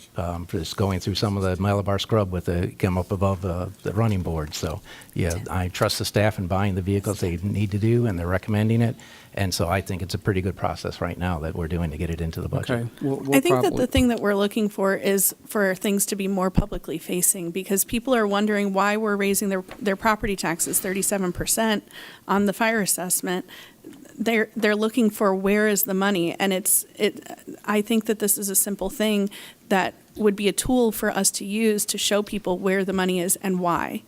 Speaker 21: just going through some of the Malabar scrub with the come up above the running board. So, yeah, I trust the staff in buying the vehicles they need to do, and they're recommending it. And so I think it's a pretty good process right now that we're doing to get it into the budget.
Speaker 2: Okay.
Speaker 24: I think that the thing that we're looking for is for things to be more publicly facing, because people are wondering why we're raising their property taxes 37% on the fire assessment. They're looking for where is the money, and I think that this is a simple thing that would be a tool for us to use to show people where the money is and why.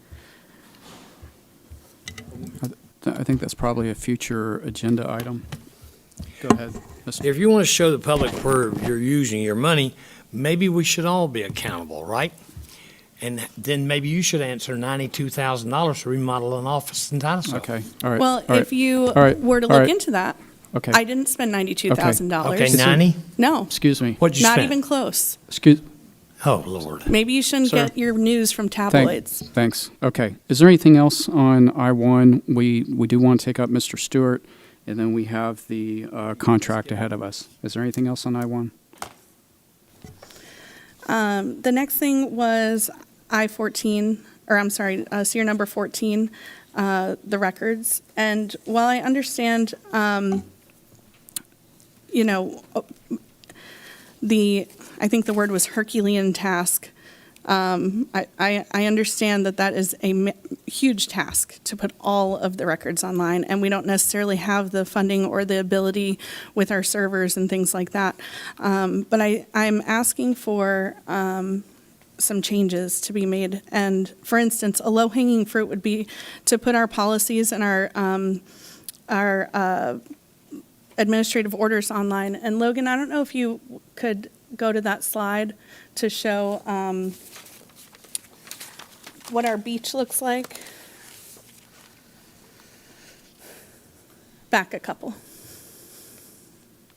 Speaker 2: I think that's probably a future agenda item. Go ahead.
Speaker 20: If you want to show the public where you're using your money, maybe we should all be accountable, right? And then maybe you should answer $92,000 to remodel an office in Titusville.
Speaker 2: Okay, all right.
Speaker 24: Well,
Speaker 2: all
Speaker 24: if you
Speaker 2: right.
Speaker 24: were to
Speaker 2: all
Speaker 24: look
Speaker 2: right.
Speaker 24: into that,
Speaker 2: Okay.
Speaker 24: I didn't spend $92,000.
Speaker 20: Okay, 90?
Speaker 24: No,
Speaker 2: Excuse me.
Speaker 20: What'd you
Speaker 24: not
Speaker 20: spend?
Speaker 24: even close.
Speaker 2: Excuse.
Speaker 20: Oh, Lord.
Speaker 24: Maybe you shouldn't
Speaker 2: Sir.
Speaker 24: get your news from tabloids.
Speaker 2: Thanks. Okay. Is there anything else on I-1? We do want to take up Mr. Stewart, and then we have the contract ahead of us. Is there anything else on I-1?
Speaker 24: The next thing was I-14, or I'm sorry, SEER number 14, the records. And while I understand, I think the word was Herculean task. I understand that is a huge task to put all of the records online, and we don't necessarily have the funding or the ability with our servers and things like that. But I'm asking for some changes to be made. And for instance, a low-hanging fruit would be to put our policies and our administrative orders online. And Logan, I don't know if you could go to that slide to show what our beach looks like. Back a couple.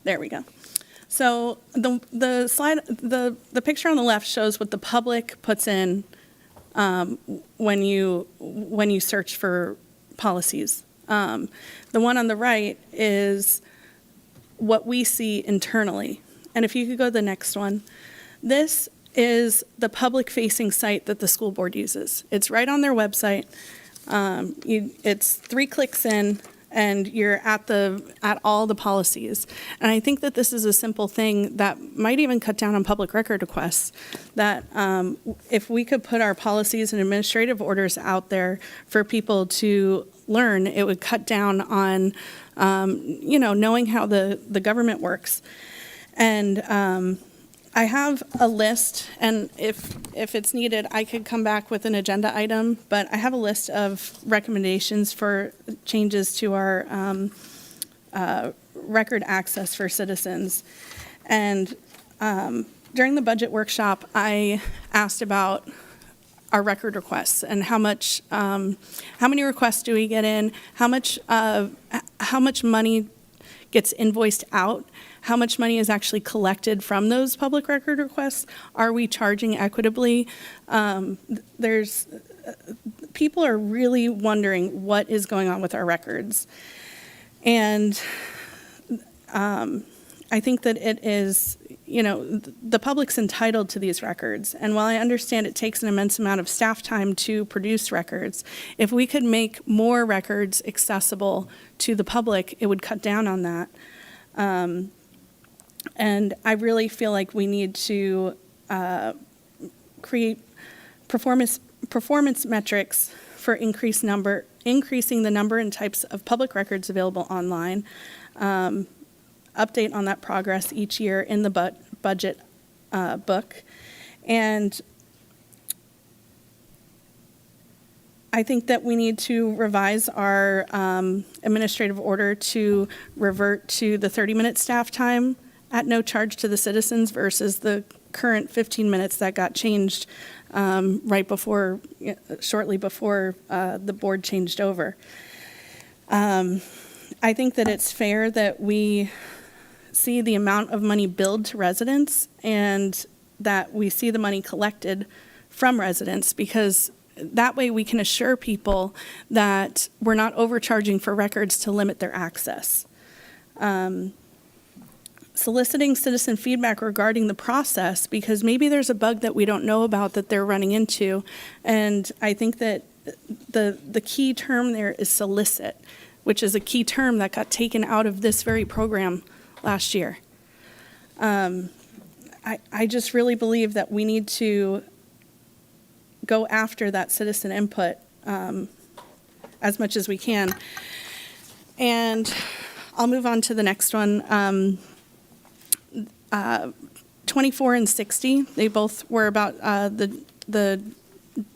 Speaker 24: There we go. So the slide, the picture on the left shows what the public puts in when you search for policies. The one on the right is what we see internally. And if you could go to the next one, this is the public-facing site that the school board uses. It's right on their website. It's 3 clicks in, and you're at all the policies. And I think that this is a simple thing that might even cut down on public record requests, that if we could put our policies and administrative orders out there for people to learn, it would cut down on, knowing how the government works. And I have a list, and if it's needed, I could come back with an agenda item, but I have a list of recommendations for changes to our record access for citizens. And during the budget workshop, I asked about our record requests and how many requests do we get in, how much money gets invoiced out, how much money is actually collected from those public record requests, are we charging equitably? People are really wondering what is going on with our records. And I think that it is, the public's entitled to these records. And while I understand it takes an immense amount of staff time to produce records, if we could make more records accessible to the public, it would cut down on that. And I really feel like we need to create performance metrics for increasing the number and types of public records available online. Update on that progress each year in the budget book. And I think that we need to revise our administrative order to revert to the 30-minute staff time at no charge to the citizens versus the current 15 minutes that got changed shortly before the board changed over. I think that it's fair that we see the amount of money billed to residents and that we see the money collected from residents, because that way we can assure people that we're not overcharging for records to limit their access. Soliciting citizen feedback regarding the process, because maybe there's a bug that we don't know about that they're running into. And I think that the key term there is solicit, which is a key term that got taken out of this very program last year. I just really believe that we need to go after that citizen input as much as we can. And I'll move on to the next one. 24 and 60, they both were about the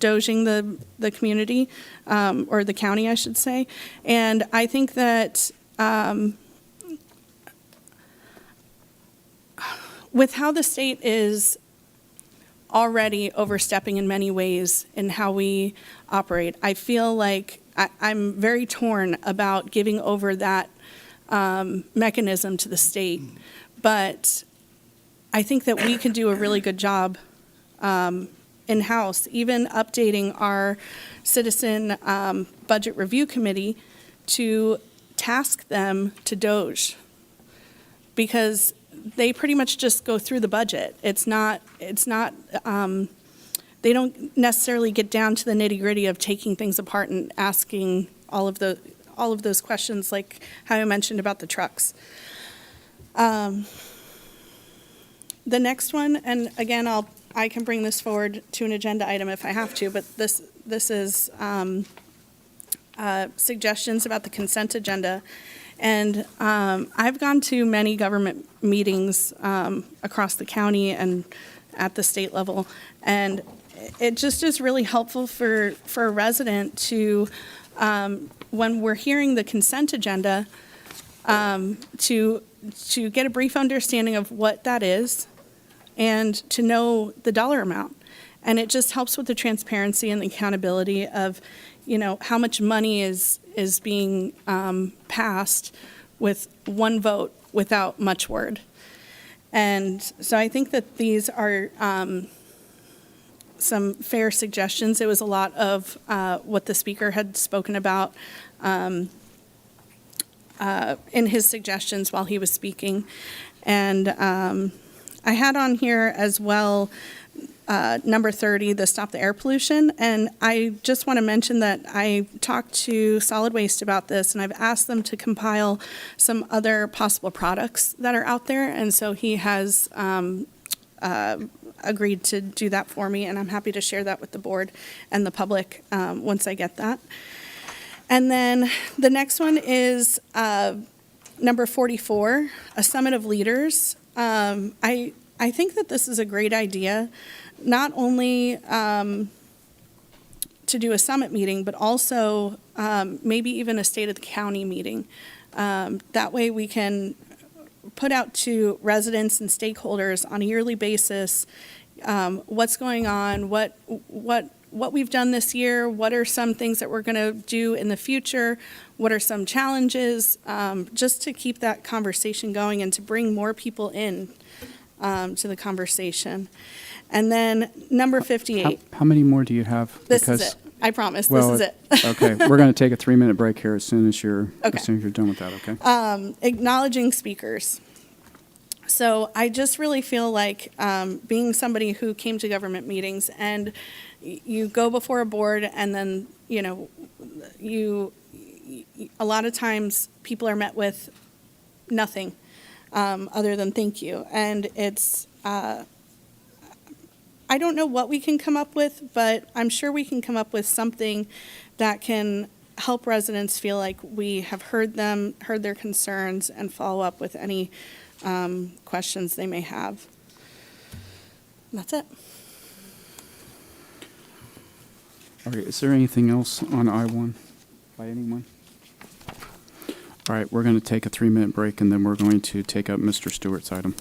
Speaker 24: doging the community, or the county, I should say. And I think that with how the state is already overstepping in many ways in how we operate, I feel like I'm very torn about giving over that mechanism to the state. But I think that we can do a really good job in-house, even updating our citizen budget review committee to task them to doge, because they pretty much just go through the budget. It's not, they don't necessarily get down to the nitty-gritty of taking things apart and asking all of those questions, like how I mentioned about the trucks. The next one, and again, I can bring this forward to an agenda item if I have to, but this is suggestions about the consent agenda. And I've gone to many government meetings across the county and at the state level, and it just is really helpful for a resident to, when we're hearing the consent agenda, to get a brief understanding of what that is, and to know the dollar amount. And it just helps with the transparency and the accountability of, how much money is being passed with one vote without much word. And so I think that these are some fair suggestions. It was a lot of what the speaker had spoken about in his suggestions while he was speaking. And I had on here as well number 30, the Stop the Air Pollution. And I just want to mention that I talked to Solid Waste about this, and I've asked them to compile some other possible products that are out there. And so he has agreed to do that for me, and I'm happy to share that with the board and the public once I get that. And then the next one is number 44, a summit of leaders. I think that this is a great idea, not only to do a summit meeting, but also maybe even a state of the county meeting. That way we can put out to residents and stakeholders on a yearly basis what's going on, what we've done this year, what are some things that we're going to do in the future, what are some challenges, just to keep that conversation going and to bring more people in to the conversation. And then number 58.
Speaker 2: How many more do you have?
Speaker 24: This is it. I promise.
Speaker 2: Well,
Speaker 24: this is it.
Speaker 2: Okay, we're going to take a 3-minute break here as soon as you're
Speaker 24: Okay.
Speaker 2: done with that. Okay.
Speaker 24: Acknowledging speakers. So I just really feel like being somebody who came to government meetings, and you go before a board, and then a lot of times people are met with nothing other than thank you, and it's. I don't know what we can come up with, but I'm sure we can come up with something that can help residents feel like we have heard them, heard their concerns, and follow up with any questions they may have. And that's it.
Speaker 2: All right, is there anything else on I-1 by anyone? All right, we're going to take a 3-minute break, and then we're going to take up Mr. Stewart's item.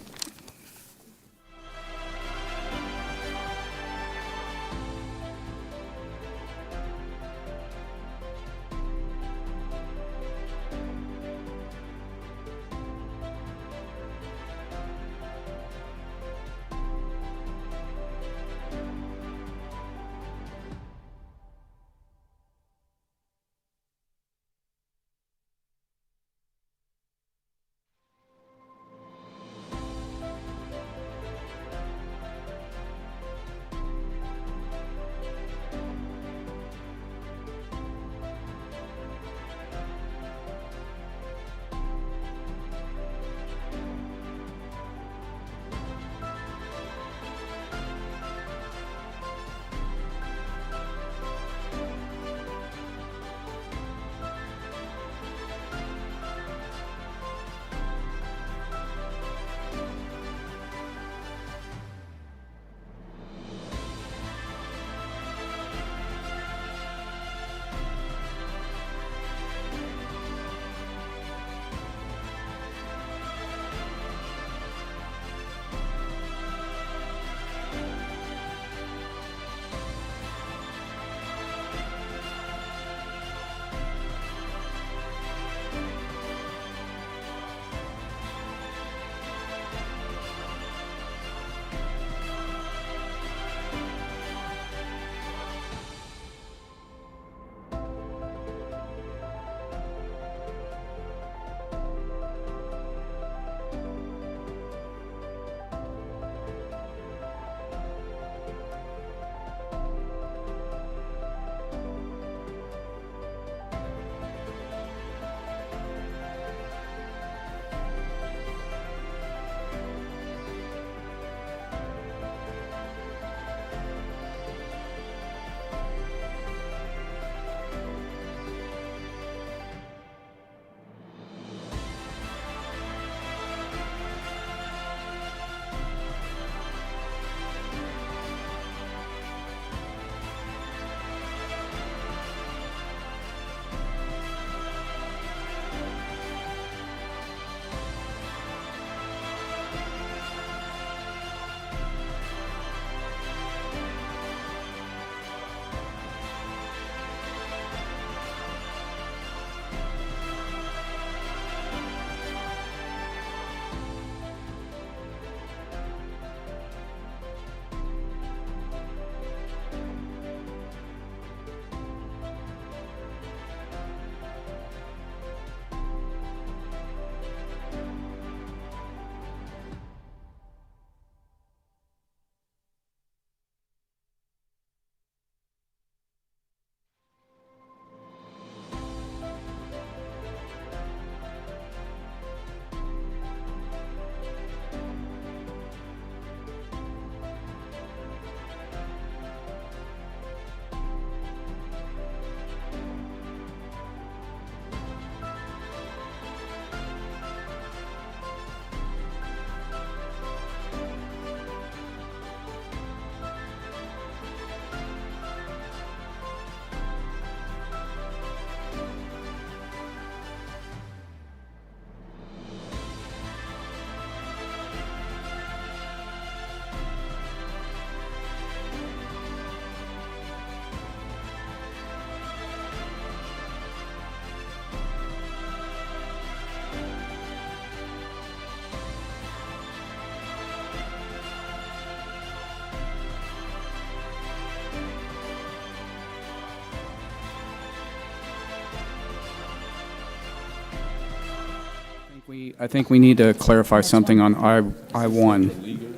Speaker 2: I think we need to clarify something on I-1.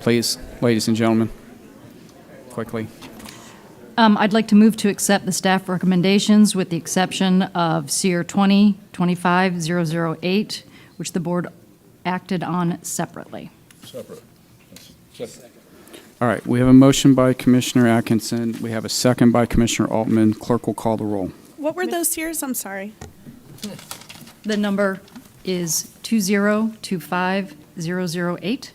Speaker 2: Please, ladies and gentlemen, quickly.
Speaker 11: I'd like to move to accept the staff recommendations with the exception of CEER 20-25-008, which the board acted on separately.
Speaker 12: Separate.
Speaker 2: All right, we have a motion by Commissioner Atkinson. We have a second by Commissioner Altman. Clerk will call the roll.
Speaker 24: What were those tiers? I'm sorry.
Speaker 11: The number is 20-25-008.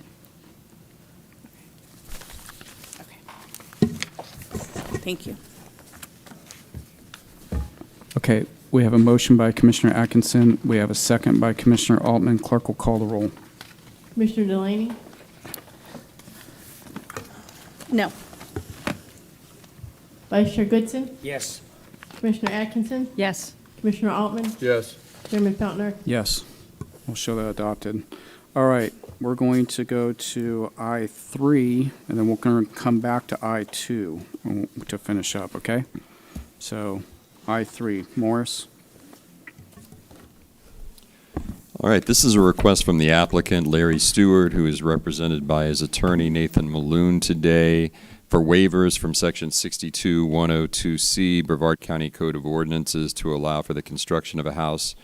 Speaker 24: Thank you.
Speaker 2: Okay, we have a motion by Commissioner Atkinson. We have a second by Commissioner Altman. Clerk will call the roll.
Speaker 10: Commissioner Delaney,
Speaker 24: No.
Speaker 10: Vice Chair Goodson,
Speaker 9: Yes.
Speaker 10: Commissioner Atkinson,
Speaker 11: Yes.
Speaker 10: Commissioner Altman,
Speaker 12: Yes.
Speaker 10: Chairman Feltner.
Speaker 2: Yes, we'll show that adopted. All right, we're going to go to I-3, and then we're going to come back to I-2 to finish up, okay? So, I-3, Morris?
Speaker 7: All right, this is a request from the applicant, Larry Stewart, who is represented by his attorney, Nathan Maloon, today for waivers from Section 62102C, Brevard County Code of Ordinances, to allow for the construction of a house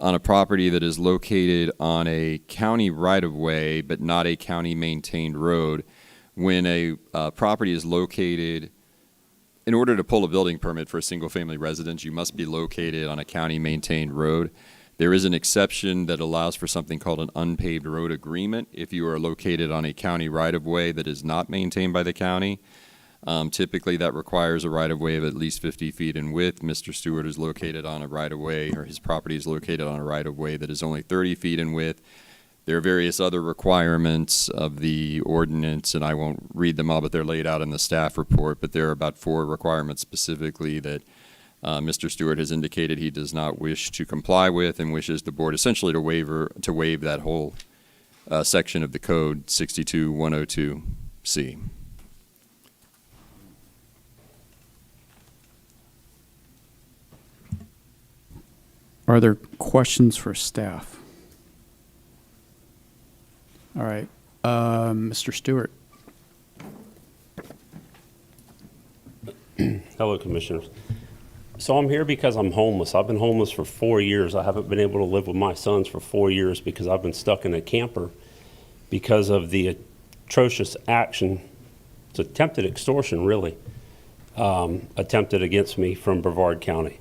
Speaker 7: on a property that is located on a county right-of-way but not a county-maintained road. When a property is located, in order to pull a building permit for a single-family residence, you must be located on a county-maintained road. There is an exception that allows for something called an unpaved road agreement if you are located on a county right-of-way that is not maintained by the county. Typically, that requires a right-of-way of at least 50 feet in width. Mr. Stewart is located on a right-of-way, or his property is located on a right-of-way that is only 30 feet in width. There are various other requirements of the ordinance, and I won't read them all, but they're laid out in the staff report. But there are about 4 requirements specifically that Mr. Stewart has indicated he does not wish to comply with, and wishes the board essentially to waive that whole section of the code, 62102C.
Speaker 2: Are there questions for staff? All right, Mr. Stewart.
Speaker 17: Hello, Commissioners. So I'm here because I'm homeless. I've been homeless for 4 years. I haven't been able to live with my sons for 4 years because I've been stuck in a camper because of the atrocious action. It's attempted extortion, really, attempted against me from Brevard County.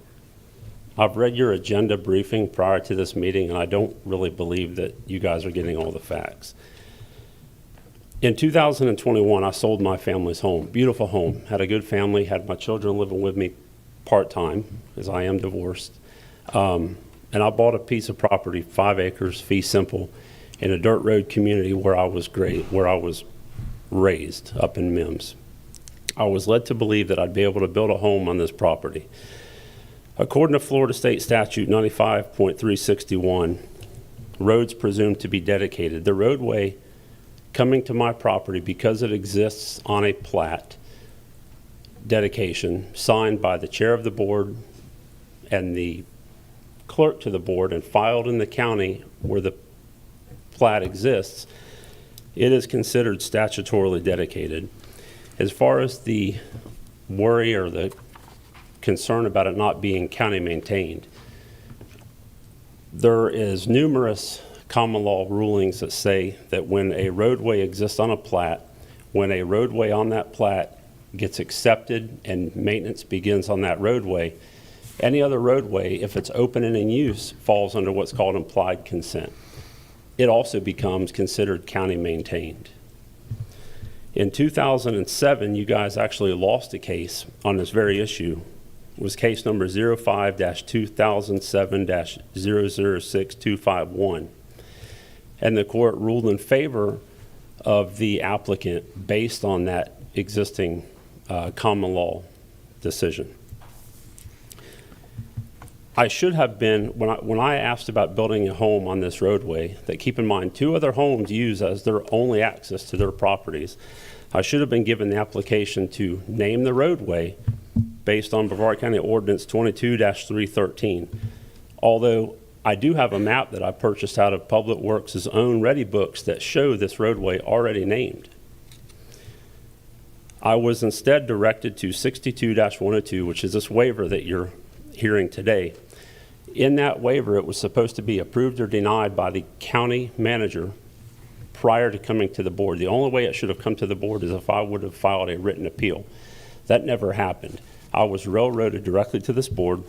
Speaker 17: I've read your agenda briefing prior to this meeting, and I don't really believe that you guys are getting all the facts. In 2021, I sold my family's home, beautiful home, had a good family, had my children living with me part-time, as I am divorced. And I bought a piece of property, 5 acres, fee simple, in a dirt road community where I was raised up in Mims. I was led to believe that I'd be able to build a home on this property. According to Florida State Statute 95.361, roads presumed to be dedicated. The roadway coming to my property, because it exists on a plat dedication signed by the chair of the board and the clerk to the board and filed in the county where the plat exists, it is considered statutorily dedicated. As far as the worry or the concern about it not being county maintained, there is numerous common law rulings that say that when a roadway exists on a plat, when a roadway on that plat gets accepted and maintenance begins on that roadway, any other roadway, if it's open and in use, falls under what's called implied consent. It also becomes considered county maintained. In 2007, you guys actually lost a case on this very issue. It was case number 05-2007-006251. And the court ruled in favor of the applicant based on that existing common law decision. I should have been, when I asked about building a home on this roadway, that keep in mind 2 other homes use as their only access to their properties, I should have been given the application to name the roadway based on Brevard County Ordinance 22-313. Although I do have a map that I purchased out of Public Works' own Ready books that show this roadway already named. I was instead directed to 62-102, which is this waiver that you're hearing today. In that waiver, it was supposed to be approved or denied by the county manager prior to coming to the board. The only way it should have come to the board is if I would have filed a written appeal. That never happened. I was railroaded directly to this board.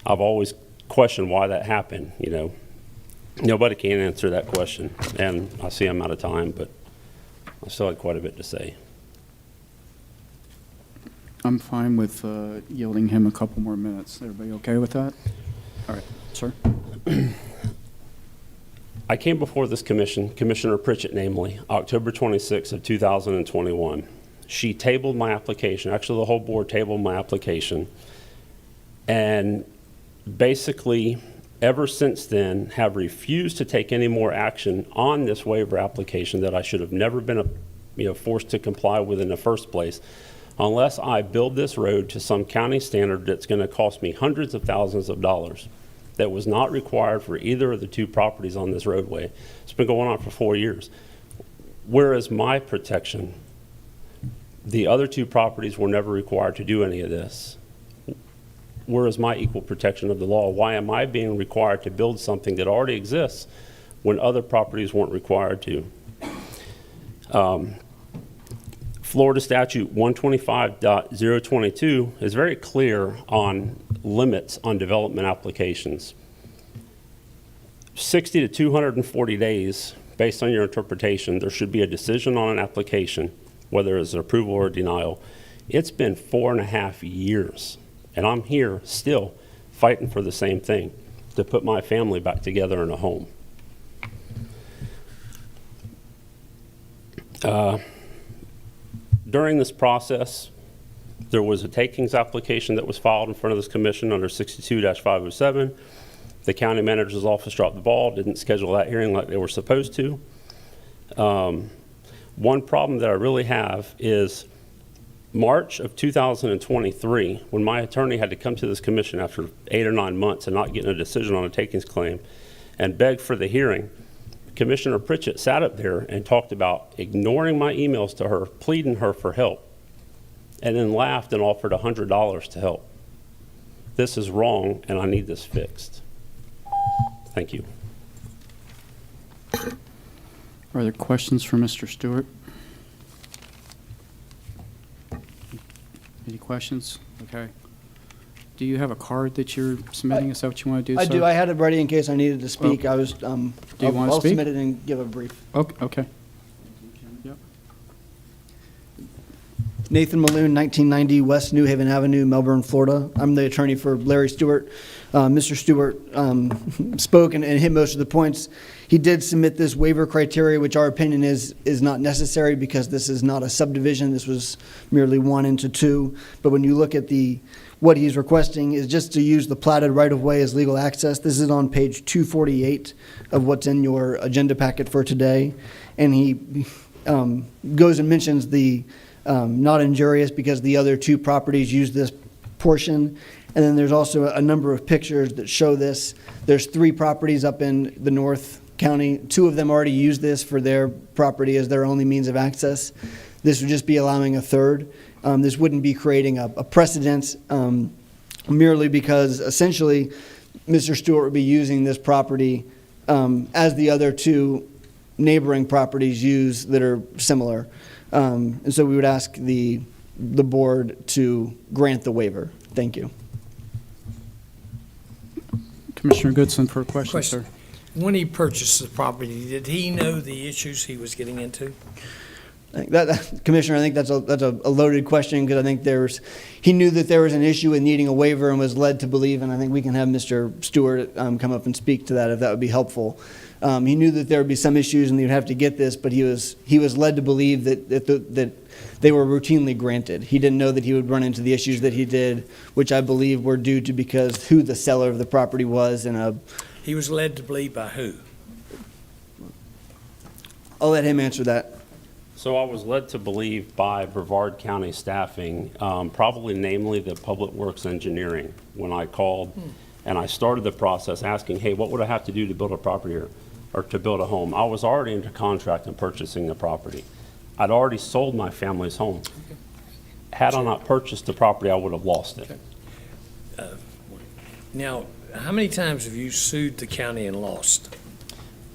Speaker 17: I've always questioned why that happened, you know. Nobody can answer that question, and I see I'm out of time, but I still had quite a bit to say.
Speaker 2: I'm fine with yielding him a couple more minutes. Everybody okay with that? All right, sir.
Speaker 17: I came before this commission, Commissioner Pritchett namely, October 26th of 2021. She tabled my application, actually the whole board tabled my application, and basically ever since then have refused to take any more action on this waiver application that I should have never been forced to comply with in the first place, unless I build this road to some county standard that's going to cost me hundreds of thousands of dollars that was not required for either of the two properties on this roadway. It's been going on for 4 years. Where is my protection? The other two properties were never required to do any of this. Where is my equal protection of the law? Why am I being required to build something that already exists when other properties weren't required to? Florida statute 125.022 is very clear on limits on development applications. 60 to 240 days, based on your interpretation, there should be a decision on an application, whether it's an approval or a denial. It's been 4.5 years, and I'm here still fighting for the same thing, to put my family back together in a home. During this process, there was a takings application that was filed in front of this commission under 62-507. The county manager's office dropped the ball, didn't schedule that hearing like they were supposed to. One problem that I really have is March of 2023, when my attorney had to come to this commission after 8 or 9 months and not getting a decision on a takings claim and beg for the hearing, Commissioner Pritchett sat up there and talked about ignoring my emails to her, pleading her for help, and then laughed and offered $100 to help. This is wrong, and I need this fixed. Thank you.
Speaker 2: Are there questions for Mr. Stewart? Any questions? Okay. Do you have a card that you're submitting? Is that what you want to do,
Speaker 4: I
Speaker 2: sir?
Speaker 4: do. I had it ready in case I needed to speak. I was.
Speaker 2: Do you want to
Speaker 4: I'll
Speaker 2: speak?
Speaker 4: submit it and give a brief.
Speaker 2: Okay. Yep.
Speaker 4: Nathan Maloon, 1990 West New Haven Avenue, Melbourne, Florida. I'm the attorney for Larry Stewart. Mr. Stewart spoke and hit most of the points. He did submit this waiver criteria, which our opinion is not necessary because this is not a subdivision. This was merely 1 into 2. But when you look at what he's requesting is just to use the platted right-of-way as legal access. This is on page 248 of what's in your agenda packet for today. And he goes and mentions the not injurious because the other two properties use this portion. And then there's also a number of pictures that show this. There's 3 properties up in the North County. 2 of them already use this for their property as their only means of access. This would just be allowing a third. This wouldn't be creating a precedent merely because essentially Mr. Stewart would be using this property as the other 2 neighboring properties use that are similar. And so we would ask the board to grant the waiver. Thank you.
Speaker 2: Commissioner Goodson for a question, sir.
Speaker 20: When he purchased the property, did he know the issues he was getting into?
Speaker 4: Commissioner, I think that's a loaded question because I think he knew that there was an issue with needing a waiver and was led to believe, and I think we can have Mr. Stewart come up and speak to that if that would be helpful. He knew that there would be some issues and he would have to get this, but he was led to believe that they were routinely granted. He didn't know that he would run into the issues that he did, which I believe were due to because who the seller of the property was and
Speaker 20: He was led to believe by who?
Speaker 4: I'll let him answer that.
Speaker 17: So I was led to believe by Brevard County staffing, probably namely the Public Works Engineering, when I called And I started the process asking, hey, what would I have to do to build a property here or to build a home? I was already into contract and purchasing the property. I'd already sold my family's home. Had I not purchased the property, I would have lost it.
Speaker 20: Now, how many times have you sued the county and lost?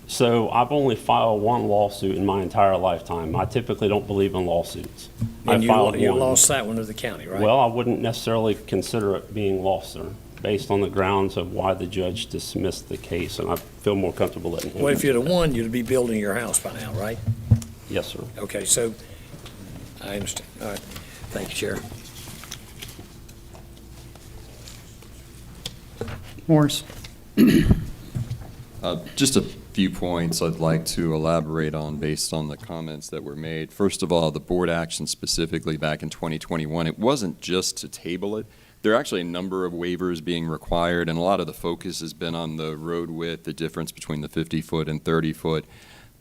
Speaker 17: So I've only filed one lawsuit in my entire lifetime. I typically don't believe in lawsuits.
Speaker 20: And
Speaker 17: I filed
Speaker 20: you
Speaker 17: one.
Speaker 20: lost that one to the county, right?
Speaker 17: Well, I wouldn't necessarily consider it being lost, sir, based on the grounds of why the judge dismissed the case, and I feel more comfortable letting him.
Speaker 20: Well, if you'd have won, you'd be building your house by now, right?
Speaker 17: Yes, sir.
Speaker 20: Okay, so I understand. All right. Thank you, Chair.
Speaker 2: Morris.
Speaker 7: Just a few points I'd like to elaborate on based on the comments that were made. First of all, the board action specifically back in 2021, it wasn't just to table it. There are actually a number of waivers being required, and a lot of the focus has been on the road width, the difference between the 50-foot and 30-foot.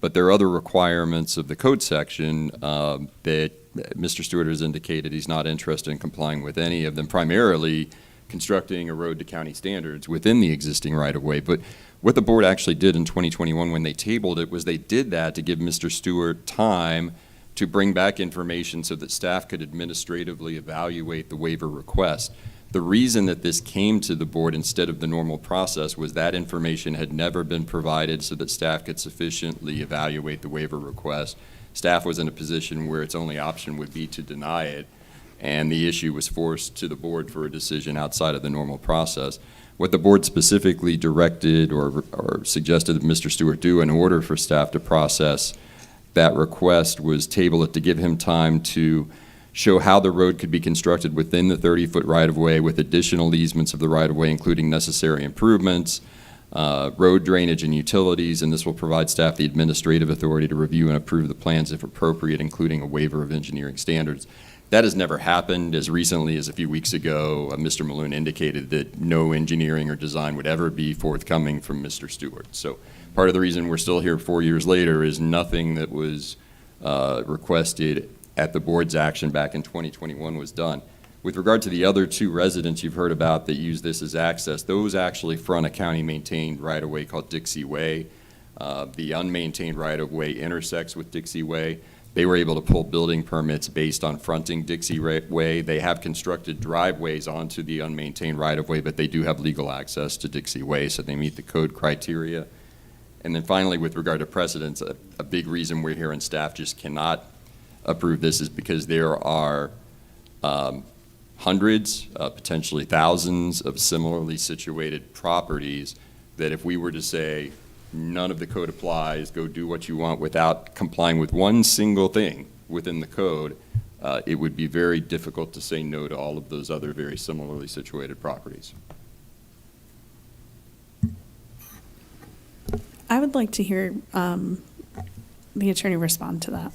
Speaker 7: But there are other requirements of the code section that Mr. Stewart has indicated he's not interested in complying with any of them, primarily constructing a road to county standards within the existing right-of-way. But what the board actually did in 2021 when they tabled it was they did that to give Mr. Stewart time to bring back information so that staff could administratively evaluate the waiver request. The reason that this came to the board instead of the normal process was that information had never been provided so that staff could sufficiently evaluate the waiver request. Staff was in a position where its only option would be to deny it, and the issue was forced to the board for a decision outside of the normal process. What the board specifically directed or suggested that Mr. Stewart do in order for staff to process that request was table it to give him time to show how the road could be constructed within the 30-foot right-of-way with additional easements of the right-of-way, including necessary improvements, road drainage and utilities, and this will provide staff the administrative authority to review and approve the plans if appropriate, including a waiver of engineering standards. That has never happened. As recently as a few weeks ago, Mr. Maloon indicated that no engineering or design would ever be forthcoming from Mr. Stewart. So part of the reason we're still here 4 years later is nothing that was requested at the board's action back in 2021 was done. With regard to the other two residents you've heard about that use this as access, those actually front a county-maintained right-of-way called Dixie Way. The unmaintained right-of-way intersects with Dixie Way. They were able to pull building permits based on fronting Dixie Way. They have constructed driveways onto the unmaintained right-of-way, but they do have legal access to Dixie Way, so they meet the code criteria. And then finally, with regard to precedents, a big reason we're here and staff just cannot approve this is because there are hundreds, potentially thousands of similarly situated properties that if we were to say, none of the code applies, go do what you want without complying with one single thing within the code, it would be very difficult to say no to all of those other very similarly situated properties.
Speaker 24: I would like to hear the attorney respond to that.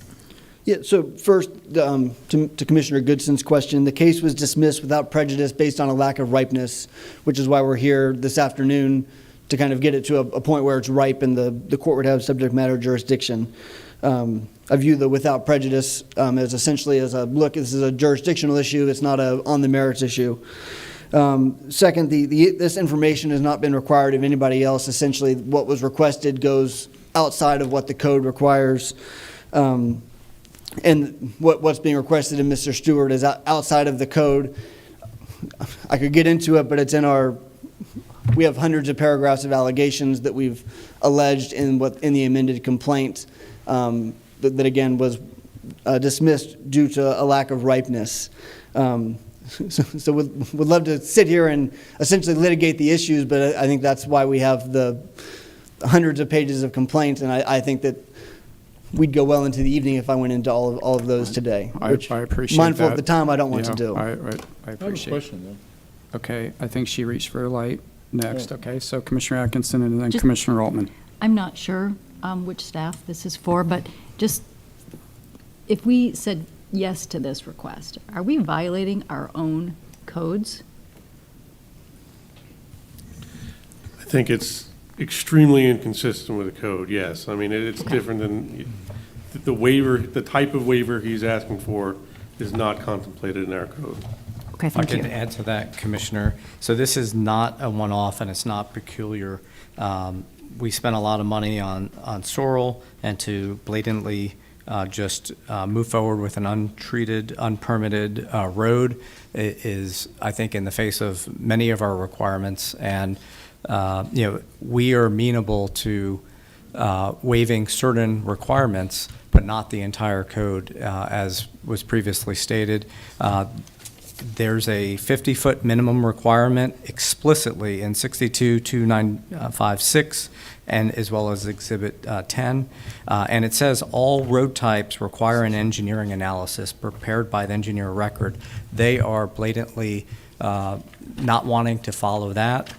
Speaker 4: Yeah, so first, to Commissioner Goodson's question, the case was dismissed without prejudice based on a lack of ripeness, which is why we're here this afternoon to kind of get it to a point where it's ripe and the court would have subject matter jurisdiction. I view the without prejudice as essentially as a, look, this is a jurisdictional issue, it's not a on the merits issue. Second, this information has not been required of anybody else. Essentially, what was requested goes outside of what the code requires. And what's being requested in Mr. Stewart is outside of the code. I could get into it, but it's in our, we have hundreds of paragraphs of allegations that we've alleged in the amended complaint that again was dismissed due to a lack of ripeness. So would love to sit here and essentially litigate the issues, but I think that's why we have the hundreds of pages of complaints, and I think that we'd go well into the evening if I went into all of those today.
Speaker 2: I appreciate
Speaker 4: mindful
Speaker 2: that.
Speaker 4: of the time, I don't want to do.
Speaker 2: I
Speaker 12: appreciate.
Speaker 2: I
Speaker 12: have a question, though.
Speaker 2: Okay, I think she reached for a light next. Yeah. Okay, so Commissioner Atkinson and then Commissioner Altman.
Speaker 11: I'm not sure which staff this is for, but just if we said yes to this request, are we violating our own codes?
Speaker 16: I think it's extremely inconsistent with the code, yes. I mean, it's different than the waiver, the type of waiver he's asking for is not contemplated in our code.
Speaker 11: Okay,
Speaker 3: If I
Speaker 11: thank you.
Speaker 3: could add to that, Commissioner. So this is not a one-off and it's not peculiar. We spent a lot of money on Sorrel, and to blatantly just move forward with an untreated, unpermitted road is, I think, in the face of many of our requirements. And, we are amenable to waiving certain requirements, but not the entire code, as was previously stated. There's a 50-foot minimum requirement explicitly in 622956, and as well as Exhibit 10. And it says all road types require an engineering analysis prepared by the engineer of record. They are blatantly not wanting to follow that.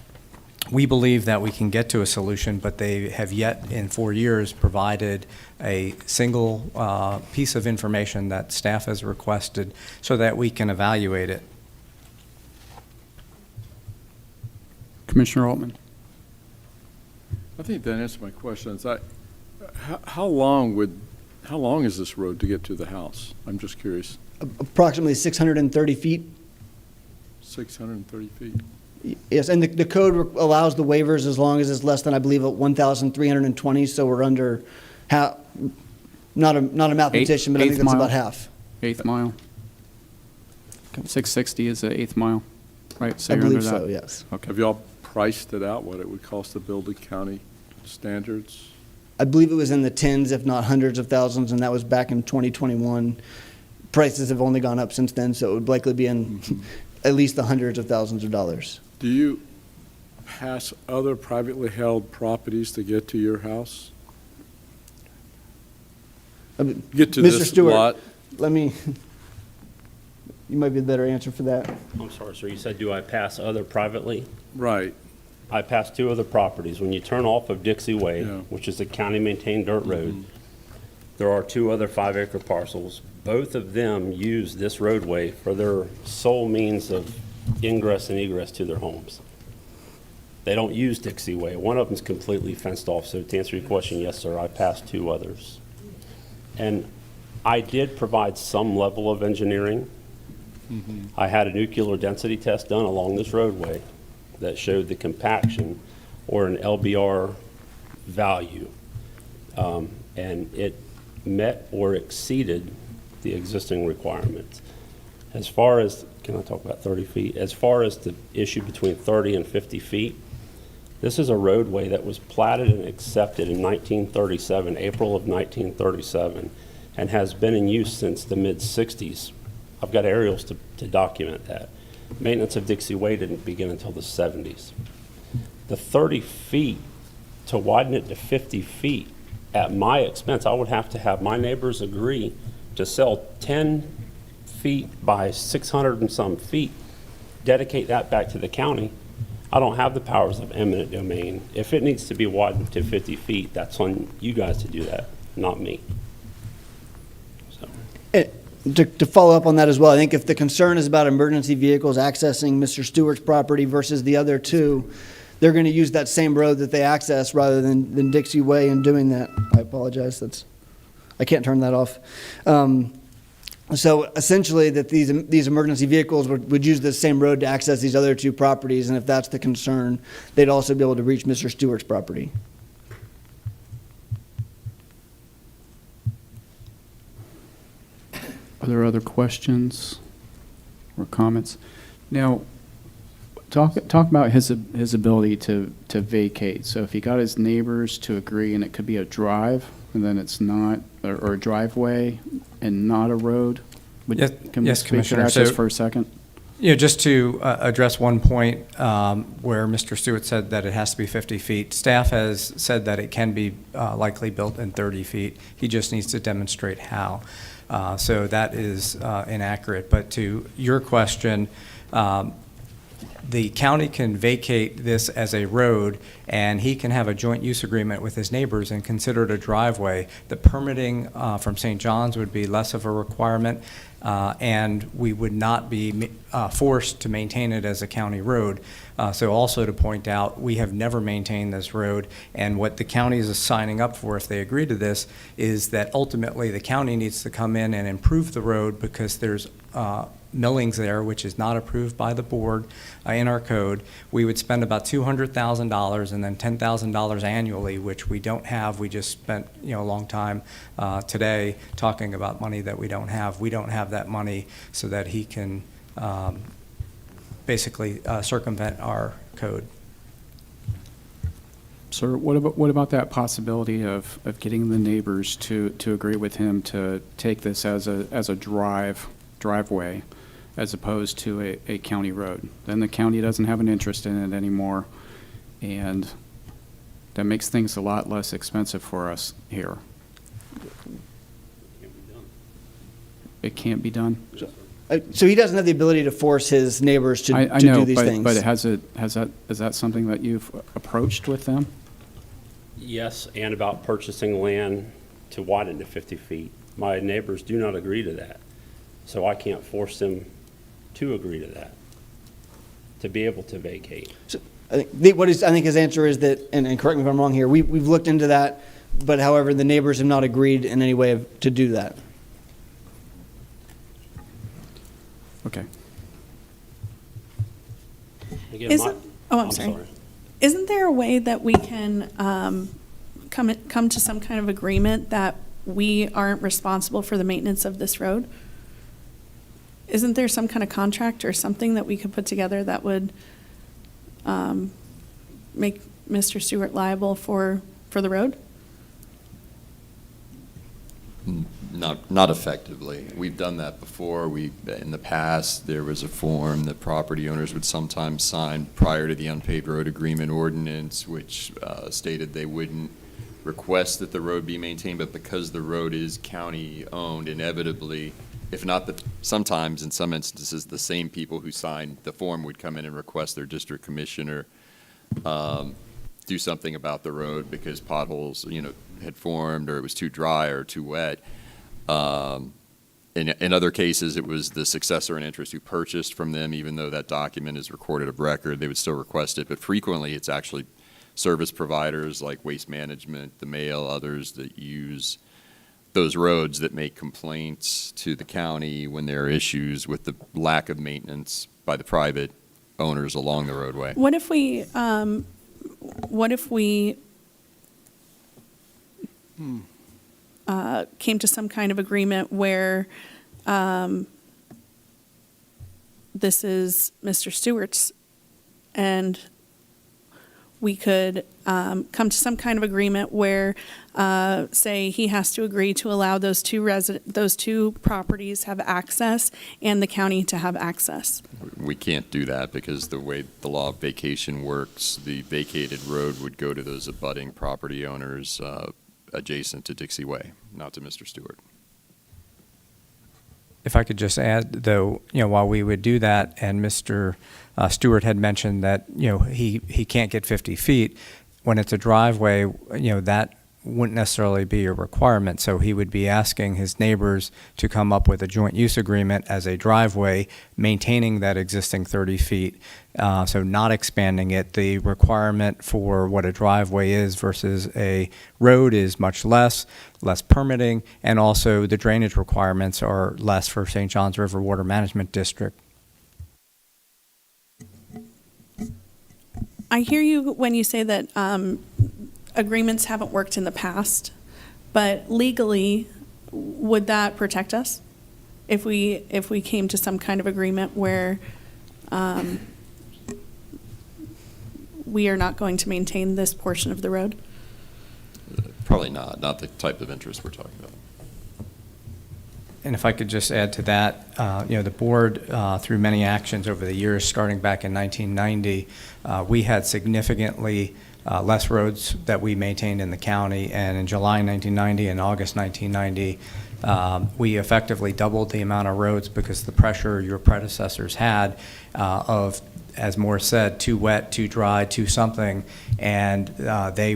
Speaker 3: We believe that we can get to a solution, but they have yet in 4 years provided a single piece of information that staff has requested so that we can evaluate it.
Speaker 2: Commissioner Altman.
Speaker 12: I think that answers my questions. How long is this road to get to the house? I'm just curious.
Speaker 4: Approximately 630 feet.
Speaker 12: 630 feet.
Speaker 4: Yes, and the code allows the waivers as long as it's less than, I believe, 1,320, so we're under half, not a mathematician, but I think that's about half.
Speaker 2: Eighth mile. 660 is the eighth mile, right? So
Speaker 4: I
Speaker 2: you're under
Speaker 4: believe
Speaker 2: that.
Speaker 4: so, yes.
Speaker 2: Okay.
Speaker 12: Have y'all priced it out, what it would cost to build the county standards?
Speaker 4: I believe it was in the tens, if not hundreds of thousands, and that was back in 2021. Prices have only gone up since then, so it would likely be in at least the hundreds of thousands of dollars.
Speaker 12: Do you pass other privately held properties to get to your house? Get to
Speaker 4: Mr.
Speaker 12: this
Speaker 4: Stewart,
Speaker 12: lot?
Speaker 4: you might be the better answer for that.
Speaker 17: I'm sorry, sir, you said, do I pass other privately?
Speaker 12: Right.
Speaker 17: I pass two other properties. When you turn off of Dixie Way,
Speaker 12: Yeah.
Speaker 17: which is a county-maintained dirt road, there are two other 5-acre parcels. Both of them use this roadway for their sole means of ingress and egress to their homes. They don't use Dixie Way. One of them's completely fenced off. So to answer your question, yes, sir, I passed two others. And I did provide some level of engineering. I had a nuclear density test done along this roadway that showed the compaction or an LBR value. And it met or exceeded the existing requirements. As far as, can I talk about 30 feet? As far as the issue between 30 and 50 feet, this is a roadway that was platted and accepted in 1937, April of 1937, and has been in use since the mid-60s. I've got aerials to document that. Maintenance of Dixie Way didn't begin until the 70s. The 30 feet, to widen it to 50 feet, at my expense, I would have to have my neighbors agree to sell 10 feet by 600 and some feet, dedicate that back to the county. I don't have the powers of eminent domain. If it needs to be widened to 50 feet, that's on you guys to do that, not me.
Speaker 4: To follow up on that as well, I think if the concern is about emergency vehicles accessing Mr. Stewart's property versus the other two, they're going to use that same road that they access rather than Dixie Way in doing that. I apologize. I can't turn that off. So essentially that these emergency vehicles would use the same road to access these other two properties, and if that's the concern, they'd also be able to reach Mr. Stewart's property.
Speaker 2: Are there other questions or comments? Now, talk about his ability to vacate. So if he got his neighbors to agree, and it could be a drive, and then it's not, or a driveway and not a road. Can we
Speaker 3: Yes,
Speaker 2: speak to
Speaker 3: Commissioner.
Speaker 2: that just for a second?
Speaker 3: Just to address one point where Mr. Stewart said that it has to be 50 feet. Staff has said that it can be likely built in 30 feet. He just needs to demonstrate how. So that is inaccurate. But to your question, the county can vacate this as a road, and he can have a joint use agreement with his neighbors and consider it a driveway. The permitting from St. John's would be less of a requirement, and we would not be forced to maintain it as a county road. So also to point out, we have never maintained this road, and what the county is signing up for if they agree to this is that ultimately the county needs to come in and improve the road because there's millings there, which is not approved by the board in our code, we would spend about $200,000 and then $10,000 annually, which we don't have. We just spent, a long time today talking about money that we don't have. We don't have that money so that he can basically circumvent our code.
Speaker 2: Sir, what about that possibility of getting the neighbors to agree with him to take this as a driveway as opposed to a county road? Then the county doesn't have an interest in it anymore, and that makes things a lot less expensive for us here. It can't be done?
Speaker 4: So he doesn't have the ability to force his neighbors to
Speaker 2: I know,
Speaker 4: do these things.
Speaker 2: but is that something that you've approached with them?
Speaker 17: Yes, and about purchasing land to widen to 50 feet. My neighbors do not agree to that, so I can't force them to agree to that, to be able to vacate.
Speaker 4: So I think his answer is that, and correct me if I'm wrong here, we've looked into that, but however, the neighbors have not agreed in any way to do that.
Speaker 2: Okay.
Speaker 17: Again,
Speaker 24: I'm sorry. Isn't there a way that we can come to some kind of agreement that we aren't responsible for the maintenance of this road? Isn't there some kind of contract or something that we could put together that would make Mr. Stewart liable for the road?
Speaker 7: Not effectively. We've done that before. In the past, there was a form that property owners would sometimes sign prior to the unpaved road agreement ordinance, which stated they wouldn't request that the road be maintained, but because the road is county-owned, inevitably, if not sometimes in some instances, the same people who signed the form would come in and request their district commissioner do something about the road because potholes, had formed or it was too dry or too wet. In other cases, it was the successor in interest who purchased from them, even though that document is recorded of record, they would still request it. But frequently, it's actually service providers like Waste Management, the mail, others that use those roads that make complaints to the county when there are issues with the lack of maintenance by the private owners along the roadway.
Speaker 24: What if we came to some kind of agreement where this is Mr. Stewart's, and we could come to some kind of agreement where, say, he has to agree to allow those two properties have access and the county to have access.
Speaker 7: We can't do that because the way the law of vacation works, the vacated road would go to those abutting property owners adjacent to Dixie Way, not to Mr. Stewart.
Speaker 3: If I could just add, though, while we would do that, and Mr. Stewart had mentioned that, he can't get 50 feet, when it's a driveway, that wouldn't necessarily be a requirement. So he would be asking his neighbors to come up with a joint use agreement as a driveway, maintaining that existing 30 feet. So not expanding it. The requirement for what a driveway is versus a road is much less permitting, and also the drainage requirements are less for St. Johns River Water Management District.
Speaker 24: I hear you when you say that agreements haven't worked in the past, but legally, would that protect us if we came to some kind of agreement where we are not going to maintain this portion of the road?
Speaker 7: Probably not the type of interest we're talking about.
Speaker 3: And if I could just add to that, the board, through many actions over the years, starting back in 1990, we had significantly less roads that we maintained in the county. And in July 1990 and August 1990, we effectively doubled the amount of roads because the pressure your predecessors had of, as Moore said, too wet, too dry, too something, and they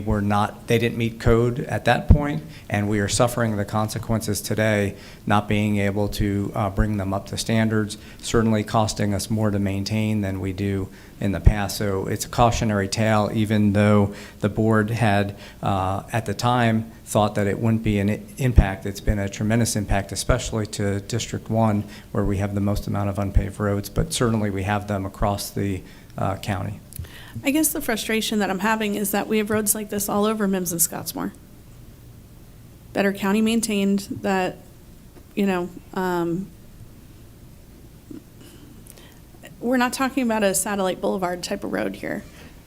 Speaker 3: didn't meet code at that point, and we are suffering the consequences today, not being able to bring them up to standards, certainly costing us more to maintain than we do in the past. So it's a cautionary tale, even though the board had, at the time, thought that it wouldn't be an impact. It's been a tremendous impact, especially to District 1, where we have the most amount of unpaved roads, but certainly we have them across the county.
Speaker 24: I guess the frustration that I'm having is that we have roads like this all over Mims and Scottsmore that are county maintained, that, you know, we're not talking about a satellite boulevard type of road here.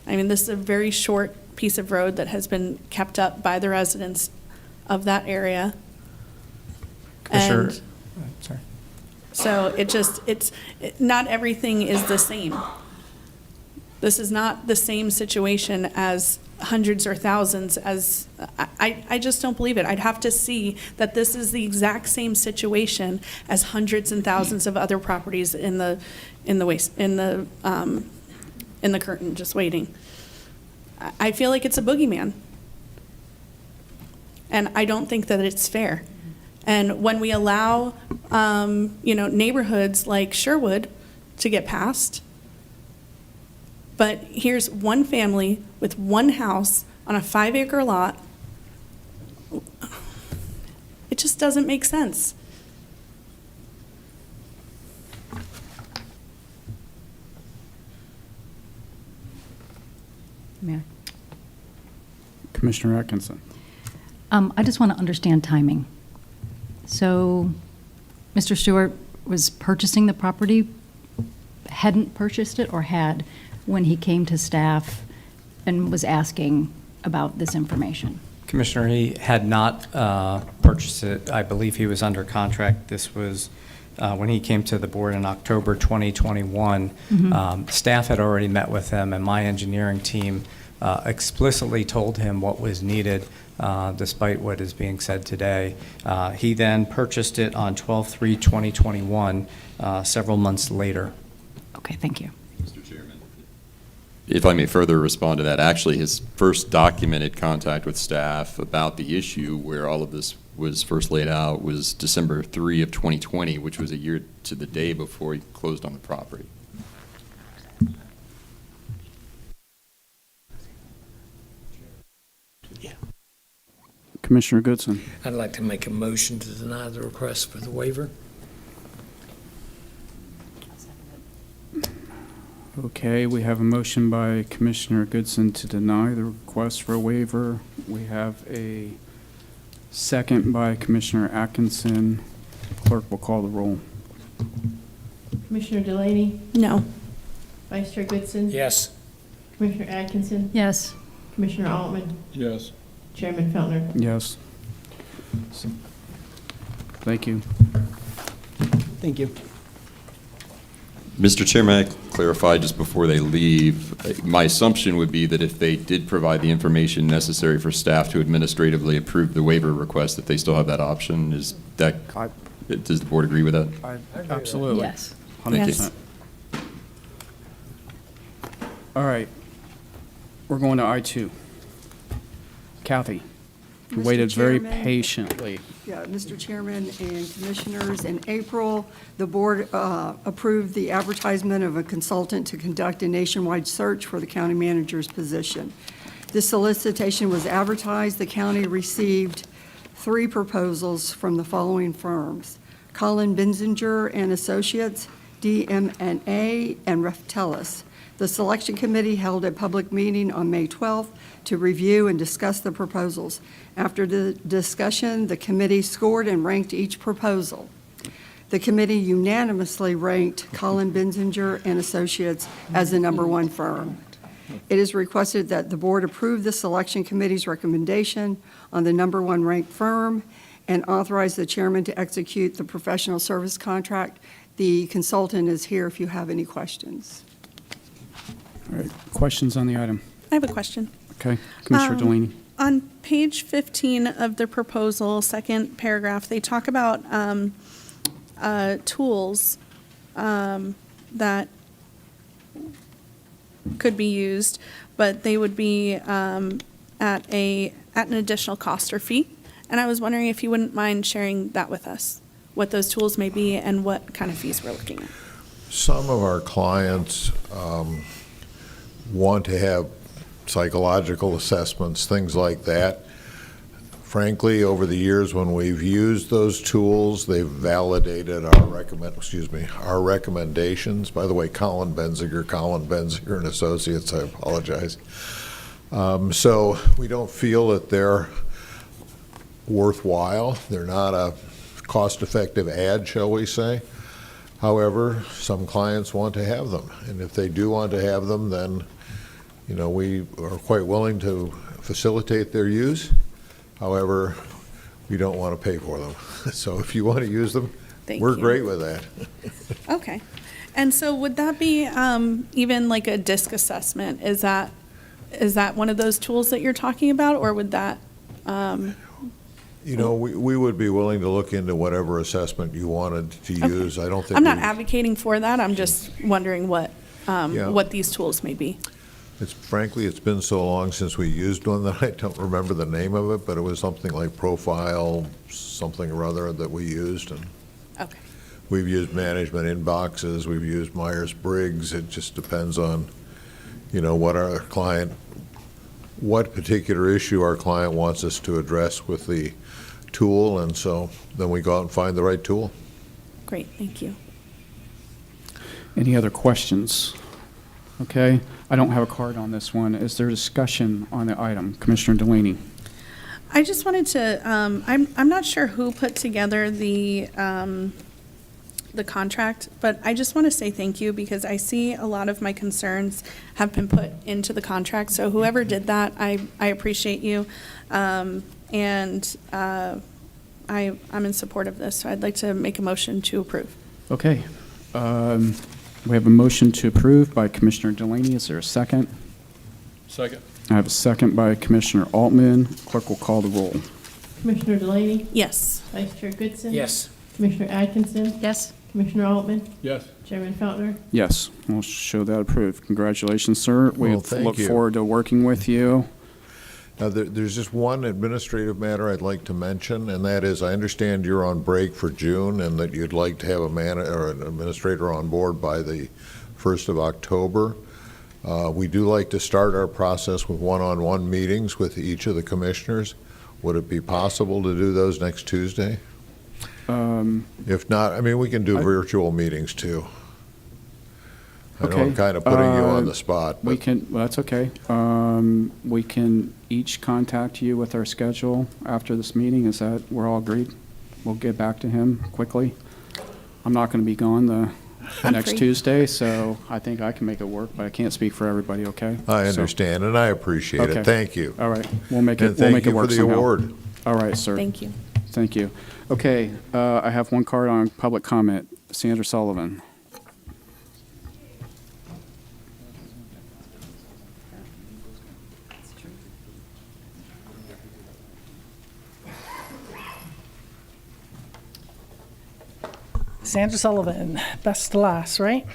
Speaker 24: I mean, this is a very short piece of road that has been kept up by the residents of that area.
Speaker 3: Commissioner,
Speaker 24: And
Speaker 3: sorry.
Speaker 24: so not everything is the same. This is not the same situation as hundreds or thousands as, I just don't believe it. I'd have to see that this is the exact same situation as hundreds and thousands of other properties in the curtain just waiting. I feel like it's a boogeyman. And I don't think that it's fair. And when we allow, neighborhoods like Sherwood to get passed, but here's one family with one house on a 5-acre lot, it just doesn't make sense.
Speaker 2: Commissioner Atkinson.
Speaker 11: I just want to understand timing. So Mr. Stewart was purchasing the property, hadn't purchased it, or had, when he came to staff and was asking about this information?
Speaker 3: Commissioner, he had not purchased it. I believe he was under contract. This was when he came to the board in October 2021. Staff had already met with him, and my engineering team explicitly told him what was needed, despite what is being said today. He then purchased it on 12/3/2021, several months later.
Speaker 11: Okay, thank you.
Speaker 7: Mr. Chairman, if I may further respond to that, actually his first documented contact with staff about the issue where all of this was first laid out was December 3 of 2020, which was a year to the day before he closed on the property.
Speaker 2: Commissioner Goodson.
Speaker 20: I'd like to make a motion to deny the request for the waiver.
Speaker 2: Okay, we have a motion by Commissioner Goodson to deny the request for a waiver. We have a second by Commissioner Atkinson. Clerk will call the roll.
Speaker 10: Commissioner Delaney,
Speaker 24: No.
Speaker 10: Vice Chair Goodson,
Speaker 9: Yes.
Speaker 10: Commissioner Atkinson,
Speaker 11: Yes.
Speaker 10: Commissioner Altman,
Speaker 12: Yes.
Speaker 10: Chairman Feltner.
Speaker 2: Yes. Thank you.
Speaker 4: Thank you.
Speaker 7: Mr. Chairman, I clarify just before they leave, my assumption would be that if they did provide the information necessary for staff to administratively approve the waiver request, that they still have that option. Is that, does the board agree with that?
Speaker 2: Absolutely.
Speaker 11: Yes.
Speaker 2: 100%. All right. We're going to I-2. Kathy, you
Speaker 1: Mr.
Speaker 2: waited very
Speaker 1: Chairman.
Speaker 2: patiently.
Speaker 1: Yeah, Mr. Chairman and Commissioners, in April, the board approved the advertisement of a consultant to conduct a nationwide search for the county manager's position. This solicitation was advertised. The county received 3 proposals from the following firms: Colin Benzinger and Associates, DM&A, and Reftelis. The selection committee held a public meeting on May 12th to review and discuss the proposals. After the discussion, the committee scored and ranked each proposal. The committee unanimously ranked Colin Benzinger and Associates as the #1 firm. It is requested that the board approve the selection committee's recommendation on the #1 ranked firm and authorize the chairman to execute the professional service contract. The consultant is here if you have any questions.
Speaker 2: All right. Questions on the item?
Speaker 24: I have a question.
Speaker 2: Okay. Commissioner Delaney.
Speaker 24: On page 15 of the proposal, second paragraph, they talk about tools that could be used, but they would be at an additional cost or fee. And I was wondering if you wouldn't mind sharing that with us, what those tools may be and what kind of fees we're looking at.
Speaker 18: Some of our clients
Speaker 13: want to have psychological assessments, things like that. Frankly, over the years when we've used those tools, they've validated our recommendations. By the way, Colin Benziger and Associates, I apologize. So we don't feel that they're worthwhile. They're not a cost-effective ad, shall we say. However, some clients want to have them, and if they do want to have them, then we are quite willing to facilitate their use. However, we don't want to pay for them. So if you want to use them, we're great with that.
Speaker 24: Okay. And so would that be even like a DISC assessment? Is that one of those tools that you're talking about, or would that?
Speaker 13: We would be willing to look into whatever assessment you wanted to use. I don't think
Speaker 24: I'm not advocating for that. I'm just wondering what
Speaker 13: Yeah.
Speaker 24: these tools may be.
Speaker 13: Frankly, it's been so long since we used one that I don't remember the name of it, but it was something like Profile, something or other that we used. And
Speaker 24: okay.
Speaker 13: We've used management inboxes, we've used Myers-Briggs. It just depends on, what particular issue our client wants us to address with the tool, and so then we go out and find the right tool.
Speaker 24: Great, thank you.
Speaker 2: Any other questions? Okay, I don't have a card on this one. Is there discussion on the item? Commissioner Delaney.
Speaker 24: I just wanted to, I'm not sure who put together the contract, but I just want to say thank you because I see a lot of my concerns have been put into the contract. So whoever did that, I appreciate you. I'm in support of this. So I'd like to make a motion to approve.
Speaker 2: Okay. We have a motion to approve by Commissioner Delaney. Is there a second?
Speaker 12: Second.
Speaker 2: I have a second by Commissioner Altman. Clerk will call the roll.
Speaker 10: Commissioner Delaney?
Speaker 24: Yes.
Speaker 10: Vice Chair Goodson?
Speaker 20: Yes.
Speaker 10: Commissioner Atkinson?
Speaker 11: Yes.
Speaker 10: Commissioner Altman?
Speaker 12: Yes.
Speaker 10: Chairman Feltner?
Speaker 2: Yes, we'll show that approved. Congratulations, sir. We
Speaker 13: Well, thank
Speaker 2: look
Speaker 13: you.
Speaker 2: forward to working with you.
Speaker 13: Now, there's just one administrative matter I'd like to mention, and that is, I understand you're on break for June and that you'd like to have an administrator on board by the 1st of October. We do like to start our process with one-on-one meetings with each of the commissioners. Would it be possible to do those next Tuesday? If not, we can do virtual meetings too. I know I'm kind of putting you on the spot.
Speaker 2: We can, well, that's okay. We can each contact you with our schedule after this meeting. Is that, we're all agreed? We'll get back to him quickly. I'm not going to be gone the next
Speaker 24: free.
Speaker 2: Tuesday, so I think I can make it work, but I can't speak for everybody, okay?
Speaker 13: I understand, and I appreciate
Speaker 2: Okay.
Speaker 13: it. Thank you.
Speaker 2: All right, we'll make it,
Speaker 13: And
Speaker 2: we'll
Speaker 13: thank
Speaker 2: make it
Speaker 13: you for
Speaker 2: work
Speaker 13: the
Speaker 2: somehow.
Speaker 13: award.
Speaker 2: All right, sir.
Speaker 24: Thank you.
Speaker 2: Thank you. Okay, I have one card on public comment. Sandra Sullivan.
Speaker 5: Sandra Sullivan, best to last, right?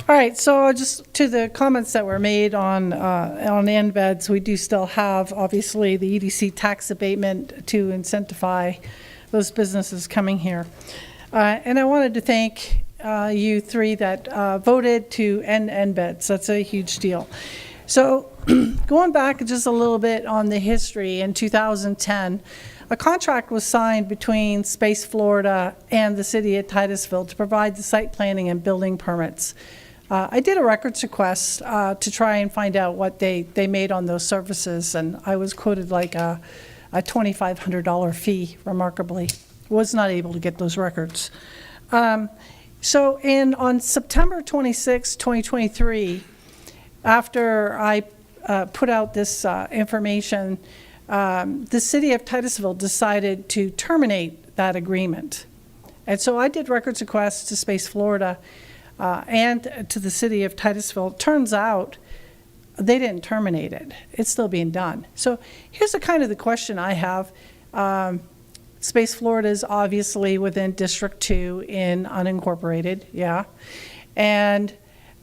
Speaker 5: All right, so just to the comments that were made on end beds, we do still have, obviously, the EDC tax abatement to incentivize those businesses coming here. And I wanted to thank you three that voted to end beds. That's a huge deal. So going back just a little bit on the history, in 2010, a contract was signed between Space Florida and the city of Titusville to provide the site planning and building permits. I did a records request to try and find out what they made on those services, and I was quoted like a $2,500 fee, remarkably. Was not able to get those records. On September 26, 2023, after I put out this information, the city of Titusville decided to terminate that agreement. And so I did records requests to Space Florida and to the city of Titusville. Turns out they didn't terminate it. It's still being done. So here's the question I have. Space Florida is obviously within District 2 in unincorporated, yeah. And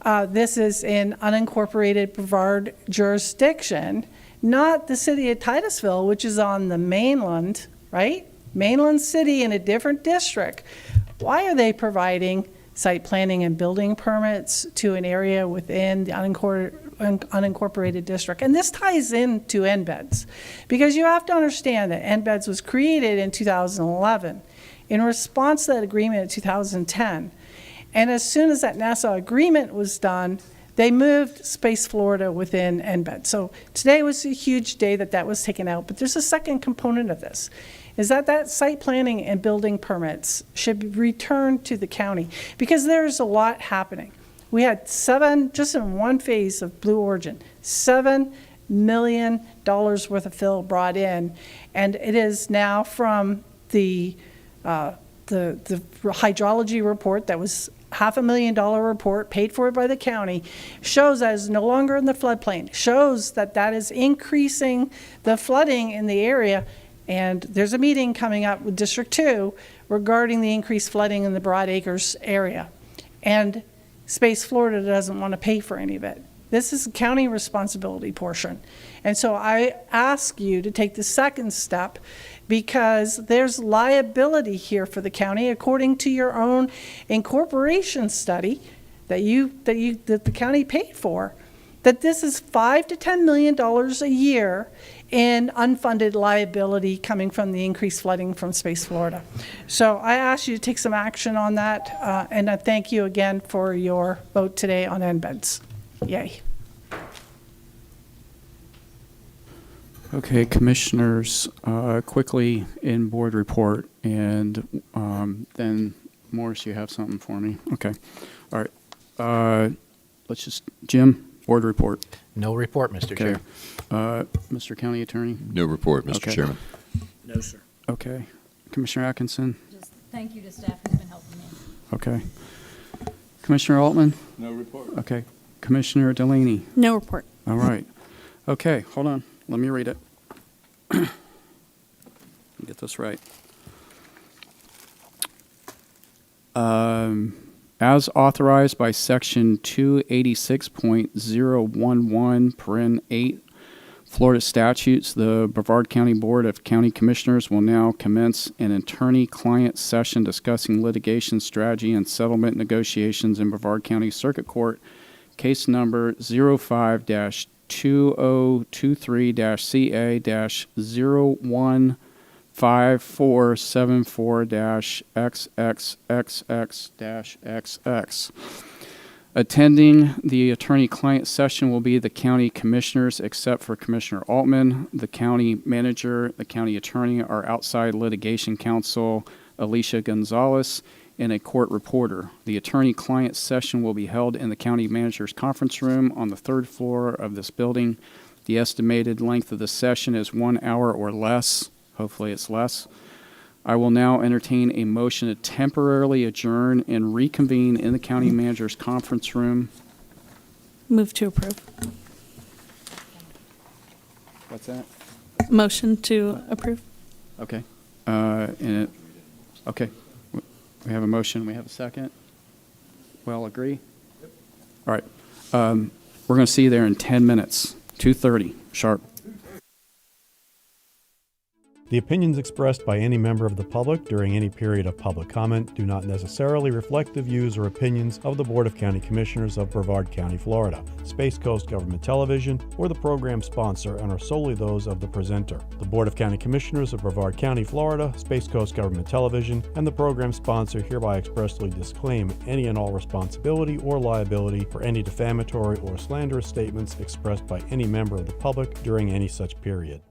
Speaker 5: this is in unincorporated Brevard jurisdiction, not the city of Titusville, which is on the mainland, right? Mainland city in a different district. Why are they providing site planning and building permits to an area within the unincorporated district. And this ties into embeds, because you have to understand that embeds was created in 2011 in response to that agreement in 2010. And as soon as that Nassau agreement was done, they moved Space Florida within embed. So today was a huge day that that was taken out. But there's a second component of this, is that site planning and building permits should be returned to the county, because there's a lot happening. We had just in one phase of Blue Origin, $7 million worth of fill brought in, and it is now from the hydrology report that was $500,000 report paid for by the county, shows that is no longer in the floodplain, shows that that is increasing the flooding in the area. And there's a meeting coming up with District 2 regarding the increased flooding in the Broad Acres area. And Space Florida doesn't want to pay for any of it. This is a county responsibility portion. And so I ask you to take the second step, because there's liability here for the county according to your own incorporation study that the county paid for, that this is $5 to $10 million a year in unfunded liability coming from the increased flooding from Space Florida. So I ask you to take some action on that, and I thank you again for your vote today on embeds. Yay.
Speaker 2: Okay, commissioners, quickly in board report, and then Morris, you have something for me? Okay, all right. Let's just, Jim, board report.
Speaker 21: No report, Mr.
Speaker 2: Okay.
Speaker 21: Chair.
Speaker 2: Mr. County Attorney?
Speaker 7: No report, Mr.
Speaker 2: Okay.
Speaker 7: Chairman.
Speaker 20: No, sir.
Speaker 2: Okay. Commissioner Atkinson?
Speaker 11: Just thank you to staff who's been helping me.
Speaker 2: Okay. Commissioner Altman?
Speaker 12: No report.
Speaker 2: Okay. Commissioner Delaney?
Speaker 24: No report.
Speaker 2: All right. Okay, hold on. Let me read it. Get this right. As authorized by Section 286.011, paren 8, Florida statutes, the Brevard County Board of County Commissioners will now commence an attorney-client session discussing litigation strategy and settlement negotiations in Brevard County Circuit Court, case number 05-202-CA-015474-XXXXX. Attending the attorney-client session will be the county commissioners, except for Commissioner Altman, the county manager, the county attorney, our outside litigation counsel, Alicia Gonzalez, and a court reporter. The attorney-client session will be held in the county manager's conference room on the third floor of this building. The estimated length of the session is 1 hour or less. Hopefully it's less. I will now entertain a motion to temporarily adjourn and reconvene in the county manager's conference room.
Speaker 24: Move to approve.
Speaker 2: What's that?
Speaker 24: Motion to approve.
Speaker 2: Okay. Okay. We have a motion. We have a second. We all agree? Yep. All right. We're going to see you there in 10 minutes, 2:30 sharp.
Speaker 18: The opinions expressed by any member of the public during any period of public comment do not necessarily reflect the views or opinions of the Board of County Commissioners of Brevard County, Florida, Space Coast Government Television, or the program sponsor, and are solely those of the presenter. The Board of County Commissioners of Brevard County, Florida, Space Coast Government Television, and the program sponsor hereby expressly disclaim any and all responsibility or liability for any defamatory or slanderous statements expressed by any member of the public during any such period.